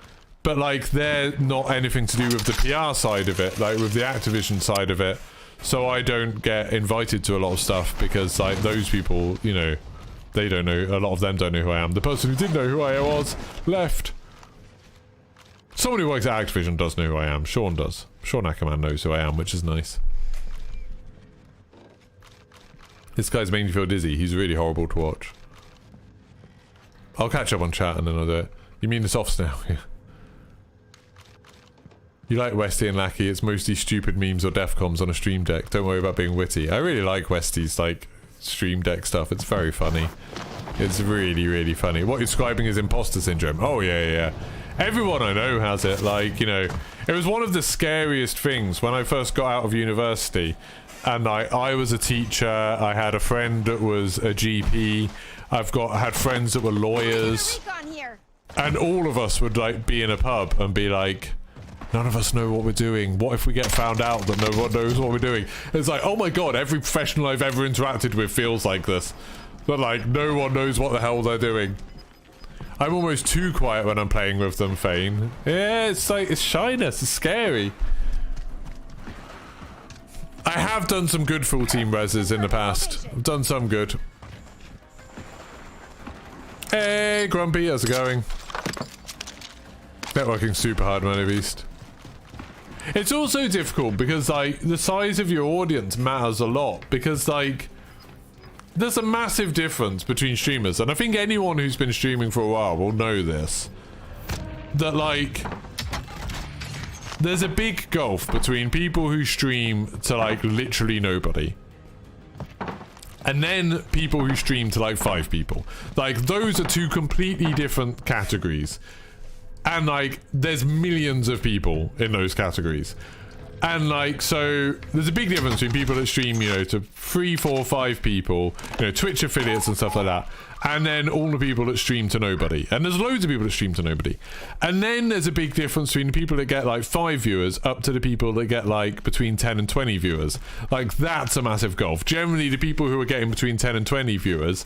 But, like, they're not anything to do with the PR side of it, like, with the Activision side of it. So I don't get invited to a lot of stuff because, like, those people, they don't know, a lot of them don't know who I am. The person who did know who I was left. Someone who works at Activision does know who I am. Sean does. Sean Ackerman knows who I am, which is nice. This guy's making me feel dizzy. He's really horrible to watch. I'll catch up on chat and then I'll do it. You mean the softs now? Yeah. You like Westy and Lackey, it's mostly stupid memes or defcoms on a stream deck. Don't worry about being witty. I really like Westy's like stream deck stuff. It's very funny. It's really, really funny. What you're describing is imposter syndrome. Oh yeah. Everyone I know has it. Like, it was one of the scariest things when I first got out of university. And I was a teacher. I had a friend that was a GP. had friends that were lawyers. And all of us would like be in a pub and be like, none of us know what we're doing. What if we get found out that no one knows what we're doing? It's like, oh my god, every professional I've ever interacted with feels like this. But like, no one knows what the hell they're doing. I'm almost too quiet when I'm playing with them, Fane. Yeah, it's like, it's shyness, it's scary. I have done some good full team reses in the past. I've done some good. Hey, Grumpy, how's it going? Networking's super hard, Money Beast. It's also difficult because, like, the size of your audience matters a lot. Because, like, there's a massive difference between streamers. And I think anyone who's been streaming for a while will know this. That, like, there's a big gulf between people who stream to like literally nobody, and then people who stream to like 5 people. Like, those are 2 completely different categories. And like, there's millions of people in those categories. And like, so there's a big difference between people that stream, you know, to 3, 4, 5 people, you know, Twitch affiliates and stuff like that. And then all the people that stream to nobody. And there's loads of people that stream to nobody. And then there's a big difference between the people that get like 5 viewers up to the people that get like between 10 and 20 viewers. Like, that's a massive gulf. Generally, the people who are getting between 10 and 20 viewers,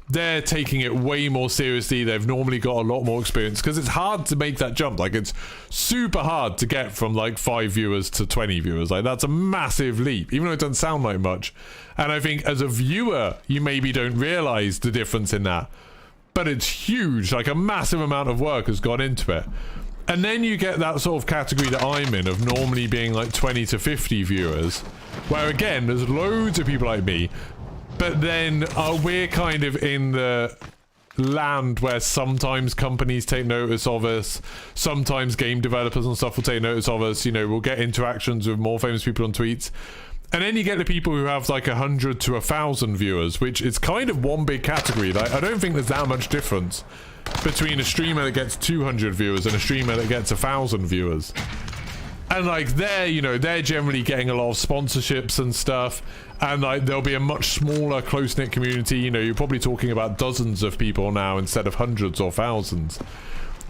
they're taking it way more seriously. They've normally got a lot more experience, because it's hard to make that jump. Like, it's super hard to get from like 5 viewers to 20 viewers. Like, that's a massive leap, even though it doesn't sound like much. And I think as a viewer, you maybe don't realize the difference in that, but it's huge. Like, a massive amount of work has gone into it. And then you get that sort of category that I'm in, of normally being like 20 to 50 viewers, where again, there's loads of people like me. But then we're kind of in the land where sometimes companies take notice of us, sometimes game developers and stuff will take notice of us. You know, we'll get interactions with more famous people on tweets. And then you get the people who have like 100 to 1,000 viewers, which is kind of one big category. Like, I don't think there's that much difference between a streamer that gets 200 viewers and a streamer that gets 1,000 viewers. And like, they're, you know, they're generally getting a lot of sponsorships and stuff, and like, there'll be a much smaller, close-knit community. You know, you're probably talking about dozens of people now instead of hundreds or thousands.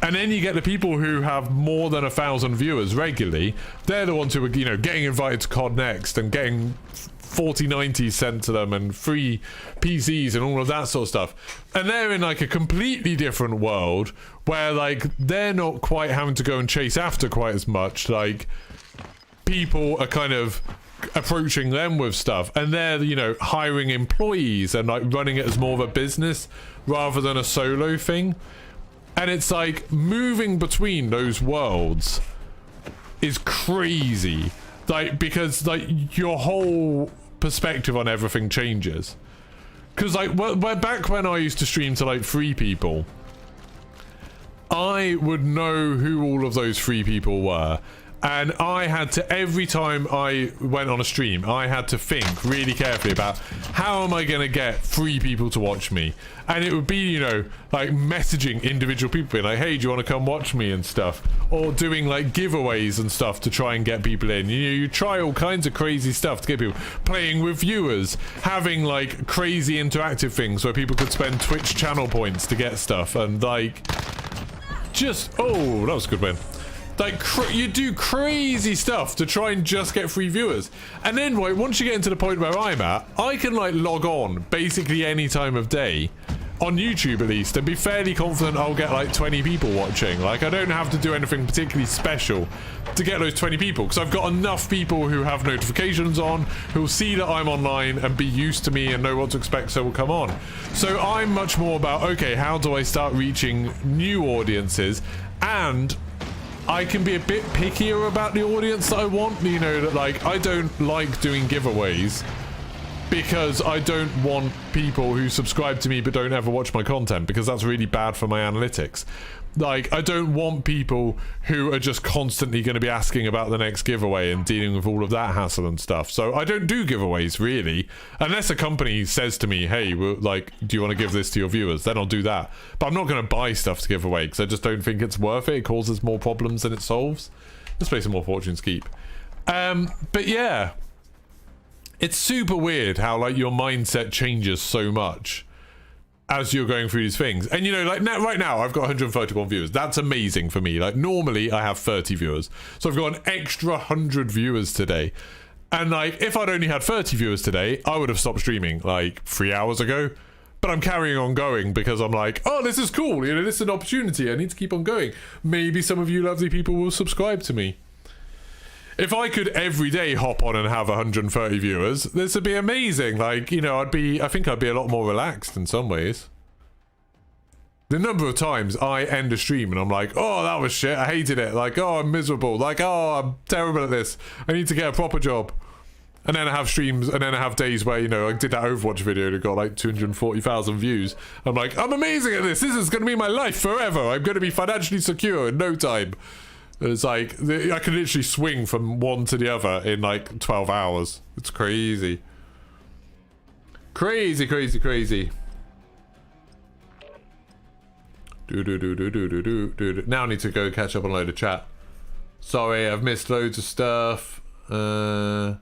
And then you get the people who have more than 1,000 viewers regularly. They're the ones who are, you know, getting invited to COD Next and getting 4090s sent to them and free PCs and all of that sort of stuff. And they're in like a completely different world where like, they're not quite having to go and chase after quite as much. Like, people are kind of approaching them with stuff, and they're, you know, hiring employees and like running it as more of a business rather than a solo thing. And it's like, moving between those worlds is crazy. Like, because like, your whole perspective on everything changes. Because like, back when I used to stream to like 3 people, I would know who all of those 3 people were. And I had to, every time I went on a stream, I had to think really carefully about, how am I going to get 3 people to watch me? And it would be, you know, like messaging individual people, being like, hey, do you want to come watch me and stuff? Or doing like giveaways and stuff to try and get people in. You know, you try all kinds of crazy stuff to get people. Playing with viewers, having like crazy interactive things where people could spend Twitch channel points to get stuff. And like, just, oh, that was a good win. Like, you do crazy stuff to try and just get free viewers. And then, like, once you get into the point where I'm at, I can, like, log on basically any time of day, on YouTube at least, and be fairly confident I'll get, like, 20 people watching. Like, I don't have to do anything particularly special to get those 20 people, because I've got enough people who have notifications on, who'll see that I'm online and be used to me and know what to expect, so will come on. So I'm much more about, okay, how do I start reaching new audiences? And I can be a bit pickier about the audience that I want. You know, that like, I don't like doing giveaways because I don't want people who subscribe to me but don't ever watch my content, because that's really bad for my analytics. Like, I don't want people who are just constantly going to be asking about the next giveaway and dealing with all of that hassle and stuff. So I don't do giveaways, really. Unless a company says to me, hey, like, do you want to give this to your viewers? Then I'll do that. But I'm not going to buy stuff to give away, because I just don't think it's worth it. It causes more problems than it solves. Let's play some more Fortune's Keep. But yeah, it's super weird how, like, your mindset changes so much as you're going through these things. And you know, like right now I've got 131 viewers. That's amazing for me. Like, normally I have 30 viewers, so I've got an extra 100 viewers today. And like, if I'd only had 30 viewers today, I would have stopped streaming like 3 hours ago. But I'm carrying on going because I'm like, oh, this is cool, you know, this is an opportunity, I need to keep on going. Maybe some of you lovely people will subscribe to me. If I could every day hop on and have 130 viewers, this would be amazing. Like, you know, I think I'd be a lot more relaxed in some ways. The number of times I end a stream and I'm like, oh, that was shit, I hated it. Like, oh, I'm miserable. Like, oh, I'm terrible at this. I need to get a proper job. And then I have streams, and then I have days where, you know, I did that Overwatch video that got like 240,000 views. I'm like, I'm amazing at this. This is going to be my life forever. I'm going to be financially secure in no time. It's like, I can literally swing from one to the other in like 12 hours. It's crazy. Crazy, crazy, crazy. Now I need to go catch up on a load of chat. Sorry, I've missed loads of stuff. I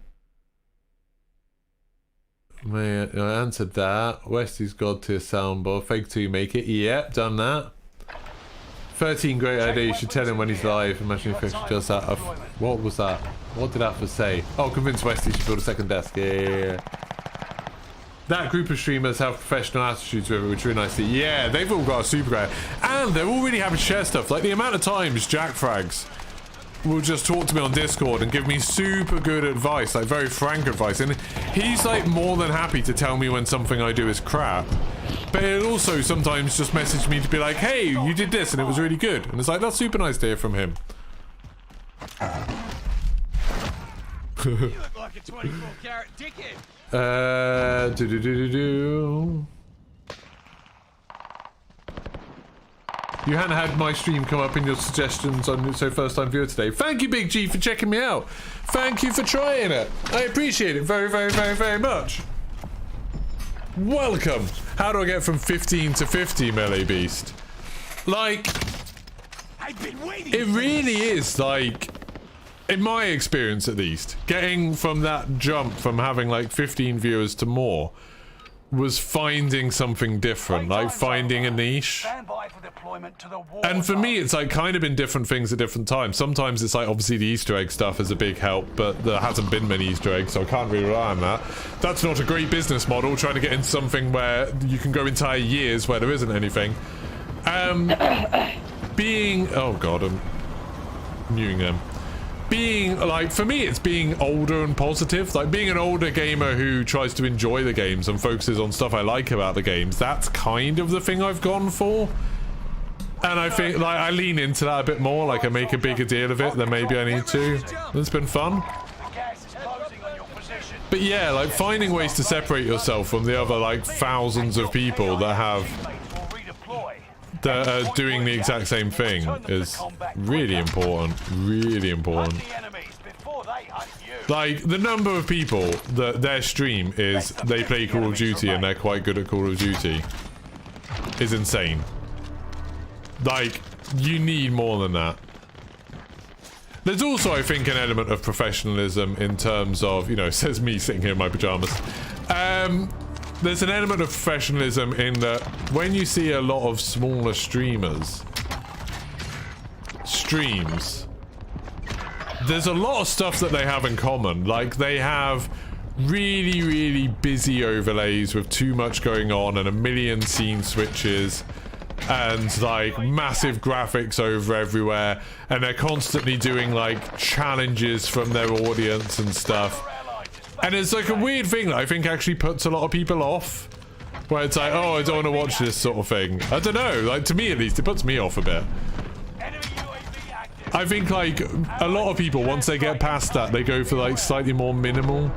answered that. Westy's God tier soundbar. Fake 2 make it. Yep, done that. 13 great idea. You should tell him when he's live. Imagine if he does that. What was that? What did Alpha say? Oh, convince Westy should build a second desk. Yeah. That group of streamers have professional attitudes with it, which is really nice to see. Yeah, they've all got a super guy. And they're all really happy to share stuff. Like the amount of times Jack Frags will just talk to me on Discord and give me super good advice, like very frank advice. And he's like more than happy to tell me when something I do is crap. But he'll also sometimes just message me to be like, hey, you did this and it was really good. And it's like, that's super nice to hear from him. You look like a 24-carat dickhead. You hadn't had my stream come up in your suggestions on So First Time Viewer today. Thank you, Big G, for checking me out. Thank you for trying it. I appreciate it very, very, very, very much. Welcome. How do I get from 15 to 50, Melee Beast? Like, I've been waiting. it really is, like, in my experience at least, getting from that jump from having like 15 viewers to more was finding something different, like finding a niche. And for me, it's like kind of been different things at different times. Sometimes it's like obviously the Easter egg stuff is a big help, but there hasn't been many Easter eggs, so I can't really rely on that. That's not a great business model, trying to get into something where you can go entire years where there isn't anything. Being, oh god, I'm muting them. Being, like, for me, it's being older and positive. Like, being an older gamer who tries to enjoy the games and focuses on stuff I like about the games, that's kind of the thing I've gone for. And I think, like, I lean into that a bit more. Like, I make a bigger deal of it than maybe I need to. It's been fun. But yeah, like, finding ways to separate yourself from the other, like, thousands of people that have... that are doing the exact same thing is really important. Really important. Like, the number of people that their stream is they play Call of Duty and they're quite good at Call of Duty is insane. Like, you need more than that. There's also, I think, an element of professionalism in terms of, you know, says me sitting here in my pajamas. There's an element of professionalism in that when you see a lot of smaller streams, there's a lot of stuff that they have in common. Like, they have really, really busy overlays with too much going on and a million scene switches and, like, massive graphics over everywhere. And they're constantly doing, like, challenges from their audience and stuff. And it's like a weird thing that I think actually puts a lot of people off. Where it's like, oh, I don't want to watch this sort of thing. I don't know, like, to me at least, it puts me off a bit. I think, like, a lot of people, once they get past that, they go for, like, slightly more minimal.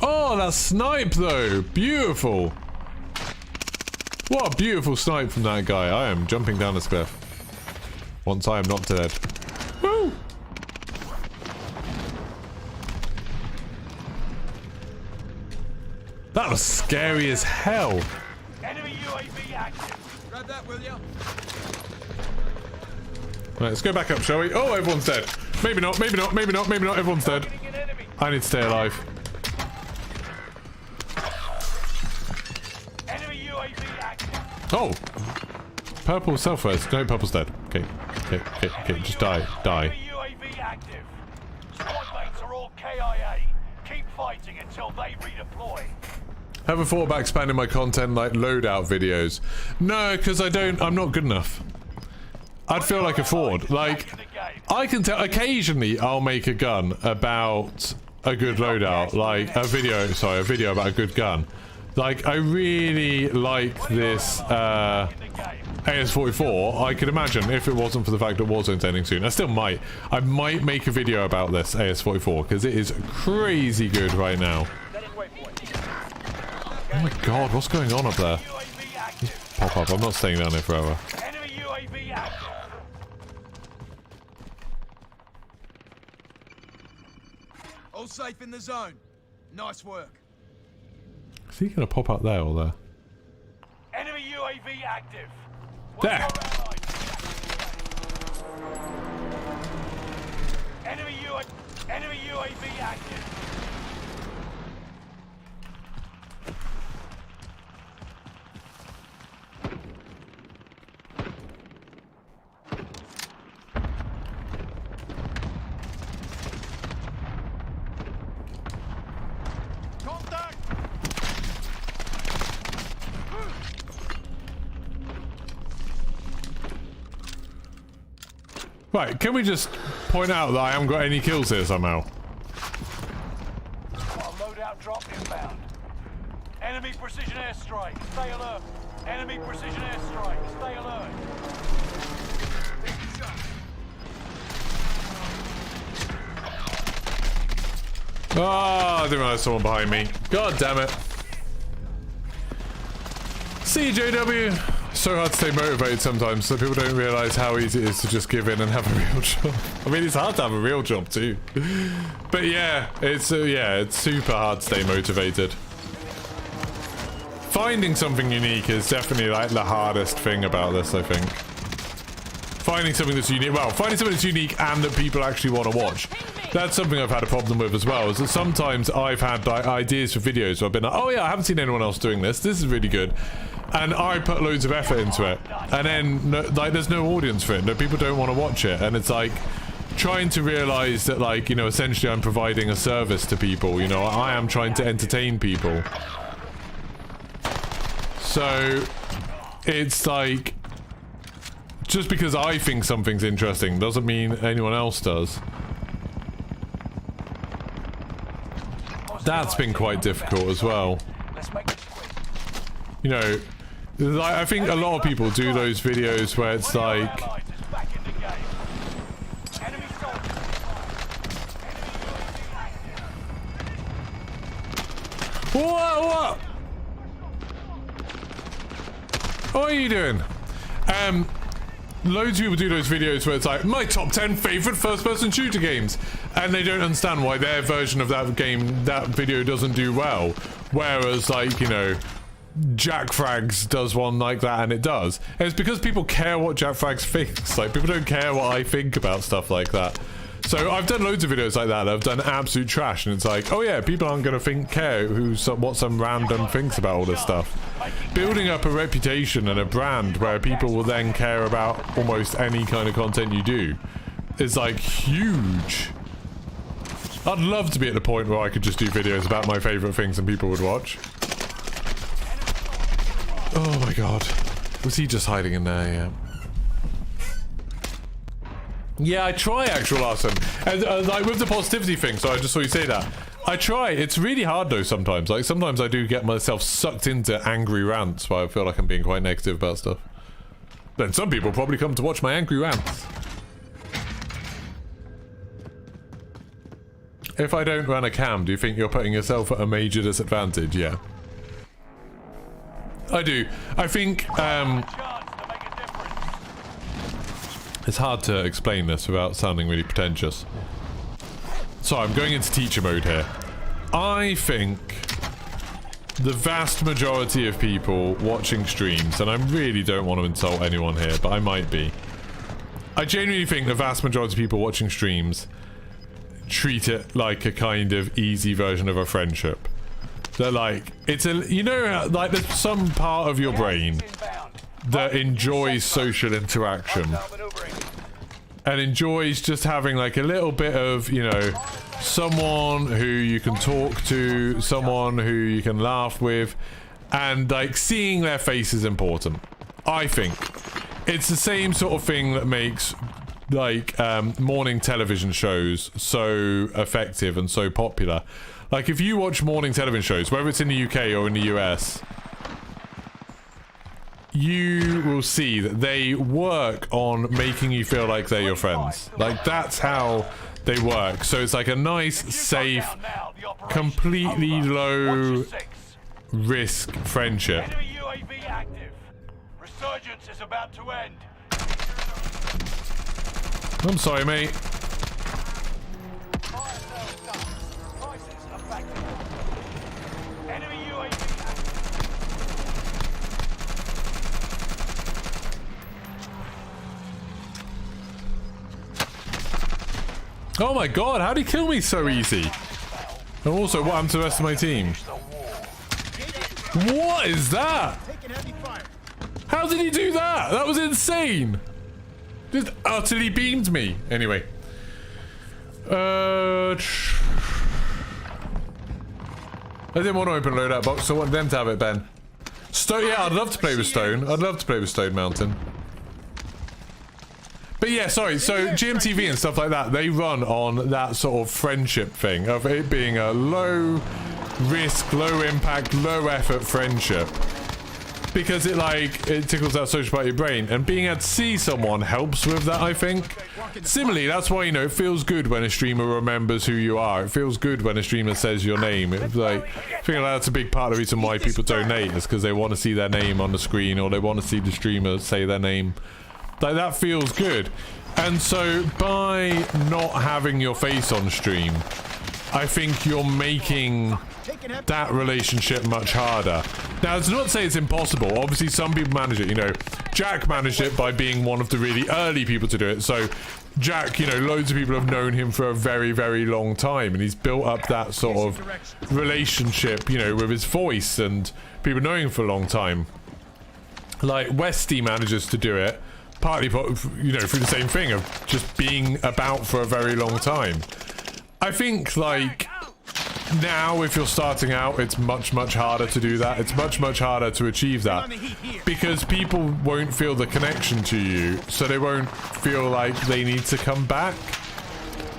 Oh, that snipe, though. Beautiful. What a beautiful snipe from that guy. I am jumping down this cliff. Once I am not dead. Woo! That was scary as hell. Enemy UAV active. Grab that, will ya? Right, let's go back up, shall we? Oh, everyone's dead. Maybe not, maybe not, maybe not, maybe not. Everyone's dead. I need to stay alive. Oh! Purple southwest. No, purple's dead. Okay, okay, okay, okay. Just die. Die. UAV active. Squad mates are all KIA. Keep fighting until they redeploy. Haven't thought about expanding my content like loadout videos. No, because I'm not good enough. I'd feel like a fraud. Like, I can tell, occasionally I'll make a gun about a good loadout. Like, a video about a good gun. Like, I really like this AS44. I could imagine if it wasn't for the fact that Warzone's ending soon. I still might. I might make a video about this AS44 because it is crazy good right now. Oh my god, what's going on up there? UAV active. Pop up, I'm not staying down here forever. Enemy UAV active. All safe in the zone. Nice work. Is he gonna pop up there or there? Enemy UAV active. There! Enemy UAV active. Contact! Right, can we just point out that I haven't got any kills here somehow? Got a loadout drop inbound. Enemy precision airstrike. Stay alert. Enemy precision airstrike. Stay alert. Ah, I didn't realize someone behind me. God damn it. CJW. So hard to stay motivated sometimes, so people don't realize how easy it is to just give in and have a real job. I mean, it's hard to have a real job too. But yeah, it's super hard to stay motivated. Finding something unique is definitely like the hardest thing about this, I think. Finding something that's unique, well, finding something that's unique and that people actually want to watch. That's something I've had a problem with as well, is that sometimes I've had like ideas for videos where I've been like, oh yeah, I haven't seen anyone else doing this. This is really good. And I put loads of effort into it. And then, like, there's no audience for it. No, people don't want to watch it. And it's like, trying to realize that, like, you know, essentially I'm providing a service to people. You know, I am trying to entertain people. So, it's like, just because I think something's interesting doesn't mean anyone else does. That's been quite difficult as well. You know, like, I think a lot of people do those videos where it's like, what? What are you doing? Loads of people do those videos where it's like, my top 10 favorite first-person shooter games, and they don't understand why their version of that game, that video doesn't do well, whereas, like, you know, Jack Frags does one like that and it does. And it's because people care what Jack Frags thinks. Like, people don't care what I think about stuff like that. So I've done loads of videos like that. I've done absolute trash, and it's like, oh yeah, people aren't going to care what some random thinks about all this stuff. Building up a reputation and a brand where people will then care about almost any kind of content you do is like huge. I'd love to be at the point where I could just do videos about my favorite things and people would watch. Oh my god. Was he just hiding in there? Yeah. Yeah, I try actual arson. And like with the positivity thing, so I just saw you say that. I try. It's really hard though sometimes. Like sometimes I do get myself sucked into angry rants where I feel like I'm being quite negative about stuff. Then some people probably come to watch my angry rants. If I don't run a cam, do you think you're putting yourself at a major disadvantage? Yeah. I do. I think, it's hard to explain this without sounding really pretentious. So I'm going into teacher mode here. I think the vast majority of people watching streams, and I really don't want to insult anyone here, but I might be. I genuinely think the vast majority of people watching streams treat it like a kind of easy version of a friendship. They're like, it's a, you know, like there's some part of your brain that enjoys social interaction and enjoys just having like a little bit of, you know, someone who you can talk to, someone who you can laugh with, and like seeing their face is important. I think it's the same sort of thing that makes like morning television shows so effective and so popular. Like, if you watch morning television shows, whether it's in the UK or in the US, you will see that they work on making you feel like they're your friends. Like, that's how they work. So it's like a nice, safe, completely low risk friendship. Enemy UAV active. Resurgence is about to end. I'm sorry, mate. Fire sales done. Prices are back to normal. Enemy UAV active. Oh my god, how'd he kill me so easy? And also, what happened to the rest of my team? What is that? How did he do that? That was insane. Just utterly beamed me. Anyway. I didn't want to open loadout box, so I wanted them to have it, Ben. Stone, yeah, I'd love to play with Stone. I'd love to play with Stone Mountain. But yeah, sorry, so GMTV and stuff like that, they run on that sort of friendship thing of it being a low risk, low impact, low effort friendship. Because it tickles that social part of your brain, and being able to see someone helps with that, I think. Similarly, that's why, you know, it feels good when a streamer remembers who you are. It feels good when a streamer says your name. It's like, I think that's a big part of the reason why people donate, is because they want to see their name on the screen, or they want to see the streamer say their name. Like, that feels good. And so by not having your face on stream, I think you're making that relationship much harder. Now, it's not to say it's impossible. Obviously, some people manage it. You know, Jack managed it by being one of the really early people to do it. So Jack, you know, loads of people have known him for a very, very long time, and he's built up that sort of relationship, you know, with his voice and people knowing him for a long time. Like, Westy manages to do it partly, you know, through the same thing of just being about for a very long time. I think, like, now if you're starting out, it's much harder to do that. It's much harder to achieve that because people won't feel the connection to you, so they won't feel like they need to come back.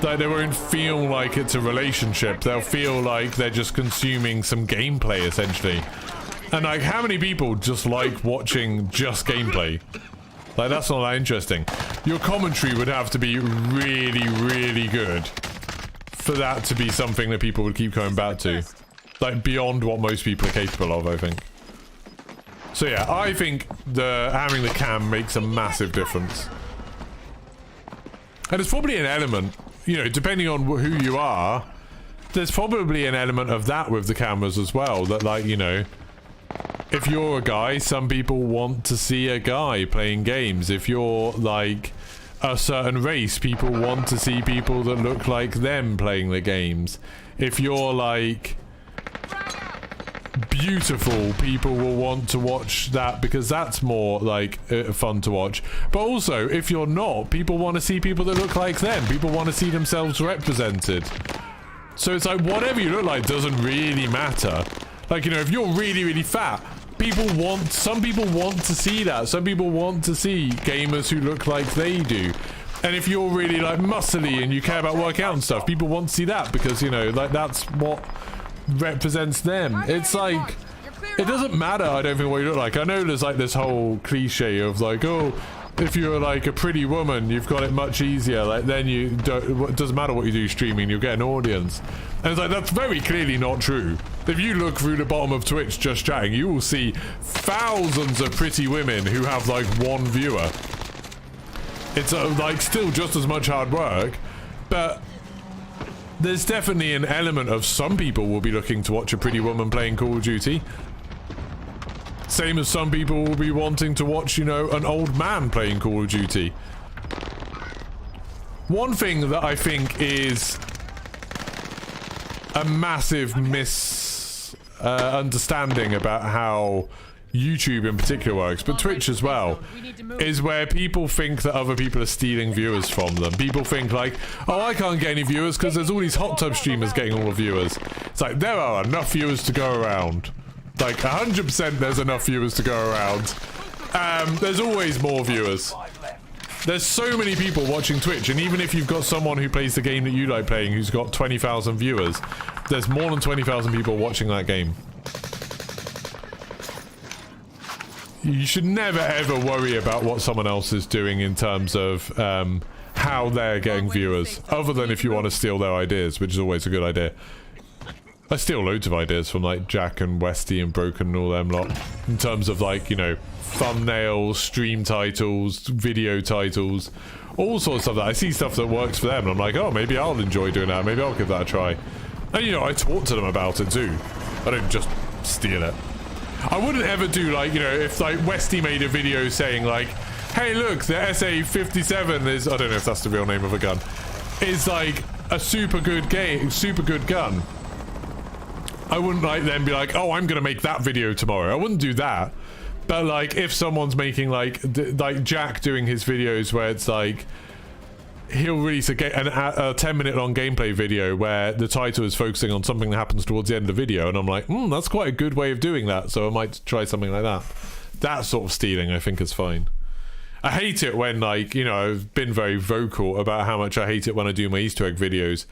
Like, they won't feel like it's a relationship. They'll feel like they're just consuming some gameplay, essentially. And, like, how many people just like watching just gameplay? Like, that's not that interesting. Your commentary would have to be really, really good for that to be something that people would keep coming back to. Like, beyond what most people are capable of, I think. So yeah, I think having the cam makes a massive difference. And it's probably an element, you know, depending on who you are, there's probably an element of that with the cameras as well. That, like, you know, if you're a guy, some people want to see a guy playing games. If you're, like, a certain race, people want to see people that look like them playing the games. If you're, like, beautiful, people will want to watch that because that's more, like, fun to watch. But also, if you're not, people want to see people that look like them. People want to see themselves represented. So it's like, whatever you look like doesn't really matter. Like, you know, if you're really, really fat, some people want to see that. Some people want to see gamers who look like they do. And if you're really, like, muscly and you care about working out and stuff, people want to see that because, you know, like, that's what represents them. It's like, it doesn't matter, I don't think, what you look like. I know there's, like, this whole cliche of, like, oh, if you're, like, a pretty woman, you've got it much easier. Like, then you don't, it doesn't matter what you do streaming, you'll get an audience. And it's like, that's very clearly not true. If you look through the bottom of Twitch just chatting, you will see thousands of pretty women who have, like, one viewer. It's, like, still just as much hard work, but there's definitely an element of some people will be looking to watch a pretty woman playing Call of Duty. Same as some people will be wanting to watch, you know, an old man playing Call of Duty. One thing that I think is a massive misunderstanding about how YouTube in particular works, but Twitch as well, is where people think that other people are stealing viewers from them. People think like, oh, I can't get any viewers because there's all these hot tub streamers getting all the viewers. It's like, there are enough viewers to go around. Like, 100% there's enough viewers to go around. There's always more viewers. There's so many people watching Twitch, and even if you've got someone who plays the game that you like playing who's got 20,000 viewers, there's more than 20,000 people watching that game. You should never ever worry about what someone else is doing in terms of how they're getting viewers, other than if you want to steal their ideas, which is always a good idea. I steal loads of ideas from like Jack and Westy and Broken and all them lot in terms of like, you know, thumbnails, stream titles, video titles, all sorts of stuff that I see stuff that works for them and I'm like, oh, maybe I'll enjoy doing that, maybe I'll give that a try. And you know, I talk to them about it too. I don't just steal it. I wouldn't ever do like, you know, if like Westy made a video saying like, hey look, the SA-57 is, I don't know if that's the real name of a gun, is like a super good gun. I wouldn't like then be like, oh, I'm gonna make that video tomorrow. I wouldn't do that. But like, if someone's making like Jack doing his videos where it's like, he'll release a 10-minute long gameplay video where the title is focusing on something that happens towards the end of the video, and I'm like, that's quite a good way of doing that, so I might try something like that. That sort of stealing, I think, is fine. I hate it when, like, you know, I've been very vocal about how much I hate it when I do my Easter egg videos,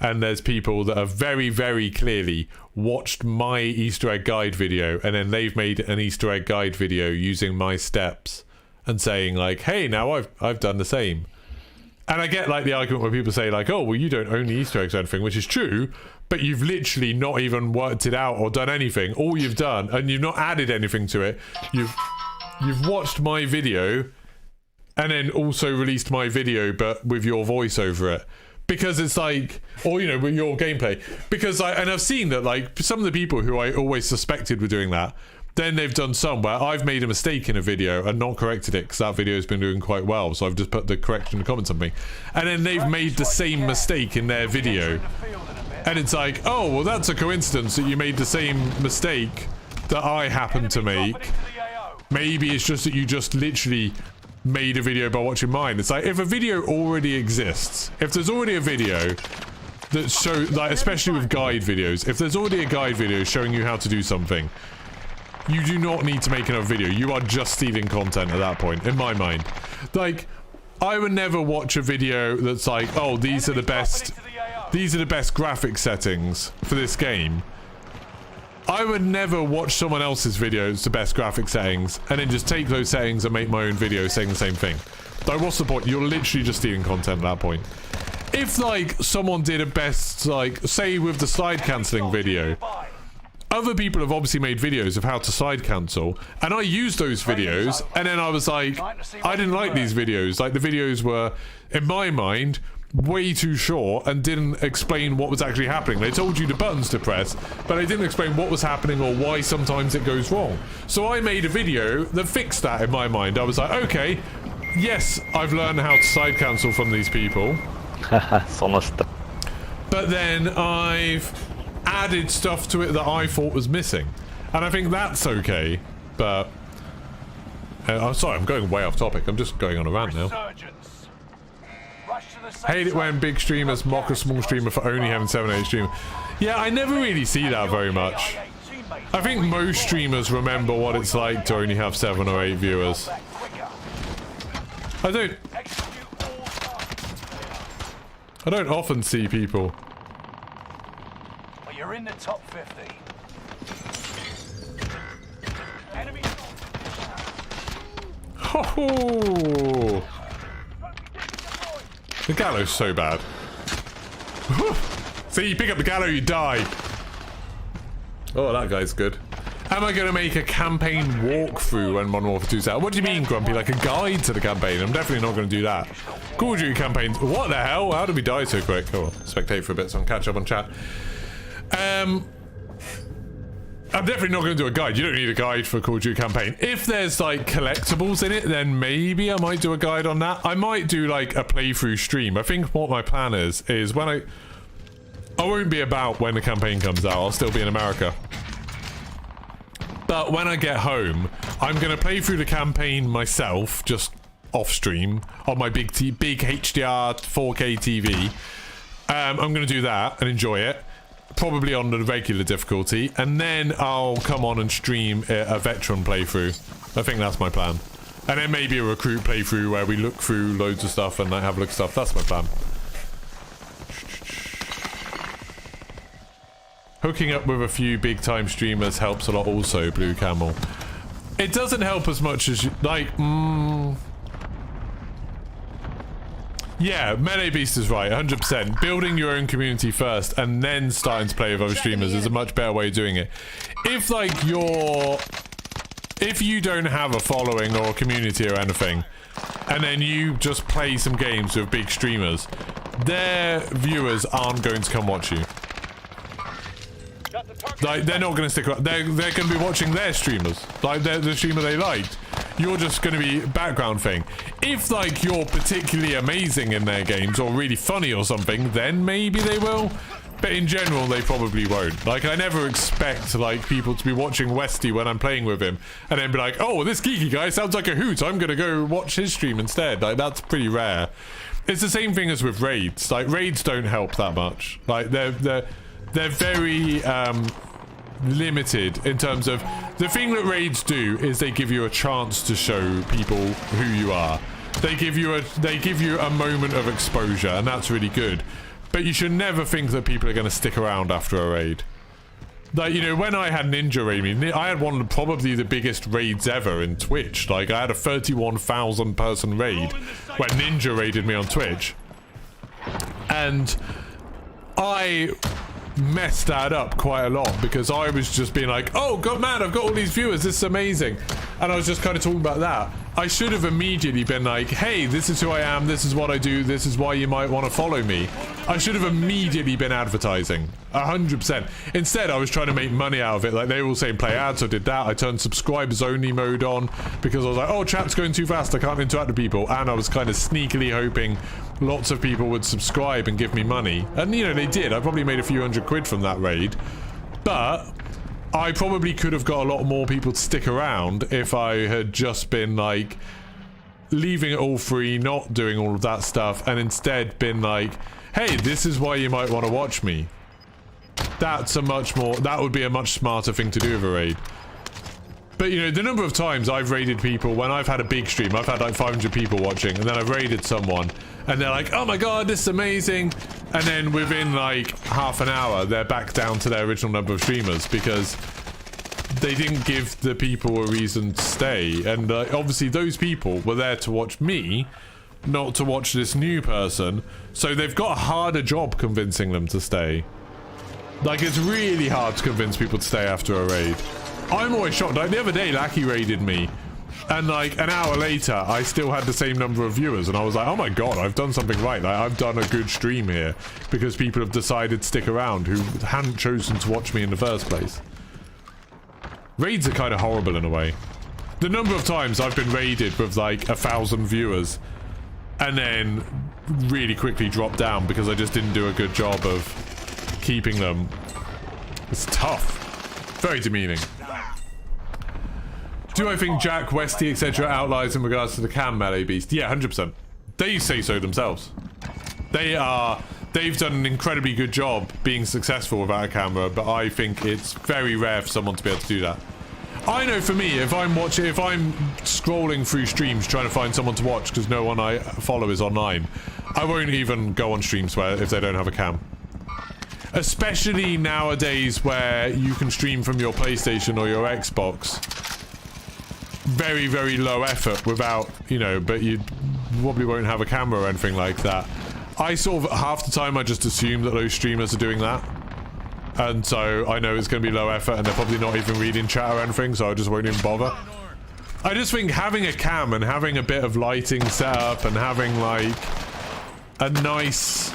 and there's people that have very, very clearly watched my Easter egg guide video, and then they've made an Easter egg guide video using my steps and saying like, hey, now I've done the same. And I get like the argument where people say like, oh, well, you don't own the Easter eggs or anything, which is true, but you've literally not even worked it out or done anything. All you've done, and you've not added anything to it, you've watched my video and then also released my video but with your voice over it. Because it's like, or, you know, with your gameplay. Because I've seen that, like, some of the people who I always suspected were doing that, then they've done some where I've made a mistake in a video and not corrected it because that video has been doing quite well. So I've just put the correction in the comments on me. And then they've made the same mistake in their video. And it's like, oh, well, that's a coincidence that you made the same mistake that I happened to make. Maybe it's just that you just literally made a video by watching mine. It's like, if a video already exists, if there's already a video that shows, like, especially with guide videos, if there's already a guide video showing you how to do something, you do not need to make another video. You are just stealing content at that point, in my mind. Like, I would never watch a video that's like, oh, these are the best graphic settings for this game. I would never watch someone else's videos to best graphic settings and then just take those settings and make my own video saying the same thing. Like, what's the point? You're literally just stealing content at that point. If, like, someone did a best, like, say with the slide cancelling video, other people have obviously made videos of how to slide cancel, and I used those videos, and then I was like, I didn't like these videos. Like, the videos were, in my mind, way too short and didn't explain what was actually happening. They told you the buttons to press, but they didn't explain what was happening or why sometimes it goes wrong. So I made a video that fixed that in my mind. I was like, okay, yes, I've learned how to side cancel from these people. But then I've added stuff to it that I thought was missing. And I think that's okay, but... I'm sorry, I'm going way off topic. I'm just going on a rant now. Hate it when big streamers mock a small streamer for only having 7 or 8 streamers. Yeah, I never really see that very much. I think most streamers remember what it's like to only have 7 or 8 viewers. I don't often see people. Well, you're in the top 50. Enemy. Oh. The gallows so bad. See, you pick up the gallow, you die. Oh, that guy's good. Am I going to make a campaign walkthrough when Modern Warfare 2's out? What do you mean, Grumpy? Like a guide to the campaign? I'm definitely not going to do that. Call of Duty campaigns. What the hell? How did we die so quick? Oh, spectate for a bit so I can catch up on chat. I'm definitely not going to do a guide. You don't need a guide for a Call of Duty campaign. If there's, like, collectibles in it, then maybe I might do a guide on that. I might do, like, a playthrough stream. I think what my plan is when I won't be about when the campaign comes out. I'll still be in America. But when I get home, I'm going to play through the campaign myself, just off-stream, on my big HDR 4K TV. I'm going to do that and enjoy it. Probably on the regular difficulty, and then I'll come on and stream a veteran playthrough. I think that's my plan. And then maybe a recruit playthrough where we look through loads of stuff and I have a look at stuff. That's my plan. Hooking up with a few big time streamers helps a lot also, Blue Camel. It doesn't help as much as you, like, Yeah, Melee Beast is right, 100%. Building your own community first and then starting to play with other streamers is a much better way of doing it. If, like, if you don't have a following or a community or anything, and then you just play some games with big streamers, their viewers aren't going to come watch you. Like, they're not going to stick around. They're going to be watching their streamers. Like, the streamer they liked. You're just going to be background thing. If, like, you're particularly amazing in their games or really funny or something, then maybe they will. But in general, they probably won't. Like, I never expect, like, people to be watching Westy when I'm playing with him and then be like, oh, this geeky guy sounds like a hoot. I'm going to go watch his stream instead. Like, that's pretty rare. It's the same thing as with raids. Like, raids don't help that much. Like, they're very, limited in terms of the thing that raids do is they give you a chance to show people who you are. They give you a moment of exposure, and that's really good. But you should never think that people are going to stick around after a raid. Like, you know, when I had Ninja raid me, I had one of probably the biggest raids ever in Twitch. Like, I had a 31,000 person raid when Ninja raided me on Twitch, and I messed that up quite a lot because I was just being like, oh god man, I've got all these viewers, this is amazing, and I was just kind of talking about that. I should have immediately been like, hey, this is who I am, this is what I do, this is why you might want to follow me. I should have immediately been advertising 100%. Instead, I was trying to make money out of it. Like, they were all saying play ads, so I did that. I turned subscribers only mode on because I was like, oh, chat's going too fast, I can't interact with people, and I was kind of sneakily hoping lots of people would subscribe and give me money, and you know, they did. I probably made a few £100 from that raid, but I probably could have got a lot more people to stick around if I had just been like leaving it all free, not doing all of that stuff, and instead been like, hey, this is why you might want to watch me. That would be a much smarter thing to do with a raid. But, you know, the number of times I've raided people when I've had a big stream, I've had like 500 people watching, and then I've raided someone, and they're like, oh my god, this is amazing, and then within like half an hour, they're back down to their original number of streamers because they didn't give the people a reason to stay. And obviously those people were there to watch me, not to watch this new person, so they've got a harder job convincing them to stay. Like, it's really hard to convince people to stay after a raid. I'm always shocked. Like, the other day, Lackey raided me, and like an hour later, I still had the same number of viewers, and I was like, oh my god, I've done something right. Like, I've done a good stream here, because people have decided to stick around who hadn't chosen to watch me in the first place. Raids are kind of horrible in a way. The number of times I've been raided with like 1,000 viewers, and then really quickly dropped down because I just didn't do a good job of keeping them. It's tough. Very demeaning. Do I think Jack, Westy, etc. outliers in regards to the cam Melee Beast? Yeah, 100%. They say so themselves. They've done an incredibly good job being successful without a camera, but I think it's very rare for someone to be able to do that. I know for me, if I'm scrolling through streams trying to find someone to watch because no one I follow is online, I won't even go on streams if they don't have a cam. Especially nowadays where you can stream from your PlayStation or your Xbox. Very, very low effort without, you know, but you probably won't have a camera or anything like that. I sort of, half the time I just assume that those streamers are doing that. And so I know it's going to be low effort and they're probably not even reading chat or anything, so I just won't even bother. I just think having a cam and having a bit of lighting set up and having like a nice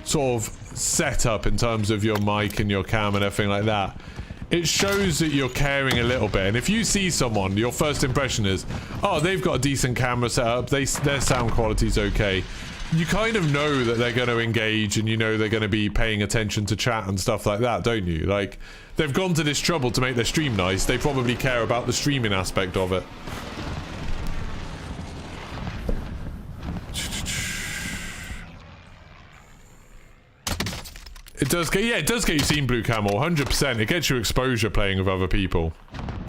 sort of setup in terms of your mic and your cam and everything like that, it shows that you're caring a little bit. And if you see someone, your first impression is, oh, they've got a decent camera set up, their sound quality's okay, you kind of know that they're going to engage and you know they're going to be paying attention to chat and stuff like that, don't you? Like, they've gone to this trouble to make their stream nice, they probably care about the streaming aspect of it. It does get, yeah, it does get you seen blue camel, 100%. It gets you exposure playing with other people,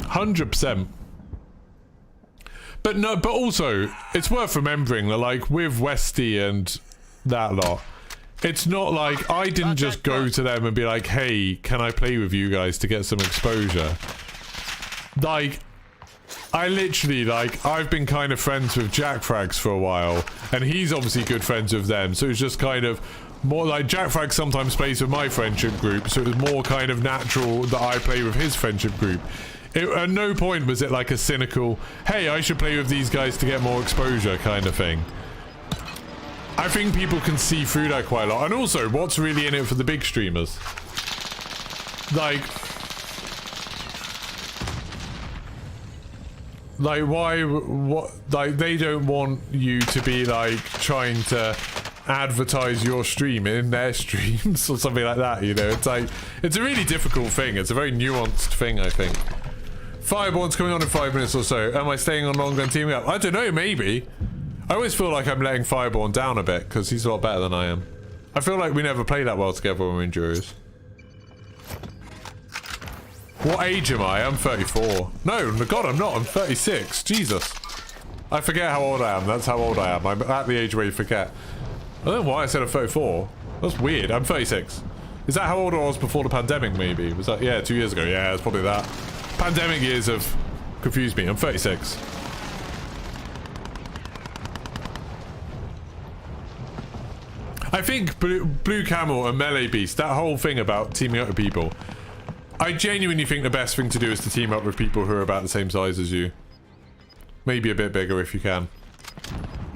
100%. But no, but also it's worth remembering that, like, with Westy and that lot, it's not like I didn't just go to them and be like, hey, can I play with you guys to get some exposure? Like, I literally, like, I've been kind of friends with Jack Frags for a while, and he's obviously good friends with them, so it's just kind of more like Jack Frags sometimes plays with my friendship group, so it was more kind of natural that I play with his friendship group. At no point was it like a cynical, hey, I should play with these guys to get more exposure kind of thing. I think people can see through that quite a lot, and also, what's really in it for the big streamers? Like what, like, they don't want you to be like trying to advertise your stream in their streams or something like that, you know. It's like, it's a really difficult thing. It's a very nuanced thing, I think. Fireborn's coming on in 5 minutes or so. Am I staying on longer and teaming up? I don't know, maybe. I always feel like I'm letting Fireborn down a bit because he's a lot better than I am. I feel like we never play that well together when we're in duos. What age am I? I'm 34. No, God, I'm not. I'm 36. Jesus. I forget how old I am. That's how old I am. I'm at the age where you forget. I don't know why I said I'm 34. That's weird. I'm 36. Is that how old I was before the pandemic, maybe? Was that... Yeah, 2 years ago. Yeah, it's probably that. Pandemic years have confused me. I'm 36. I think Blue Camel and Melee Beast, that whole thing about teaming up with people, I genuinely think the best thing to do is to team up with people who are about the same size as you. Maybe a bit bigger if you can.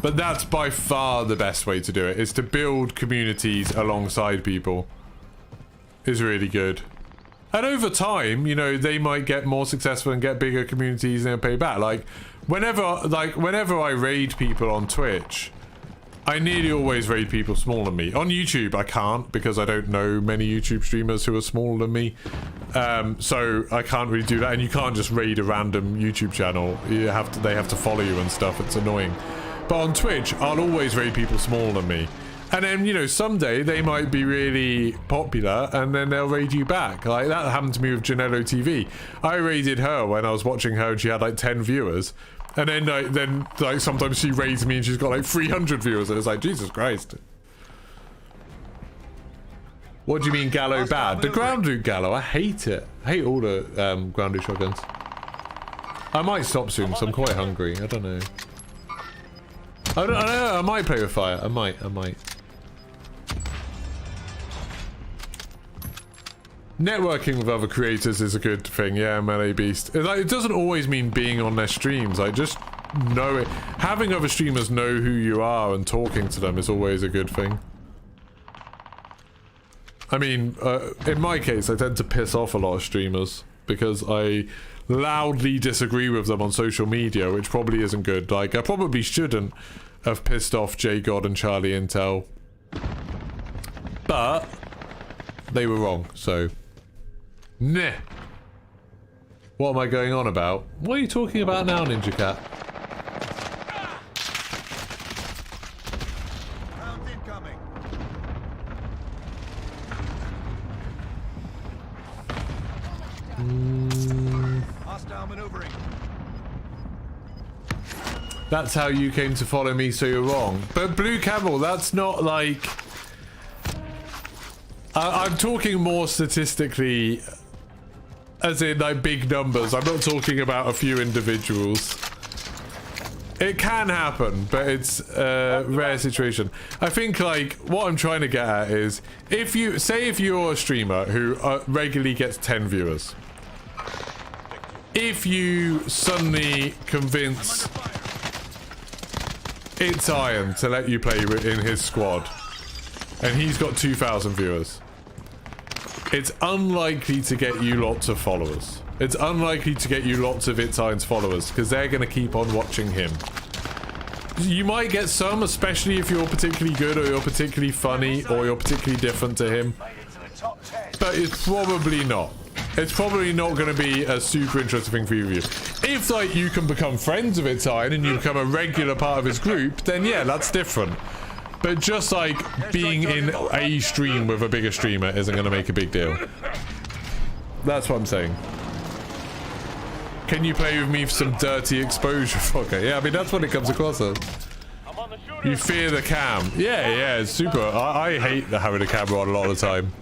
But that's by far the best way to do it, is to build communities alongside people. Is really good. And over time, you know, they might get more successful and get bigger communities and pay back. Like, whenever I raid people on Twitch, I nearly always raid people smaller than me. On YouTube, I can't because I don't know many YouTube streamers who are smaller than me. So I can't really do that. And you can't just raid a random YouTube channel. They have to follow you and stuff. It's annoying. But on Twitch, I'll always raid people smaller than me. And then, you know, someday they might be really popular and then they'll raid you back. Like, that happened to me with Janello TV. I raided her when I was watching her and she had like 10 viewers. And then, like, sometimes she raids me and she's got like 300 viewers, and it's like, Jesus Christ. What do you mean Gallo bad? The ground loot Gallo, I hate it. I hate all the ground loot shotguns. I might stop soon, so I'm quite hungry. I don't know. I don't know. I might play with fire. I might. Networking with other creators is a good thing, yeah, Melee Beast. It doesn't always mean being on their streams, like, just know it. Having other streamers know who you are and talking to them is always a good thing. I mean, in my case, I tend to piss off a lot of streamers because I loudly disagree with them on social media, which probably isn't good. Like, I probably shouldn't have pissed off J-God and Charlie Intel. But they were wrong, so... Nah. What am I going on about? What are you talking about now, Ninja Cat? Round incoming. Hostile maneuvering. That's how you came to follow me, so you're wrong. But Blue Camel, that's not like... I'm talking more statistically, as in like big numbers. I'm not talking about a few individuals. It can happen, but it's a rare situation. I think, like, what I'm trying to get at is, if you're a streamer who regularly gets 10 viewers, if you suddenly convince It's Iron to let you play in his squad, and he's got 2,000 viewers, it's unlikely to get you lots of followers. It's unlikely to get you lots of It's Iron's followers, because they're going to keep on watching him. You might get some, especially if you're particularly good, or you're particularly funny, or you're particularly different to him. But it's probably not. It's probably not going to be a super interesting thing for you. If, like, you can become friends with It's Iron and you become a regular part of his group, then yeah, that's different. But just, like, being in a stream with a bigger streamer isn't going to make a big deal. That's what I'm saying. Can you play with me for some dirty exposure? Okay, yeah, I mean, that's what it comes across as. You fear the cam. Yeah, it's super. I hate having the camera on a lot of the time.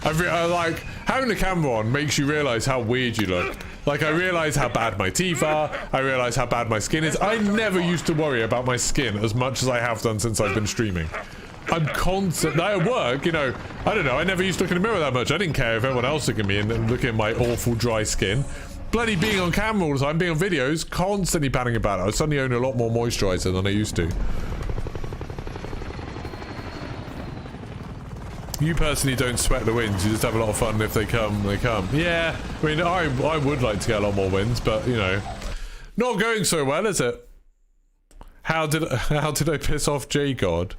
I like, having the camera on makes you realise how weird you look. Like, I realise how bad my teeth are. I realise how bad my skin is. I never used to worry about my skin as much as I have done since I've been streaming. I'm constantly at work, you know, I don't know, I never used to look in the mirror that much. I didn't care if everyone else looked at me and look at my awful dry skin. Bloody being on camera all the time, being on videos, constantly panicking about it. I suddenly own a lot more moisturiser than I used to. You personally don't sweat the wins, you just have a lot of fun. If they come, they come. Yeah, I mean, I would like to get a lot more wins, but, you know, not going so well, is it? How did I piss off J-God?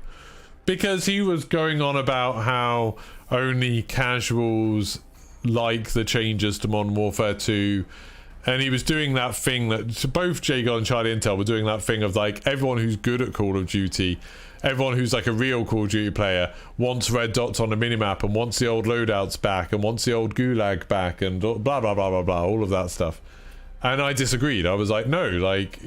Because he was going on about how only casuals like the changes to Modern Warfare 2, and he was doing that thing that both J-God and Charlie Intel were doing, that thing of like everyone who's good at Call of Duty, everyone who's like a real Call of Duty player wants red dots on the minimap and wants the old loadouts back and wants the old gulag back and blah blah blah blah blah, all of that stuff. And I disagreed. I was like, no, like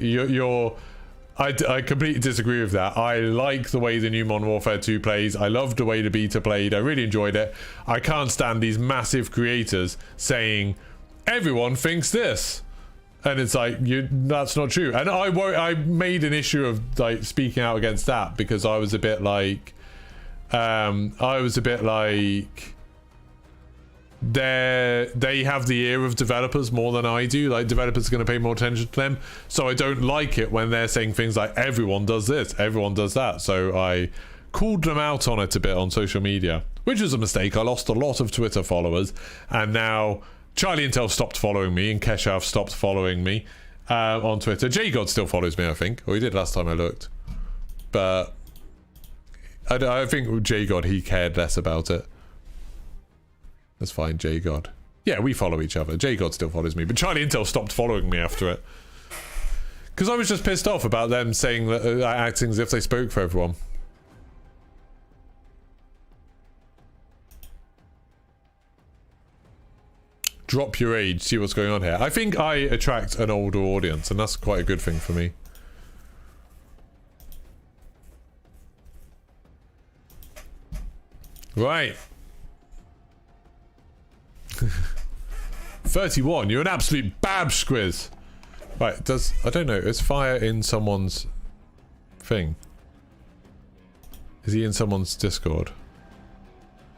I completely disagree with that. I like the way the new Modern Warfare 2 plays. I loved the way the beta played. I really enjoyed it. I can't stand these massive creators saying everyone thinks this, and it's like, that's not true. And I made an issue of like speaking out against that because I was a bit like they have the ear of developers more than I do. Like, developers are going to pay more attention to them, so I don't like it when they're saying things like everyone does this, everyone does that. So I called them out on it a bit on social media, which was a mistake. I lost a lot of Twitter followers, and now Charlie Intel stopped following me and Keshav stopped following me on Twitter. J-God still follows me, I think, or he did last time I looked, but I think with J-God he cared less about it. That's fine, J-God. Yeah, we follow each other. J-God still follows me, but Charlie Intel stopped following me after it. Because I was just pissed off about them saying that, acting as if they spoke for everyone. Drop your age, see what's going on here. I think I attract an older audience, and that's quite a good thing for me. Right. 31, you're an absolute bab squiz. Right, I don't know, is fire in someone's thing? Is he in someone's Discord?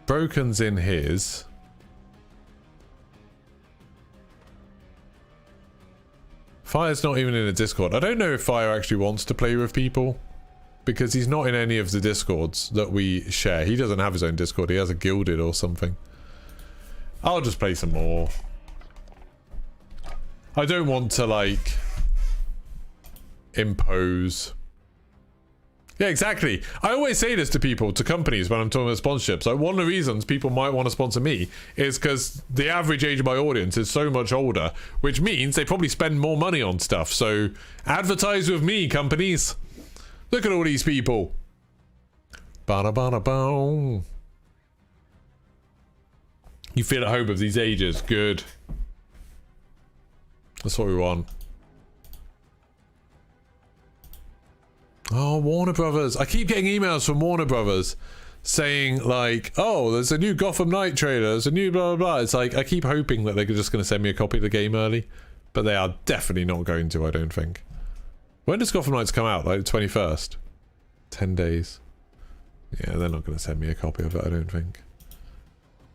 Broken's in his. Fire's not even in a Discord. I don't know if Fire actually wants to play with people, because he's not in any of the Discords that we share. He doesn't have his own Discord, he has a Guilded or something. I'll just play some more. I don't want to, like, impose. Yeah, exactly. I always say this to people, to companies, when I'm talking about sponsorships. Like, one of the reasons people might want to sponsor me is because the average age of my audience is so much older, which means they probably spend more money on stuff. So, advertise with me, companies. Look at all these people. Ba-da-ba-da-boom. You feel at home with these ages. Good. That's what we want. Oh, Warner Brothers. I keep getting emails from Warner Brothers saying, like, oh, there's a new Gotham Knight trailer, there's a new blah, blah, blah. It's like, I keep hoping that they're just going to send me a copy of the game early. But they are definitely not going to, I don't think. When does Gotham Knights come out? Like the 21st? 10 days. Yeah, they're not going to send me a copy of it, I don't think.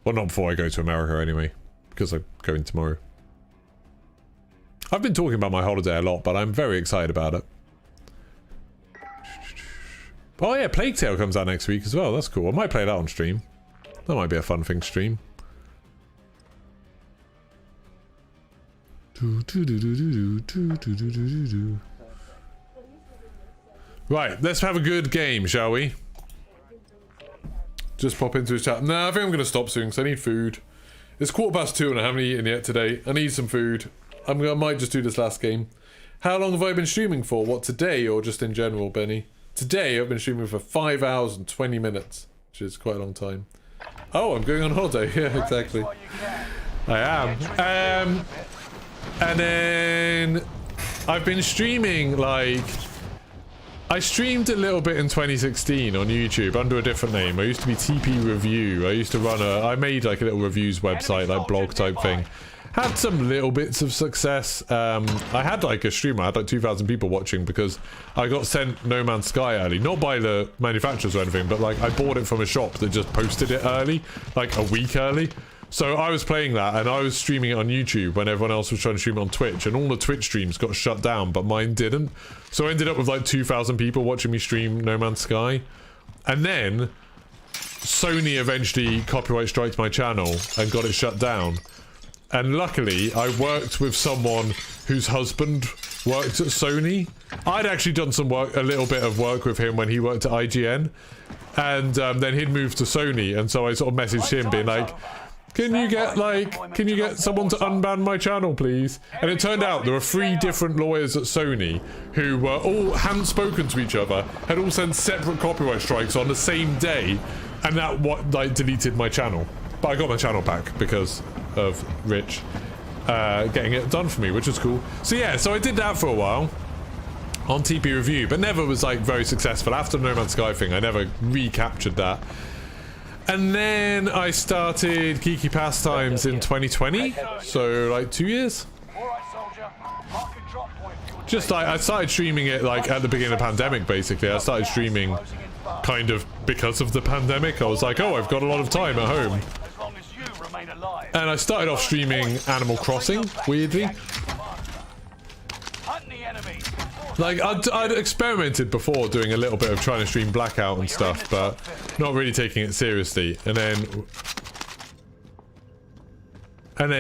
Well, not before I go to America anyway, because I'm going tomorrow. I've been talking about my holiday a lot, but I'm very excited about it. Oh yeah, Plague Tale comes out next week as well. That's cool. I might play that on stream. That might be a fun thing to stream. Right, let's have a good game, shall we? Just pop into his chat. Nah, I think I'm going to stop soon because I need food. It's 2:15 and I haven't eaten yet today. I need some food. I might just do this last game. How long have I been streaming for? What, today or just in general, Benny? Today I've been streaming for 5 hours and 20 minutes, which is quite a long time. Oh, I'm going on holiday. Yeah, exactly. I am. And then I've been streaming, like, I streamed a little bit in 2016 on YouTube under a different name. I used to be TP Review. I used to run I made like a little reviews website, like blog type thing. Had some little bits of success. I had like a stream, I had like 2,000 people watching because I got sent No Man's Sky early. Not by the manufacturers or anything, but like I bought it from a shop that just posted it early, like a week early. So I was playing that and I was streaming it on YouTube when everyone else was trying to stream it on Twitch, and all the Twitch streams got shut down, but mine didn't. So I ended up with like 2,000 people watching me stream No Man's Sky. And then Sony eventually copyright striked my channel and got it shut down. And luckily, I worked with someone whose husband worked at Sony. I'd actually done some work, a little bit of work with him when he worked at IGN. And then he'd moved to Sony, and so I sort of messaged him being like, can you get someone to unban my channel, please? And it turned out there were 3 different lawyers at Sony who were all hadn't spoken to each other, had all sent separate copyright strikes on the same day, and that deleted my channel. But I got my channel back because of Rich getting it done for me, which was cool. So yeah, so I did that for a while on TP Review, but never was like very successful. After the No Man's Sky thing, I never recaptured that. And then I started Geeky Pastimes in 2020, so like 2 years. Just like I started streaming it like at the beginning of the pandemic, basically. I started streaming kind of because of the pandemic. I was like, oh, I've got a lot of time at home. And I started off streaming Animal Crossing, weirdly. Like, I'd experimented before doing a little bit of trying to stream Blackout and stuff, but not really taking it seriously. And then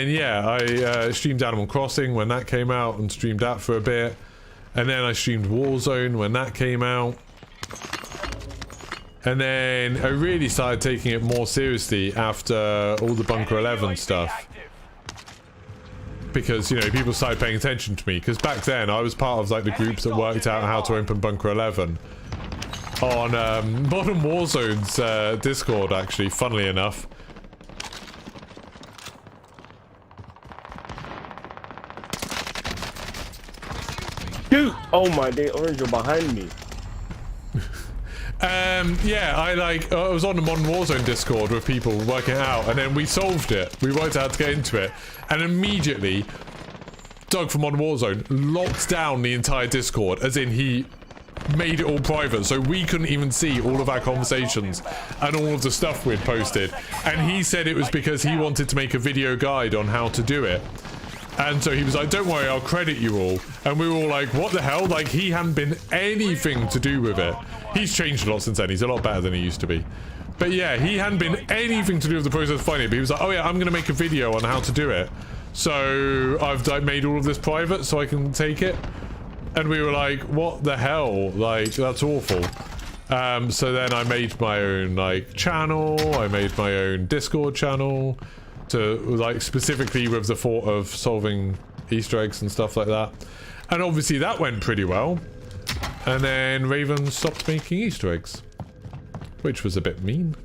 yeah, I streamed Animal Crossing when that came out and streamed that for a bit. And then I streamed Warzone when that came out. And then I really started taking it more seriously after all the Bunker 11 stuff. Because, you know, people started paying attention to me. Because back then, I was part of, like, the groups that worked out how to open Bunker 11. On Modern Warzone's Discord, actually, funnily enough. Dude! Oh my day, Orange, you're behind me. Yeah, I was on the Modern Warzone Discord with people working it out, and then we solved it. We worked out how to get into it, and immediately Doug from Modern Warzone locked down the entire Discord, as in he made it all private, so we couldn't even see all of our conversations and all of the stuff we'd posted. And he said it was because he wanted to make a video guide on how to do it. And so he was like, don't worry, I'll credit you all. And we were all like, what the hell? Like, he hadn't been anything to do with it. He's changed a lot since then. He's a lot better than he used to be. But yeah, he hadn't been anything to do with the process of finding it. But he was like, oh yeah, I'm going to make a video on how to do it. So I've made all of this private so I can take it. And we were like, what the hell? Like, that's awful. So then I made my own, like, channel. I made my own Discord channel. To, like, specifically with the thought of solving Easter eggs and stuff like that. And obviously that went pretty well. And then Raven stopped making Easter eggs. Which was a bit mean.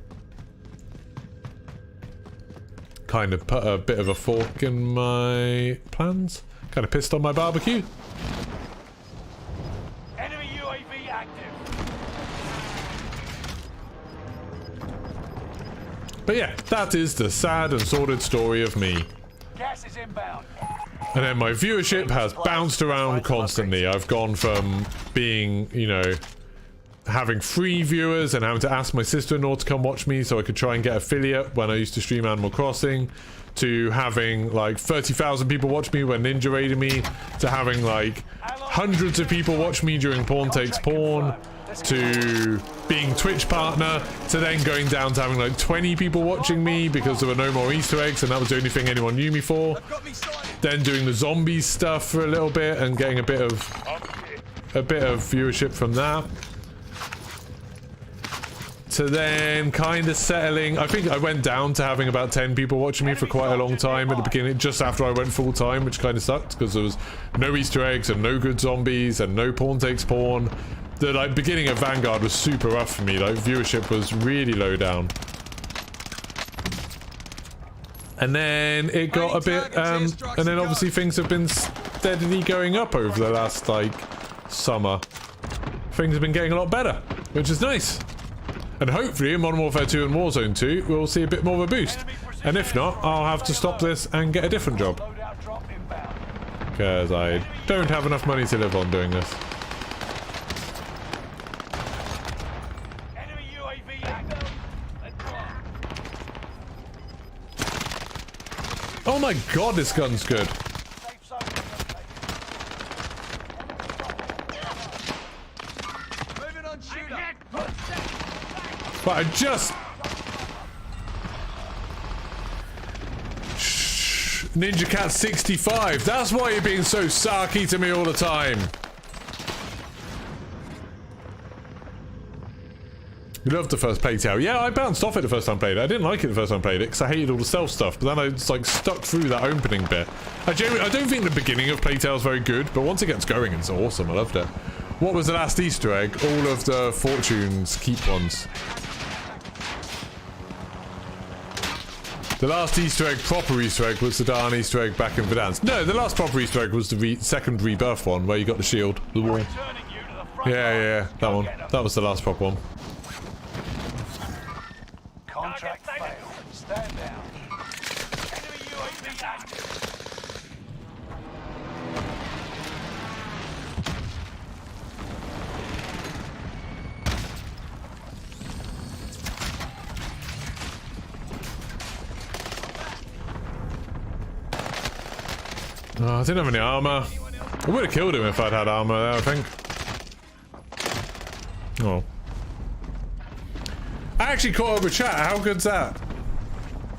Kind of put a bit of a fork in my plans. Kind of pissed on my barbecue. Enemy UAV active. But yeah, that is the sad and sordid story of me. Gas is inbound. And then my viewership has bounced around constantly. I've gone from being, you know, having free viewers and having to ask my sister-in-law to come watch me so I could try and get affiliate when I used to stream Animal Crossing, to having like 30,000 people watch me when Ninja raided me, to having like hundreds of people watch me during Porn Takes Porn, to being Twitch partner, to then going down to having like 20 people watching me because there were no more Easter eggs and that was the only thing anyone knew me for. Then doing the zombies stuff for a little bit and getting a bit of viewership from that. To then kind of settling. I think I went down to having about 10 people watching me for quite a long time at the beginning, just after I went full time, which kind of sucked because there was no Easter eggs and no good zombies and no Porn Takes Porn. The like beginning of Vanguard was super rough for me. Like viewership was really low down. And then it got a bit and then obviously things have been steadily going up over the last like summer things have been getting a lot better, which is nice. And hopefully in Modern Warfare 2 and Warzone 2, we'll see a bit more of a boost. And if not, I'll have to stop this and get a different job. Because I don't have enough money to live on doing this. Oh my god, this gun's good. But I just... Shh. Ninja Cat 65. That's why you're being so sarky to me all the time. You loved the first playtale. Yeah, I bounced off it the first time I played it. I didn't like it the first time I played it because I hated all the stealth stuff. But then I just like stuck through that opening bit. I don't think the beginning of Playtale is very good, but once it gets going, it's awesome. I loved it. What was the last Easter egg? All of the Fortunes keep ones. The last Easter egg, proper Easter egg, was the darn Easter egg back in Verdansk. No, the last proper Easter egg was the second rebirth one, where you got the shield, the wall. Yeah, that one. That was the last proper one. Contract failed. Stand down. Enemy UAV active. Oh, I didn't have any armor. I would have killed him if I'd had armor there, I think. Oh. I actually caught up with chat. How good's that?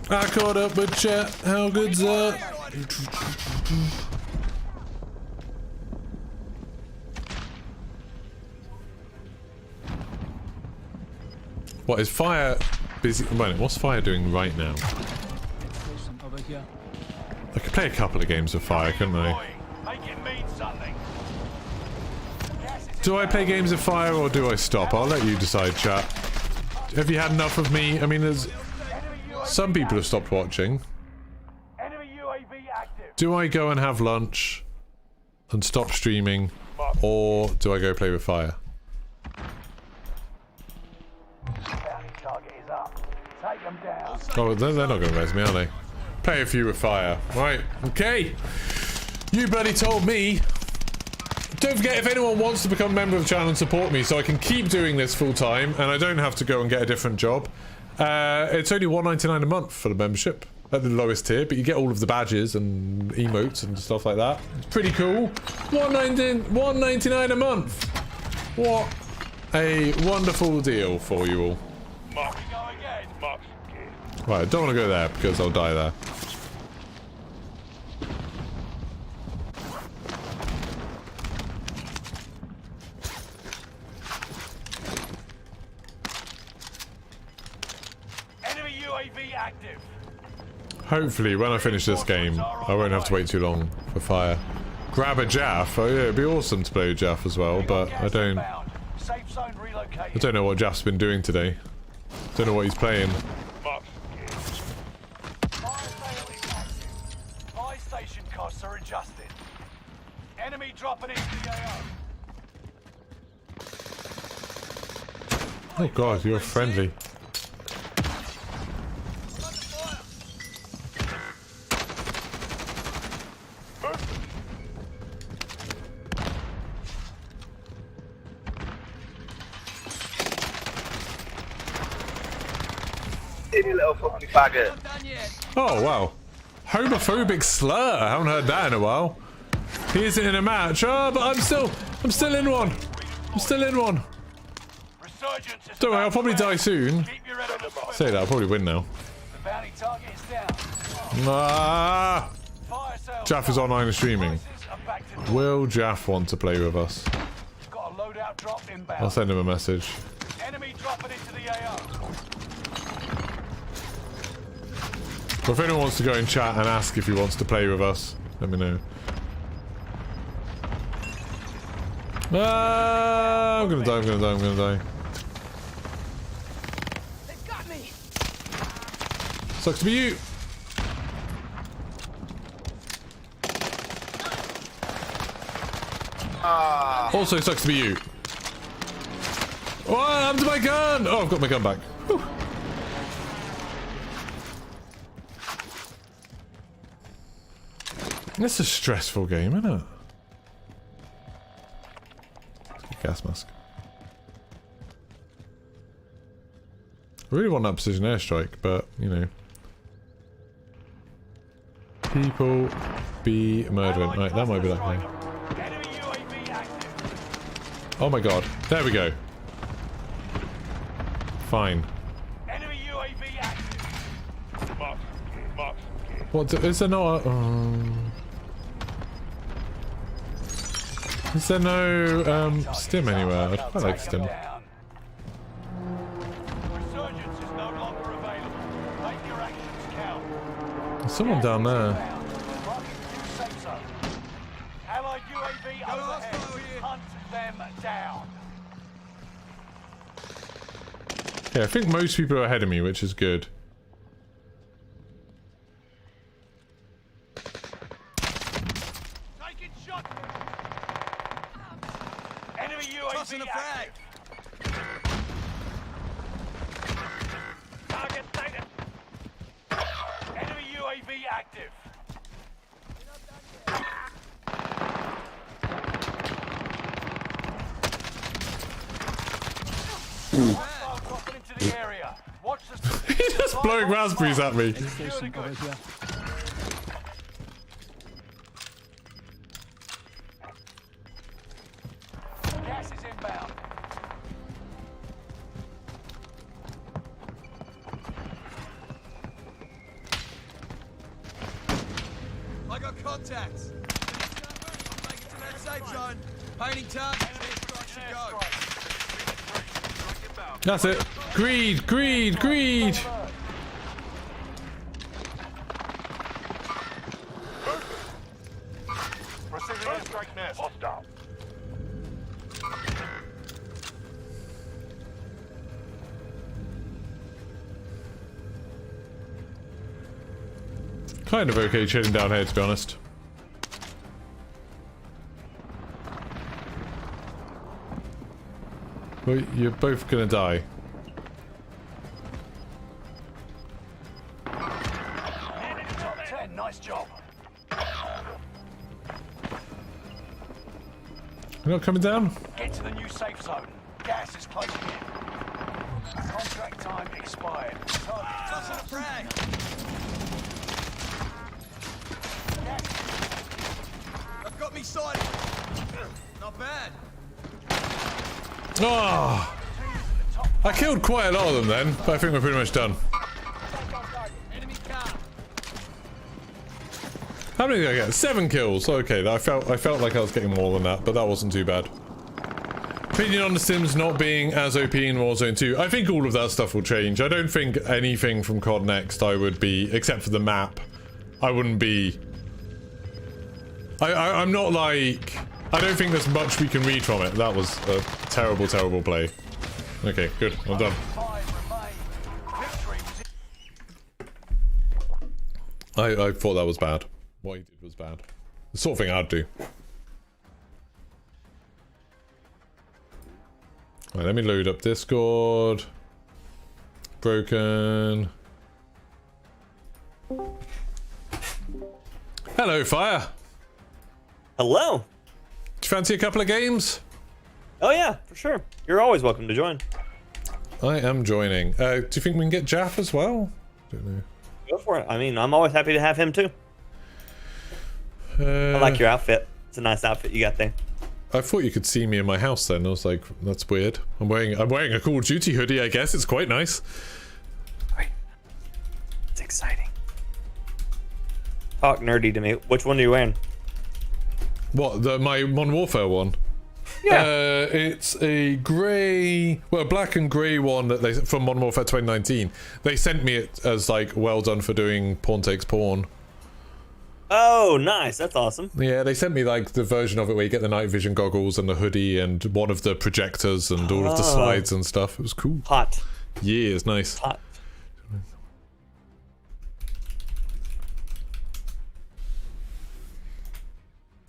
I caught up with chat. How good's that? What is Fire busy? Wait, what's Fire doing right now? I could play a couple of games of Fire, couldn't I? Do I play games of Fire or do I stop? I'll let you decide, chat. Have you had enough of me? I mean, there's... Some people have stopped watching. Do I go and have lunch and stop streaming? Or do I go play with Fire? Oh, they're not going to res me, are they? Play a few with Fire. Right, okay. You bloody told me. Don't forget, if anyone wants to become a member of the channel and support me so I can keep doing this full time and I don't have to go and get a different job, it's only $1.99 a month for the membership at the lowest tier, but you get all of the badges and emotes and stuff like that. It's pretty cool. $1.99 a month. What a wonderful deal for you all. Right, I don't want to go there because I'll die there. Enemy UAV active. Hopefully, when I finish this game, I won't have to wait too long for Fire. Grab a Jaff. Oh yeah, it'd be awesome to play with Jaff as well, but I don't know what Jaff's been doing today. Don't know what he's playing. Buy station costs are adjusted. Enemy dropping into the AO. Oh god, you're friendly. You little fucking faggot. Oh wow. Homophobic slur. I haven't heard that in a while. He isn't in a match. Oh, but I'm still in one. I'm still in one. Don't worry, I'll probably die soon. Say that, I'll probably win now. Ah! Jaff is online and streaming. Will Jaff want to play with us? I'll send him a message. Enemy dropping into the AO. Well, if anyone wants to go in chat and ask if he wants to play with us, let me know. Ah, I'm gonna die, I'm gonna die, I'm gonna die. They've got me. Sucks to be you. Also sucks to be you. Oh, I'm to my gun! Oh, I've got my gun back. Whew. This is a stressful game, isn't it? Gas mask. I really want that precision airstrike, but, you know. People be murdering. Right, that might be that guy. Oh my god. There we go. Fine. Enemy UAV active. What? Is there not a... Is there no stim anywhere? I'd quite like stim. Resurgence is no longer available. Make your actions count. There's someone down there. Allied UAV overhead. Hunt them down. Yeah, I think most people are ahead of me, which is good. Taking shot. Enemy UAV active. Target sighted. Enemy UAV active. Hostile dropping into the area. Watch the He's just blowing raspberries at me. secure the goods. Gas is inbound. I got contacts. I'll make it to that safe zone. Painting targets. Airstrike should go. That's it. Greed, greed, greed. Precision airstrike missed. Hostile. Kind of okay chilling down here, to be honest. Well, you're both gonna die. Top 10, nice job. You're not coming down? Get to the new safe zone. Gas is closing in. Contract time expired. Tossing a frag. I've got me sighted. Not bad. Oh! I killed quite a lot of them then, but I think we're pretty much done. Enemy car. How many did I get? 7 kills. Okay, I felt like I was getting more than that, but that wasn't too bad. Opinion on the Sims not being as OP in Warzone 2. I think all of that stuff will change. I don't think anything from COD Next I would be, except for the map, I wouldn't be... I'm not like... I don't think there's much we can read from it. That was a terrible, terrible play. Okay, good. I'm done. I thought that was bad. What he did was bad. The sort of thing I'd do. Right, let me load up Discord. Broken. Hello, Fire. Hello. Do you fancy a couple of games? Oh yeah, for sure. You're always welcome to join. I am joining. Do you think we can get Jaff as well? Don't know. Go for it. I mean, I'm always happy to have him too. I like your outfit. It's a nice outfit you got there. I thought you could see me in my house then. I was like, that's weird. I'm wearing a Call of Duty hoodie, I guess. It's quite nice. Wait. It's exciting. Talk nerdy to me. Which one are you wearing? What, my Modern Warfare one? Yeah. It's a grey, well, black and grey one that they from Modern Warfare 2019. They sent me it as like, well done for doing Porn Takes Porn. Oh, nice. That's awesome. Yeah, they sent me like the version of it where you get the night vision goggles and the hoodie and one of the projectors and all of the slides and stuff. It was cool. Hot. Yeah, it's nice. Hot.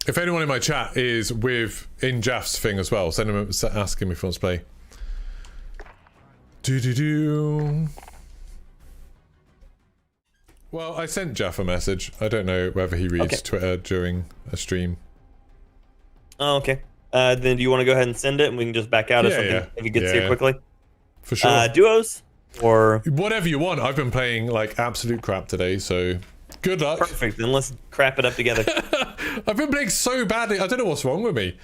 If anyone in my chat is in Jaff's thing as well, send him ask him if he wants to play. Do. Well, I sent Jeff a message. I don't know whether he reads Twitter during a stream. Oh, okay. Then do you want to go ahead and send it, and we can just back out if something if it gets here quickly? For sure. Duos or whatever you want. I've been playing like absolute crap today, so good luck. Perfect. Then let's crap it up together. I've been playing so badly. I don't know what's wrong with me.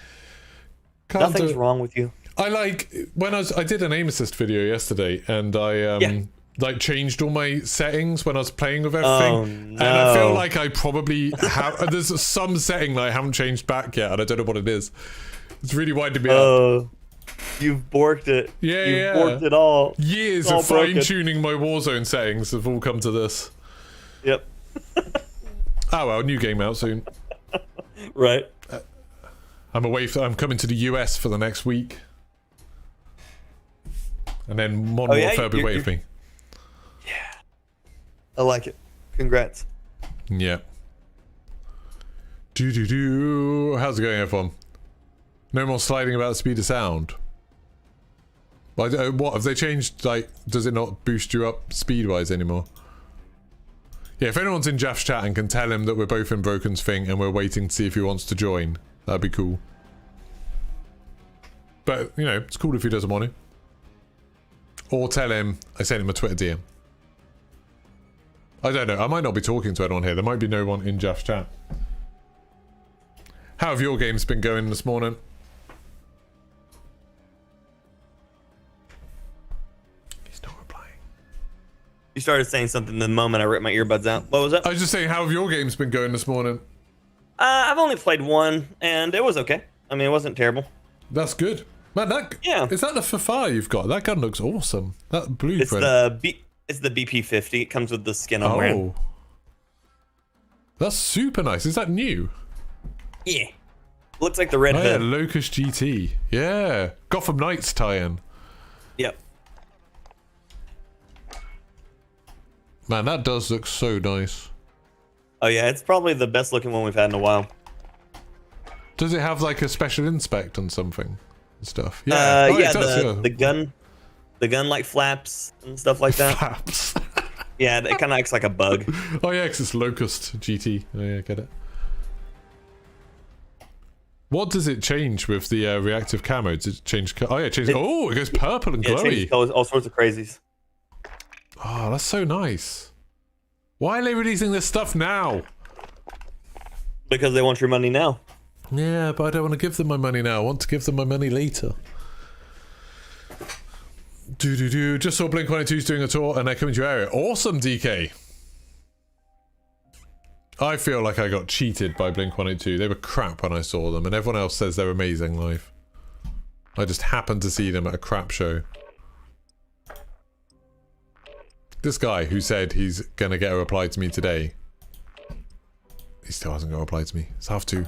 Nothing's wrong with you. I like when I did an aim assist video yesterday, and I like changed all my settings when I was playing with everything. Oh, no. And I feel like I probably have. There's some setting that I haven't changed back yet, and I don't know what it is. It's really winding me up. You've borked it. Yeah, You've borked it all. Years all of fine-tuning my Warzone settings have all come to this. Yep. Oh well, new game out soon. Right. I'm coming to the US for the next week. And then Modern Warfare will be waiting for me. Yeah. I like it. Congrats. Yeah. How's it going, everyone? No more sliding about the speed of sound. What have they changed? Like, does it not boost you up speed-wise anymore? Yeah, if anyone's in Jeff's chat and can tell him that we're both in Broken's thing and we're waiting to see if he wants to join, that'd be cool. But, you know, it's cool if he doesn't want to. Or tell him I sent him a Twitter DM. I don't know. I might not be talking to anyone here. There might be no one in Jeff's chat. How have your games been going this morning? He's not replying. You started saying something the moment I ripped my earbuds out. What was that? I was just saying, how have your games been going this morning? I've only played one, and it was okay. I mean, it wasn't terrible. That's good. Man, is that the Fafar you've got? That gun looks awesome. That blueprint. It's the BP50. It comes with the skin I'm wearing. That's super nice. Is that new? Yeah. Looks like the red hood. Yeah, Locust GT. Yeah. Gotham Knights tie-in. Yep. Man, that does look so nice. Oh yeah, it's probably the best looking one we've had in a while. Does it have like a special inspect on something and stuff? Yeah. The gun like flaps and stuff like that. Flaps. Yeah, it kind of acts like a bug. Oh yeah, because it's Locust GT. Oh yeah, get it. What does it change with the reactive camo? Does it change? Oh yeah, it changes. Oh, it goes purple and glowy. It changes colors, all sorts of crazies. Oh, that's so nice. Why are they releasing this stuff now? Because they want your money now. Yeah, but I don't want to give them my money now. I want to give them my money later. Just saw Blink-182's doing a tour and they're coming to your area. Awesome, DK. I feel like I got cheated by Blink-182. They were crap when I saw them, and everyone else says they're amazing live. I just happened to see them at a crap show. This guy who said he's gonna get a reply to me today, he still hasn't got a reply to me. It's 2:30.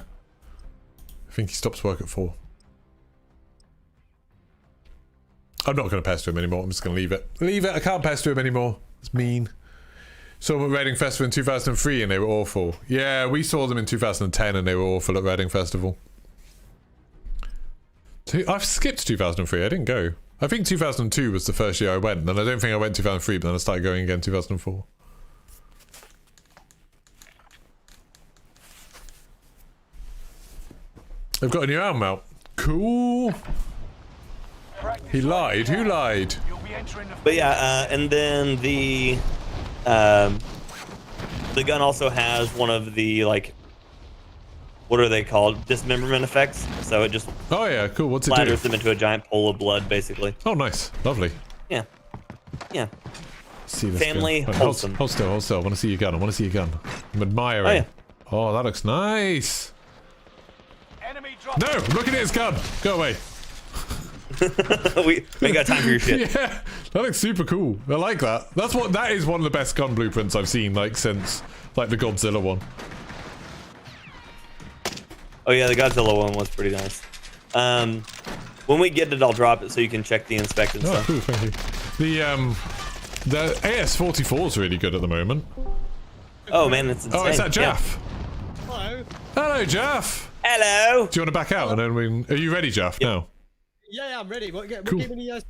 I think he stops work at 4. I'm not going to pester him anymore. I'm just going to leave it. Leave it. I can't pester him anymore. It's mean. Saw them at Reading Festival in 2003 and they were awful. Yeah, we saw them in 2010 and they were awful at Reading Festival. I've skipped 2003. I didn't go. I think 2002 was the first year I went, and I don't think I went 2003, but then I started going again 2004. They've got a new album out. Cool. He lied. Who lied? But yeah, and then the gun also has one of the, like, what are they called? Dismemberment effects. So it just cool. What's it do? Splatters them into a giant pool of blood, basically. Oh, nice. Lovely. Yeah. Yeah. See this Family gun. wholesome. Hold still. I want to see your gun. I want to see your gun. I'm admiring. Oh, yeah. Oh, that looks nice. No, look at his gun. Go away. we ain't got time for your shit. Yeah, that looks super cool. I like that. That is one of the best gun blueprints I've seen, like, since, like, the Godzilla one. Oh yeah, the Godzilla one was pretty nice. When we get it, I'll drop it so you can check the inspect and stuff. Cool, thank you. The AS-44 is really good at the moment. Oh man, it's insane. Oh, is that Jeff? Yeah. Hello. Hello, Jeff. Hello. Do you want to back out and then are you ready, Jeff? Yep. Now. Yeah, I'm ready. Cool. Give me the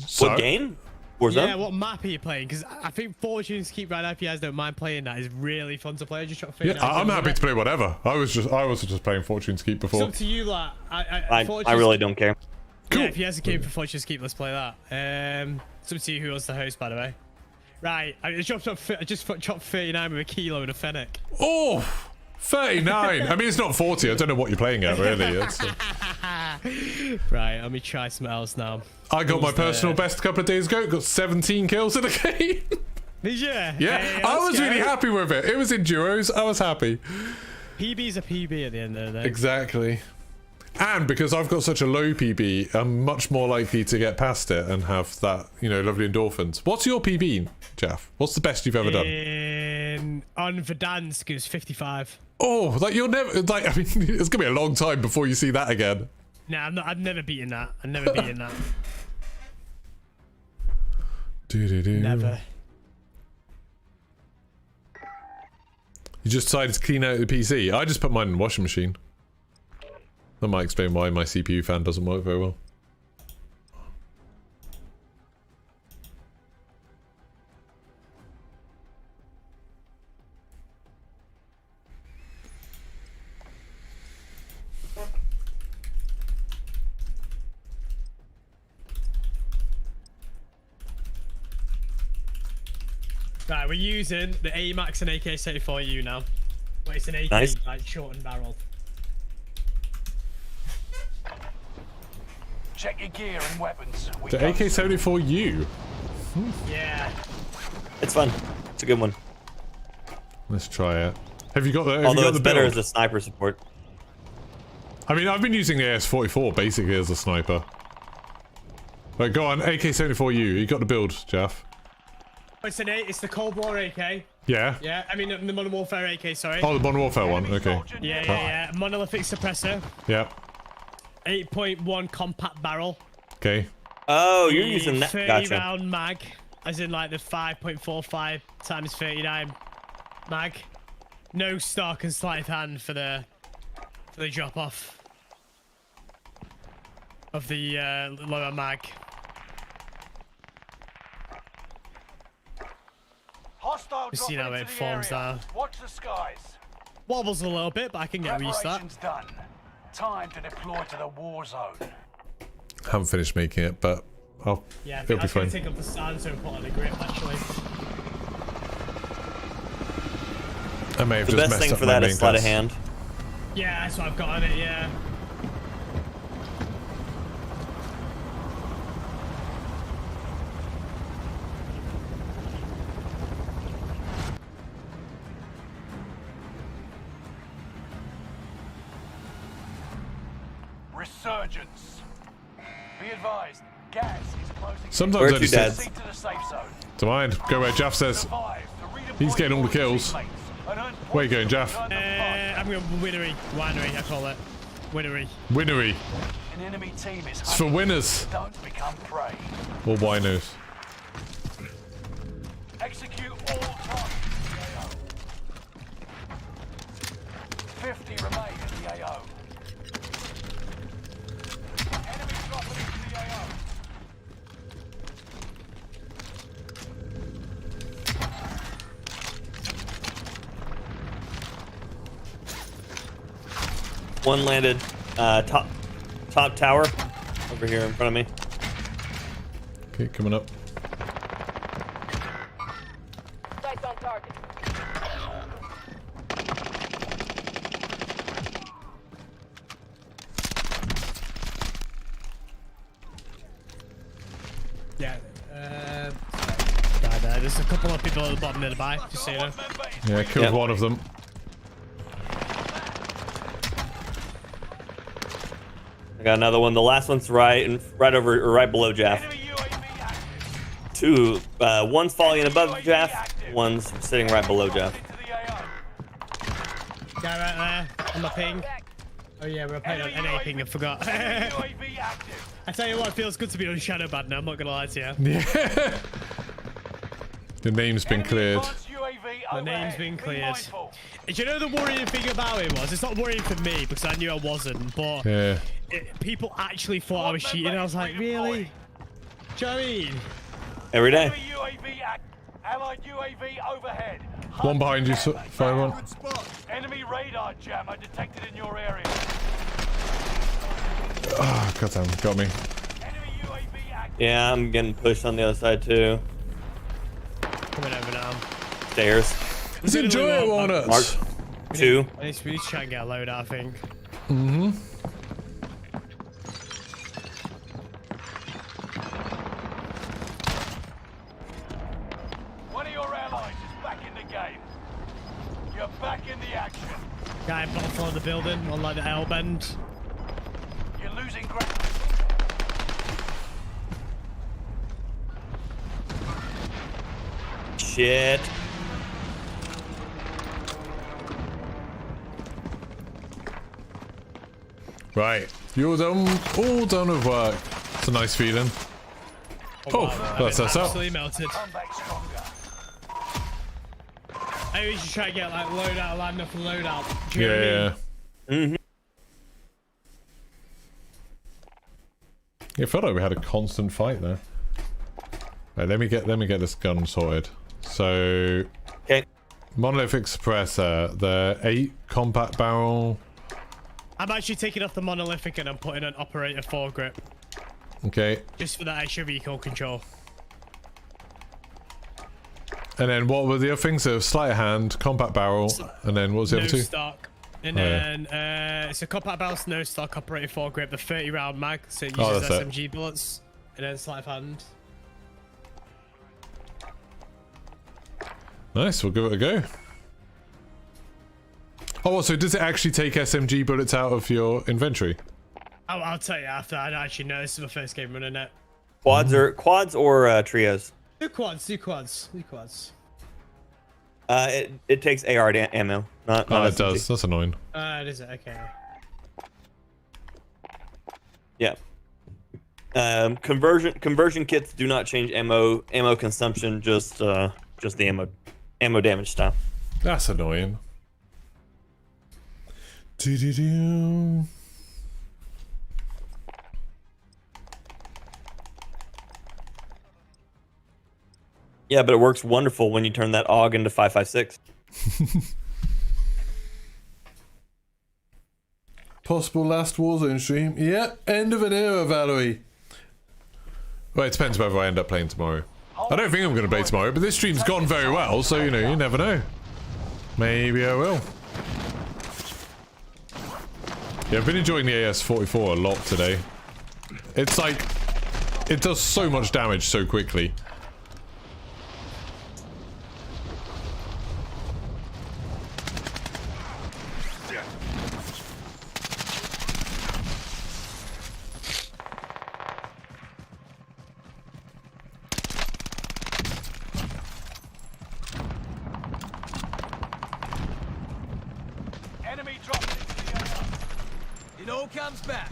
So, What game? Warzone? Yeah, what map are you playing? Because I think Fortunes keep right up. You guys don't mind playing that. It's really fun to play. I just try to yeah, I'm happy to play whatever. I was just playing Fortune's Keep before. It's up to you, like. I really don't care. Cool. Yeah, if you guys came for Fortune's Keep, let's play that. It's up to you who wants the host, by the way. Right, I just chopped 39 with a kilo and a fennec. Oh, 39. I mean, it's not 40. I don't know what you're playing at, really. Right, let me try something else now. I got my personal best a couple of days ago. Got 17 kills in a game. Did you? Yeah, hey, I was really happy with it. It was in duos. I was happy. PB's a PB at the end of the day. Exactly. And because I've got such a low PB, I'm much more likely to get past it and have that, lovely endorphins. What's your PB, Jeff? What's the best you've ever done? On Verdansk, it was 55. Oh, you'll never, I mean, it's gonna be a long time before you see that again. Nah, I've never beaten that. I've never beaten that. Never. You just decided to clean out the PC. I just put mine in the washing machine. That might explain why my CPU fan doesn't work very well. Right, we're using the AMAX and AK-74U now. But it's an AK, nice. like shortened barrel. Check your gear and weapons. The AK-74U. Yeah. It's fun. It's a good one. Let's try it. Have you got the? Although it's better as a sniper support. I mean, I've been using the AS-44 basically as a sniper. Right, go on, AK-74U. You got the build, Jeff. It's the Cold War AK. Yeah. Yeah, I mean the Modern Warfare AK, sorry. Oh, the Modern Warfare one. Okay. Yeah. Monolithic suppressor. Yeah. 8.1 compact barrel. Okay. Oh, you're using that. 30 Gotcha. round mag, as in like the 5.45 times 39 mag. No stock and sleight of hand for the drop off of the lower mag. Hostile You see how it forms now. Watch the skies. Wobbles a little bit, but I can get used to that. Preparations done. Time to deploy to the war zone. Haven't finished making it, but Yeah, it'll be fine. Take up the silencer and put on the grip actually. I may have The just best messed thing up for my that main is sleight of class. hand. Yeah, that's what I've got on it. Yeah. Resurgence. Be advised, gas is closing. Sometimes Where I are two just dads? Proceed to the safe zone. to mine. Go where Jeff says. Survive to redeploy He's getting all the your kills. teammates and earn Where you going, points Jeff? to return them I'm going winery, I call it. Winery. Winery. fast. An enemy team is It's for hunting. winners. Don't become prey. Or winos. Execute all targets in the AO. 50 remain in the AO. Enemy dropping into the AO. One landed top tower over here in front of me. Okay, coming up. Sights on target. Yeah. There's a couple of people at the bottom nearby, just so you know. Yeah, killed Yep. one of them. I got another one. The last one's right over or right below Jeff. Enemy UAV active. Two. One's falling above Jeff. One's sitting right below Jeff. Into the AO. Guy right there on the ping. Oh yeah, we're playing on NA ping. I forgot. Enemy UAV active. I tell you what, it feels good to be on shadow bad now. I'm not gonna lie to you. Yeah. The name's been Enemy cleared. advanced UAV The overhead. name's been Be cleared. mindful. Do you know the worrying thing about it was? It's not worrying for me because I knew I wasn't, but Yeah. people actually thought I was cheating. I was like, really? Do you know what I mean? Every day. Enemy UAV Allied UAV overhead. One behind you, fire one. Good spot. Enemy radar jammer detected in your area. Ah, goddamn, got me. Enemy UAV active. Yeah, I'm getting pushed on the other side too. Coming over now. Stairs. Let's enjoy it, Walnuts. Mark 2. We need to try and get a load out, I think. Mm-hmm. One of your allies is back in the game. You're back in the action. Guy in bottom floor of the building on like the L bend. You're losing ground. Shit. Right, you're done, all done with work. It's a nice feeling. Oh, wow, that's us up. Absolutely melted. Come back stronger. Maybe we should try and get like loadout, line up for loadout. Do you know what I Yeah, mean? yeah. It felt like we had a constant fight there. Right, let me get this gun sorted. So, Okay. monolithic suppressor, the 8 compact barrel. I'm actually taking off the monolithic and I'm putting an operator foregrip. Okay, Just for that extra recoil control. and then what were the other things? So sleight of hand, compact barrel, and then what was the No other two? stock. And Oh, then it's a compact barrel, no stock, operator foregrip, the 30 round mag, so it Oh, uses that's it. SMG bullets. And then sleight of hand. Nice, we'll give it a go. Oh, so does it actually take SMG bullets out of your inventory? I'll tell you after. I don't actually know. This is my first game running it. Quads or trios? Do quads. It takes AR ammo, not Oh, it SMG. does. That's annoying. Is it? Okay. Yeah. Conversion kits do not change ammo consumption, just the ammo damage style. That's annoying. Do-do-do. Yeah, but it works wonderful when you turn that AUG into 5.56. Possible last Warzone stream. Yeah, end of an era, Valerie. Well, it depends whether I end up playing tomorrow. I don't think I'm going to play tomorrow, but this stream's gone very well, so, you know, you never know. Maybe I will. Yeah, I've been enjoying the AS-44 a lot today. It's like, it does so much damage so quickly. Enemy dropping into the AR. It all comes back.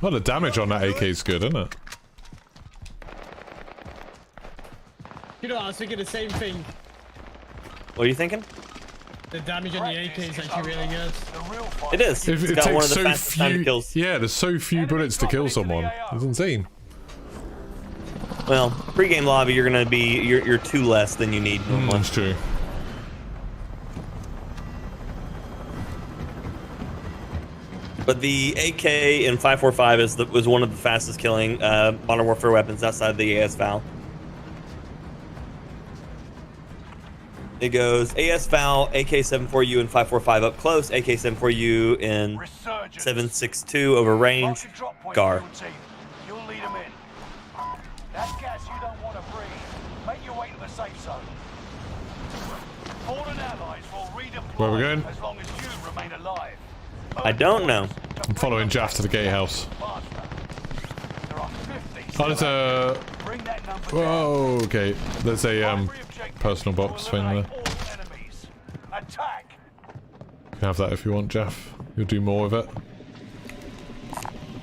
Well, the damage on that AK is good, isn't it? You know, I was thinking the same thing. What are you thinking? The damage on the AK is actually really good. The real fight. It is. It It's got one takes of the so fastest time few. kills. Yeah, there's so few bullets to kill someone. It's insane. Well, pre-game lobby, you're gonna be you're 2 less than you need normally. That's true. But the AK in 5.45 was one of the fastest killing Modern Warfare weapons outside the AS Val. It goes AS Val, AK-74U in 5.45 up close, AK-74U in 7.62 over range, GAR. You'll lead them in. That's gas you don't want to breathe. Make your way to the safe zone. Fallen allies will redeploy Where are we going? as long as you remain alive. I don't know. I'm following Jaff to the gatehouse. There are 50. Oh, there's a... Bring that number Whoa, okay. There's a personal box thing there. all enemies. Attack. You can have that if you want, Jaff. You'll do more with it.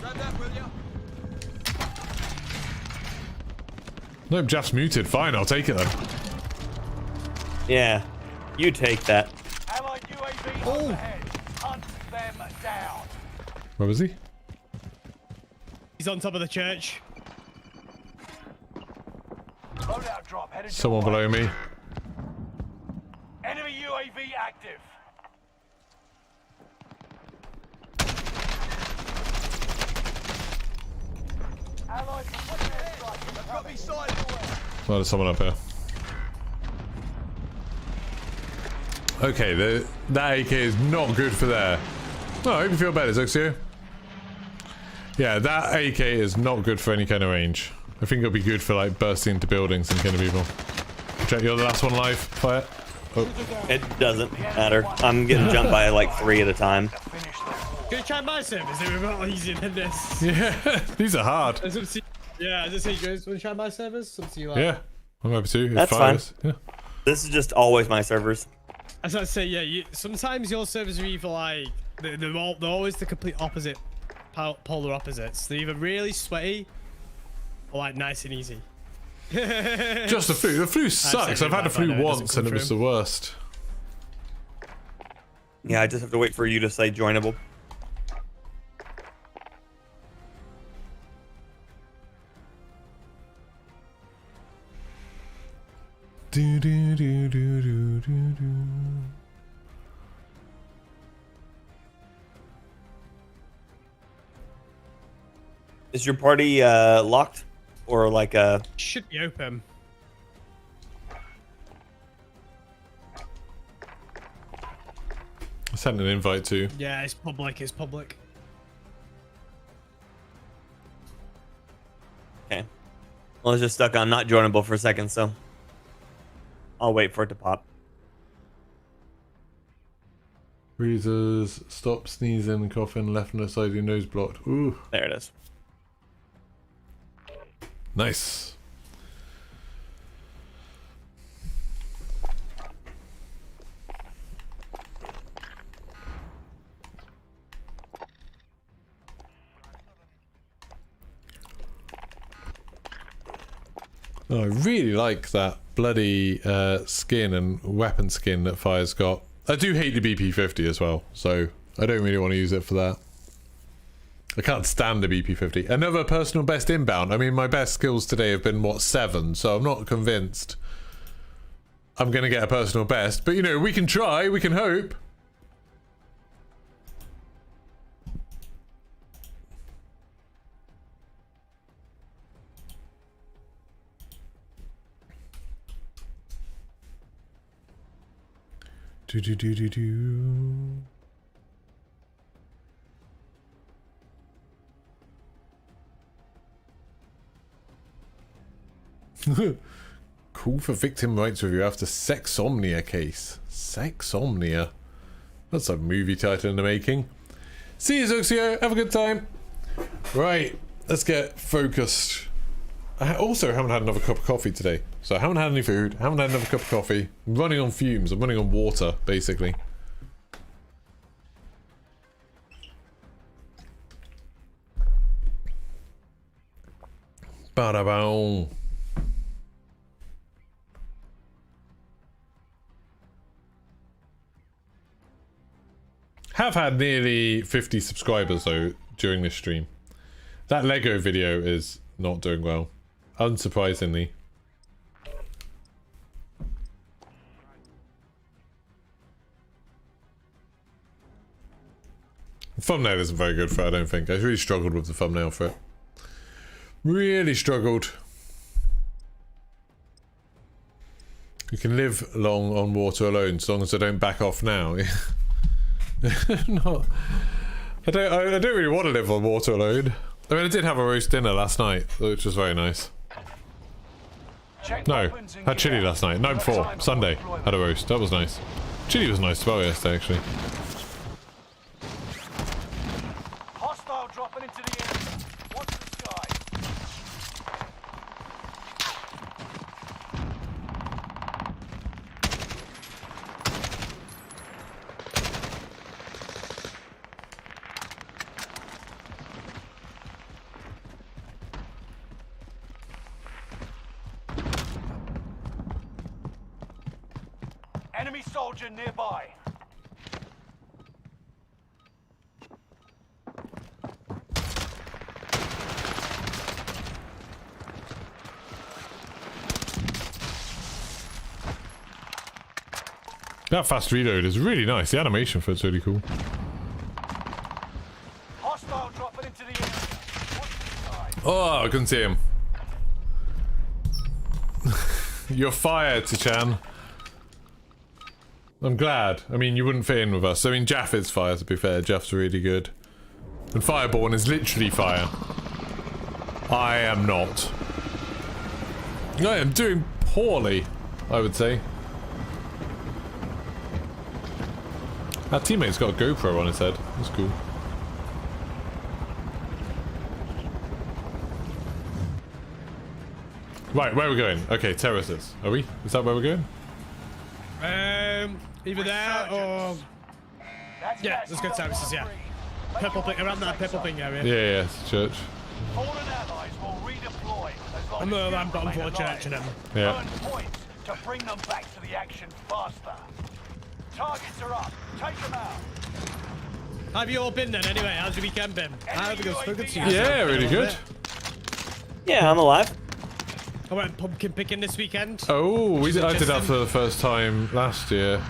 Grab that, will ya? No, Jaff's muted. Fine, I'll take it then. Yeah, you take that. Allied UAV overhead. Hunt them down. Where was he? He's on top of the church. Loadout drop headed Someone your way. below me. Enemy UAV active. Allies are putting their strike. Got me sighted. Oh, there's someone up here. Okay, that AK is not good for there. Oh, I hope you feel better, Zuxio. Yeah, that AK is not good for any kind of range. I think it'll be good for like bursting into buildings and killing people. Check, you're the last one alive. Fire. Oh. It doesn't matter. I'm getting jumped by like 3 at a time. Gonna try my servers, they were a lot easier than this. Yeah, these are hard. Yeah, as I say, guys, wanna try my servers? Up to you, Yeah, I'm happy to. It's That's fine. Yeah. This is just always my servers. As I say, yeah, sometimes your servers are either like, they're always the complete opposite, polar opposites. They're either really sweaty or like nice and easy. Just the flu. The flu sucks. I've had the flu once and it was the worst. Yeah, I just have to wait for you to say joinable. Do, do, do, do, do, do, do. Is your party locked or like a? Should be open. I sent an invite to. Yeah, it's public. It's public. Okay. Well, it's just stuck on not joinable for a second, so I'll wait for it to pop. Breezers, stop sneezing, coughing, left and side of your nose blocked. Ooh. There it is. Nice. Oh, I really like that bloody skin and weapon skin that Fire's got. I do hate the BP50 as well, so I don't really want to use it for that. I can't stand the BP50. Another personal best inbound. I mean, my best skills today have been, what, 7, so I'm not convinced I'm going to get a personal best. But, you know, we can try, we can hope. Do do do do do. Call for victim rights review after Sexomnia case. Sexomnia. That's a movie title in the making. See you, Zuxio. Have a good time. Right, let's get focused. I also haven't had another cup of coffee today. So I haven't had any food, haven't had another cup of coffee. I'm running on fumes. I'm running on water, basically. Bada-bow. Have had nearly 50 subscribers though during this stream. That Lego video is not doing well, unsurprisingly. The thumbnail isn't very good for it, I don't think. I really struggled with the thumbnail for it. Really struggled. You can live long on water alone, as long as I don't back off now. No, I don't really want to live on water alone. I mean, I did have a roast dinner last night, which was very nice. No, had chili last night. Night before, Sunday, had a roast. That was nice. Chili was nice as well yesterday, actually. Hostile dropping into the area. Watch the sky. Enemy soldier nearby. That fast reload is really nice. The animation for it's really cool. Hostile dropping into the area. Watch the side. Oh, I couldn't see him. You're fired, Tichan. I'm glad. I mean, you wouldn't fit in with us. I mean, Jaff is fire, to be fair. Jaff's really good. And Fireborn is literally fire. I am not. I am doing poorly, I would say. Our teammate's got a GoPro on his head. That's cool. Right, where are we going? Okay, terraces. Are we? Is that where we're going? Either there or... Yeah, let's go terraces, yeah. Purple thing, around that purple thing area. Yeah, it's church. Fallen allies will redeploy as long I'm as the you lamp button remain for alive. church and them. Yeah. Earn points to bring them back to the action faster. Targets are up. Take them out. Have you all been then anyway? How's your weekend been? I think it was so good to you. Yeah, really good. Yeah, I'm alive. I went pumpkin picking this weekend. Oh, I did that for the first time last year.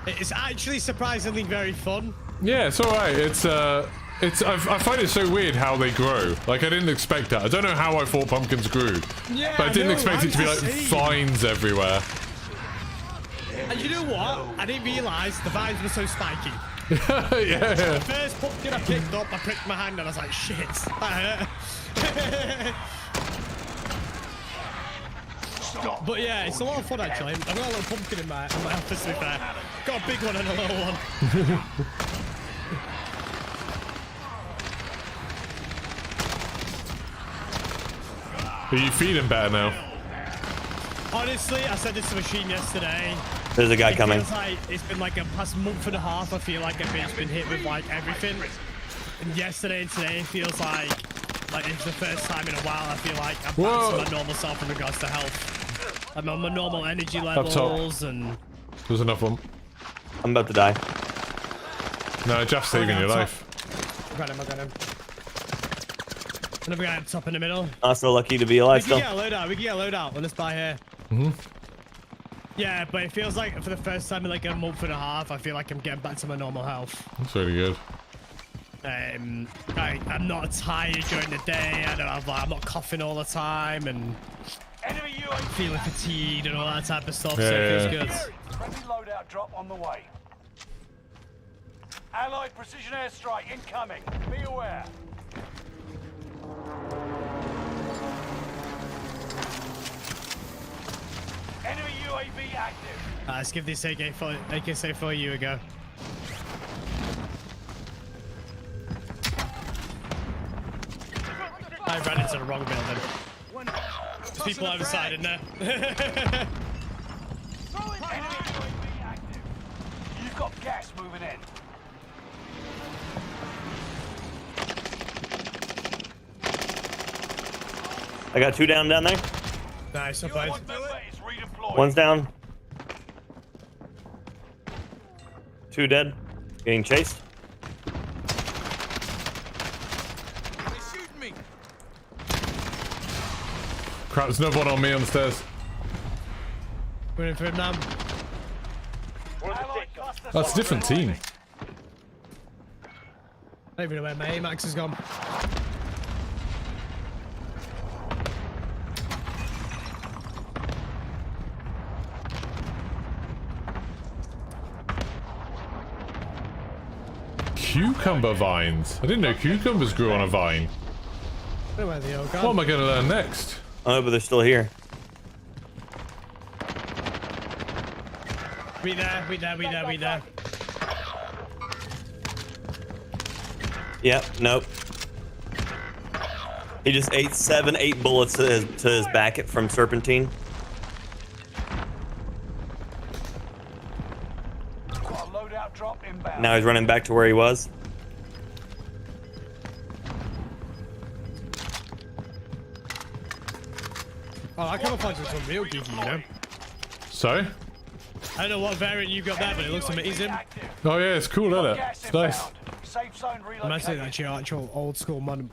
It's actually surprisingly very fun. Yeah, it's alright. I find it so weird how they grow. Like, I didn't expect that. I don't know how I thought pumpkins grew. Yeah, but I didn't expect it to be like vines everywhere. And you know what? I didn't realise the vines were so spiky. Yeah. The first pumpkin I picked up, I pricked my hand and I was like, shit, that hurt. But yeah, it's a lot of fun actually. I've got a little pumpkin in my office to be fair. Got a big one and a little one. Are you feeling better now? Honestly, I said this to Machine yesterday. There's a guy coming. Feels like it's been like a past month and a half. I feel like I've been hit with like everything. And yesterday and today feels like it's the first time in a while. I feel like I'm back to my normal self in regards to health. I'm on my normal energy levels and. There's another one. I'm about to die. No, Jeff's saving your life. I got him. Another guy up top in the middle. I'm so lucky to be alive still. We can get a loadout. Let's buy here. Yeah, but it feels like for the first time in like a month and a half, I feel like I'm getting back to my normal health. That's really good. I'm not tired during the day. I'm not coughing all the time and feeling fatigued and all that type of stuff. Yeah, so it feels good. Friendly loadout drop on the way. Allied precision airstrike incoming. Be aware. Enemy UAV active. Let's give this AK-74 you a go. I ran into the wrong building. There's people outside in there. Enemy UAV active. You've got gas moving in. I got two down there. Nice, not bad. One's down. Two dead. Getting chased. Crap, there's another one on me on the stairs. We're in for him now. That's a different team. I don't even know where my AMAX has gone. Cucumber vines. I didn't know cucumbers grew on a vine. I don't know where they all gone. What am I going to learn next? Oh, but they're still here. We there. Yep, nope. He just ate 8 bullets to his back from Serpentine. Now he's running back to where he was. Oh, I camouflage with some real geeky, you know? So? I don't know what variant you got there, but it looks amazing. Oh yeah, it's cool, isn't it? It's nice. Imagine that's your actual old school modern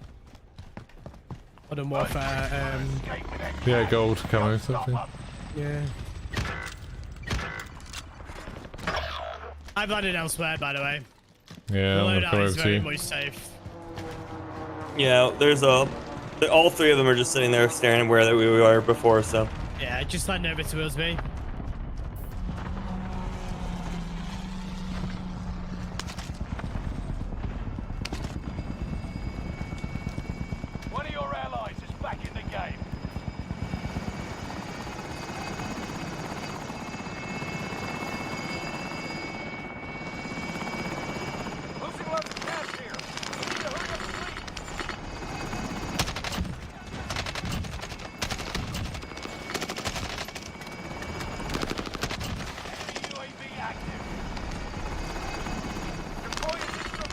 warfare. Yeah, gold camo something. Yeah. I've landed elsewhere, by the way. Yeah, The I'm gonna loadout come is over to very you. much safe. Yeah, all three of them are just sitting there staring where we were before, so. Yeah, just land over towards me. One of your allies is back in the game. Losing lots of cash here. We need to hurry up and leave. Enemy UAV active. Deploy additional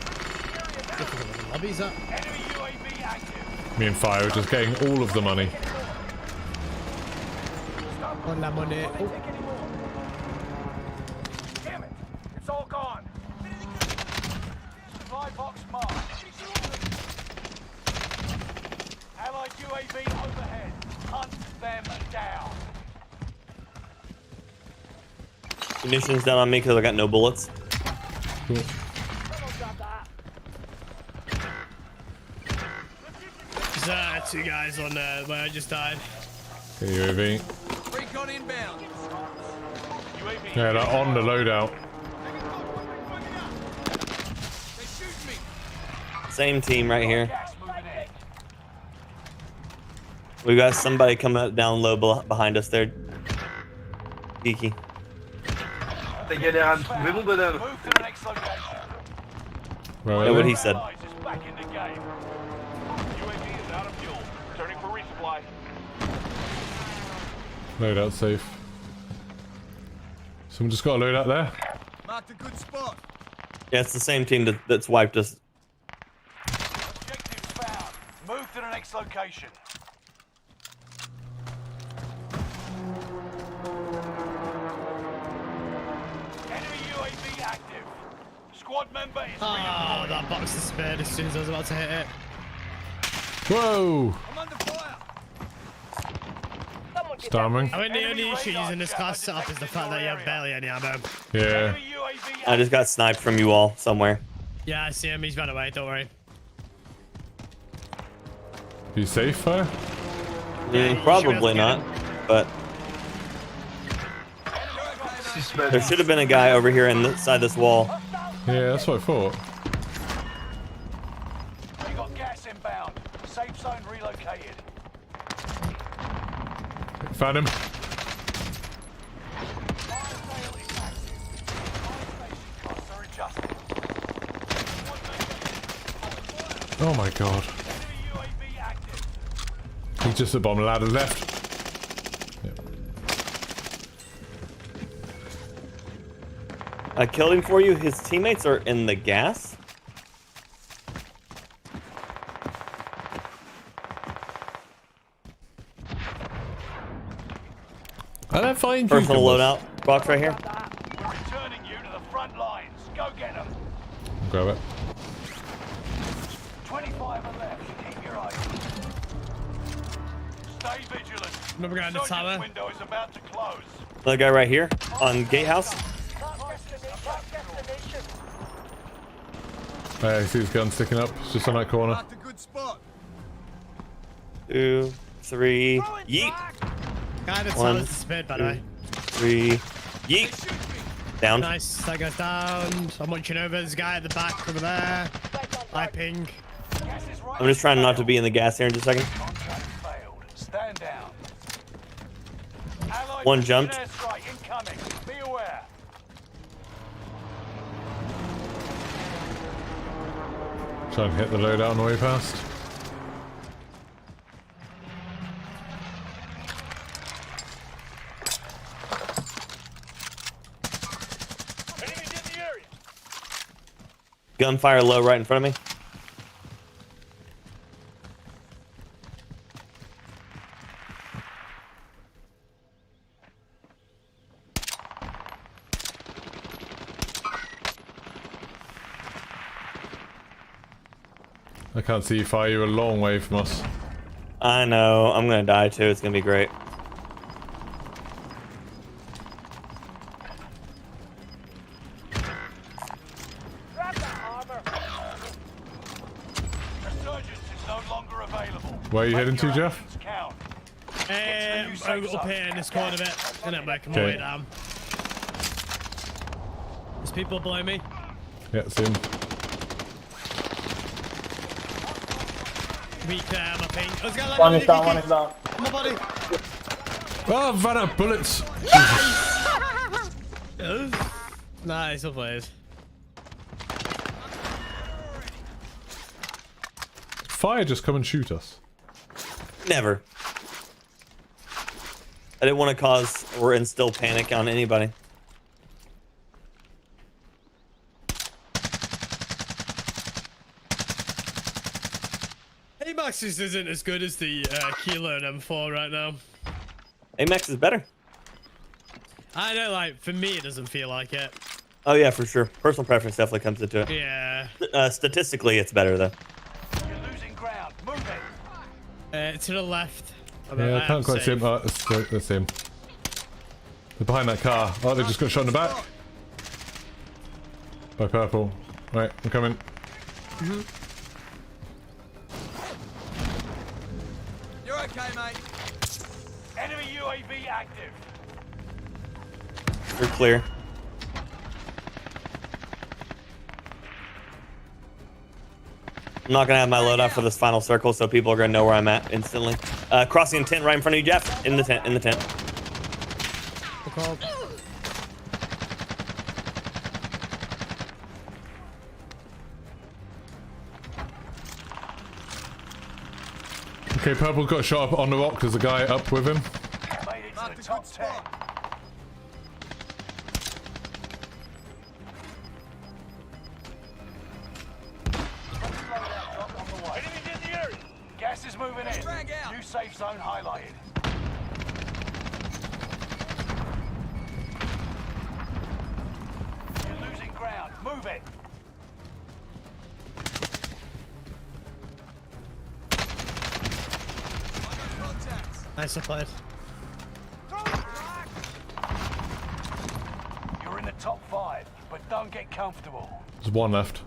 area now. Lobbies up. Enemy UAV active. Me and Fire are just getting all of the money. On la money. Oh. Damn it! It's all gone. Supply box marked. Allied UAV overhead. Hunt them down. Munitions down on me because I got no bullets. Cool. There's two guys on where I just died. Okay, UAV. Recon inbound. UAV. Yeah, they're on the loadout. They shoot me. Same team right here. Gas moving in. We got somebody coming up down low behind us there. Geeky. T'as galéré à me trouver, mon bonhomme. Move to the next location. Where Yeah, are what they? he said. Allies is back in the game. UAV is out of fuel. Returning for resupply. Loadout safe. Someone just got a loadout there. Marked a good spot. Yeah, it's the same team that's wiped us. Objectives found. Move to the next location. Enemy UAV active. Squad member is Oh, redeployed. that box disappeared as soon as I was about to hit it. Whoa! I'm under fire. Starming. I mean, the only issue using this class setup is the fact that you have barely any ammo. Yeah. Enemy UAV I just got sniped from you all somewhere. Yeah, I see him. He's run away. Don't worry. You safe, Fire? Probably not, but there should have been a guy over here inside this wall. Yeah, that's what I thought. You got gas inbound. Safe zone relocated. Found him. Fire sale is active. Fire station costs are adjusted. Oh my god. Enemy UAV active. He's just at the bottom ladder left. I killed him for you. His teammates are in the gas. I don't find Personal loadout box right here. We're returning you to the front lines. Go get them. Grab it. 25 are left. Keep your eyes. Stay vigilant. Another guy in the Resurgence tower. window is about to close. Another guy right here on gatehouse. I see his gun sticking up. It's just on that corner. Marked a good spot. 2, 3, yeet. Guy in the One, tower disappeared, by the way. 3, yeet. Down. Nice. That guy's down. I'm munching over. There's a guy at the back over there. I ping. Gas is right. I'm just trying not to be in the gas here in just a second. Contract failed. Stand down. Allied One jumped. airstrike incoming. Be aware. Try and hit the loadout on the way past. Enemies in the area. Gunfire low right in front of me. I can't see you, Fire. You're a long way from us. I know. I'm gonna die too. It's gonna be great. available. Where are you Make heading to, your Jeff? actions count. Up here in this corner bit, and then working my Okay. way down. There's people below me. Yeah, same. Weak there, I think. Let's go. One is down, one is down. My body. Oh, I've run out of bullets. Nice, well played. Fire, just come and shoot us. Never. I didn't want to cause or instill panic on anybody. Amax just isn't as good as the Kilo and M4 right now. Amax is better. I know, like, for me, it doesn't feel like it. Oh yeah, for sure. Personal preference definitely comes into it. Yeah. Statistically, it's better though. You're losing ground. Move it. To the left. Yeah, I can't quite see him. Oh, that's him. They're behind that car. Oh, they just got shot in the back. By purple. Right, I'm coming. You're okay, mate. Enemy UAV active. We're clear. I'm not gonna have my loadout for this final circle, so people are gonna know where I'm at instantly. Crossing tent right in front of you, Jeff. In the tent. In the tent. Okay, purple got shot up on the rock. There's a guy up with him. Made it to the top 10. Enemies in the area. Gas is moving in. Drag out. New safe zone highlighted. You're losing ground. Move it. Nice played. You're in the top 5, but don't get comfortable. There's one left.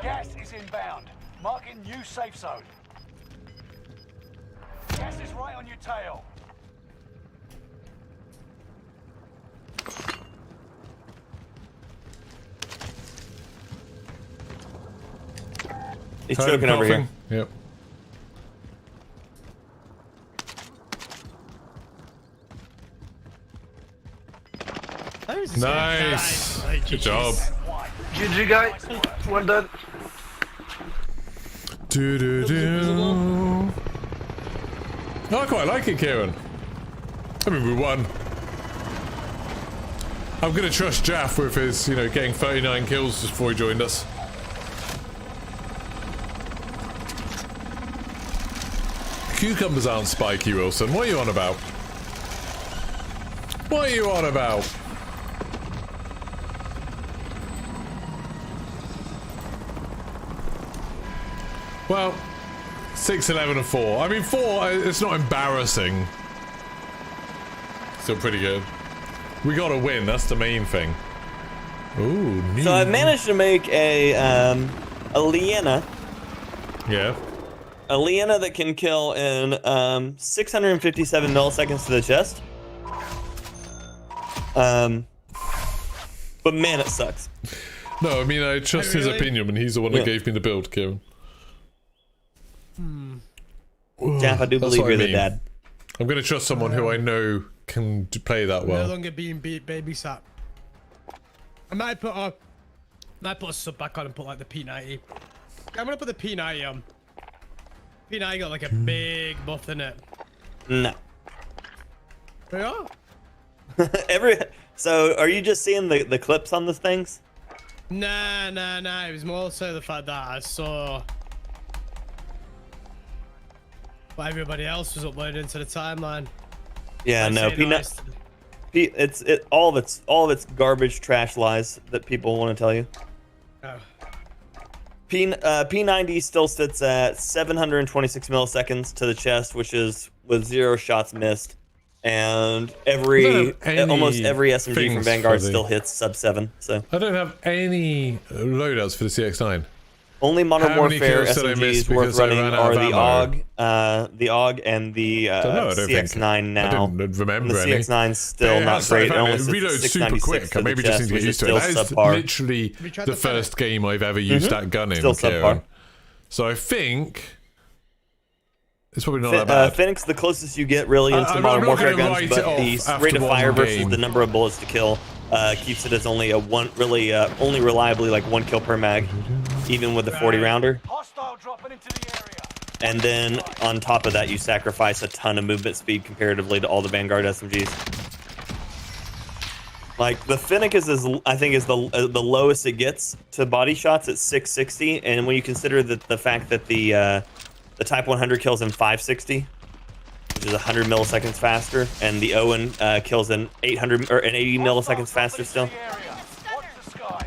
Gas is inbound. Marking new safe zone. Gas is right on your tail. He's choking over here. Yep. Nice. Good job. GG, guys. Well done. Oh, I quite like it, Kieran. I mean, we won. I'm gonna trust Jaff with his, you know, getting 39 kills just before he joined us. Cucumbers aren't spiky, Wilson. What are you on about? What are you on about? Well, 6, 11, and 4. I mean, 4, it's not embarrassing. Still pretty good. We gotta win, that's the main thing. Ooh, new. So I managed to make a Liena. Yeah. A Liena that can kill in 657 milliseconds to the chest. But man, it sucks. No, I mean, I trust his opinion, and he's the one that gave me the build, Kieran. Jeff, I do That's believe what you're I the mean. dad. I'm gonna trust someone who I know can play that No well. longer being babysat. I might put a sub back on and put like the P90. I'm gonna put the P90 on. P90 got like a big buff in it. No. Yeah. So are you just seeing the clips on the things? Nah. It was more so the fact that I saw what everybody else was uploading to the timeline. Yeah, no. All of it's garbage, trash lies that people want to tell you. Oh. P90 still sits at 726 milliseconds to the chest, which is with 0 shots missed, and almost every SMG from Vanguard still hits sub 7. So I don't have any loadouts for the CX9. only Modern How many Warfare kills did I miss SMGs worth because I running ran out are of the AUG, and the CX9 now. I didn't remember the any. CX9's still not great. It only sits at reloads super 696 quick. to I the maybe just chest, need to get which used is to it. still That is subpar. literally the first game I've ever used that gun in. Still subpar. So I think it's probably not that bad. Phoenix, the closest you get really into Modern Warfare guns, but the rate of fire versus the number of bullets to kill keeps it as only only reliably like 1 kill per mag, even with the 40 rounder. Hostile dropping into the area. And then on top of that, you sacrifice a ton of movement speed comparatively to all the Vanguard SMGs. Like the Fennec is I think is the lowest it gets to body shots at 660, and when you consider that the fact that the Type 100 kills in 560, which is 100 milliseconds faster, and the Owen kills in 800 or in 80 milliseconds faster still.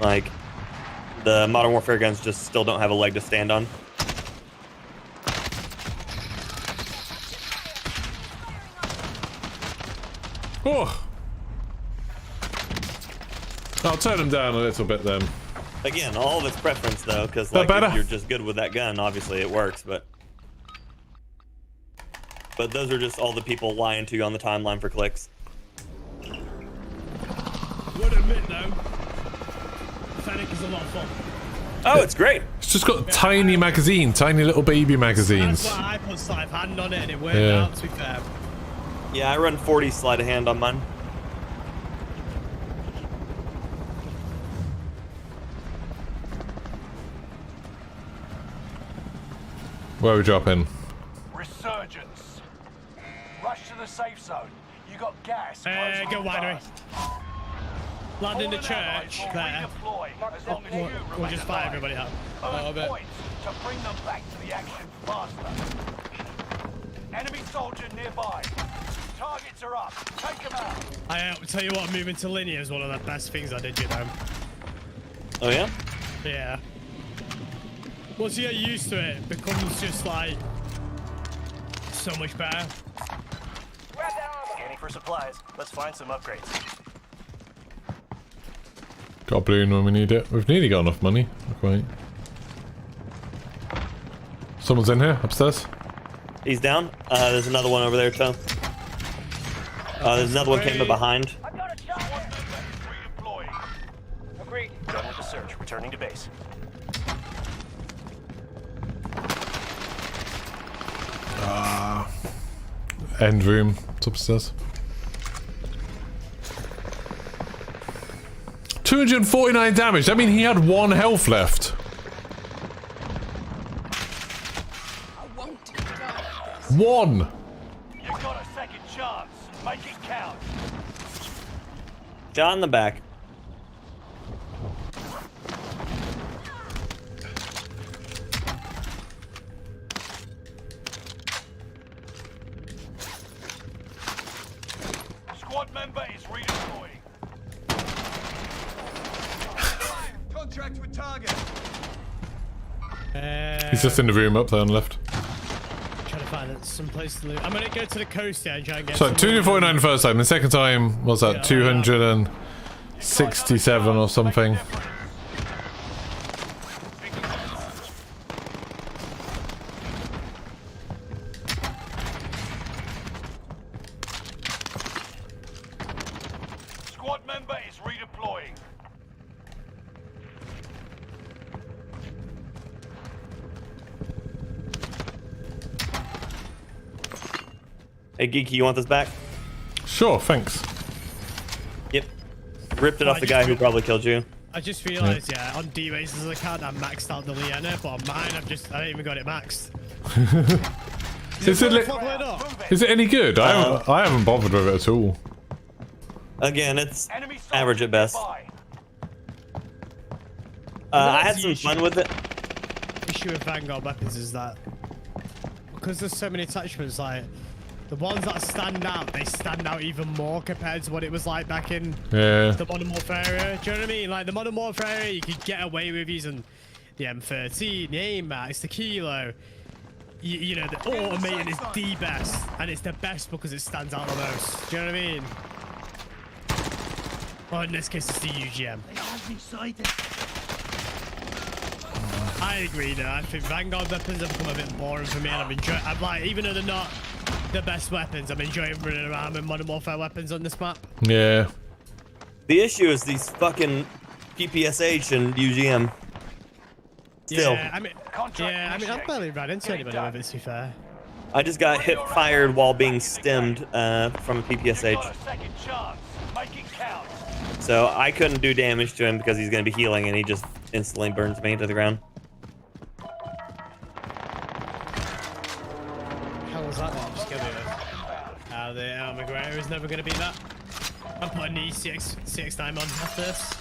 Like the Modern Warfare guns just still don't have a leg to stand on. Oh. I'll turn them down a little bit then. Again, all of it's preference though, because like if you're just good with that gun, obviously it works, but those are just all the people lying to you on the timeline for clicks. Would admit though, Fennec is a lot of fun. Oh, it's great. It's just got tiny magazine, tiny little baby magazines. That's why I put sleight of hand on it and it worked out, to be fair. Yeah, I run 40 sleight of hand on mine. Where are we dropping? Resurgence. Rush to the safe zone. You got gas. Go winery. Land in the church there. We'll just fire everybody out. Points to bring them back to the action faster. Enemy soldier nearby. Targets are up. Take them out. I tell you what, moving to linear is one of the best things I did, you know. Oh yeah? Yeah. Once you get used to it, it becomes just like so much better. Scanning for supplies. Let's find some upgrades. Got a balloon when we need it. We've nearly got enough money. Wait. Someone's in here, upstairs. He's down. There's another one over there, too. There's another one came in behind. Agreed. Done with the search. Returning to base. End room. It's upstairs. 249 damage. I mean, he had 1 health left. One. You got a second chance. Make it count. Shot in the back. Squad member is redeploying. Contract with target. He's just in the room up there on the left. Trying to find some place to live. I'm gonna go to the coast here and try and get. So 249 the first time. The second time was that 267 or something. Squad member is redeploying. Hey, Geeky, you want this back? Sure, thanks. Yep. Ripped it off the guy who probably killed you. I just realised, yeah, on D-Race's account I maxed out the Liana, but on mine I ain't even got it maxed. Is it any good? I haven't bothered with it at all. Again, it's average at best. I had some fun with it. The issue with Vanguard weapons is that because there's so many attachments, like the ones that stand out, they stand out even more compared to what it was like back in the Modern Warfare era. Do you know what I mean? Like the Modern Warfare era, you could get away with using the M13, the AIM-MAX, the Kilo. You know, the automated is the best, and it's the best because it stands out the most. Do you know what I mean? Well, in this case, it's the UGM. I agree, though. I think Vanguard weapons have become a bit boring for me, and I'm like, even though they're not the best weapons, I'm enjoying running around with Modern Warfare weapons on this map. Yeah. The issue is these fucking PPSH and UGM. Still. Yeah, I mean, I've barely ran into anybody with it, to be fair. I just got hip fired while being stemmed from a PPSH. So I couldn't do damage to him because he's going to be healing, and he just instantly burns me to the ground. How was that then? Just kill me with. McGregor is never going to beat that. I'm putting the CX9 on after this.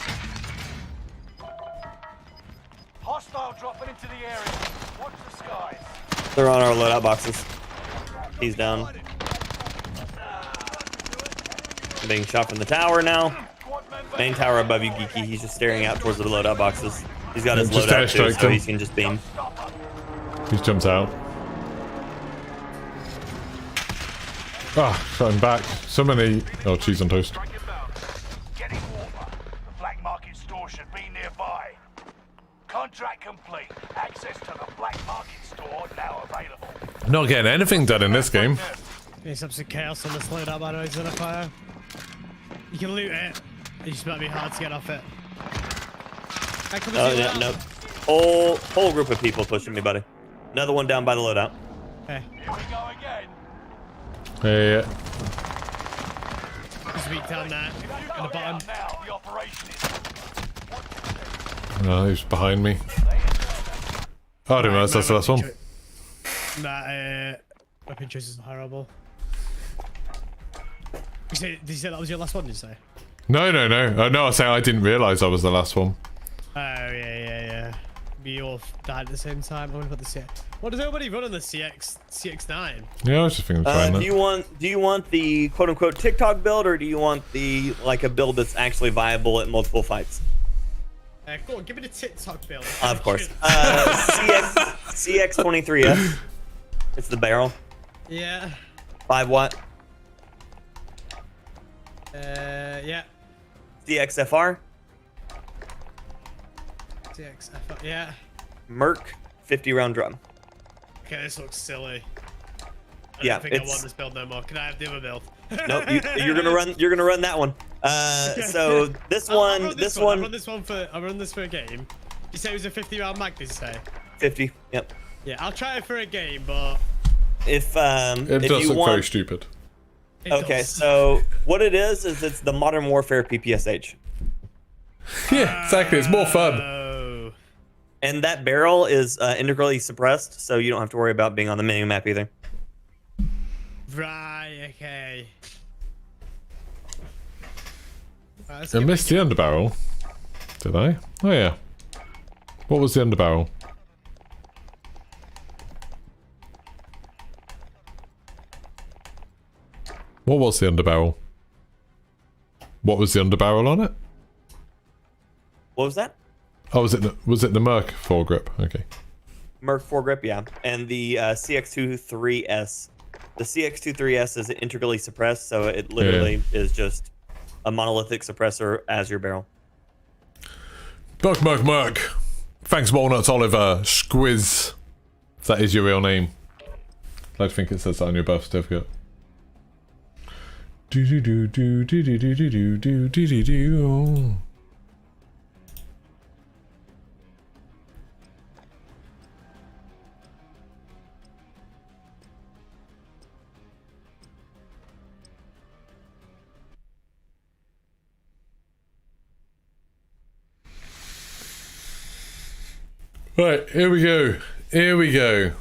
Hostile dropping into the area. Watch the skies. They're on our loadout boxes. He's down. I'm being shot from the tower now. Main tower above you, Geeky. He's just staring out towards the loadout boxes. He's got his Just loadout too, airstriked so him. he can just beam. He jumps out. Ah, shot him back. So many. Oh, cheese on toast. Getting warmer. The black market store should be nearby. Contract complete. Access to the black market store now available. Not getting anything done in this game. There's absolute chaos on this loadout, by the way, Zenfire. You can loot it. It just might be hard to get off it. Oh, yeah, no. Whole group of people pushing me, buddy. Another one down by the loadout. Okay. Here we go again. Yeah. Just weak down there. In the bottom. Now the operation is. No, he's behind me. Oh, I didn't realize that's the last one. That weapon choice is horrible. Did you say that was your last one, did you say? No. No, I was saying I didn't realize I was the last one. Oh, yeah. We all died at the same time. I wonder about the CX. What does everybody run on the CX9? Yeah, I was just thinking of trying that. Do you want the quote unquote TikTok build, or do you want the a build that's actually viable at multiple fights? Go on, give me the TikTok build. Of course. CX23S. It's the barrel. Yeah. 5 watt. Yeah. CXFR. CXFR, yeah. Merc 50 round drum. Okay, this looks silly. I Yeah, don't think I want this build no more. Can I have the other build? Nope, you're gonna run that one. So this one, I'll run this for a game. You say it was a 50 round mag, did you say? 50. Yep. Yeah, I'll try it for a game, but It if does you look want, very stupid. Okay, so what it is it's the Modern Warfare PPSH. Yeah, exactly. It's more fun. Oh. And that barrel is integrally suppressed, so you don't have to worry about being on the mini map either. Right, okay. Right, I missed the underbarrel. Did I? Oh yeah. What was the underbarrel? What was the underbarrel? What was the underbarrel on it? What was that? Oh, was it the Merc foregrip? Okay. Merc foregrip, yeah. And the CX23S. The CX23S is integrally suppressed, so it literally is just a monolithic suppressor as your barrel. Merc. Thanks, Walnuts Oliver. Squiz. If that is your real name. I'd like to think it says that on your birth certificate. Do. Right, here we go.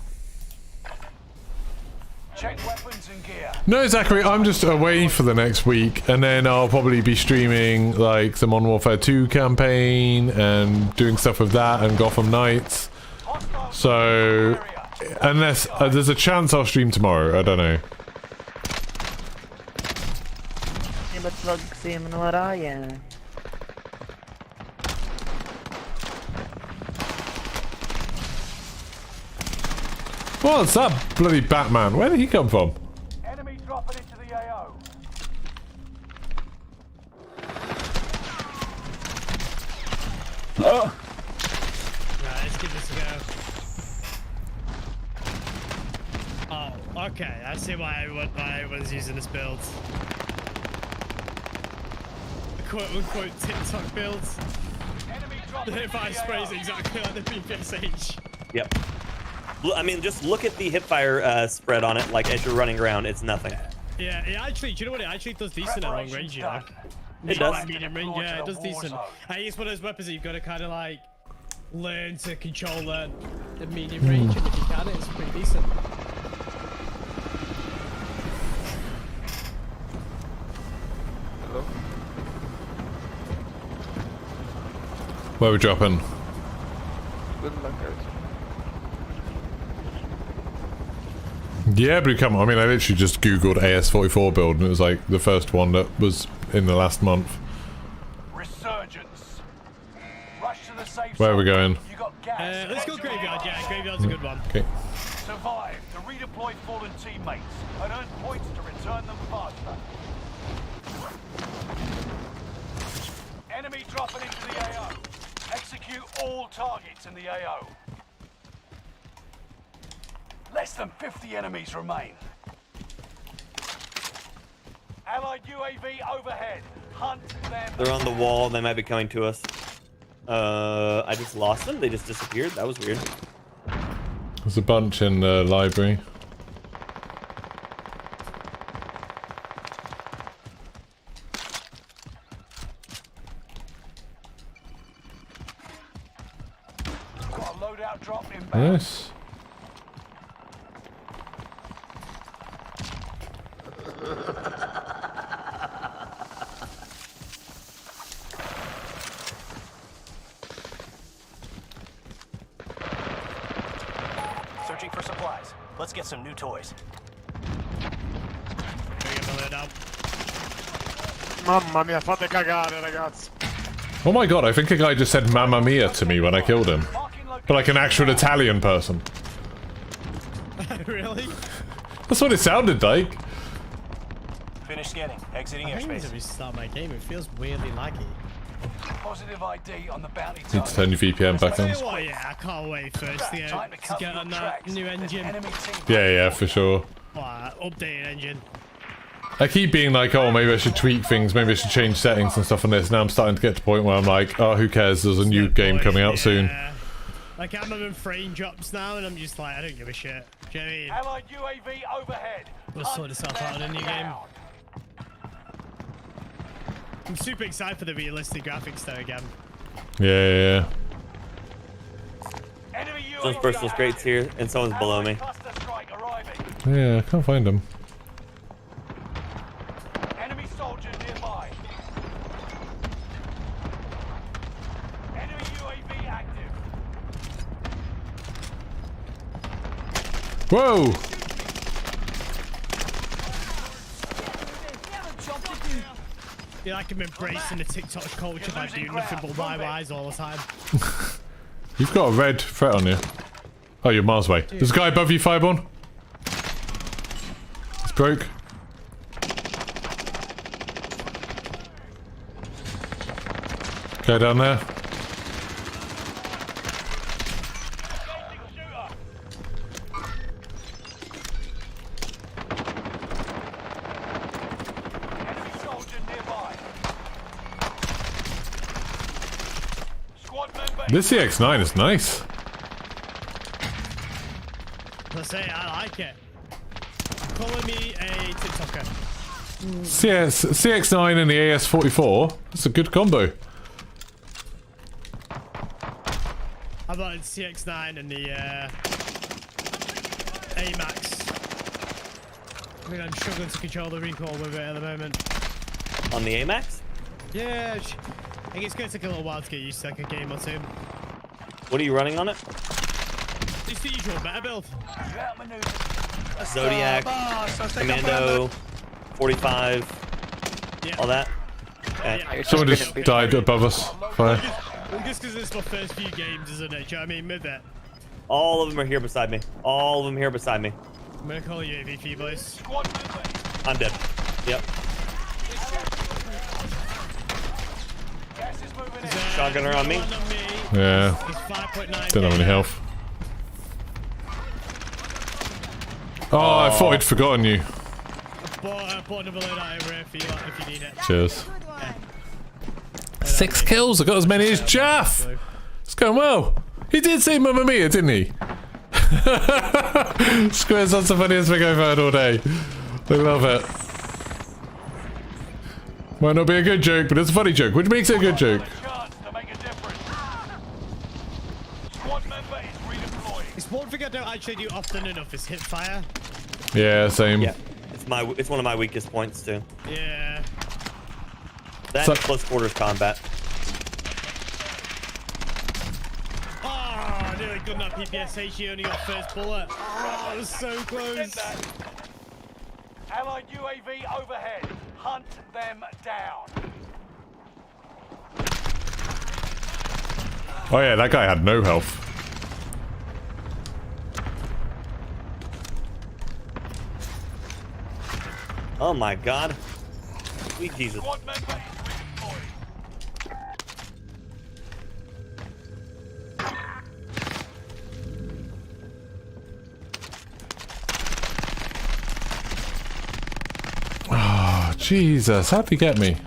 Check weapons and gear. No, Zachary, I'm just away for the next week, and then I'll probably be streaming like the Modern Warfare 2 campaign and doing stuff with that and Gotham Knights. So, unless there's a chance I'll stream tomorrow, I don't know. What's that bloody Batman? Where did he come from? Enemy dropping into the AO. Oh! Right, let's give this a go. Oh, okay. I see why everyone's using this build. Quote-unquote TikTok builds. The hipfire spray is exactly like the BPSH. Yep. I mean, just look at the hipfire spread on it, like as you're running around, it's nothing. Yeah, it actually, do you know what? It actually does decent at long range, you know? It does. Medium range, yeah, it does decent. I think it's one of those weapons that you've got to kind of like learn to control the medium range, and if you can, it's pretty decent. Hello? Where are we dropping? Good luck, guys. Yeah, but come on. I mean, I literally just googled AS44 build, and it was like the first one that was in the last month. Resurgence. Rush to the safe Where are we zone. going? You got gas. Let's go graveyard, yeah, graveyard's a good one. Okay. Survive to redeploy fallen teammates and earn points to return them faster. Enemy dropping into the AO. Execute all targets in the AO. Less than 50 enemies remain. Allied UAV overhead. Hunt them. They're on the wall. They might be coming to us. I just lost them. They just disappeared. That was weird. There's a bunch in the library. Got a loadout drop inbound. Yes. Searching for supplies. Let's get some new toys. Mamma mia, fate cagare, ragazzi. Oh my god, I think a guy just said Mamma Mia to me when I killed him. But like an actual Italian person. Really? That's what it sounded like. Finish scanning. Exiting I think airspace. as we start my game, it feels weirdly laggy. Positive ID on the bounty Need to target. turn your VPN back on. Oh yeah, I can't wait first to get on that new engine. Yeah, for sure. Updated engine. I keep being like, oh, maybe I should tweak things, maybe I should change settings and stuff on this. Now I'm starting to get to the point where I'm like, oh, who cares? There's a new game coming out soon. Like, I'm having frame drops now, and I'm just like, I don't give a shit. Do you know what I mean? Allied UAV overhead. We'll sort this out in a new game. I'm super excited for the realistic graphics though again. Yeah. Someone's personal crates here, and someone's below me. Yeah, I can't find them. Enemy soldier nearby. Enemy UAV active. Whoa! Yeah, like I'm embracing the TikTok culture by doing nothing but YYs all the time. You've got a red threat on you. Oh, you're miles away. There's a guy above you, Fireborn. It's broke. Go down there. This CX-9 is nice. Let's say I like it. Calling me a TikToker. CX-9 and the AS-44. That's a good combo. How about the CX-9 and the AMAX? I mean, I'm struggling to control the recoil with it at the moment. On the AMAX? Yeah, I think it's going to take a little while to get used to, like a game or two. What are you running on it? It's the usual meta build. Zodiac, Commando, 45, all that. Okay. Someone just died above us. Fire. Well, just because it's my first few games, isn't it? Do you know what I mean? With it. All of them are here beside me. All of them here beside me. I'm gonna call you UAV for you boys. Squad member is I'm dead. Yep. gas is moving in. Shotgunner on me. Yeah. He's 5.9. Don't have any health. Oh, I thought I'd forgotten you. Bought another load out over here for you if you need it. Cheers. 6 kills. I got as many as Jaff. It's going well. He did say Mamma Mia, didn't he? Squares, that's the funniest thing I've heard all day. I love it. Might not be a good joke, but it's a funny joke, which makes it a good joke. Chance to make a difference. Squad member is redeploying. It's one thing I don't actually do often enough is hip fire. Yeah, same. Yeah. It's one of my weakest points too. Yeah. That's close quarters combat. Oh, nearly done that PPSH. You only got first bullet. Oh, it was so close. Allied UAV overhead. Hunt them down. Oh yeah, that guy had no health. Oh my god. Sweet Jesus. Squad member is redeployed. Oh, Jesus, how'd he get me?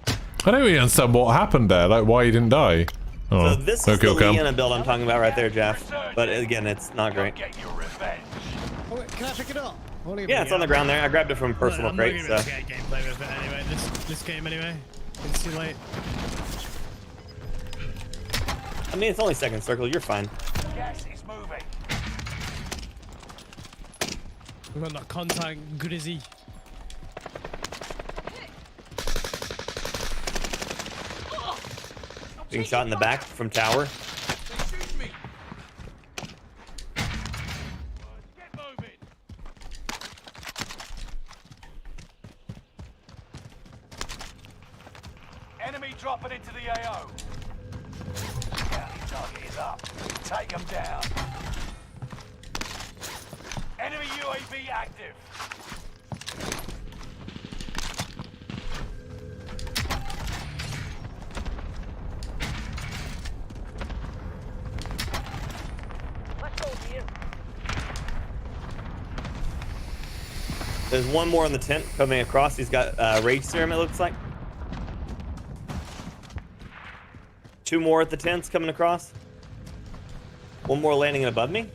I don't really understand what happened there, like why he didn't die. Oh, So this is the Leanna build I'm talking about right there, Jeff. But again, it's not great. Get your revenge. Oh, wait, can I pick it up? Yeah, it's on the ground there. I grabbed it from personal I'm crate, not so. gonna get gameplay with it anyway. This game anyway. It's too late. I mean, it's only second circle. You're fine. Gas is moving. We've got that contact. Good as he. Being shot in the back from tower. Get moving. Enemy dropping into the AO. County target is up. Take them down. Enemy UAV active. Let's go here. There's one more in the tent coming across. He's got rage serum, it looks like. 2 more at the tents coming across. 1 more landing above me.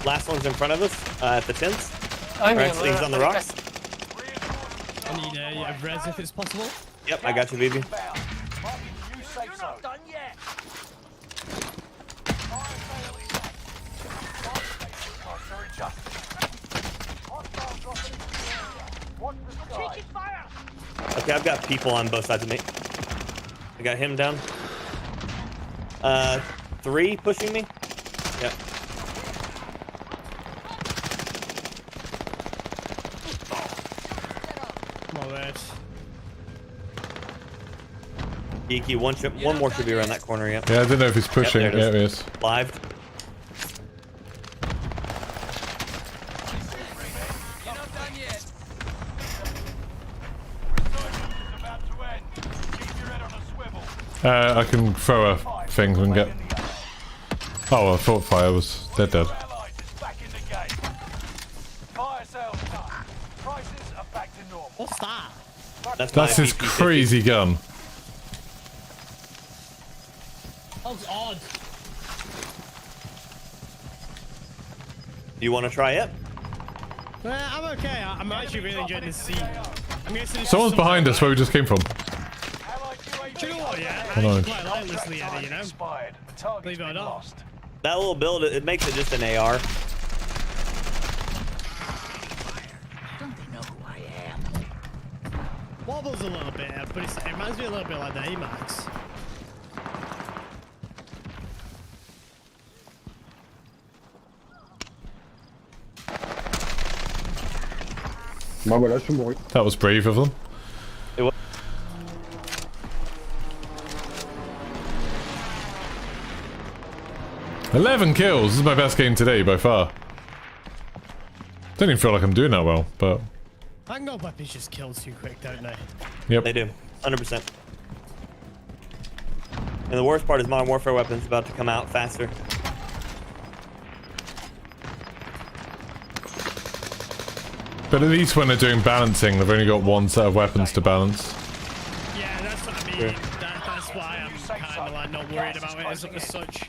Last one's in front of us at the tents. Right, so he's on the rocks. I need a res if it's possible. Yep, I got you, baby. You're not done yet. Okay, I've got people on both sides of me. I got him down. 3 pushing me. Yep. Come on, Reg. Geeky, one more should be around that corner, yep. Yeah, I didn't know if he's pushing. Yep, there Yeah, it he is. is. Live. You're not done yet. About to end. Keep your head on a swivel. I can throw a thing and get... Oh, I thought fire was dead. Allies is back in the game. Fire sales done. Prices are back to normal. What's that? That's His BP-50. crazy gun. That was odd. You want to try it? I'm okay. I'm actually really enjoying this scene. I'm guessing it's Someone's just behind us where we just came from. Allied UAV Do you know what? Yeah, I Hold on. actually quite like this Leanna, you know? expired. The target's Believe it or been not. lost. That little build, it makes it just an AR. Wobbles a little bit, but it reminds me a little bit like the AMAX. Bah voilà, je suis mort. That was brave of them. It was. 11 kills. This is my best game today by far. Don't even feel like I'm doing that well, but Hangout weapons just kill too quick, don't they? yep. They do. 100%. And the worst part is Modern Warfare weapons about to come out faster. But at least when they're doing balancing, they've only got one set of weapons to balance. Yeah, that's what I mean. Yeah. That's why I'm kind of like not worried about it as such.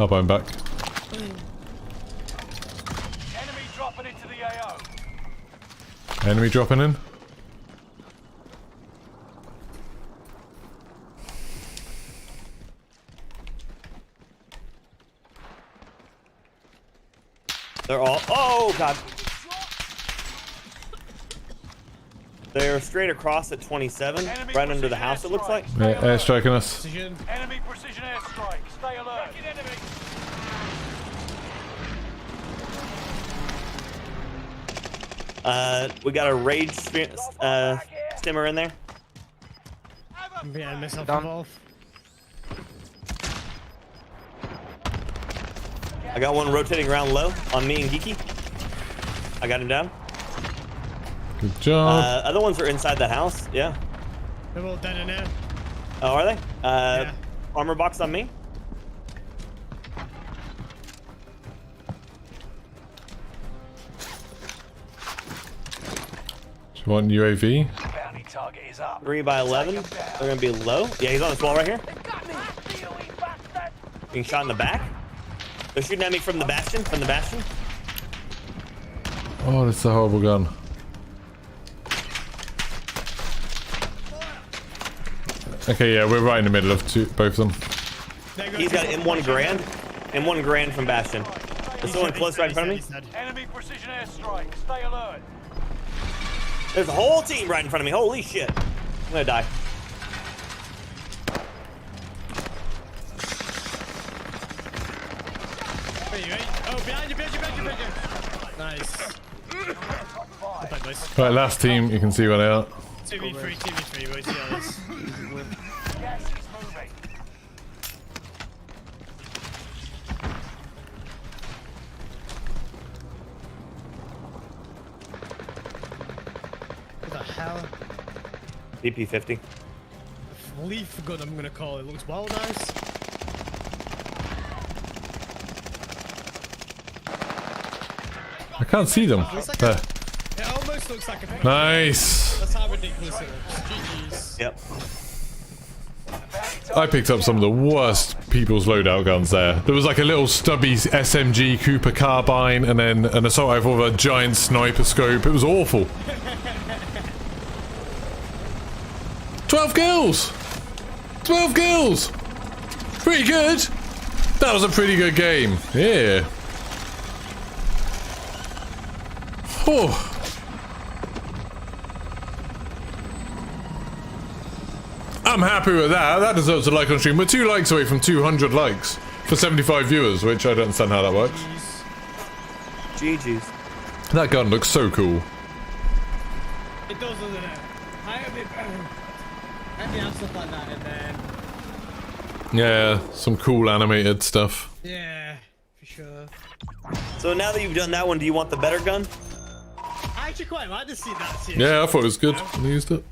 I'm back. Enemy dropping into the AO. Enemy dropping in. They're all. Oh god. They're straight across at 27, right under the house. It looks like. Yeah, airstriking us. Enemy precision airstrike. Stay alert. Enemy. We got a rage stimmer in there. Yeah, myself involved. I got one rotating around low on me and Geeky. I got him down. Good job. Other ones are inside the house. Yeah. They're all dead in there. Oh, are they? Yeah. Armor box on me. Do you want UAV? Bounty target is up. 3 by 11. They're gonna be low. Yeah, he's on this wall right here. Being shot in the back. They're shooting at me from the bastion. From the bastion. Oh, that's a horrible gun. Okay, yeah, we're right in the middle of both of them. He's got M1 grand. M1 grand from bastion. There's someone close right in front of me. Enemy precision airstrike. Stay alert. There's a whole team right in front of me. Holy shit. I'm gonna die. Oh, behind you. Nice. Right, last team, you can see where they are. 2v3, we'll see how this. Gas is moving. What the hell? DP50. Leaf gun, I'm gonna call it. Looks well nice. I can't see them. There. It almost looks like a picture. Nice. That's how ridiculous it looks. GG's. Yep. I picked up some of the worst people's loadout guns there. There was like a little stubby SMG Cooper carbine and then an assault rifle with a giant sniper scope. It was awful. 12 kills! 12 kills! Pretty good! That was a pretty good game. Yeah. Oh. I'm happy with that. That deserves a like on stream. We're 2 likes away from 200 likes for 75 viewers, which I don't understand how that works. GG's. That gun looks so cool. It does, doesn't it? I have stuff like that in there. Yeah, some cool animated stuff. Yeah, for sure. So now that you've done that one, do you want the better gun? I actually quite like to see that too. Yeah, I thought it was good when I used it.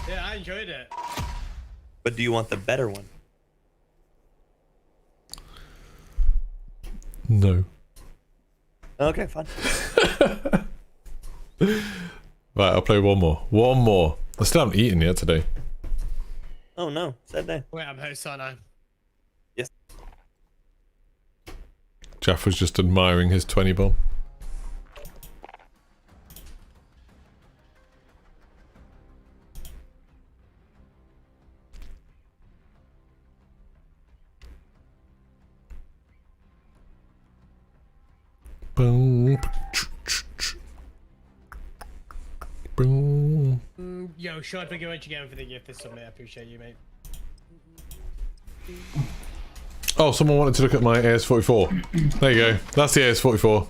Yeah, I enjoyed it. But do you want the better one? No. Okay, fine. Right, I'll play one more. One more. I still haven't eaten yet today. Oh no, sad day. Wait, I'm host, aren't I? Yes. Jeff was just admiring his 20 bomb. Boom. Boom. Yo, short figure, what you getting for the gift this Sunday? I appreciate you, mate. Oh, someone wanted to look at my AS44. There you go. That's the AS44.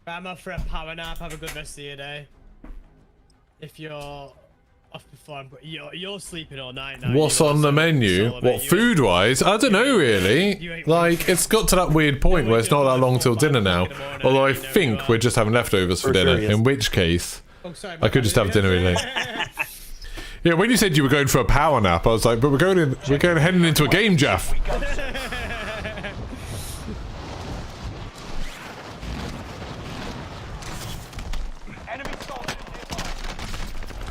I'm off for a power nap. Have a good rest of your day. If you're off before you're sleeping all night now. What's on the menu? What, food-wise? I don't know, really. Like, it's got to that weird point where it's not that long till dinner now. Although I think we're just having leftovers for dinner. In which case, I could just have dinner really late. Yeah, when you said you were going for a power nap, I was like, but we're heading into a game, Jeff.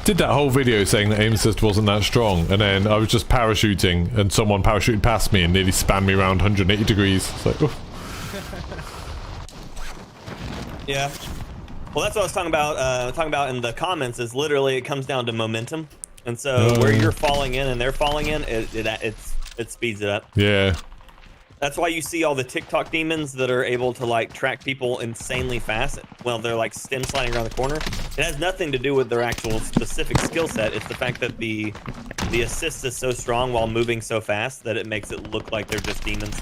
Did that whole video saying that aim assist wasn't that strong, and then I was just parachuting, and someone parachuted past me and nearly spanned me around 180 degrees. It's like, oof. Yeah. Well, that's what I was talking about. In the comments is literally it comes down to momentum, and so where you're falling in and they're falling in, it speeds it up. Yeah. That's why you see all the TikTok demons that are able to like track people insanely fast. Well, they're like stem sliding around the corner. It has nothing to do with their actual specific skill set. It's the fact that the assist is so strong while moving so fast that it makes it look like they're just demons.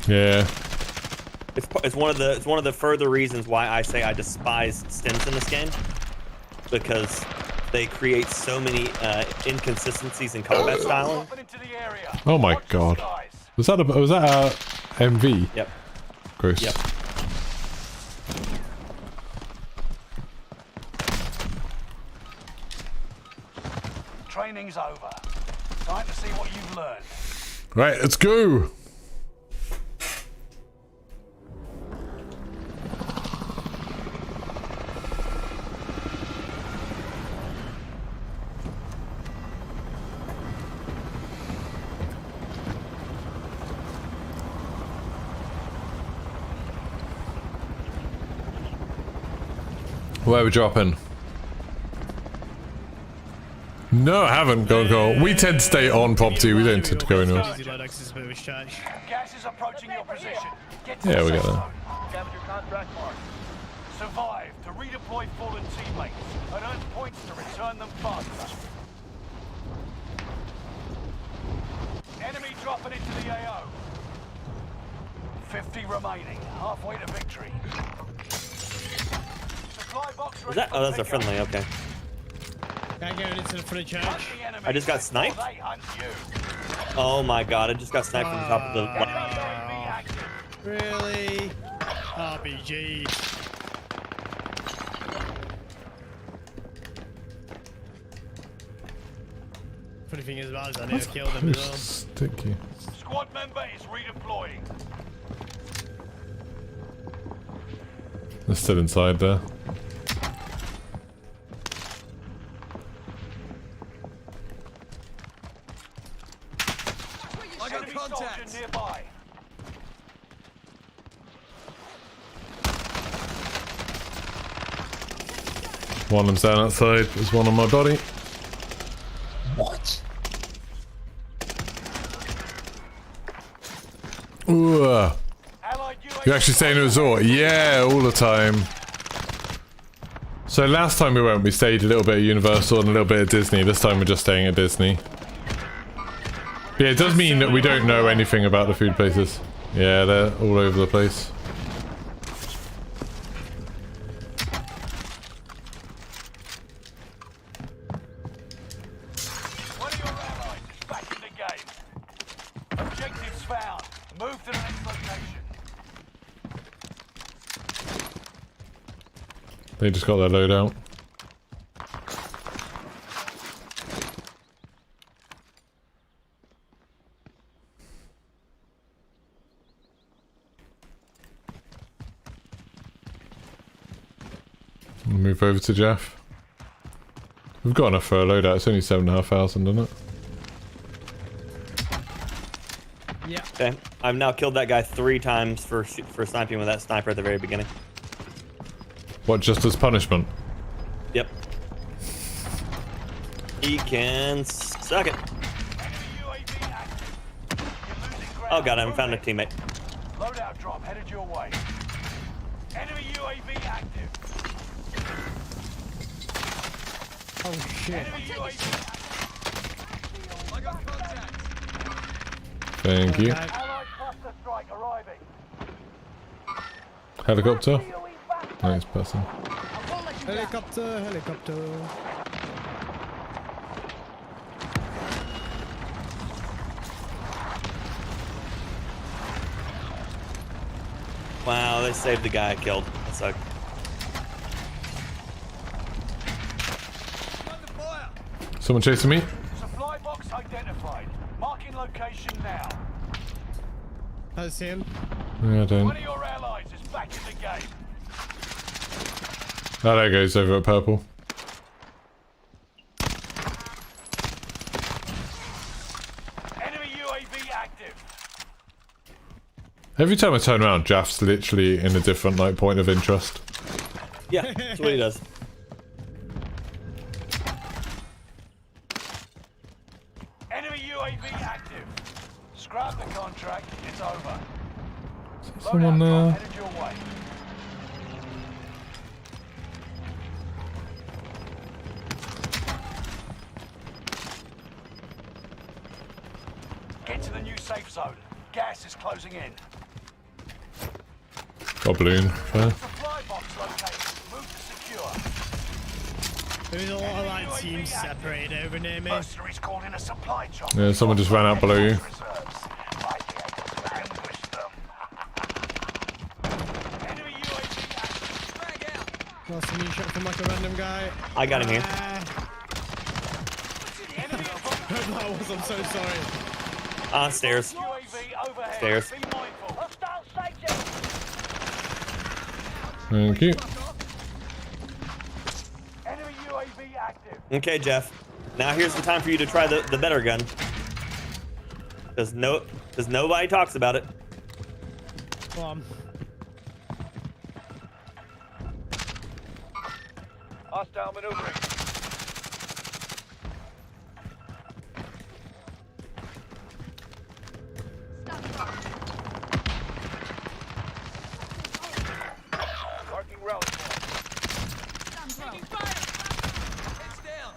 Yeah. It's one of the further reasons why I say I despise stims in this game, because they create so many inconsistencies in combat styling. Oh my god. Was that a MV? Yep. Gross. Yep. Training's over. Time to see what you've learned. Right, let's go. Where are we dropping? No, I haven't. Go. We tend to stay on property. We don't tend to go anywhere. Gas is approaching your position. Get to Yeah, the we got safe that. zone. Scavenger contract marked. Survive to redeploy fallen teammates and earn points to return them faster. Enemy dropping into the AO. 50 remaining. Halfway to victory. Supply box Is that? Oh, that's a friendly. Okay. Guy going into the front of church. I just got sniped. Oh my god! I just got sniped from the top of the. Really? RPG. Funny thing is about it, I need to kill them as well. Sticky. Squad member is redeploying. They're still inside there. I got contacts nearby. One of them's down outside. There's one on my body. What? Ooh. You're actually staying at a resort? Yeah, all the time. So last time we went, we stayed a little bit at Universal and a little bit at Disney. This time we're just staying at Disney. But yeah, it does mean that we don't know anything about the food places. Yeah, they're all over the place. One of your allies is back in the game. Objectives found. Move to the next location. They just got their loadout. Move over to Jeff. We've got enough for a loadout. It's only 7,500, isn't it? Yeah. Okay. I've now killed that guy 3 times for sniping with that sniper at the very beginning. What, just as punishment? Yep. He can suck it. Oh god, I found a teammate. Loadout drop headed your way. Enemy UAV active. Oh shit. Enemy UAV I got contacts. Thank you. Allied cluster strike Helicopter? Nice person. Helicopter, helicopter. Wow, they saved the guy I killed. That sucked. Someone chasing me? Supply box identified. Marking location now. I see him. Yeah, I don't. One of your allies is back in the game. Oh, there goes over at purple. Enemy UAV active. Every time I turn around, Jaff's literally in a different like point of interest. Yeah, that's what he does. Enemy UAV active. Scrap the contract. It's over. Someone there. Headed your way. Get to the new safe zone. Gas is closing in. Got a balloon. Fair. Supply box located. Move to secure. There's a lot of like teams separated over near me. Mercenaries called in a supply chopper. Yeah, someone just ran out below you. Reserves. Might be able to ambush them. Enemy UAV active. Drag out. Lost a new shot from like a random guy. I got him here. That was, I'm so sorry. On stairs. UAV overhead. Stairs. Be mindful. Hostile sighted. Thank you. Enemy UAV active. Okay, Jeff. Now here's the time for you to try the better gun. Because nobody talks about it. Come on. Hostile maneuvering. Marking rally point. Taking fire. It's down.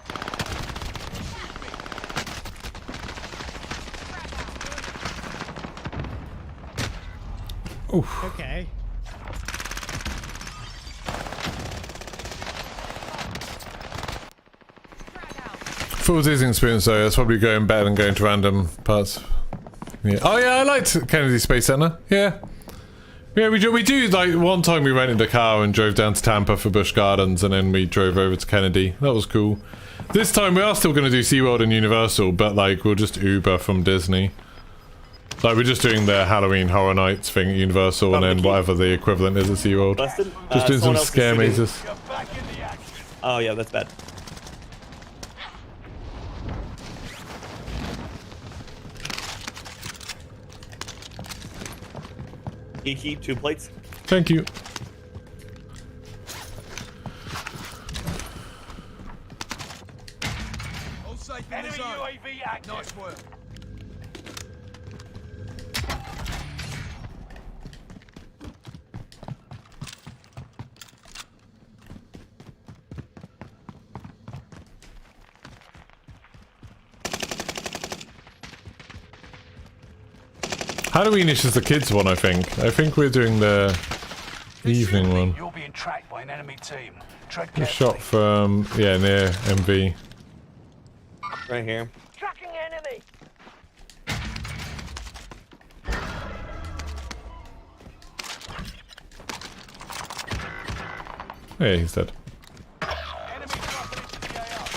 Oof. Okay. Full dizzying experience though, that's probably going better than going to random parts. Yeah. Oh yeah, I liked Kennedy Space Center. Yeah. Yeah, we do like one time we rented a car and drove down to Tampa for Busch Gardens and then we drove over to Kennedy. That was cool. This time we are still going to do SeaWorld and Universal, but like we'll just Uber from Disney. Like we're just doing the Halloween Horror Nights thing at Universal and then whatever the equivalent is at SeaWorld. Busted? Just doing some Someone else is scare shooting. mazes. You're back in the action. Oh yeah, that's bad. Geeky, 2 plates. Thank you. All safe in the Enemy zone. UAV active. Nice work. Halloweenish is the kids one, I think. I think we're doing the evening one. You're being tracked by an enemy team. Tread A carefully. shot from, yeah, near MV. Right here. Tracking enemy. Yeah, he's dead. Enemy dropping into the AR.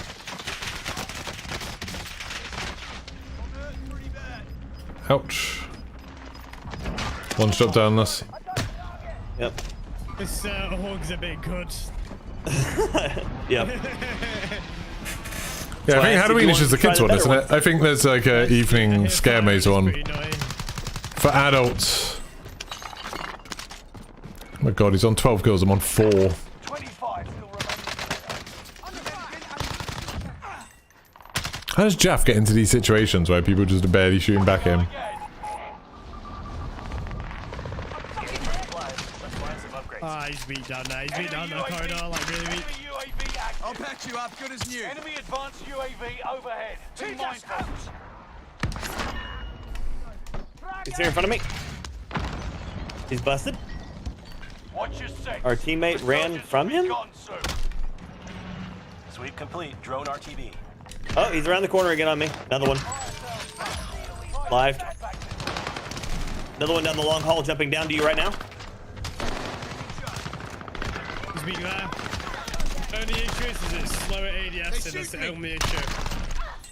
Pretty bad. Ouch. One shot down this. Yep. This hug's a bit good. Yep. Yeah, I So I think asked if you Halloweenish is wanted the to try kids the one, better isn't it? I think there's like a evening scare maze one. Pretty annoying. For adults. Oh my god, he's on 12 kills, I'm on 4. 25 still remaining. How does Jeff get into these situations where people just are barely shooting back at him? Ah, he's beat down there. He's beat down the corridor, like really weak. Enemy UAV active. I'll patch you up good as new. Enemy advanced UAV overhead. Be mindful. He's here in front of me. He's busted. Watch your six. Our teammate ran from him? Gone soon. Sweep complete. Drone RTB. Oh, he's around the corner again on me. Another one. Live. Another one down the long hall jumping down to you right now. He's being there. Only issue is it's slower ADS and that's the only issue.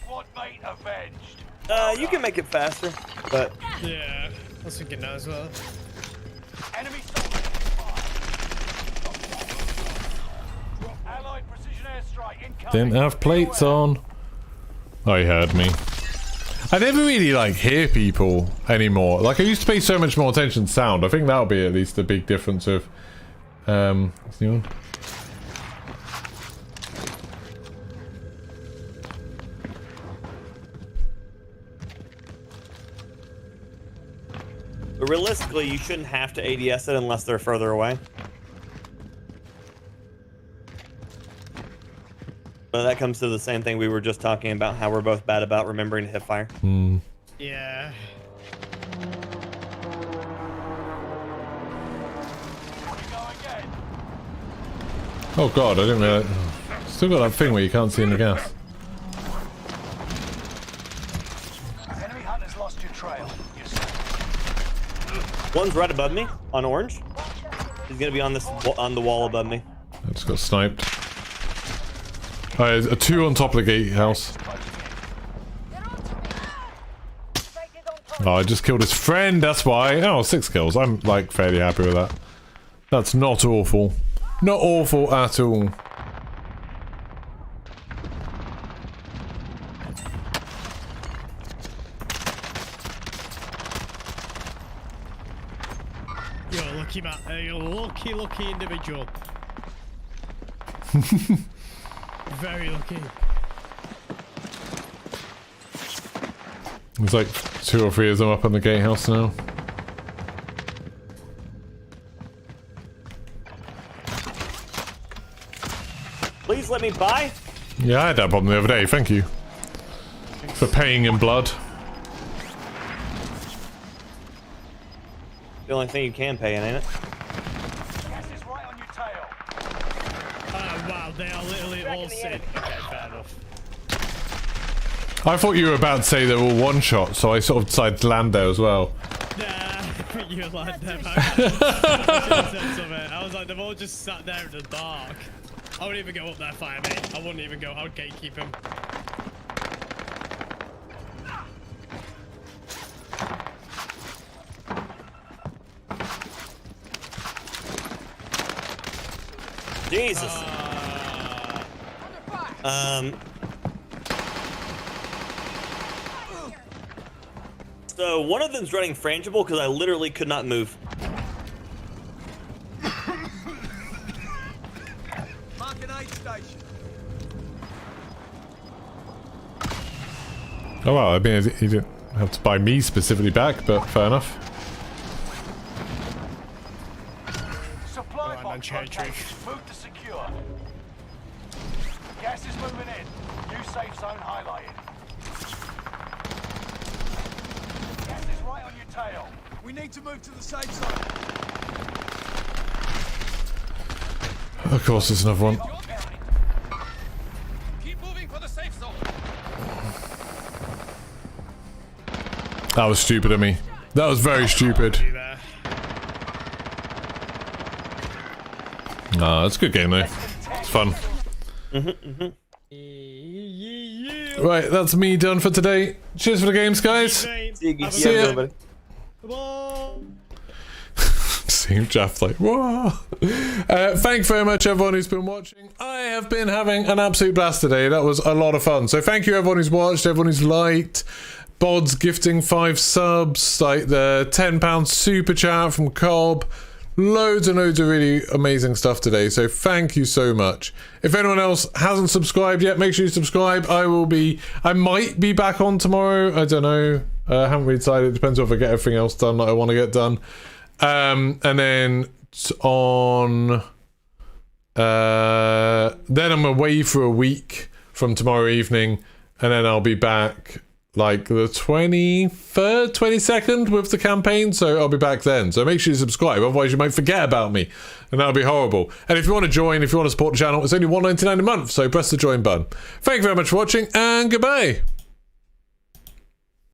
Squad mate avenged. You can make it faster, but... Yeah, I was thinking that as well. Enemy soldier. Allied precision airstrike incoming. Didn't have plates on. Oh, he heard me. I never really like hear people anymore. Like I used to pay so much more attention to sound. I think that'll be at least a big difference of what's the one? But realistically, you shouldn't have to ADS it unless they're further away. But that comes to the same thing we were just talking about, how we're both bad about remembering to hip fire. Yeah. Oh god, I didn't realize. Still got that thing where you can't see in the gas. Enemy hunters lost your trail. One's right above me on orange. He's gonna be on this on the wall above me. I just got sniped. Oh, there's a 2 on top of the gatehouse. Oh, I just killed his friend, that's why. Oh, 6 kills. I'm like fairly happy with that. That's not awful. Not awful at all. You're a lucky man. You're a lucky individual. Very lucky. There's like 2 or 3 of them up on the gatehouse now. Please let me buy. Yeah, I had that problem the other day, thank you. For paying in blood. The only thing you can pay in, ain't it? Gas is right on your tail. Oh wow, they are literally all sick. Okay, fair enough. I thought you were about to say they were all one shot, so I sort of decided to land there as well. Nah, you like them. I was like, they've all just sat there in the dark. I wouldn't even go up there, fire me. I wouldn't even go. I would gatekeep him. Jesus. So one of them's running frangible because I literally could not move. Mark an aid station. Oh well, I mean, he didn't have to buy me specifically back, but fair enough. Supply box located. Move to secure. Gas is moving in. New safe zone highlighted. Gas is right on your tail. We need to move to the safe zone. Of course, there's another one. Keep moving for the safe zone. That was stupid of me. That was very stupid. Nah, it's a good game though. It's fun. Right, that's me done for today. Cheers for the games, guys. See ya. Seeing Jeff like, whoa. Thanks very much, everyone who's been watching. I have been having an absolute blast today. That was a lot of fun. So thank you, everyone who's watched, everyone who's liked. Bod's gifting 5 subs, like the £10 super chat from Cobb. Loads and loads of really amazing stuff today, so thank you so much. If anyone else hasn't subscribed yet, make sure you subscribe. I might be back on tomorrow, I don't know. I haven't really decided, it depends if I get everything else done that I want to get done. And then on... then I'm away for a week from tomorrow evening, and then I'll be back like the 23rd, 22nd with the campaign, so I'll be back then. So make sure you subscribe, otherwise you might forget about me, and that'll be horrible. And if you want to join, if you want to support the channel, it's only $1.99 a month, so press the join button. Thank you very much for watching, and goodbye.